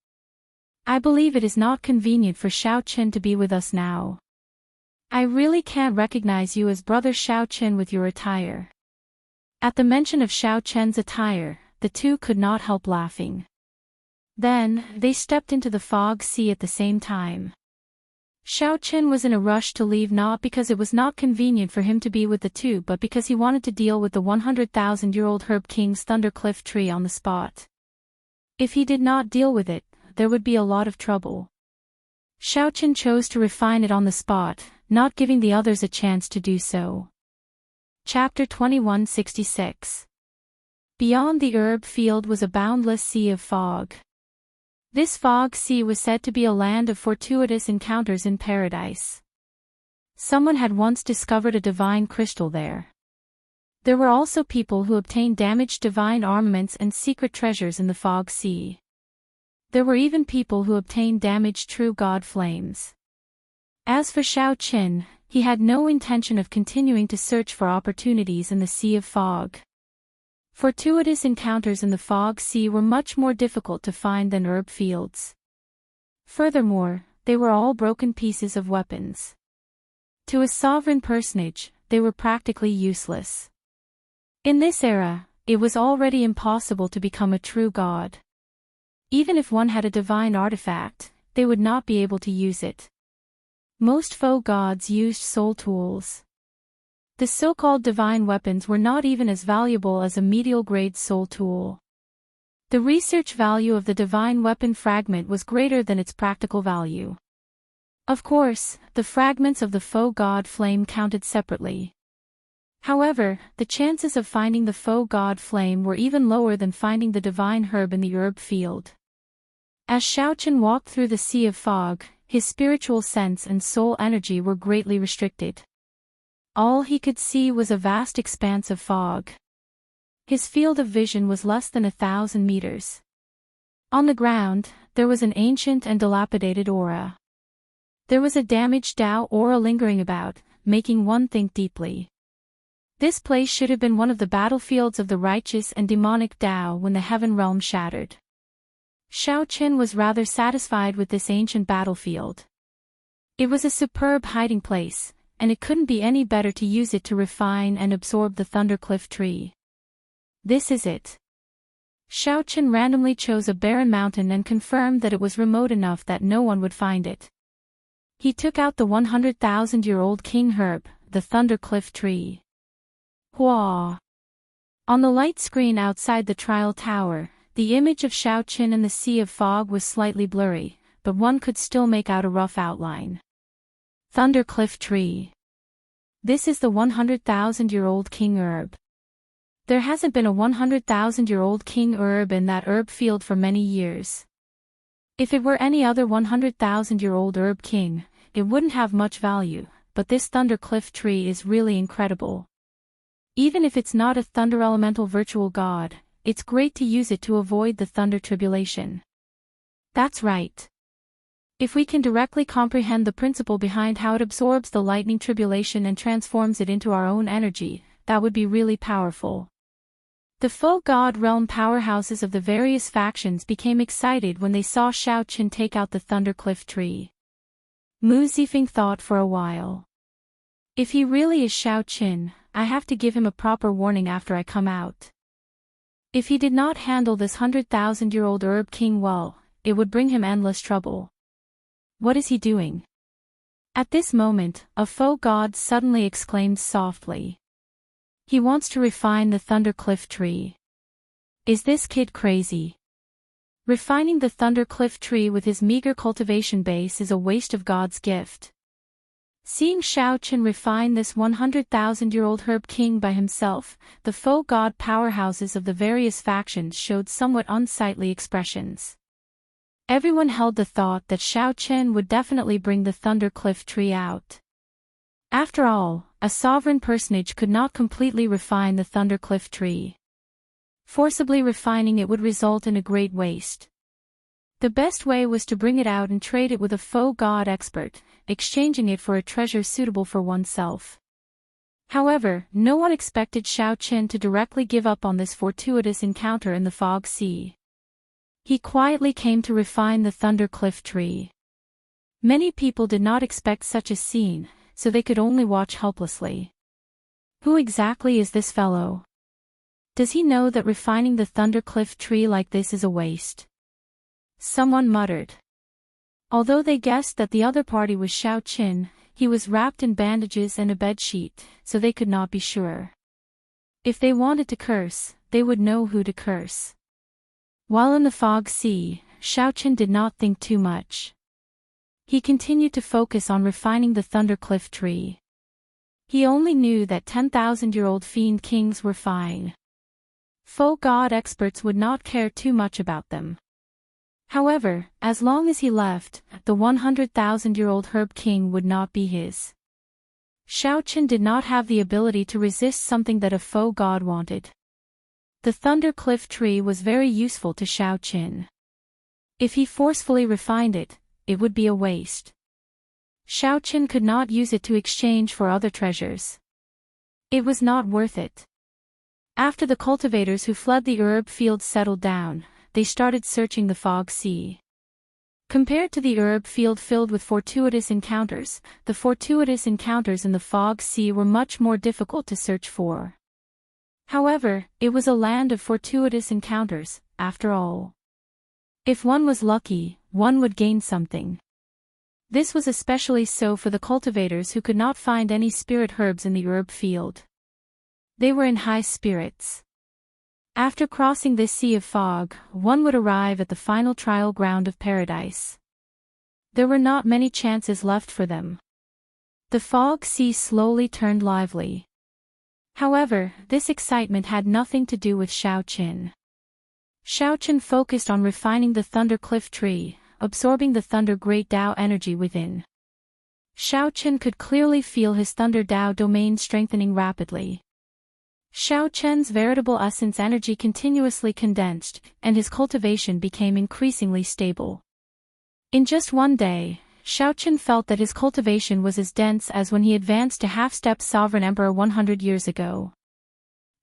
I believe it is not convenient for Xiaoqin to be with us now. I really can't recognize you as Brother Xiaoqin with your attire. At the mention of Xiaoqin's attire, the two could not help laughing. Then, they stepped into the fog sea at the same time. Xiaoqin was in a rush to leave not because it was not convenient for him to be with the two but because he wanted to deal with the 100,000-year-old Herb King's Thundercliff tree on the spot. If he did not deal with it, there would be a lot of trouble. Xiaoqin chose to refine it on the spot, not giving the others a chance to do so. Chapter 2166. Beyond the herb field was a boundless sea of fog. This fog sea was said to be a land of fortuitous encounters in paradise. Someone had once discovered a divine crystal there. There were also people who obtained damaged divine armaments and secret treasures in the fog sea. There were even people who obtained damaged true god flames. As for Xiaoqin, he had no intention of continuing to search for opportunities in the sea of fog. Fortuitous encounters in the fog sea were much more difficult to find than herb fields. Furthermore, they were all broken pieces of weapons. To a sovereign personage, they were practically useless. In this era, it was already impossible to become a true god. Even if one had a divine artifact, they would not be able to use it. Most faux gods used soul tools. The so-called divine weapons were not even as valuable as a medial-grade soul tool. The research value of the divine weapon fragment was greater than its practical value. Of course, the fragments of the faux god flame counted separately. However, the chances of finding the faux god flame were even lower than finding the divine herb in the herb field. As Xiaoqin walked through the sea of fog, his spiritual sense and soul energy were greatly restricted. All he could see was a vast expanse of fog. His field of vision was less than 1,000 meters. On the ground, there was an ancient and dilapidated aura. There was a damaged Dao aura lingering about, making one think deeply. This place should have been one of the battlefields of the righteous and demonic Dao when the heaven realm shattered. Xiaoqin was rather satisfied with this ancient battlefield. It was a superb hiding place, and it couldn't be any better to use it to refine and absorb the Thundercliff tree. This is it. Xiaoqin randomly chose a barren mountain and confirmed that it was remote enough that no one would find it. He took out the 100,000-year-old king herb, the Thundercliff tree. Hua! On the light screen outside the trial tower, the image of Xiaoqin in the sea of fog was slightly blurry, but one could still make out a rough outline. Thundercliff tree. This is the 100,000-year-old king herb. There hasn't been a 100,000-year-old king herb in that herb field for many years. If it were any other 100,000-year-old herb king, it wouldn't have much value, but this Thundercliff tree is really incredible. Even if it's not a thunder elemental virtual god, it's great to use it to avoid the thunder tribulation. That's right. If we can directly comprehend the principle behind how it absorbs the lightning tribulation and transforms it into our own energy, that would be really powerful. The faux god realm powerhouses of the various factions became excited when they saw Xiaoqin take out the Thundercliff tree. Mu Zifeng thought for a while. If he really is Xiaoqin, I have to give him a proper warning after I come out. If he did not handle this 100,000-year-old herb king well, it would bring him endless trouble. What is he doing? At this moment, a faux god suddenly exclaimed softly. He wants to refine the Thundercliff tree. Is this kid crazy? Refining the Thundercliff tree with his meager cultivation base is a waste of God's gift. Seeing Xiaoqin refine this 100,000-year-old herb king by himself, the faux god powerhouses of the various factions showed somewhat unsightly expressions. Everyone held the thought that Xiaoqin would definitely bring the Thundercliff tree out. After all, a sovereign personage could not completely refine the Thundercliff tree. Forcibly refining it would result in a great waste. The best way was to bring it out and trade it with a faux god expert, exchanging it for a treasure suitable for oneself. However, no one expected Xiaoqin to directly give up on this fortuitous encounter in the fog sea. He quietly came to refine the thunder cliff tree. Many people did not expect such a scene, so they could only watch helplessly. Who exactly is this fellow? Does he know that refining the thunder cliff tree like this is a waste? Someone muttered. Although they guessed that the other party was Xiaoqin, he was wrapped in bandages and a bedsheet, so they could not be sure. If they wanted to curse, they would know who to curse. While in the fog sea, Xiaoqin did not think too much. He continued to focus on refining the thunder cliff tree. He only knew that 10,000-year-old fiend kings were fine. Faux god experts would not care too much about them. However, as long as he left, the 100,000-year-old herb king would not be his. Xiaoqin did not have the ability to resist something that a faux god wanted. The thunder cliff tree was very useful to Xiaoqin. If he forcefully refined it, it would be a waste. Xiaoqin could not use it to exchange for other treasures. It was not worth it. After the cultivators who fled the herb field settled down, they started searching the fog sea. Compared to the herb field filled with fortuitous encounters, the fortuitous encounters in the fog sea were much more difficult to search for. However, it was a land of fortuitous encounters, after all. If one was lucky, one would gain something. This was especially so for the cultivators who could not find any spirit herbs in the herb field. They were in high spirits. After crossing this sea of fog, one would arrive at the final trial ground of paradise. There were not many chances left for them. The fog sea slowly turned lively. However, this excitement had nothing to do with Xiaoqin. Xiaoqin focused on refining the thunder cliff tree, absorbing the thunder great Dao energy within. Xiaoqin could clearly feel his thunder Dao domain strengthening rapidly. Xiaoqin's veritable essence energy continuously condensed, and his cultivation became increasingly stable. In just one day, Xiaoqin felt that his cultivation was as dense as when he advanced to half-step sovereign emperor 100 years ago.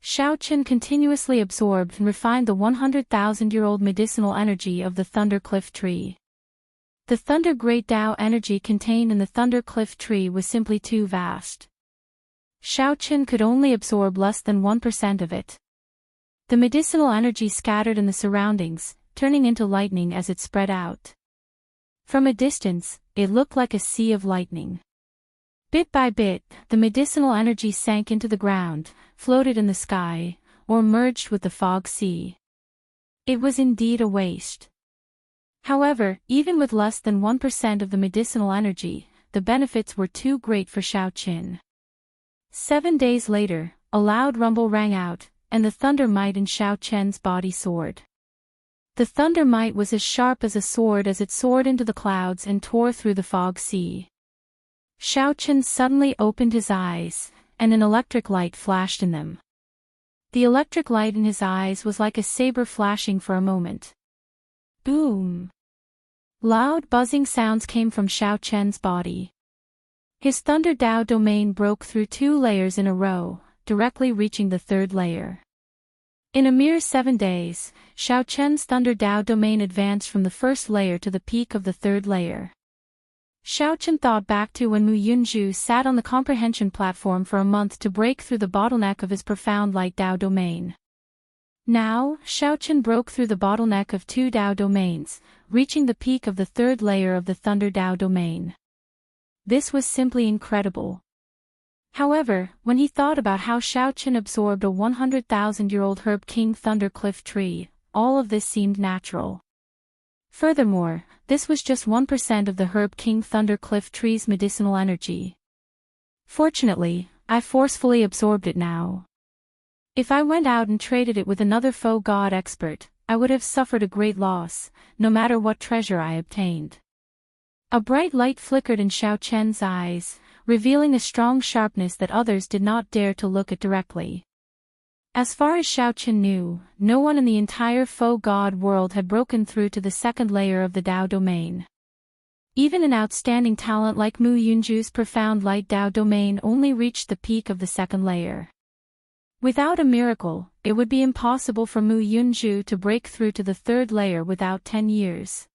Xiaoqin continuously absorbed and refined the 100,000-year-old medicinal energy of the thunder cliff tree. The thunder great Dao energy contained in the thunder cliff tree was simply too vast. Xiaoqin could only absorb less than 1% of it. The medicinal energy scattered in the surroundings, turning into lightning as it spread out. From a distance, it looked like a sea of lightning. Bit by bit, the medicinal energy sank into the ground, floated in the sky, or merged with the fog sea. It was indeed a waste. However, even with less than 1% of the medicinal energy, the benefits were too great for Xiaoqin. 7 days later, a loud rumble rang out, and the thunder might in Xiaoqin's body soared. The thunder might was as sharp as a sword as it soared into the clouds and tore through the fog sea. Xiaoqin suddenly opened his eyes, and an electric light flashed in them. The electric light in his eyes was like a saber flashing for a moment. Boom! Loud buzzing sounds came from Xiaoqin's body. His thunder Dao domain broke through 2 layers in a row, directly reaching the 3rd layer. In a mere 7 days, Xiaoqin's thunder Dao domain advanced from the 1st layer to the peak of the 3rd layer. Xiaoqin thought back to when Mu Yunzhu sat on the comprehension platform for a month to break through the bottleneck of his profound light Dao domain. Now, Xiaoqin broke through the bottleneck of 2 Dao domains, reaching the peak of the 3rd layer of the thunder Dao domain. This was simply incredible. However, when he thought about how Xiaoqin absorbed a 100,000-year-old herb king thunder cliff tree, all of this seemed natural. Furthermore, this was just 1% of the herb king thunder cliff tree's medicinal energy. Fortunately, I forcefully absorbed it now. If I went out and traded it with another faux god expert, I would have suffered a great loss, no matter what treasure I obtained. A bright light flickered in Xiaoqin's eyes, revealing a strong sharpness that others did not dare to look at directly. As far as Xiaoqin knew, no one in the entire faux god world had broken through to the second layer of the Dao domain. Even an outstanding talent like Mu Yunju's profound light Dao domain only reached the peak of the second layer. Without a miracle, it would be impossible for Mu Yunju to break through to the third layer without 10 years.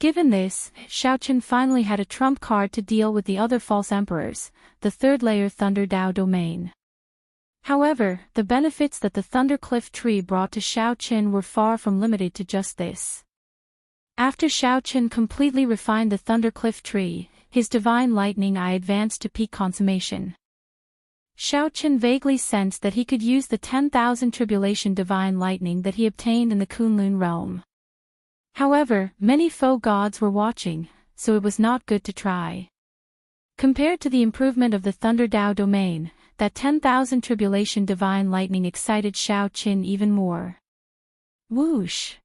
Given this, Xiaoqin finally had a trump card to deal with the other false emperors, the third layer Thunder Dao domain. However, the benefits that the Thunder Cliff Tree brought to Xiaoqin were far from limited to just this. After Xiaoqin completely refined the Thunder Cliff Tree, his divine lightning eye advanced to peak consummation. Xiaoqin vaguely sensed that he could use the 10,000 tribulation divine lightning that he obtained in the Kunlun realm. However, many faux gods were watching, so it was not good to try. Compared to the improvement of the Thunder Dao domain, that 10,000 tribulation divine lightning excited Xiaoqin even more. Whoosh!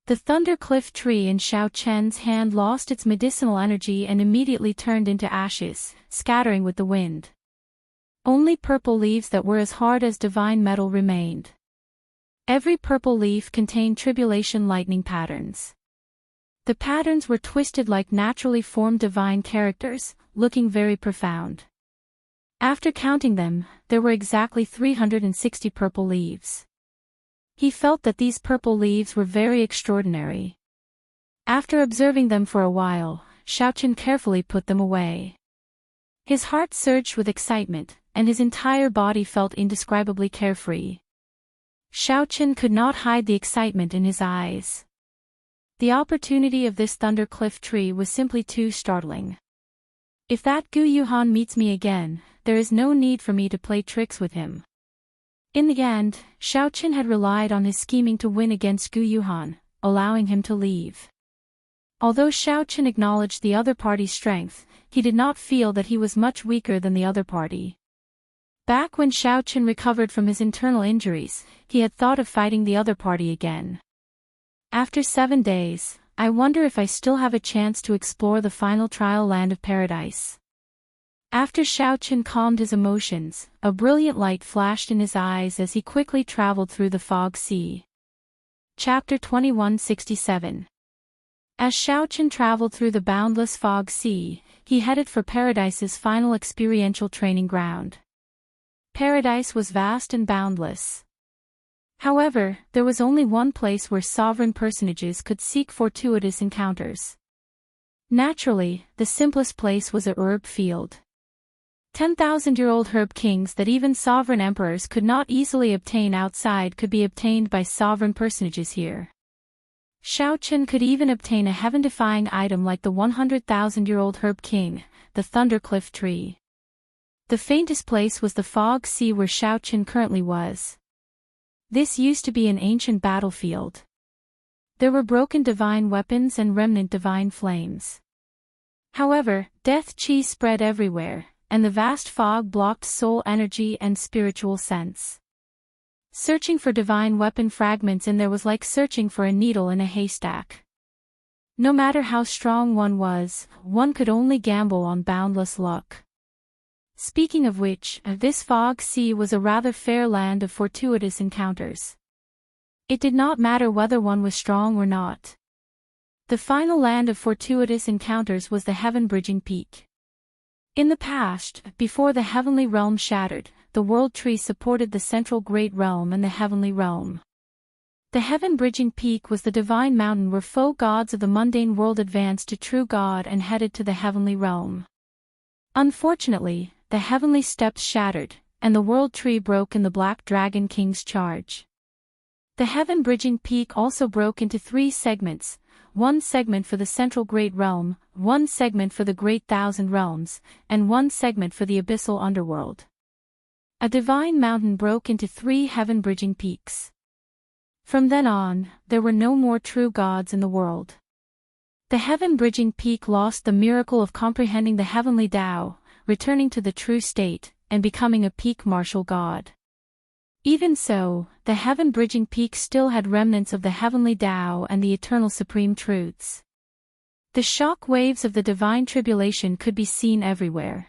The Thunder Cliff Tree in Xiaoqin's hand lost its medicinal energy and immediately turned into ashes, scattering with the wind. Only purple leaves that were as hard as divine metal remained. Every purple leaf contained tribulation lightning patterns. The patterns were twisted like naturally formed divine characters, looking very profound. After counting them, there were exactly 360 purple leaves. He felt that these purple leaves were very extraordinary. After observing them for a while, Xiaoqin carefully put them away. His heart surged with excitement, and his entire body felt indescribably carefree. Xiaoqin could not hide the excitement in his eyes. The opportunity of this Thunder Cliff Tree was simply too startling. If that Gu Yuhan meets me again, there is no need for me to play tricks with him. In the end, Xiaoqin had relied on his scheming to win against Gu Yuhan, allowing him to leave. Although Xiaoqin acknowledged the other party's strength, he did not feel that he was much weaker than the other party. Back when Xiaoqin recovered from his internal injuries, he had thought of fighting the other party again. After 7 days, I wonder if I still have a chance to explore the final trial land of paradise. After Xiaoqin calmed his emotions, a brilliant light flashed in his eyes as he quickly traveled through the fog sea. Chapter 2167. As Xiaoqin traveled through the boundless fog sea, he headed for Paradise's final experiential training ground. Paradise was vast and boundless. However, there was only one place where sovereign personages could seek fortuitous encounters. Naturally, the simplest place was a herb field. 10,000-year-old herb kings that even sovereign emperors could not easily obtain outside could be obtained by sovereign personages here. Xiaoqin could even obtain a heaven-defying item like the 100,000-year-old herb king, the Thunder Cliff Tree. The faintest place was the fog sea where Xiaoqin currently was. This used to be an ancient battlefield. There were broken divine weapons and remnant divine flames. However, death qi spread everywhere, and the vast fog blocked soul energy and spiritual sense. Searching for divine weapon fragments in there was like searching for a needle in a haystack. No matter how strong one was, one could only gamble on boundless luck. Speaking of which, this fog sea was a rather fair land of fortuitous encounters. It did not matter whether one was strong or not. The final land of fortuitous encounters was the heaven-bridging peak. In the past, before the heavenly realm shattered, the world tree supported the central great realm and the heavenly realm. The heaven-bridging peak was the divine mountain where faux gods of the mundane world advanced to true God and headed to the heavenly realm. Unfortunately, the heavenly steps shattered, and the world tree broke in the Black Dragon King's charge. The heaven-bridging peak also broke into 3 segments, one segment for the central great realm, one segment for the great thousand realms, and one segment for the abyssal underworld. A divine mountain broke into 3 heaven-bridging peaks. From then on, there were no more true gods in the world. The heaven-bridging peak lost the miracle of comprehending the heavenly Tao, returning to the true state, and becoming a peak martial god. Even so, the heaven-bridging peak still had remnants of the heavenly Tao and the eternal supreme truths. The shock waves of the divine tribulation could be seen everywhere.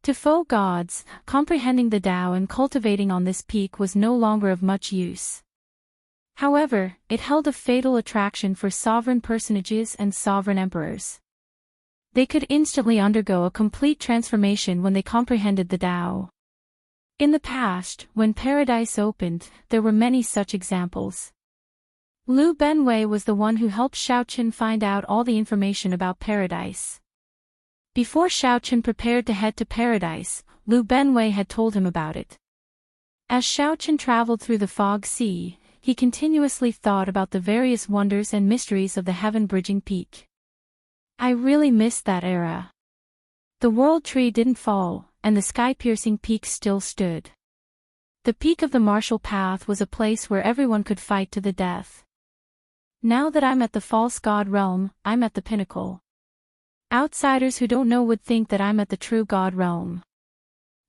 To foe gods, comprehending the Tao and cultivating on this peak was no longer of much use. However, it held a fatal attraction for sovereign personages and sovereign emperors. They could instantly undergo a complete transformation when they comprehended the Tao. In the past, when paradise opened, there were many such examples. Liu Benwei was the one who helped Xiaoqin find out all the information about paradise. Before Xiaoqin prepared to head to paradise, Liu Benwei had told him about it. As Xiaoqin traveled through the fog sea, he continuously thought about the various wonders and mysteries of the heaven-bridging peak. I really missed that era. The world tree didn't fall, and the sky-piercing peak still stood. The peak of the martial path was a place where everyone could fight to the death. Now that I'm at the false god realm, I'm at the pinnacle. Outsiders who don't know would think that I'm at the true god realm.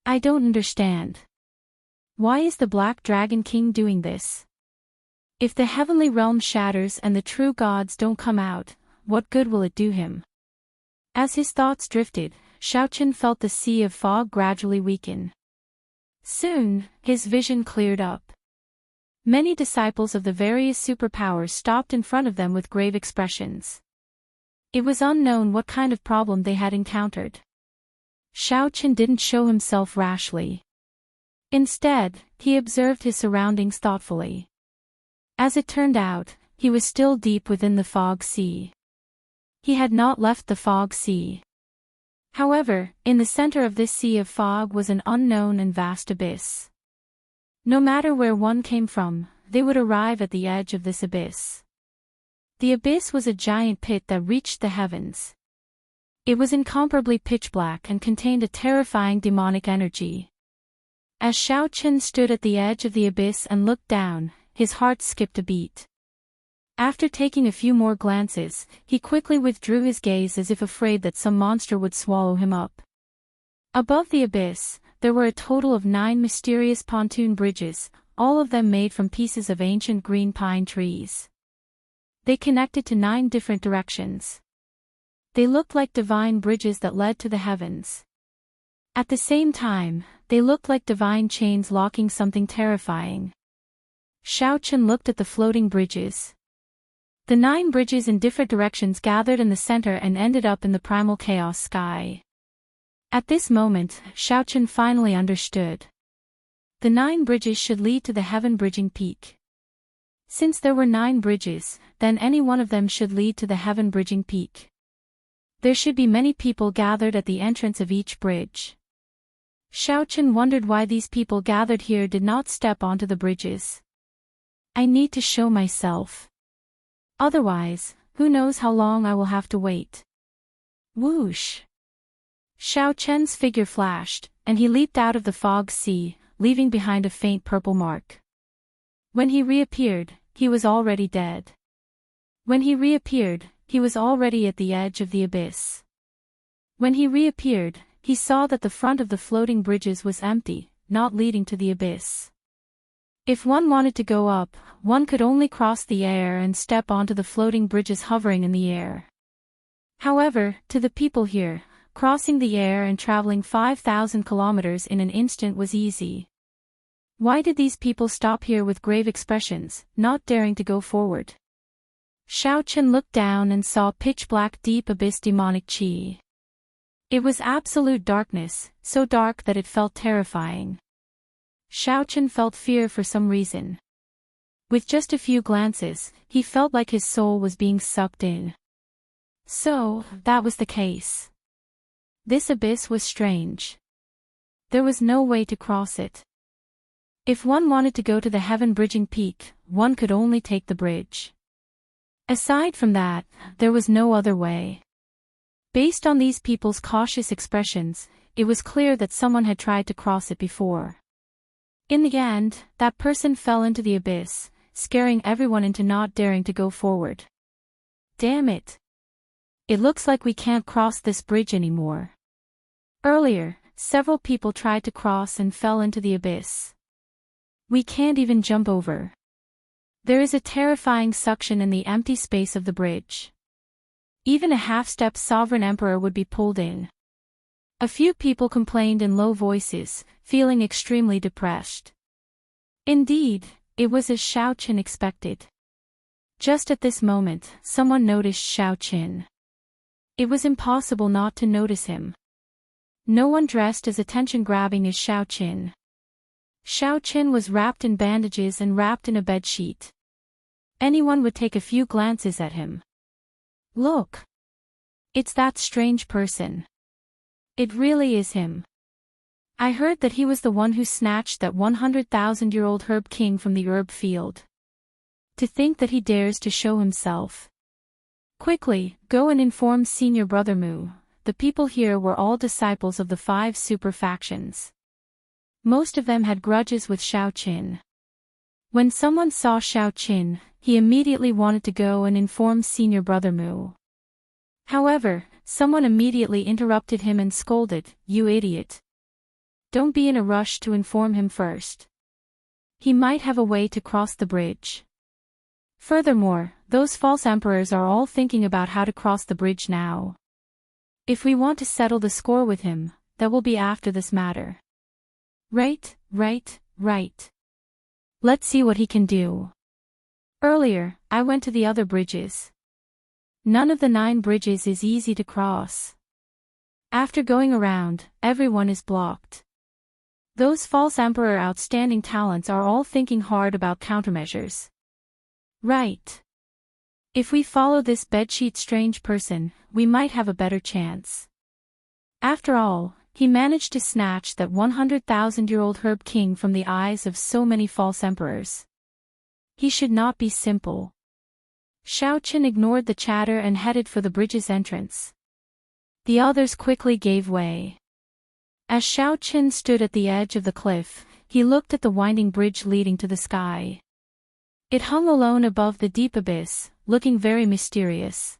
I don't understand. Why is the Black Dragon King doing this? If the heavenly realm shatters and the true gods don't come out, what good will it do him? As his thoughts drifted, Xiaoqin felt the sea of fog gradually weaken. Soon, his vision cleared up. Many disciples of the various superpowers stopped in front of them with grave expressions. It was unknown what kind of problem they had encountered. Xiaoqin didn't show himself rashly. Instead, he observed his surroundings thoughtfully. As it turned out, he was still deep within the fog sea. He had not left the fog sea. However, in the center of this sea of fog was an unknown and vast abyss. No matter where one came from, they would arrive at the edge of this abyss. The abyss was a giant pit that reached the heavens. It was incomparably pitch black and contained a terrifying demonic energy. As Xiaoqin stood at the edge of the abyss and looked down, his heart skipped a beat. After taking a few more glances, he quickly withdrew his gaze as if afraid that some monster would swallow him up. Above the abyss, there were a total of 9 mysterious pontoon bridges, all of them made from pieces of ancient green pine trees. They connected to 9 different directions. They looked like divine bridges that led to the heavens. At the same time, they looked like divine chains locking something terrifying. Xiaoqin looked at the floating bridges. The 9 bridges in different directions gathered in the center and ended up in the primal chaos sky. At this moment, Xiaoqin finally understood. The 9 bridges should lead to the heaven-bridging peak. Since there were 9 bridges, then any one of them should lead to the heaven-bridging peak. There should be many people gathered at the entrance of each bridge. Xiaoqin wondered why these people gathered here did not step onto the bridges. I need to show myself. Otherwise, who knows how long I will have to wait. Whoosh! Xiaoqian's figure flashed, and he leaped out of the fog sea, leaving behind a faint purple mark. When he reappeared, he was already dead. When he reappeared, he was already at the edge of the abyss. When he reappeared, he saw that the front of the floating bridges was empty, not leading to the abyss. If one wanted to go up, one could only cross the air and step onto the floating bridges hovering in the air. However, to the people here, crossing the air and traveling 5,000 kilometers in an instant was easy. Why did these people stop here with grave expressions, not daring to go forward? Xiaoqin looked down and saw pitch-black deep abyss demonic qi. It was absolute darkness, so dark that it felt terrifying. Xiaoqin felt fear for some reason. With just a few glances, he felt like his soul was being sucked in. So, that was the case. This abyss was strange. There was no way to cross it. If one wanted to go to the heaven-bridging peak, one could only take the bridge. Aside from that, there was no other way. Based on these people's cautious expressions, it was clear that someone had tried to cross it before. In the end, that person fell into the abyss, scaring everyone into not daring to go forward. Damn it! It looks like we can't cross this bridge anymore. Earlier, several people tried to cross and fell into the abyss. We can't even jump over. There is a terrifying suction in the empty space of the bridge. Even a half-step sovereign emperor would be pulled in. A few people complained in low voices, feeling extremely depressed. Indeed, it was as Xiaoqin expected. Just at this moment, someone noticed Xiaoqin. It was impossible not to notice him. No one dressed as attention-grabbing as Xiaoqin. Xiaoqin was wrapped in bandages and wrapped in a bedsheet. Anyone would take a few glances at him. Look! It's that strange person. It really is him. I heard that he was the one who snatched that 100,000-year-old herb king from the herb field. To think that he dares to show himself. Quickly, go and inform senior brother Mu. The people here were all disciples of the 5 super factions. Most of them had grudges with Xiaoqin. When someone saw Xiaoqin, he immediately wanted to go and inform senior brother Mu. However, someone immediately interrupted him and scolded, "You idiot! Don't be in a rush to inform him first. He might have a way to cross the bridge. Furthermore, those false emperors are all thinking about how to cross the bridge now. If we want to settle the score with him, that will be after this matter. Right. Let's see what he can do. Earlier, I went to the other bridges. None of the 9 bridges is easy to cross. After going around, everyone is blocked. Those false emperor outstanding talents are all thinking hard about countermeasures. Right. If we follow this bedsheet strange person, we might have a better chance. After all, he managed to snatch that 100,000-year-old herb king from the eyes of so many false emperors. He should not be simple. Xiaoqin ignored the chatter and headed for the bridge's entrance. The others quickly gave way. As Xiaoqin stood at the edge of the cliff, he looked at the winding bridge leading to the sky. It hung alone above the deep abyss, looking very mysterious.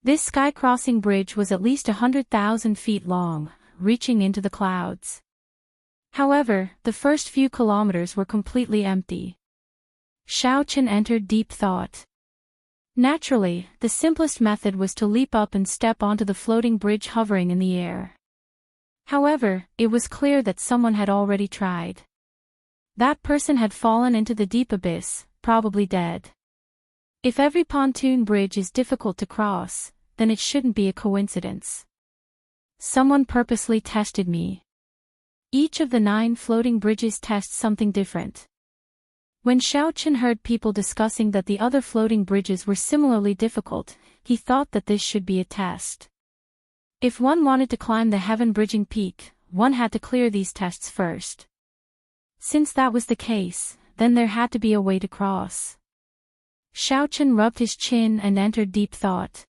This sky-crossing bridge was at least 100,000 feet long, reaching into the clouds. However, the first few kilometers were completely empty. Xiaoqin entered deep thought. Naturally, the simplest method was to leap up and step onto the floating bridge hovering in the air. However, it was clear that someone had already tried. That person had fallen into the deep abyss, probably dead. If every pontoon bridge is difficult to cross, then it shouldn't be a coincidence. Someone purposely tested me. Each of the 9 floating bridges tests something different. When Xiaoqin heard people discussing that the other floating bridges were similarly difficult, he thought that this should be a test. If one wanted to climb the heaven-bridging peak, one had to clear these tests first. Since that was the case, then there had to be a way to cross. Xiaoqin rubbed his chin and entered deep thought.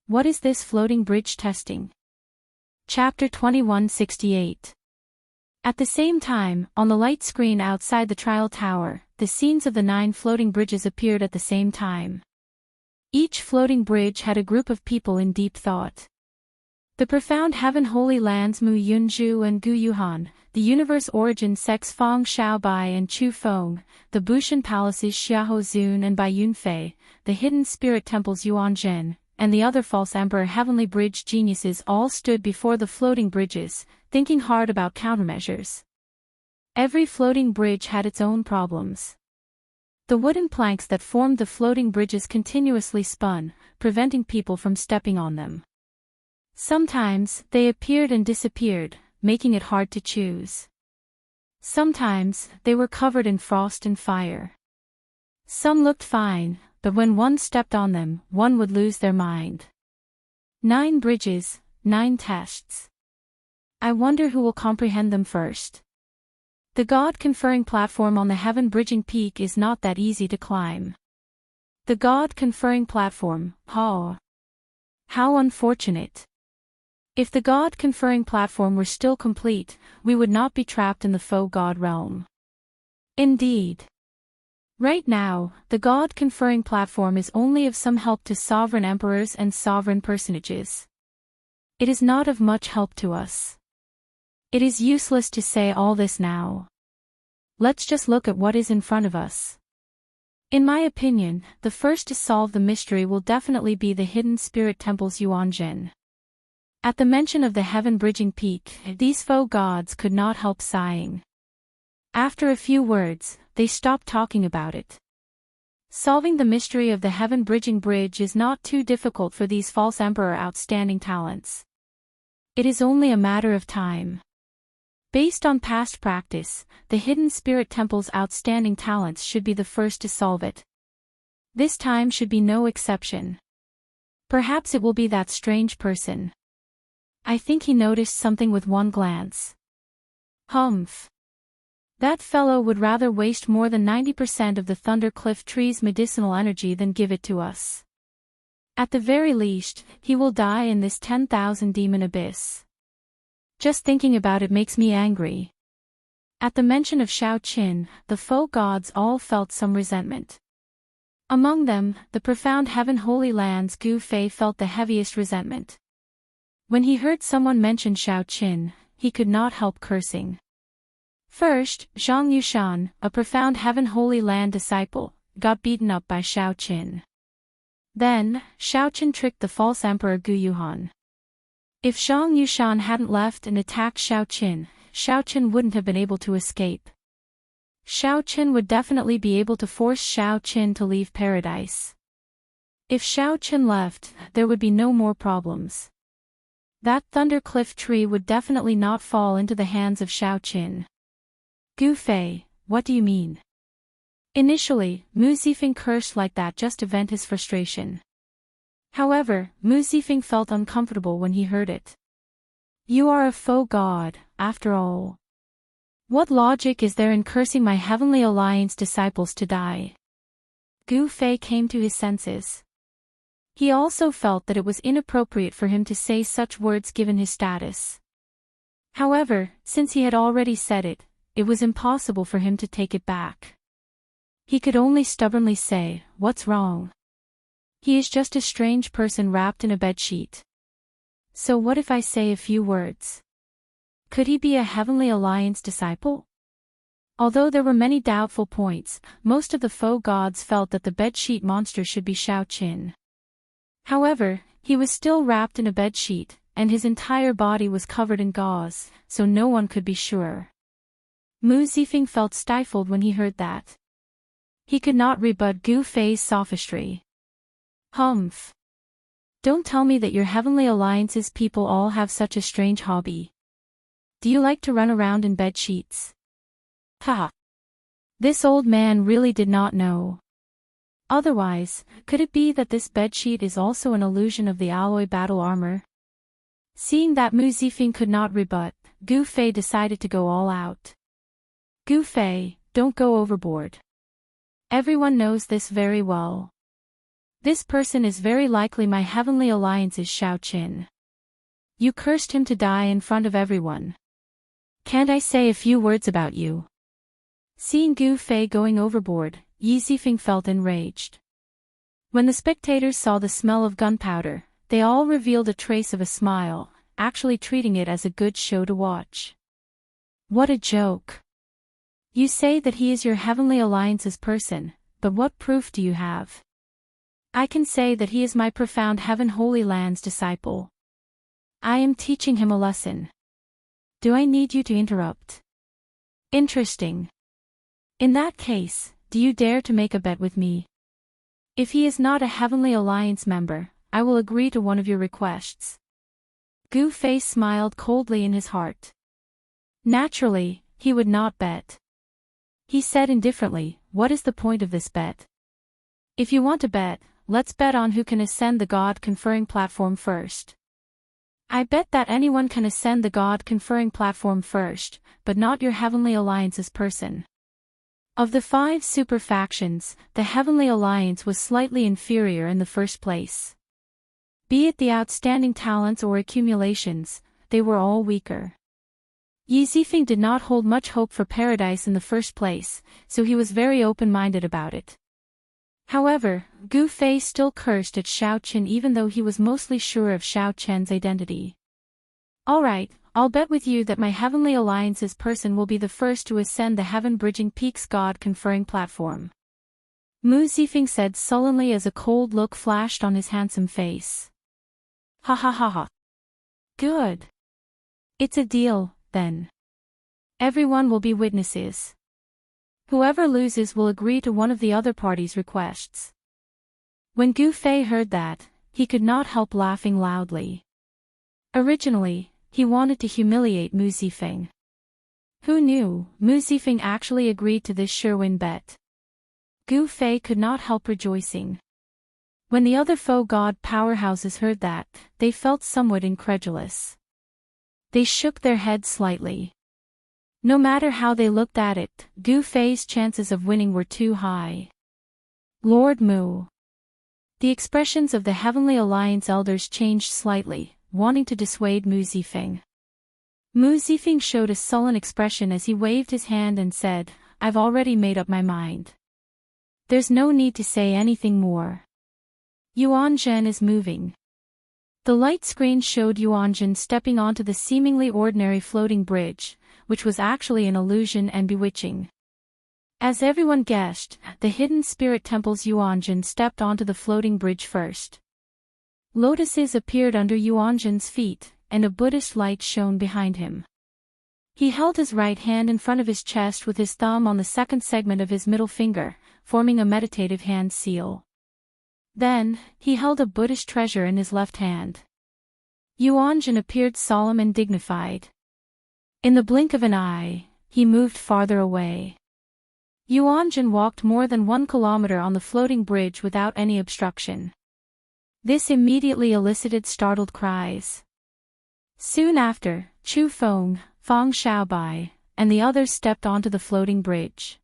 What is this floating bridge testing? Chapter 2168. At the same time, on the light screen outside the trial tower, the scenes of the 9 floating bridges appeared at the same time. Each floating bridge had a group of people in deep thought. The profound heaven holy lands Mu Yunzhu and Gu Yuhan, the universe origin sects Fang Xiaobai and Chu Feng, the Bushan palaces Xiahou Zun and Bai Yunfei, the hidden spirit temples Yuanzhen, and the other false emperor heavenly bridge geniuses all stood before the floating bridges, thinking hard about countermeasures. Every floating bridge had its own problems. The wooden planks that formed the floating bridges continuously spun, preventing people from stepping on them. Sometimes, they appeared and disappeared, making it hard to choose. Sometimes, they were covered in frost and fire. Some looked fine, but when one stepped on them, one would lose their mind. 9 bridges, 9 tests. I wonder who will comprehend them first. The God-conferring platform on the heaven-bridging peak is not that easy to climb. The God-conferring platform, how unfortunate. If the God-conferring platform were still complete, we would not be trapped in the faux God realm. Indeed. Right now, the God-conferring platform is only of some help to sovereign emperors and sovereign personages. It is not of much help to us. It is useless to say all this now. Let's just look at what is in front of us. In my opinion, the first to solve the mystery will definitely be the hidden spirit temples Yuanzhen. At the mention of the heaven-bridging peak, these faux gods could not help sighing. After a few words, they stopped talking about it. Solving the mystery of the heaven-bridging bridge is not too difficult for these false emperor outstanding talents. It is only a matter of time. Based on past practice, the hidden spirit temple's outstanding talents should be the first to solve it. This time should be no exception. Perhaps it will be that strange person. I think he noticed something with one glance. Humph. That fellow would rather waste more than 90% of the Thunder Cliff tree's medicinal energy than give it to us. At the very least, he will die in this 10,000 demon abyss. Just thinking about it makes me angry. At the mention of Xiao Qin, the faux gods all felt some resentment. Among them, the profound heaven holy lands Gu Fei felt the heaviest resentment. When he heard someone mention Xiao Qin, he could not help cursing. First, Zhang Yushan, a profound heaven holy land disciple, got beaten up by Xiao Qin. Then, Xiao Qin tricked the false emperor Gu Yuhan. If Zhang Yushan hadn't left and attacked Xiao Qin wouldn't have been able to escape. Xiao Qin would definitely be able to force Xiao Qin to leave paradise. If Xiao Qin left, there would be no more problems. That Thunder Cliff tree would definitely not fall into the hands of Xiao Qin. Gu Fei, what do you mean? Initially, Mu Zifeng cursed like that just to vent his frustration. However, Mu Zifeng felt uncomfortable when he heard it. You are a faux god, after all. What logic is there in cursing my Heavenly Alliance disciples to die? Gu Fei came to his senses. He also felt that it was inappropriate for him to say such words given his status. However, since he had already said it, it was impossible for him to take it back. He could only stubbornly say, "What's wrong?" He is just a strange person wrapped in a bedsheet. So what if I say a few words? Could he be a Heavenly Alliance disciple? Although there were many doubtful points, most of the faux gods felt that the bedsheet monster should be Xiao Qin. However, he was still wrapped in a bedsheet, and his entire body was covered in gauze, so no one could be sure. Mu Zifeng felt stifled when he heard that. He could not rebut Gu Fei's sophistry. Humph. Don't tell me that your Heavenly Alliance's people all have such a strange hobby. Do you like to run around in bed sheets? Ha! This old man really did not know. Otherwise, could it be that this bedsheet is also an illusion of the alloy battle armor? Seeing that Mu Zifeng could not rebut, Gu Fei decided to go all out. Gu Fei, don't go overboard. Everyone knows this very well. This person is very likely my Heavenly Alliance's Xiao Qin. You cursed him to die in front of everyone. Can't I say a few words about you? Seeing Gu Fei going overboard, Yi Zifeng felt enraged. When the spectators saw the smell of gunpowder, they all revealed a trace of a smile, actually treating it as a good show to watch. What a joke! You say that he is your Heavenly Alliance's person, but what proof do you have? I can say that he is my profound Heaven Holy Land's disciple. I am teaching him a lesson. Do I need you to interrupt? Interesting. In that case, do you dare to make a bet with me? If he is not a Heavenly Alliance member, I will agree to one of your requests. Gu Fei smiled coldly in his heart. Naturally, he would not bet. He said indifferently, what is the point of this bet? If you want to bet, let's bet on who can ascend the God-conferring platform first. I bet that anyone can ascend the God-conferring platform first, but not your Heavenly Alliance's person. Of the 5 super factions, the Heavenly Alliance was slightly inferior in the first place. Be it the outstanding talents or accumulations, they were all weaker. Yi Zifeng did not hold much hope for paradise in the first place, so he was very open-minded about it. However, Gu Fei still cursed at Xiao Qin even though he was mostly sure of Xiao Qian's identity. Alright, I'll bet with you that my Heavenly Alliance's person will be the first to ascend the heaven-bridging peaks God-conferring platform. Mu Zifeng said sullenly as a cold look flashed on his handsome face. Ha ha ha ha. Good. It's a deal, then. Everyone will be witnesses. Whoever loses will agree to one of the other party's requests. When Gu Fei heard that, he could not help laughing loudly. Originally, he wanted to humiliate Mu Zifeng. Who knew, Mu Zifeng actually agreed to this sure-win bet. Gu Fei could not help rejoicing. When the other foe god powerhouses heard that, they felt somewhat incredulous. They shook their heads slightly. No matter how they looked at it, Gu Fei's chances of winning were too high. Lord Mu. The expressions of the Heavenly Alliance elders changed slightly, wanting to dissuade Mu Zifeng. Mu Zifeng showed a sullen expression as he waved his hand and said, "I've already made up my mind. There's no need to say anything more." Yuanzhen is moving. The light screen showed Yuanzhen stepping onto the seemingly ordinary floating bridge, which was actually an illusion and bewitching. As everyone guessed, the hidden spirit temple's Yuanzhen stepped onto the floating bridge first. Lotuses appeared under Yuanzhen's feet, and a Buddhist light shone behind him. He held his right hand in front of his chest with his thumb on the second segment of his middle finger, forming a meditative hand seal. Then, he held a Buddhist treasure in his left hand. Yuanzhen appeared solemn and dignified. In the blink of an eye, he moved farther away. Yuanzhen walked more than 1 kilometer on the floating bridge without any obstruction. This immediately elicited startled cries. Soon after, Chu Feng, Fang Xiaobai, and the others stepped onto the floating bridge.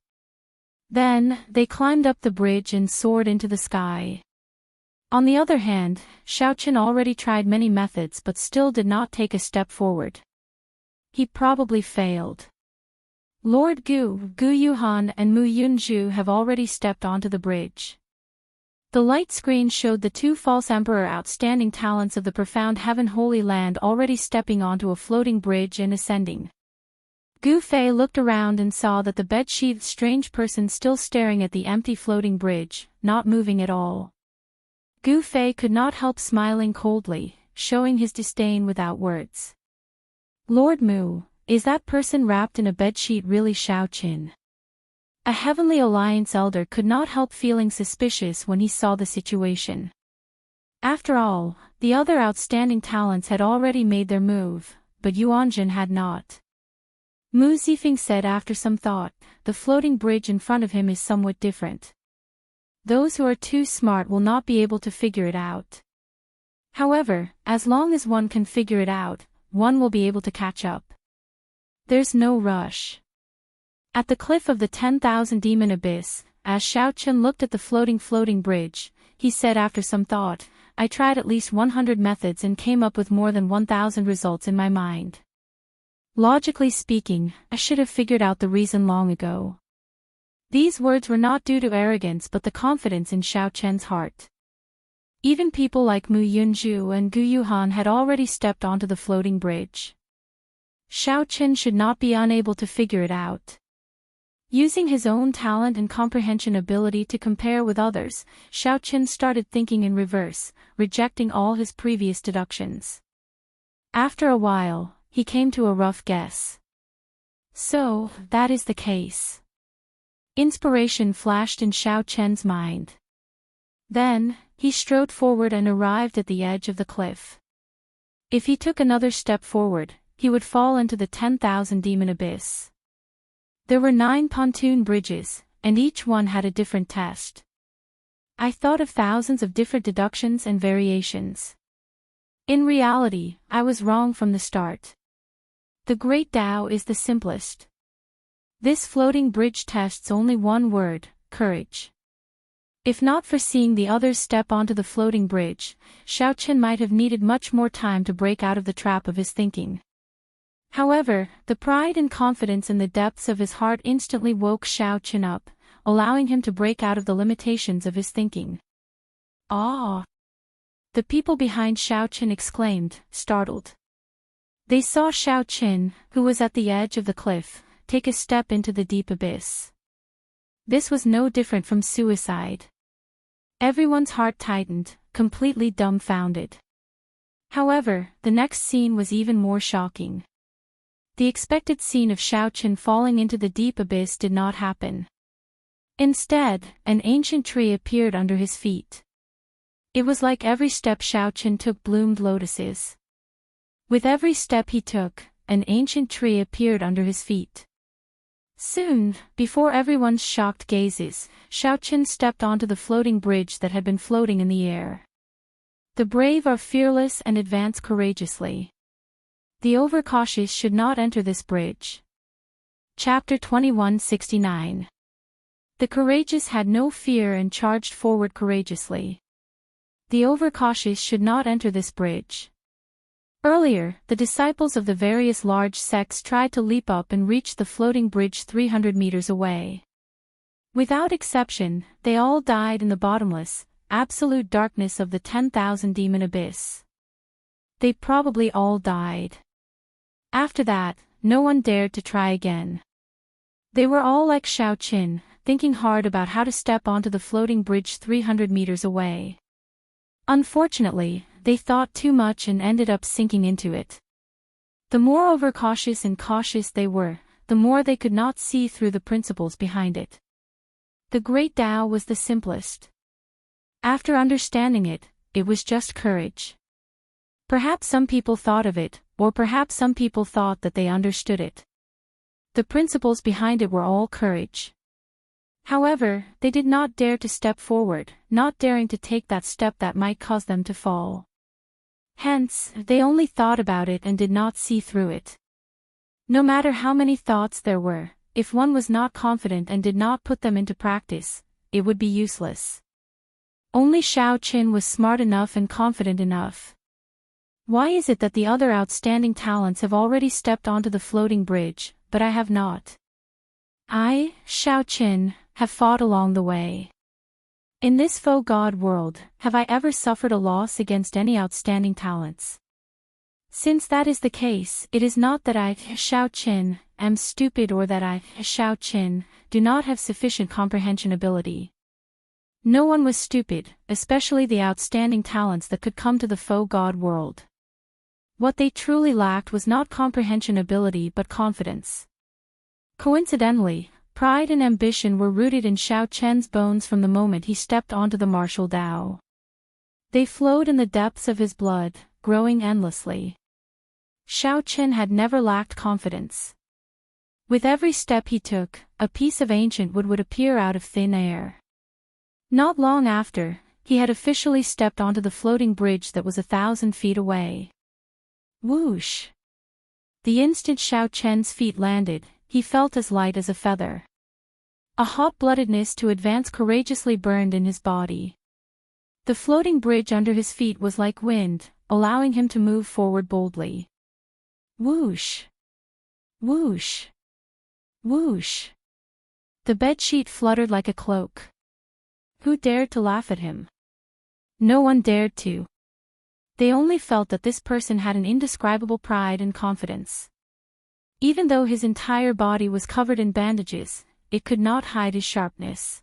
Then, they climbed up the bridge and soared into the sky. On the other hand, Xiaoqin already tried many methods but still did not take a step forward. He probably failed. Lord Gu Yuhan and Mu Yunzhu have already stepped onto the bridge. The light screen showed the 2 false emperor outstanding talents of the profound heaven Holy Land already stepping onto a floating bridge and ascending. Gu Fei looked around and saw that the bed-sheathed strange person still staring at the empty floating bridge, not moving at all. Gu Fei could not help smiling coldly, showing his disdain without words. Lord Mu, is that person wrapped in a bedsheet really Xiaoqin? A Heavenly Alliance elder could not help feeling suspicious when he saw the situation. After all, the other outstanding talents had already made their move, but Yuanzhen had not. Mu Zifeng said after some thought, the floating bridge in front of him is somewhat different. Those who are too smart will not be able to figure it out. However, as long as one can figure it out, one will be able to catch up. There's no rush. At the cliff of the 10,000 demon abyss, as Xiaoqin looked at the floating bridge, he said after some thought, I tried at least 100 methods and came up with more than 1,000 results in my mind. Logically speaking, I should have figured out the reason long ago. These words were not due to arrogance but the confidence in Xiaoqian's heart. Even people like Mu Yunzhu and Gu Yuhan had already stepped onto the floating bridge. Xiaoqin should not be unable to figure it out. Using his own talent and comprehension ability to compare with others, Xiaoqin started thinking in reverse, rejecting all his previous deductions. After a while, he came to a rough guess. So, that is the case. Inspiration flashed in Xiaoqian's mind. Then, he strode forward and arrived at the edge of the cliff. If he took another step forward, he would fall into the 10,000 demon abyss. There were 9 pontoon bridges, and each one had a different test. I thought of thousands of different deductions and variations. In reality, I was wrong from the start. The Great Tao is the simplest. This floating bridge tests only one word, courage. If not for seeing the others step onto the floating bridge, Xiaoqin might have needed much more time to break out of the trap of his thinking. However, the pride and confidence in the depths of his heart instantly woke Xiaoqin up, allowing him to break out of the limitations of his thinking. Ah! The people behind Xiaoqin exclaimed, startled. They saw Xiaoqin, who was at the edge of the cliff, take a step into the deep abyss. This was no different from suicide. Everyone's heart tightened, completely dumbfounded. However, the next scene was even more shocking. The expected scene of Xiaoqin falling into the deep abyss did not happen. Instead, an ancient tree appeared under his feet. It was like every step Xiaoqin took bloomed lotuses. With every step he took, an ancient tree appeared under his feet. Soon, before everyone's shocked gazes, Xiaoqin stepped onto the floating bridge that had been floating in the air. The brave are fearless and advance courageously. The overcautious should not enter this bridge. Chapter 2169. The courageous had no fear and charged forward courageously. The overcautious should not enter this bridge. Earlier, the disciples of the various large sects tried to leap up and reach the floating bridge 300 meters away. Without exception, they all died in the bottomless, absolute darkness of the 10,000 demon abyss. They probably all died. After that, no one dared to try again. They were all like Xiaoqin, thinking hard about how to step onto the floating bridge 300 meters away. Unfortunately, they thought too much and ended up sinking into it. The more overcautious and cautious they were, the more they could not see through the principles behind it. The Great Tao was the simplest. After understanding it, it was just courage. Perhaps some people thought of it, or perhaps some people thought that they understood it. The principles behind it were all courage. However, they did not dare to step forward, not daring to take that step that might cause them to fall. Hence, they only thought about it and did not see through it. No matter how many thoughts there were, if one was not confident and did not put them into practice, it would be useless. Only Xiaoqin was smart enough and confident enough. Why is it that the other outstanding talents have already stepped onto the floating bridge, but I have not? I, Xiaoqin, have fought along the way. In this faux god world, have I ever suffered a loss against any outstanding talents? Since that is the case, it is not that I, Xiaoqin, am stupid or that I, Xiaoqin, do not have sufficient comprehension ability. No one was stupid, especially the outstanding talents that could come to the faux god world. What they truly lacked was not comprehension ability but confidence. Coincidentally, pride and ambition were rooted in Xiaoqian's bones from the moment he stepped onto the martial Tao. They flowed in the depths of his blood, growing endlessly. Xiaoqin had never lacked confidence. With every step he took, a piece of ancient wood would appear out of thin air. Not long after, he had officially stepped onto the floating bridge that was 1,000 feet away. Whoosh! The instant Xiaoqian's feet landed, he felt as light as a feather. A hot-bloodedness to advance courageously burned in his body. The floating bridge under his feet was like wind, allowing him to move forward boldly. Whoosh! Whoosh! Whoosh! The bedsheet fluttered like a cloak. Who dared to laugh at him? No one dared to. They only felt that this person had an indescribable pride and confidence. Even though his entire body was covered in bandages, it could not hide his sharpness.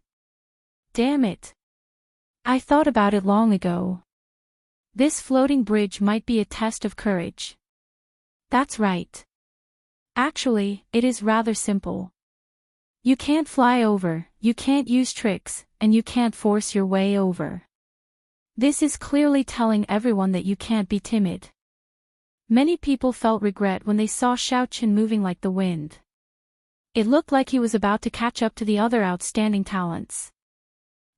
Damn it! I thought about it long ago. This floating bridge might be a test of courage. That's right. Actually, it is rather simple. You can't fly over, you can't use tricks, and you can't force your way over. This is clearly telling everyone that you can't be timid. Many people felt regret when they saw Xiaoqin moving like the wind. It looked like he was about to catch up to the other outstanding talents.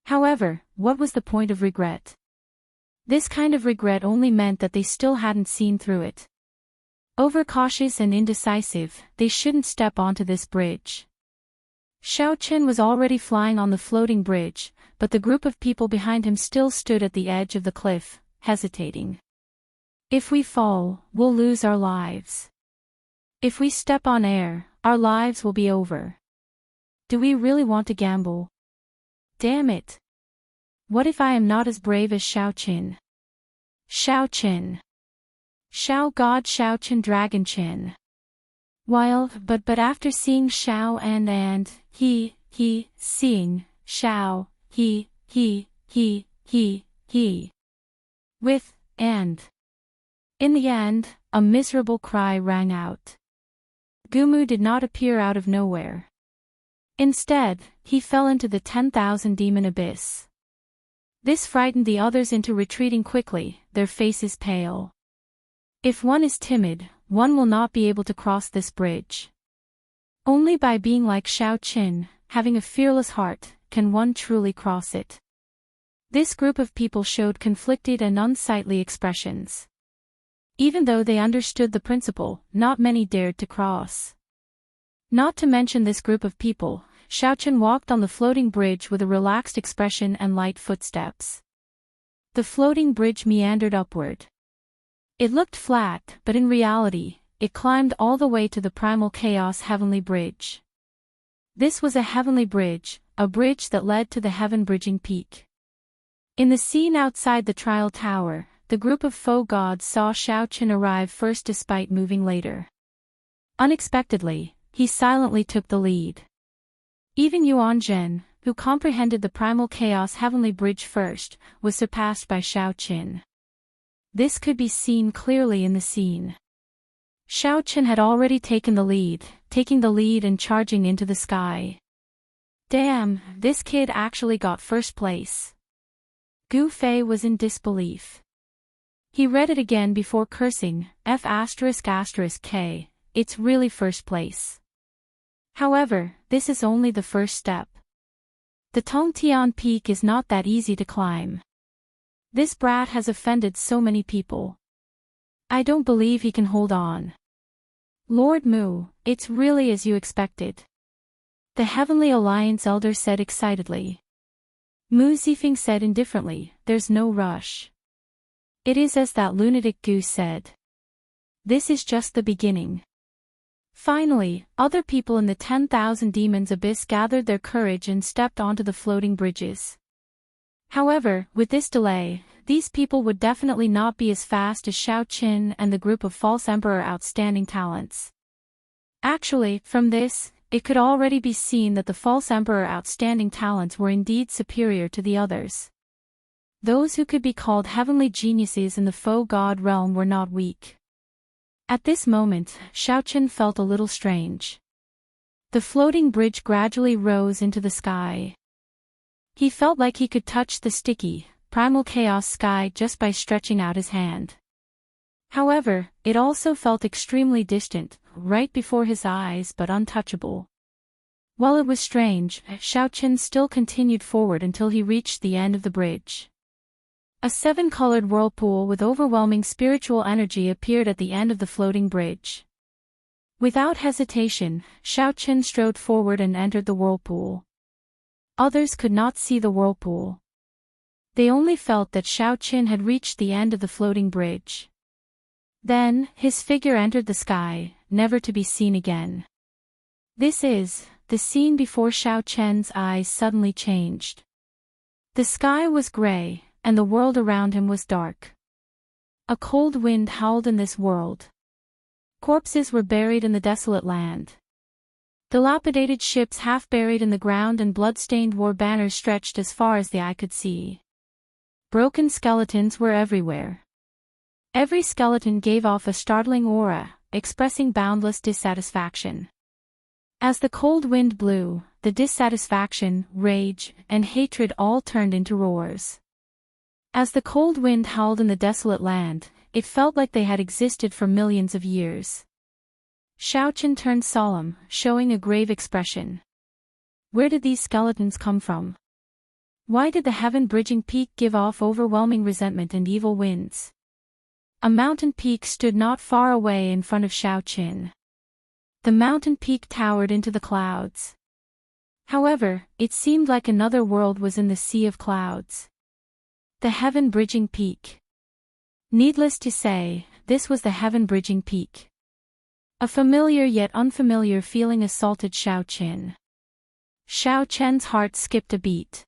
However, what was the point of regret? This kind of regret only meant that they still hadn't seen through it. Overcautious and indecisive, they shouldn't step onto this bridge. Xiaoqin was already flying on the floating bridge, but the group of people behind him still stood at the edge of the cliff, hesitating. If we fall, we'll lose our lives. If we step on air, our lives will be over. Do we really want to gamble? Damn it! What if I am not as brave as Xiaoqin? Xiaoqin. Xiao God Xiaoqin Dragon Qin. While, but after seeing Xiao and seeing Xiao, he. With, and. In the end, a miserable cry rang out. Gumu did not appear out of nowhere. Instead, he fell into the 10,000 demon abyss. This frightened the others into retreating quickly, their faces pale. If one is timid, one will not be able to cross this bridge. Only by being like Xiaoqin, having a fearless heart, can one truly cross it. This group of people showed conflicted and unsightly expressions. Even though they understood the principle, not many dared to cross. Not to mention this group of people, Xiaoqin walked on the floating bridge with a relaxed expression and light footsteps. The floating bridge meandered upward. It looked flat, but in reality, it climbed all the way to the primal chaos heavenly bridge. This was a heavenly bridge, a bridge that led to the heaven-bridging peak. In the scene outside the trial tower, the group of faux gods saw Xiaoqin arrive first despite moving later. Unexpectedly, he silently took the lead. Even Yuan Zhen, who comprehended the primal chaos heavenly bridge first, was surpassed by Xiaoqin. This could be seen clearly in the scene. Xiaoqin had already taking the lead and charging into the sky. Damn, this kid actually got first place. Gu Fei was in disbelief. He read it again before cursing, F***K, it's really first place. However, this is only the first step. The Tongtian Peak is not that easy to climb. This brat has offended so many people. I don't believe he can hold on. Lord Mu, it's really as you expected. The Heavenly Alliance elder said excitedly. Mu Zifeng said indifferently, there's no rush. It is as that lunatic Gu said. This is just the beginning. Finally, other people in the 10,000 demons abyss gathered their courage and stepped onto the floating bridges. However, with this delay, these people would definitely not be as fast as Xiaoqin and the group of false emperor outstanding talents. Actually, from this, it could already be seen that the false emperor outstanding talents were indeed superior to the others. Those who could be called heavenly geniuses in the faux god realm were not weak. At this moment, Xiaoqin felt a little strange. The floating bridge gradually rose into the sky. He felt like he could touch the sticky, primal chaos sky just by stretching out his hand. However, it also felt extremely distant, right before his eyes but untouchable. While it was strange, Xiaoqin still continued forward until he reached the end of the bridge. A seven-colored whirlpool with overwhelming spiritual energy appeared at the end of the floating bridge. Without hesitation, Xiaoqin strode forward and entered the whirlpool. Others could not see the whirlpool. They only felt that Xiaoqin had reached the end of the floating bridge. Then, his figure entered the sky, never to be seen again. This is the scene before Xiaoqin's eyes suddenly changed. The sky was gray, and the world around him was dark. A cold wind howled in this world. Corpses were buried in the desolate land. Dilapidated ships half buried in the ground and blood-stained war banners stretched as far as the eye could see. Broken skeletons were everywhere. Every skeleton gave off a startling aura, expressing boundless dissatisfaction. As the cold wind blew, the dissatisfaction, rage, and hatred all turned into roars. As the cold wind howled in the desolate land, it felt like they had existed for millions of years. Xiaoqin turned solemn, showing a grave expression. Where did these skeletons come from? Why did the heaven-bridging peak give off overwhelming resentment and evil winds? A mountain peak stood not far away in front of Xiaoqin. The mountain peak towered into the clouds. However, it seemed like another world was in the sea of clouds. The heaven-bridging peak. Needless to say, this was the heaven-bridging peak. A familiar yet unfamiliar feeling assaulted Xiaoqin. Xiaoqin's heart skipped a beat.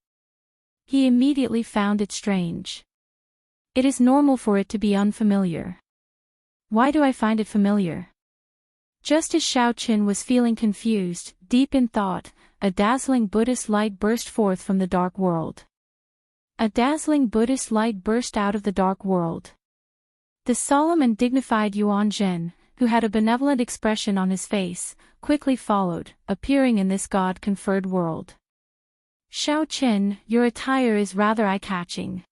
He immediately found it strange. It is normal for it to be unfamiliar. Why do I find it familiar? Just as Xiaoqin was feeling confused, deep in thought, a dazzling Buddhist light burst forth from the dark world. A dazzling Buddhist light burst out of the dark world. The solemn and dignified Yuan Zhen, who had a benevolent expression on his face, quickly followed, appearing in this God-conferred world. Xiaoqin, your attire is rather eye-catching.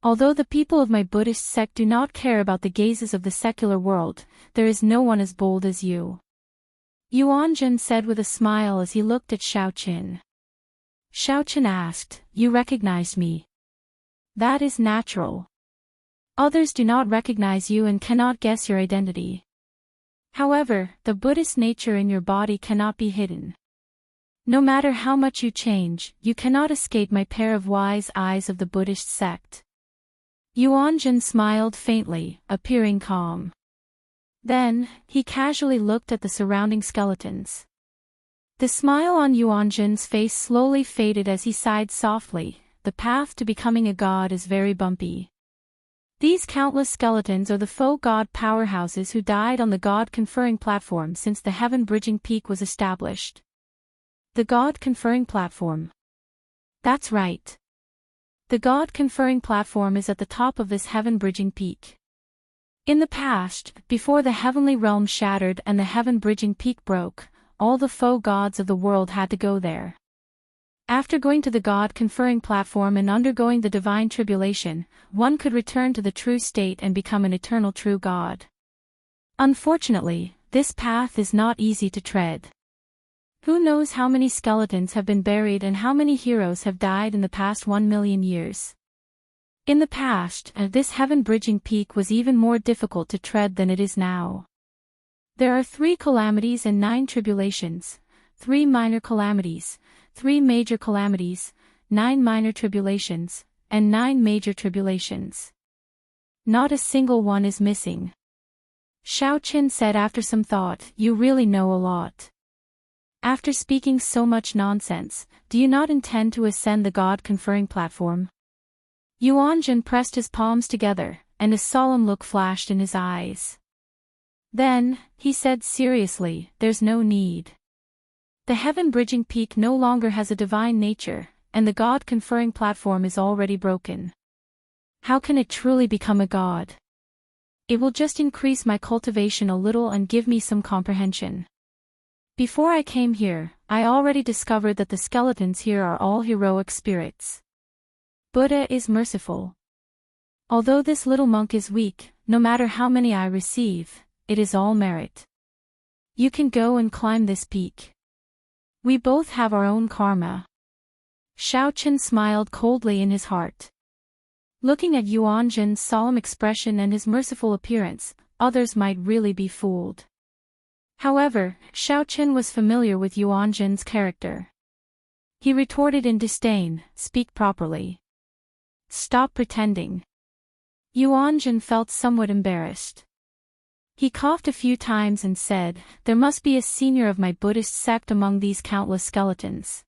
Although the people of my Buddhist sect do not care about the gazes of the secular world, there is no one as bold as you. Yuan Zhen said with a smile as he looked at Xiaoqin. Xiaoqin asked, "You recognized me?" "That is natural. Others do not recognize you and cannot guess your identity. However, the Buddhist nature in your body cannot be hidden. No matter how much you change, you cannot escape my pair of wise eyes of the Buddhist sect." Yuan Zhen smiled faintly, appearing calm. Then, he casually looked at the surrounding skeletons. The smile on Yuan Zhen's face slowly faded as he sighed softly. The path to becoming a god is very bumpy. These countless skeletons are the faux god powerhouses who died on the god-conferring platform since the heaven-bridging peak was established. The god-conferring platform. That's right. The god-conferring platform is at the top of this heaven-bridging peak. In the past, before the heavenly realm shattered and the heaven-bridging peak broke, all the faux gods of the world had to go there. After going to the God-conferring platform and undergoing the divine tribulation, one could return to the true state and become an eternal true God. Unfortunately, this path is not easy to tread. Who knows how many skeletons have been buried and how many heroes have died in the past 1 million years. In the past, this heaven-bridging peak was even more difficult to tread than it is now. There are 3 calamities and 9 tribulations, 3 minor calamities, 3 major calamities, 9 minor tribulations, and 9 major tribulations. Not a single one is missing. Xiaoqin said after some thought, "You really know a lot. After speaking so much nonsense, do you not intend to ascend the God-conferring platform?" Yuan Zhen pressed his palms together, and a solemn look flashed in his eyes. Then, he said seriously, "There's no need. The heaven-bridging peak no longer has a divine nature, and the God-conferring platform is already broken. How can it truly become a god? It will just increase my cultivation a little and give me some comprehension. Before I came here, I already discovered that the skeletons here are all heroic spirits. Buddha is merciful. Although this little monk is weak, no matter how many I receive, it is all merit. You can go and climb this peak. We both have our own karma." Xiaoqin smiled coldly in his heart. Looking at Yuan Zhen's solemn expression and his merciful appearance, others might really be fooled. However, Xiaoqin was familiar with Yuan Zhen's character. He retorted in disdain, "Speak properly. Stop pretending." Yuan Zhen felt somewhat embarrassed. He coughed a few times and said, "There must be a senior of my Buddhist sect among these countless skeletons.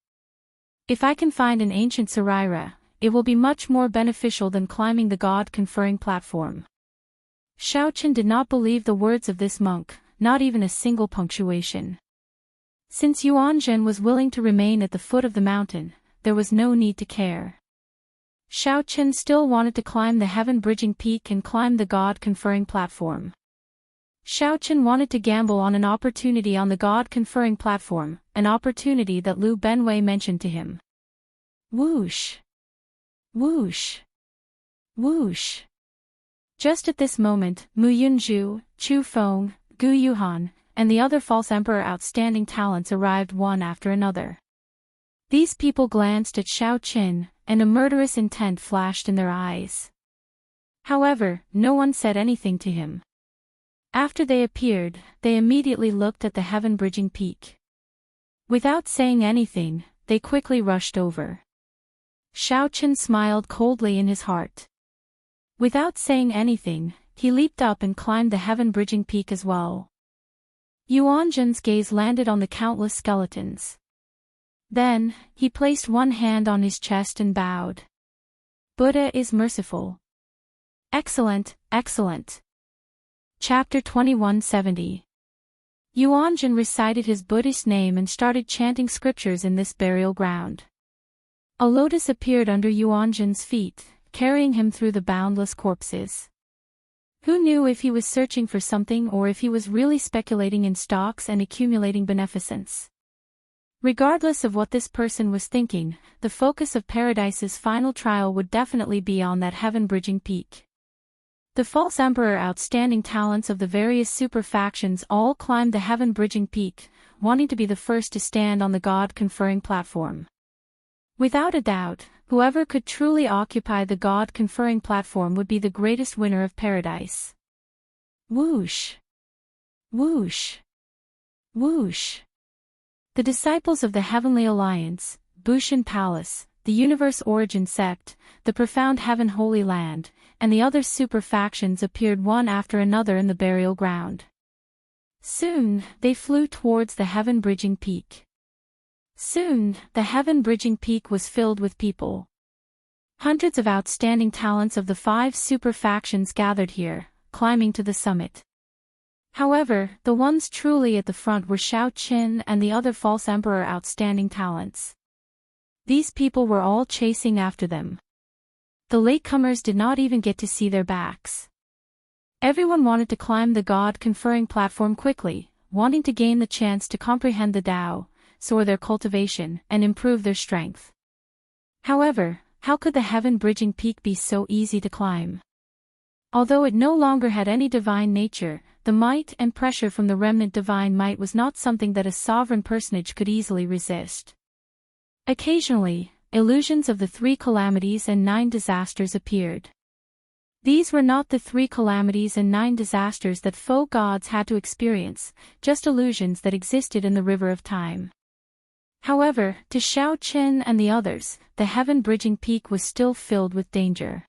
If I can find an ancient Sarira, it will be much more beneficial than climbing the God-conferring platform." Xiaoqin did not believe the words of this monk, not even a single punctuation. Since Yuan Zhen was willing to remain at the foot of the mountain, there was no need to care. Xiaoqin still wanted to climb the heaven-bridging peak and climb the God-conferring platform. Xiaoqin wanted to gamble on an opportunity on the God-conferring platform, an opportunity that Liu Benwei mentioned to him. Whoosh! Whoosh! Whoosh! Just at this moment, Mu Yunzhu, Chu Feng, Gu Yuhan, and the other false emperor outstanding talents arrived one after another. These people glanced at Xiaoqin, and a murderous intent flashed in their eyes. However, no one said anything to him. After they appeared, they immediately looked at the heaven-bridging peak. Without saying anything, they quickly rushed over. Xiaoqin smiled coldly in his heart. Without saying anything, he leaped up and climbed the heaven-bridging peak as well. Yuan Zhen's gaze landed on the countless skeletons. Then, he placed one hand on his chest and bowed. "Buddha is merciful." "Excellent, excellent." Chapter 2170. Yuan Zhen recited his Buddhist name and started chanting scriptures in this burial ground. A lotus appeared under Yuan Zhen's feet, carrying him through the boundless corpses. Who knew if he was searching for something or if he was really speculating in stocks and accumulating beneficence? Regardless of what this person was thinking, the focus of Paradise's final trial would definitely be on that heaven-bridging peak. The false emperor outstanding talents of the various super factions all climbed the heaven-bridging peak, wanting to be the first to stand on the God-conferring platform. Without a doubt, whoever could truly occupy the God-conferring platform would be the greatest winner of Paradise. Whoosh! Whoosh! Whoosh! The disciples of the Heavenly Alliance, Bushan Palace, the Universe Origin Sect, the Profound Heaven Holy Land, and the other super factions appeared one after another in the burial ground. Soon, they flew towards the heaven-bridging peak. Soon, the heaven-bridging peak was filled with people. Hundreds of outstanding talents of the 5 super factions gathered here, climbing to the summit. However, the ones truly at the front were Xiao Qin and the other false emperor outstanding talents. These people were all chasing after them. The latecomers did not even get to see their backs. Everyone wanted to climb the God-conferring platform quickly, wanting to gain the chance to comprehend the Tao, soar their cultivation, and improve their strength. However, how could the heaven-bridging peak be so easy to climb? Although it no longer had any divine nature, the might and pressure from the remnant divine might was not something that a sovereign personage could easily resist. Occasionally, illusions of the 3 calamities and 9 disasters appeared. These were not the 3 calamities and 9 disasters that faux gods had to experience, just illusions that existed in the river of time. However, to Xiao Qin and the others, the heaven-bridging peak was still filled with danger.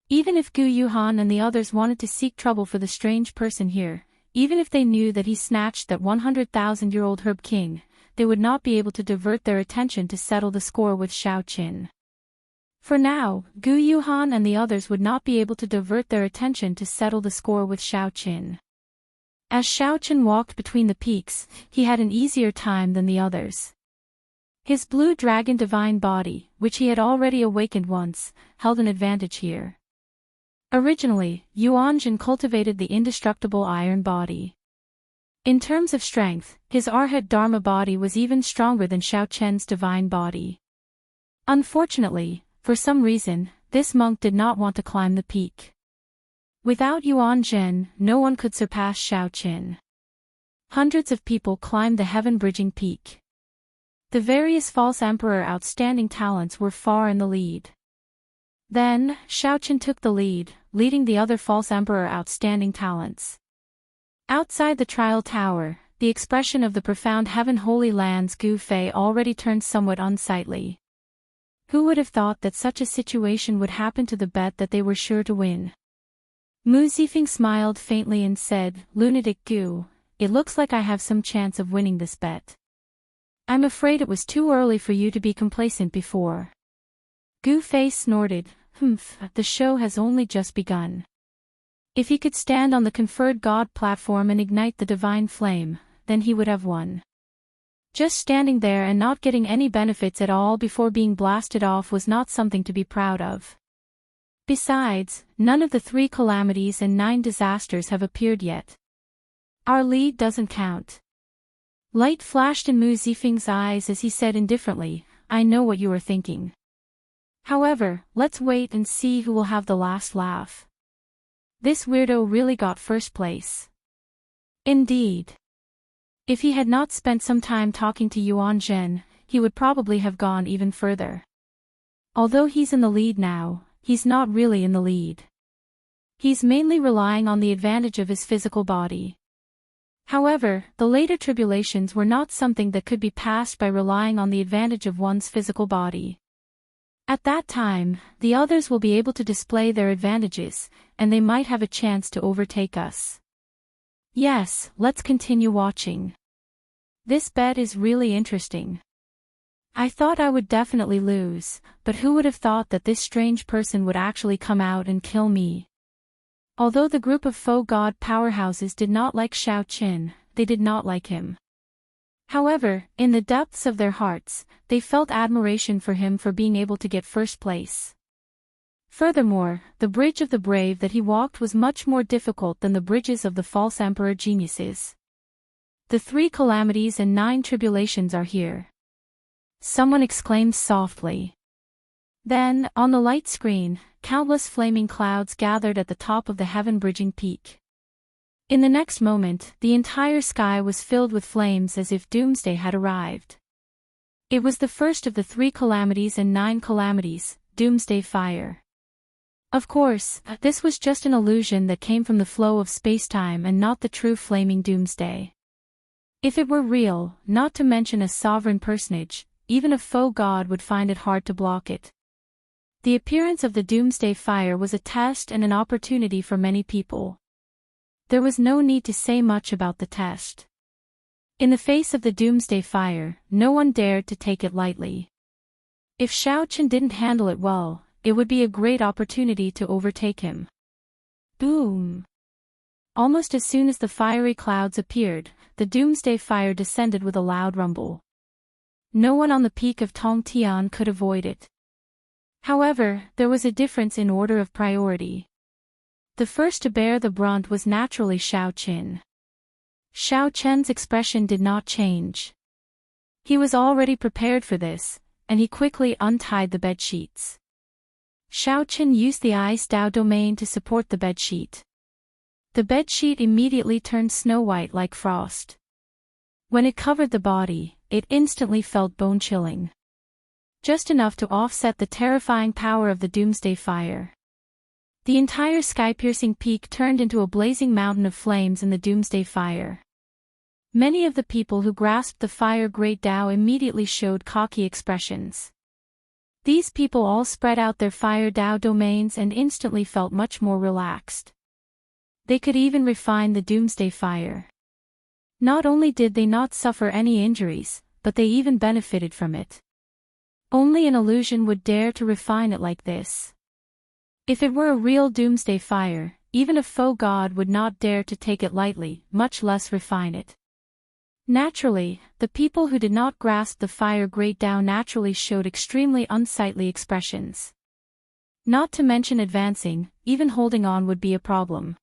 Even if Gu Yuhan and the others wanted to seek trouble for the strange person here, even if they knew that he snatched that 100,000-year-old herb king, they would not be able to divert their attention to settle the score with Xiao Qin. For now, Gu Yuhan and the others would not be able to divert their attention to settle the score with Xiao Qin. As Xiao Qin walked between the peaks, he had an easier time than the others. His blue dragon divine body, which he had already awakened once, held an advantage here. Originally, Yuanjin cultivated the indestructible iron body. In terms of strength, his Arhat Dharma body was even stronger than Xiao Chen's divine body. Unfortunately, for some reason, this monk did not want to climb the peak. Without Yuanjin, no one could surpass Xiao Qin. Hundreds of people climbed the heaven-bridging peak. The various false emperor outstanding talents were far in the lead. Then, Xiao Qin took the lead, leading the other false emperor outstanding talents. Outside the trial tower, the expression of the profound heaven holy land's Gu Fei already turned somewhat unsightly. Who would have thought that such a situation would happen to the bet that they were sure to win? Mu Zifeng smiled faintly and said, "Lunatic Gu, it looks like I have some chance of winning this bet. I'm afraid it was too early for you to be complacent before." Gu Fei snorted, the show has only just begun. If he could stand on the conferred God platform and ignite the divine flame, then he would have won. Just standing there and not getting any benefits at all before being blasted off was not something to be proud of. Besides, none of the 3 calamities and 9 disasters have appeared yet. Our lead doesn't count. Light flashed in Mu Zifeng's eyes as he said indifferently, "I know what you are thinking. However, let's wait and see who will have the last laugh. This weirdo really got first place." Indeed. If he had not spent some time talking to Yuan Zhen, he would probably have gone even further. Although he's in the lead now, he's not really in the lead. He's mainly relying on the advantage of his physical body. However, the later tribulations were not something that could be passed by relying on the advantage of one's physical body. At that time, the others will be able to display their advantages, and they might have a chance to overtake us. Yes, let's continue watching. This bet is really interesting. I thought I would definitely lose, but who would have thought that this strange person would actually come out and kill me? Although the group of faux god powerhouses did not like Xiao Qin, they did not like him. However, in the depths of their hearts, they felt admiration for him for being able to get first place. Furthermore, the bridge of the brave that he walked was much more difficult than the bridges of the false emperor geniuses. The 3 calamities and 9 tribulations are here. Someone exclaimed softly. Then, on the light screen, countless flaming clouds gathered at the top of the heaven-bridging peak. In the next moment, the entire sky was filled with flames as if doomsday had arrived. It was the first of the 3 calamities and 9 calamities, doomsday fire. Of course, this was just an illusion that came from the flow of space-time and not the true flaming doomsday. If it were real, not to mention a sovereign personage, even a faux god would find it hard to block it. The appearance of the doomsday fire was a test and an opportunity for many people. There was no need to say much about the test. In the face of the doomsday fire, no one dared to take it lightly. If Xiaoqin didn't handle it well, it would be a great opportunity to overtake him. Boom! Almost as soon as the fiery clouds appeared, the doomsday fire descended with a loud rumble. No one on the peak of Tongtian could avoid it. However, there was a difference in order of priority. The first to bear the brunt was naturally Xiaoqin. Xiaoqian's expression did not change. He was already prepared for this, and he quickly untied the bedsheets. Xiaoqin used the Ice Dao domain to support the bedsheet. The bedsheet immediately turned snow-white like frost. When it covered the body, it instantly felt bone-chilling. Just enough to offset the terrifying power of the doomsday fire. The entire sky-piercing peak turned into a blazing mountain of flames in the doomsday fire. Many of the people who grasped the fire Great Dao immediately showed cocky expressions. These people all spread out their fire Dao domains and instantly felt much more relaxed. They could even refine the doomsday fire. Not only did they not suffer any injuries, but they even benefited from it. Only an illusion would dare to refine it like this. If it were a real doomsday fire, even a faux god would not dare to take it lightly, much less refine it. Naturally, the people who did not grasp the fire Great Dao naturally showed extremely unsightly expressions. Not to mention advancing, even holding on would be a problem.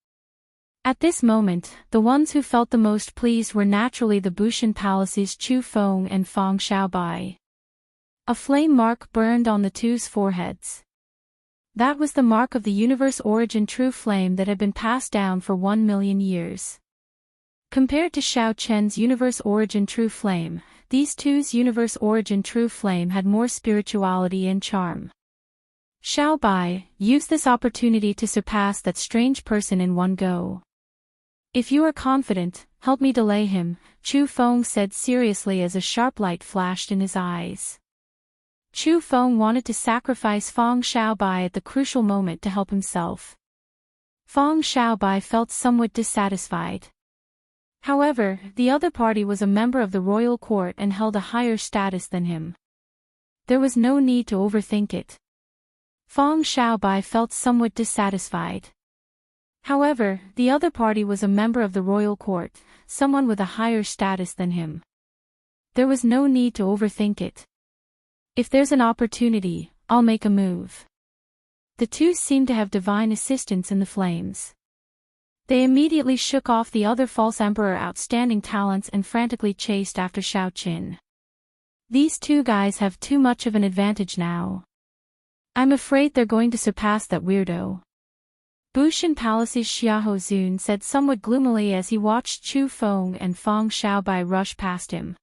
At this moment, the ones who felt the most pleased were naturally the Bushan Palace's Chu Feng and Fang Xiaobai. A flame mark burned on the two's foreheads. That was the mark of the universe origin true flame that had been passed down for 1 million years. Compared to Xiaoqian's universe origin true flame, these two's universe origin true flame had more spirituality and charm. Xiaobai, use this opportunity to surpass that strange person in one go. If you are confident, help me delay him, Chu Feng said seriously as a sharp light flashed in his eyes. Chu Feng wanted to sacrifice Fang Xiaobai at the crucial moment to help himself. Fang Xiaobai felt somewhat dissatisfied. However, the other party was a member of the royal court and held a higher status than him. There was no need to overthink it. Fang Xiaobai felt somewhat dissatisfied. However, the other party was a member of the royal court, someone with a higher status than him. There was no need to overthink it. If there's an opportunity, I'll make a move. The two seemed to have divine assistance in the flames. They immediately shook off the other false emperor's outstanding talents and frantically chased after Xiaoqin. These two guys have too much of an advantage now. I'm afraid they're going to surpass that weirdo. Bushan Palace's Xiahou Zun said somewhat gloomily as he watched Chu Feng and Fang Xiaobai rush past him.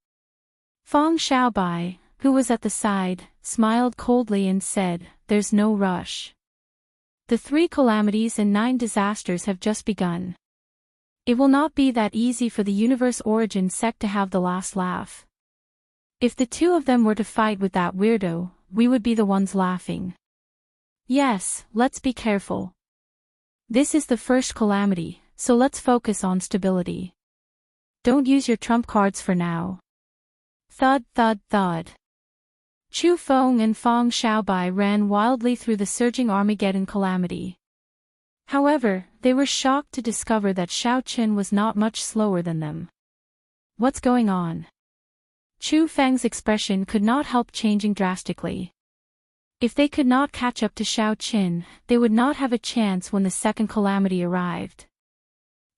Fang Xiaobai, who was at the side, smiled coldly and said, "There's no rush. The 3 calamities and 9 disasters have just begun. It will not be that easy for the universe origin sect to have the last laugh. If the two of them were to fight with that weirdo, we would be the ones laughing. Yes, let's be careful. This is the first calamity, so let's focus on stability. Don't use your trump cards for now." Thud thud thud. Chu Feng and Fang Xiaobai ran wildly through the surging Armageddon calamity. However, they were shocked to discover that Xiaoqin was not much slower than them. What's going on? Chu Feng's expression could not help changing drastically. If they could not catch up to Xiao Qin, they would not have a chance when the second calamity arrived.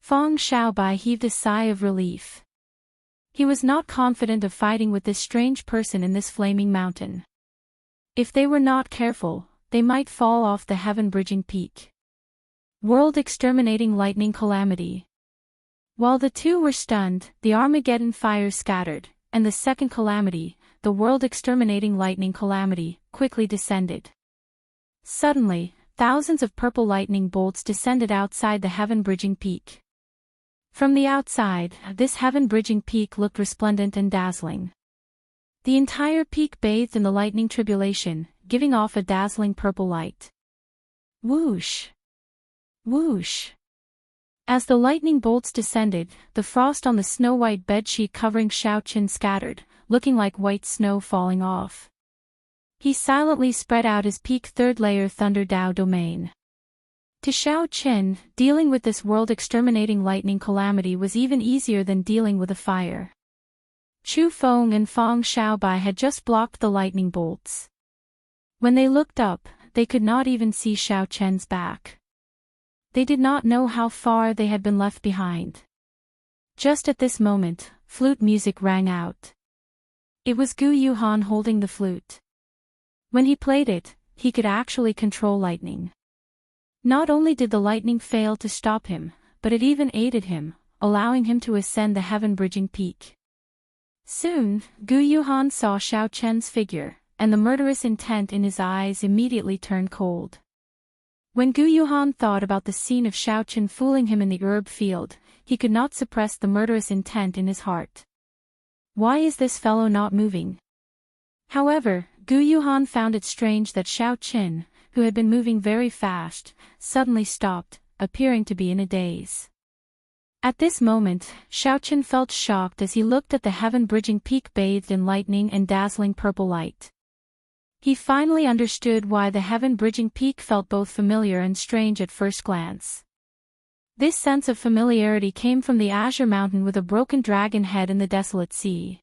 Fang Xiaobai heaved a sigh of relief. He was not confident of fighting with this strange person in this flaming mountain. If they were not careful, they might fall off the heaven-bridging peak. World-exterminating lightning calamity. While the two were stunned, the Armageddon fire scattered, and the second calamity, the world-exterminating lightning calamity, quickly descended. Suddenly, thousands of purple lightning bolts descended outside the heaven-bridging peak. From the outside, this heaven-bridging peak looked resplendent and dazzling. The entire peak bathed in the lightning tribulation, giving off a dazzling purple light. Whoosh! Whoosh! As the lightning bolts descended, the frost on the snow-white bedsheet covering Xiao Qin scattered, looking like white snow falling off. He silently spread out his peak third-layer Thunder Dao domain. To Xiao Qin, dealing with this world-exterminating lightning calamity was even easier than dealing with a fire. Chu Feng and Fang Xiaobai had just blocked the lightning bolts. When they looked up, they could not even see Xiao Qin's back. They did not know how far they had been left behind. Just at this moment, flute music rang out. It was Gu Yuhan holding the flute. When he played it, he could actually control lightning. Not only did the lightning fail to stop him, but it even aided him, allowing him to ascend the heaven-bridging peak. Soon, Gu Yuhan saw Xiao Qin's figure, and the murderous intent in his eyes immediately turned cold. When Gu Yuhan thought about the scene of Xiao Qin fooling him in the herb field, he could not suppress the murderous intent in his heart. Why is this fellow not moving? However, Gu Yuhan found it strange that Xiao Qin, who had been moving very fast, suddenly stopped, appearing to be in a daze. At this moment, Xiao Qin felt shocked as he looked at the heaven-bridging peak bathed in lightning and dazzling purple light. He finally understood why the heaven-bridging peak felt both familiar and strange at first glance. This sense of familiarity came from the azure mountain with a broken dragon head in the desolate sea.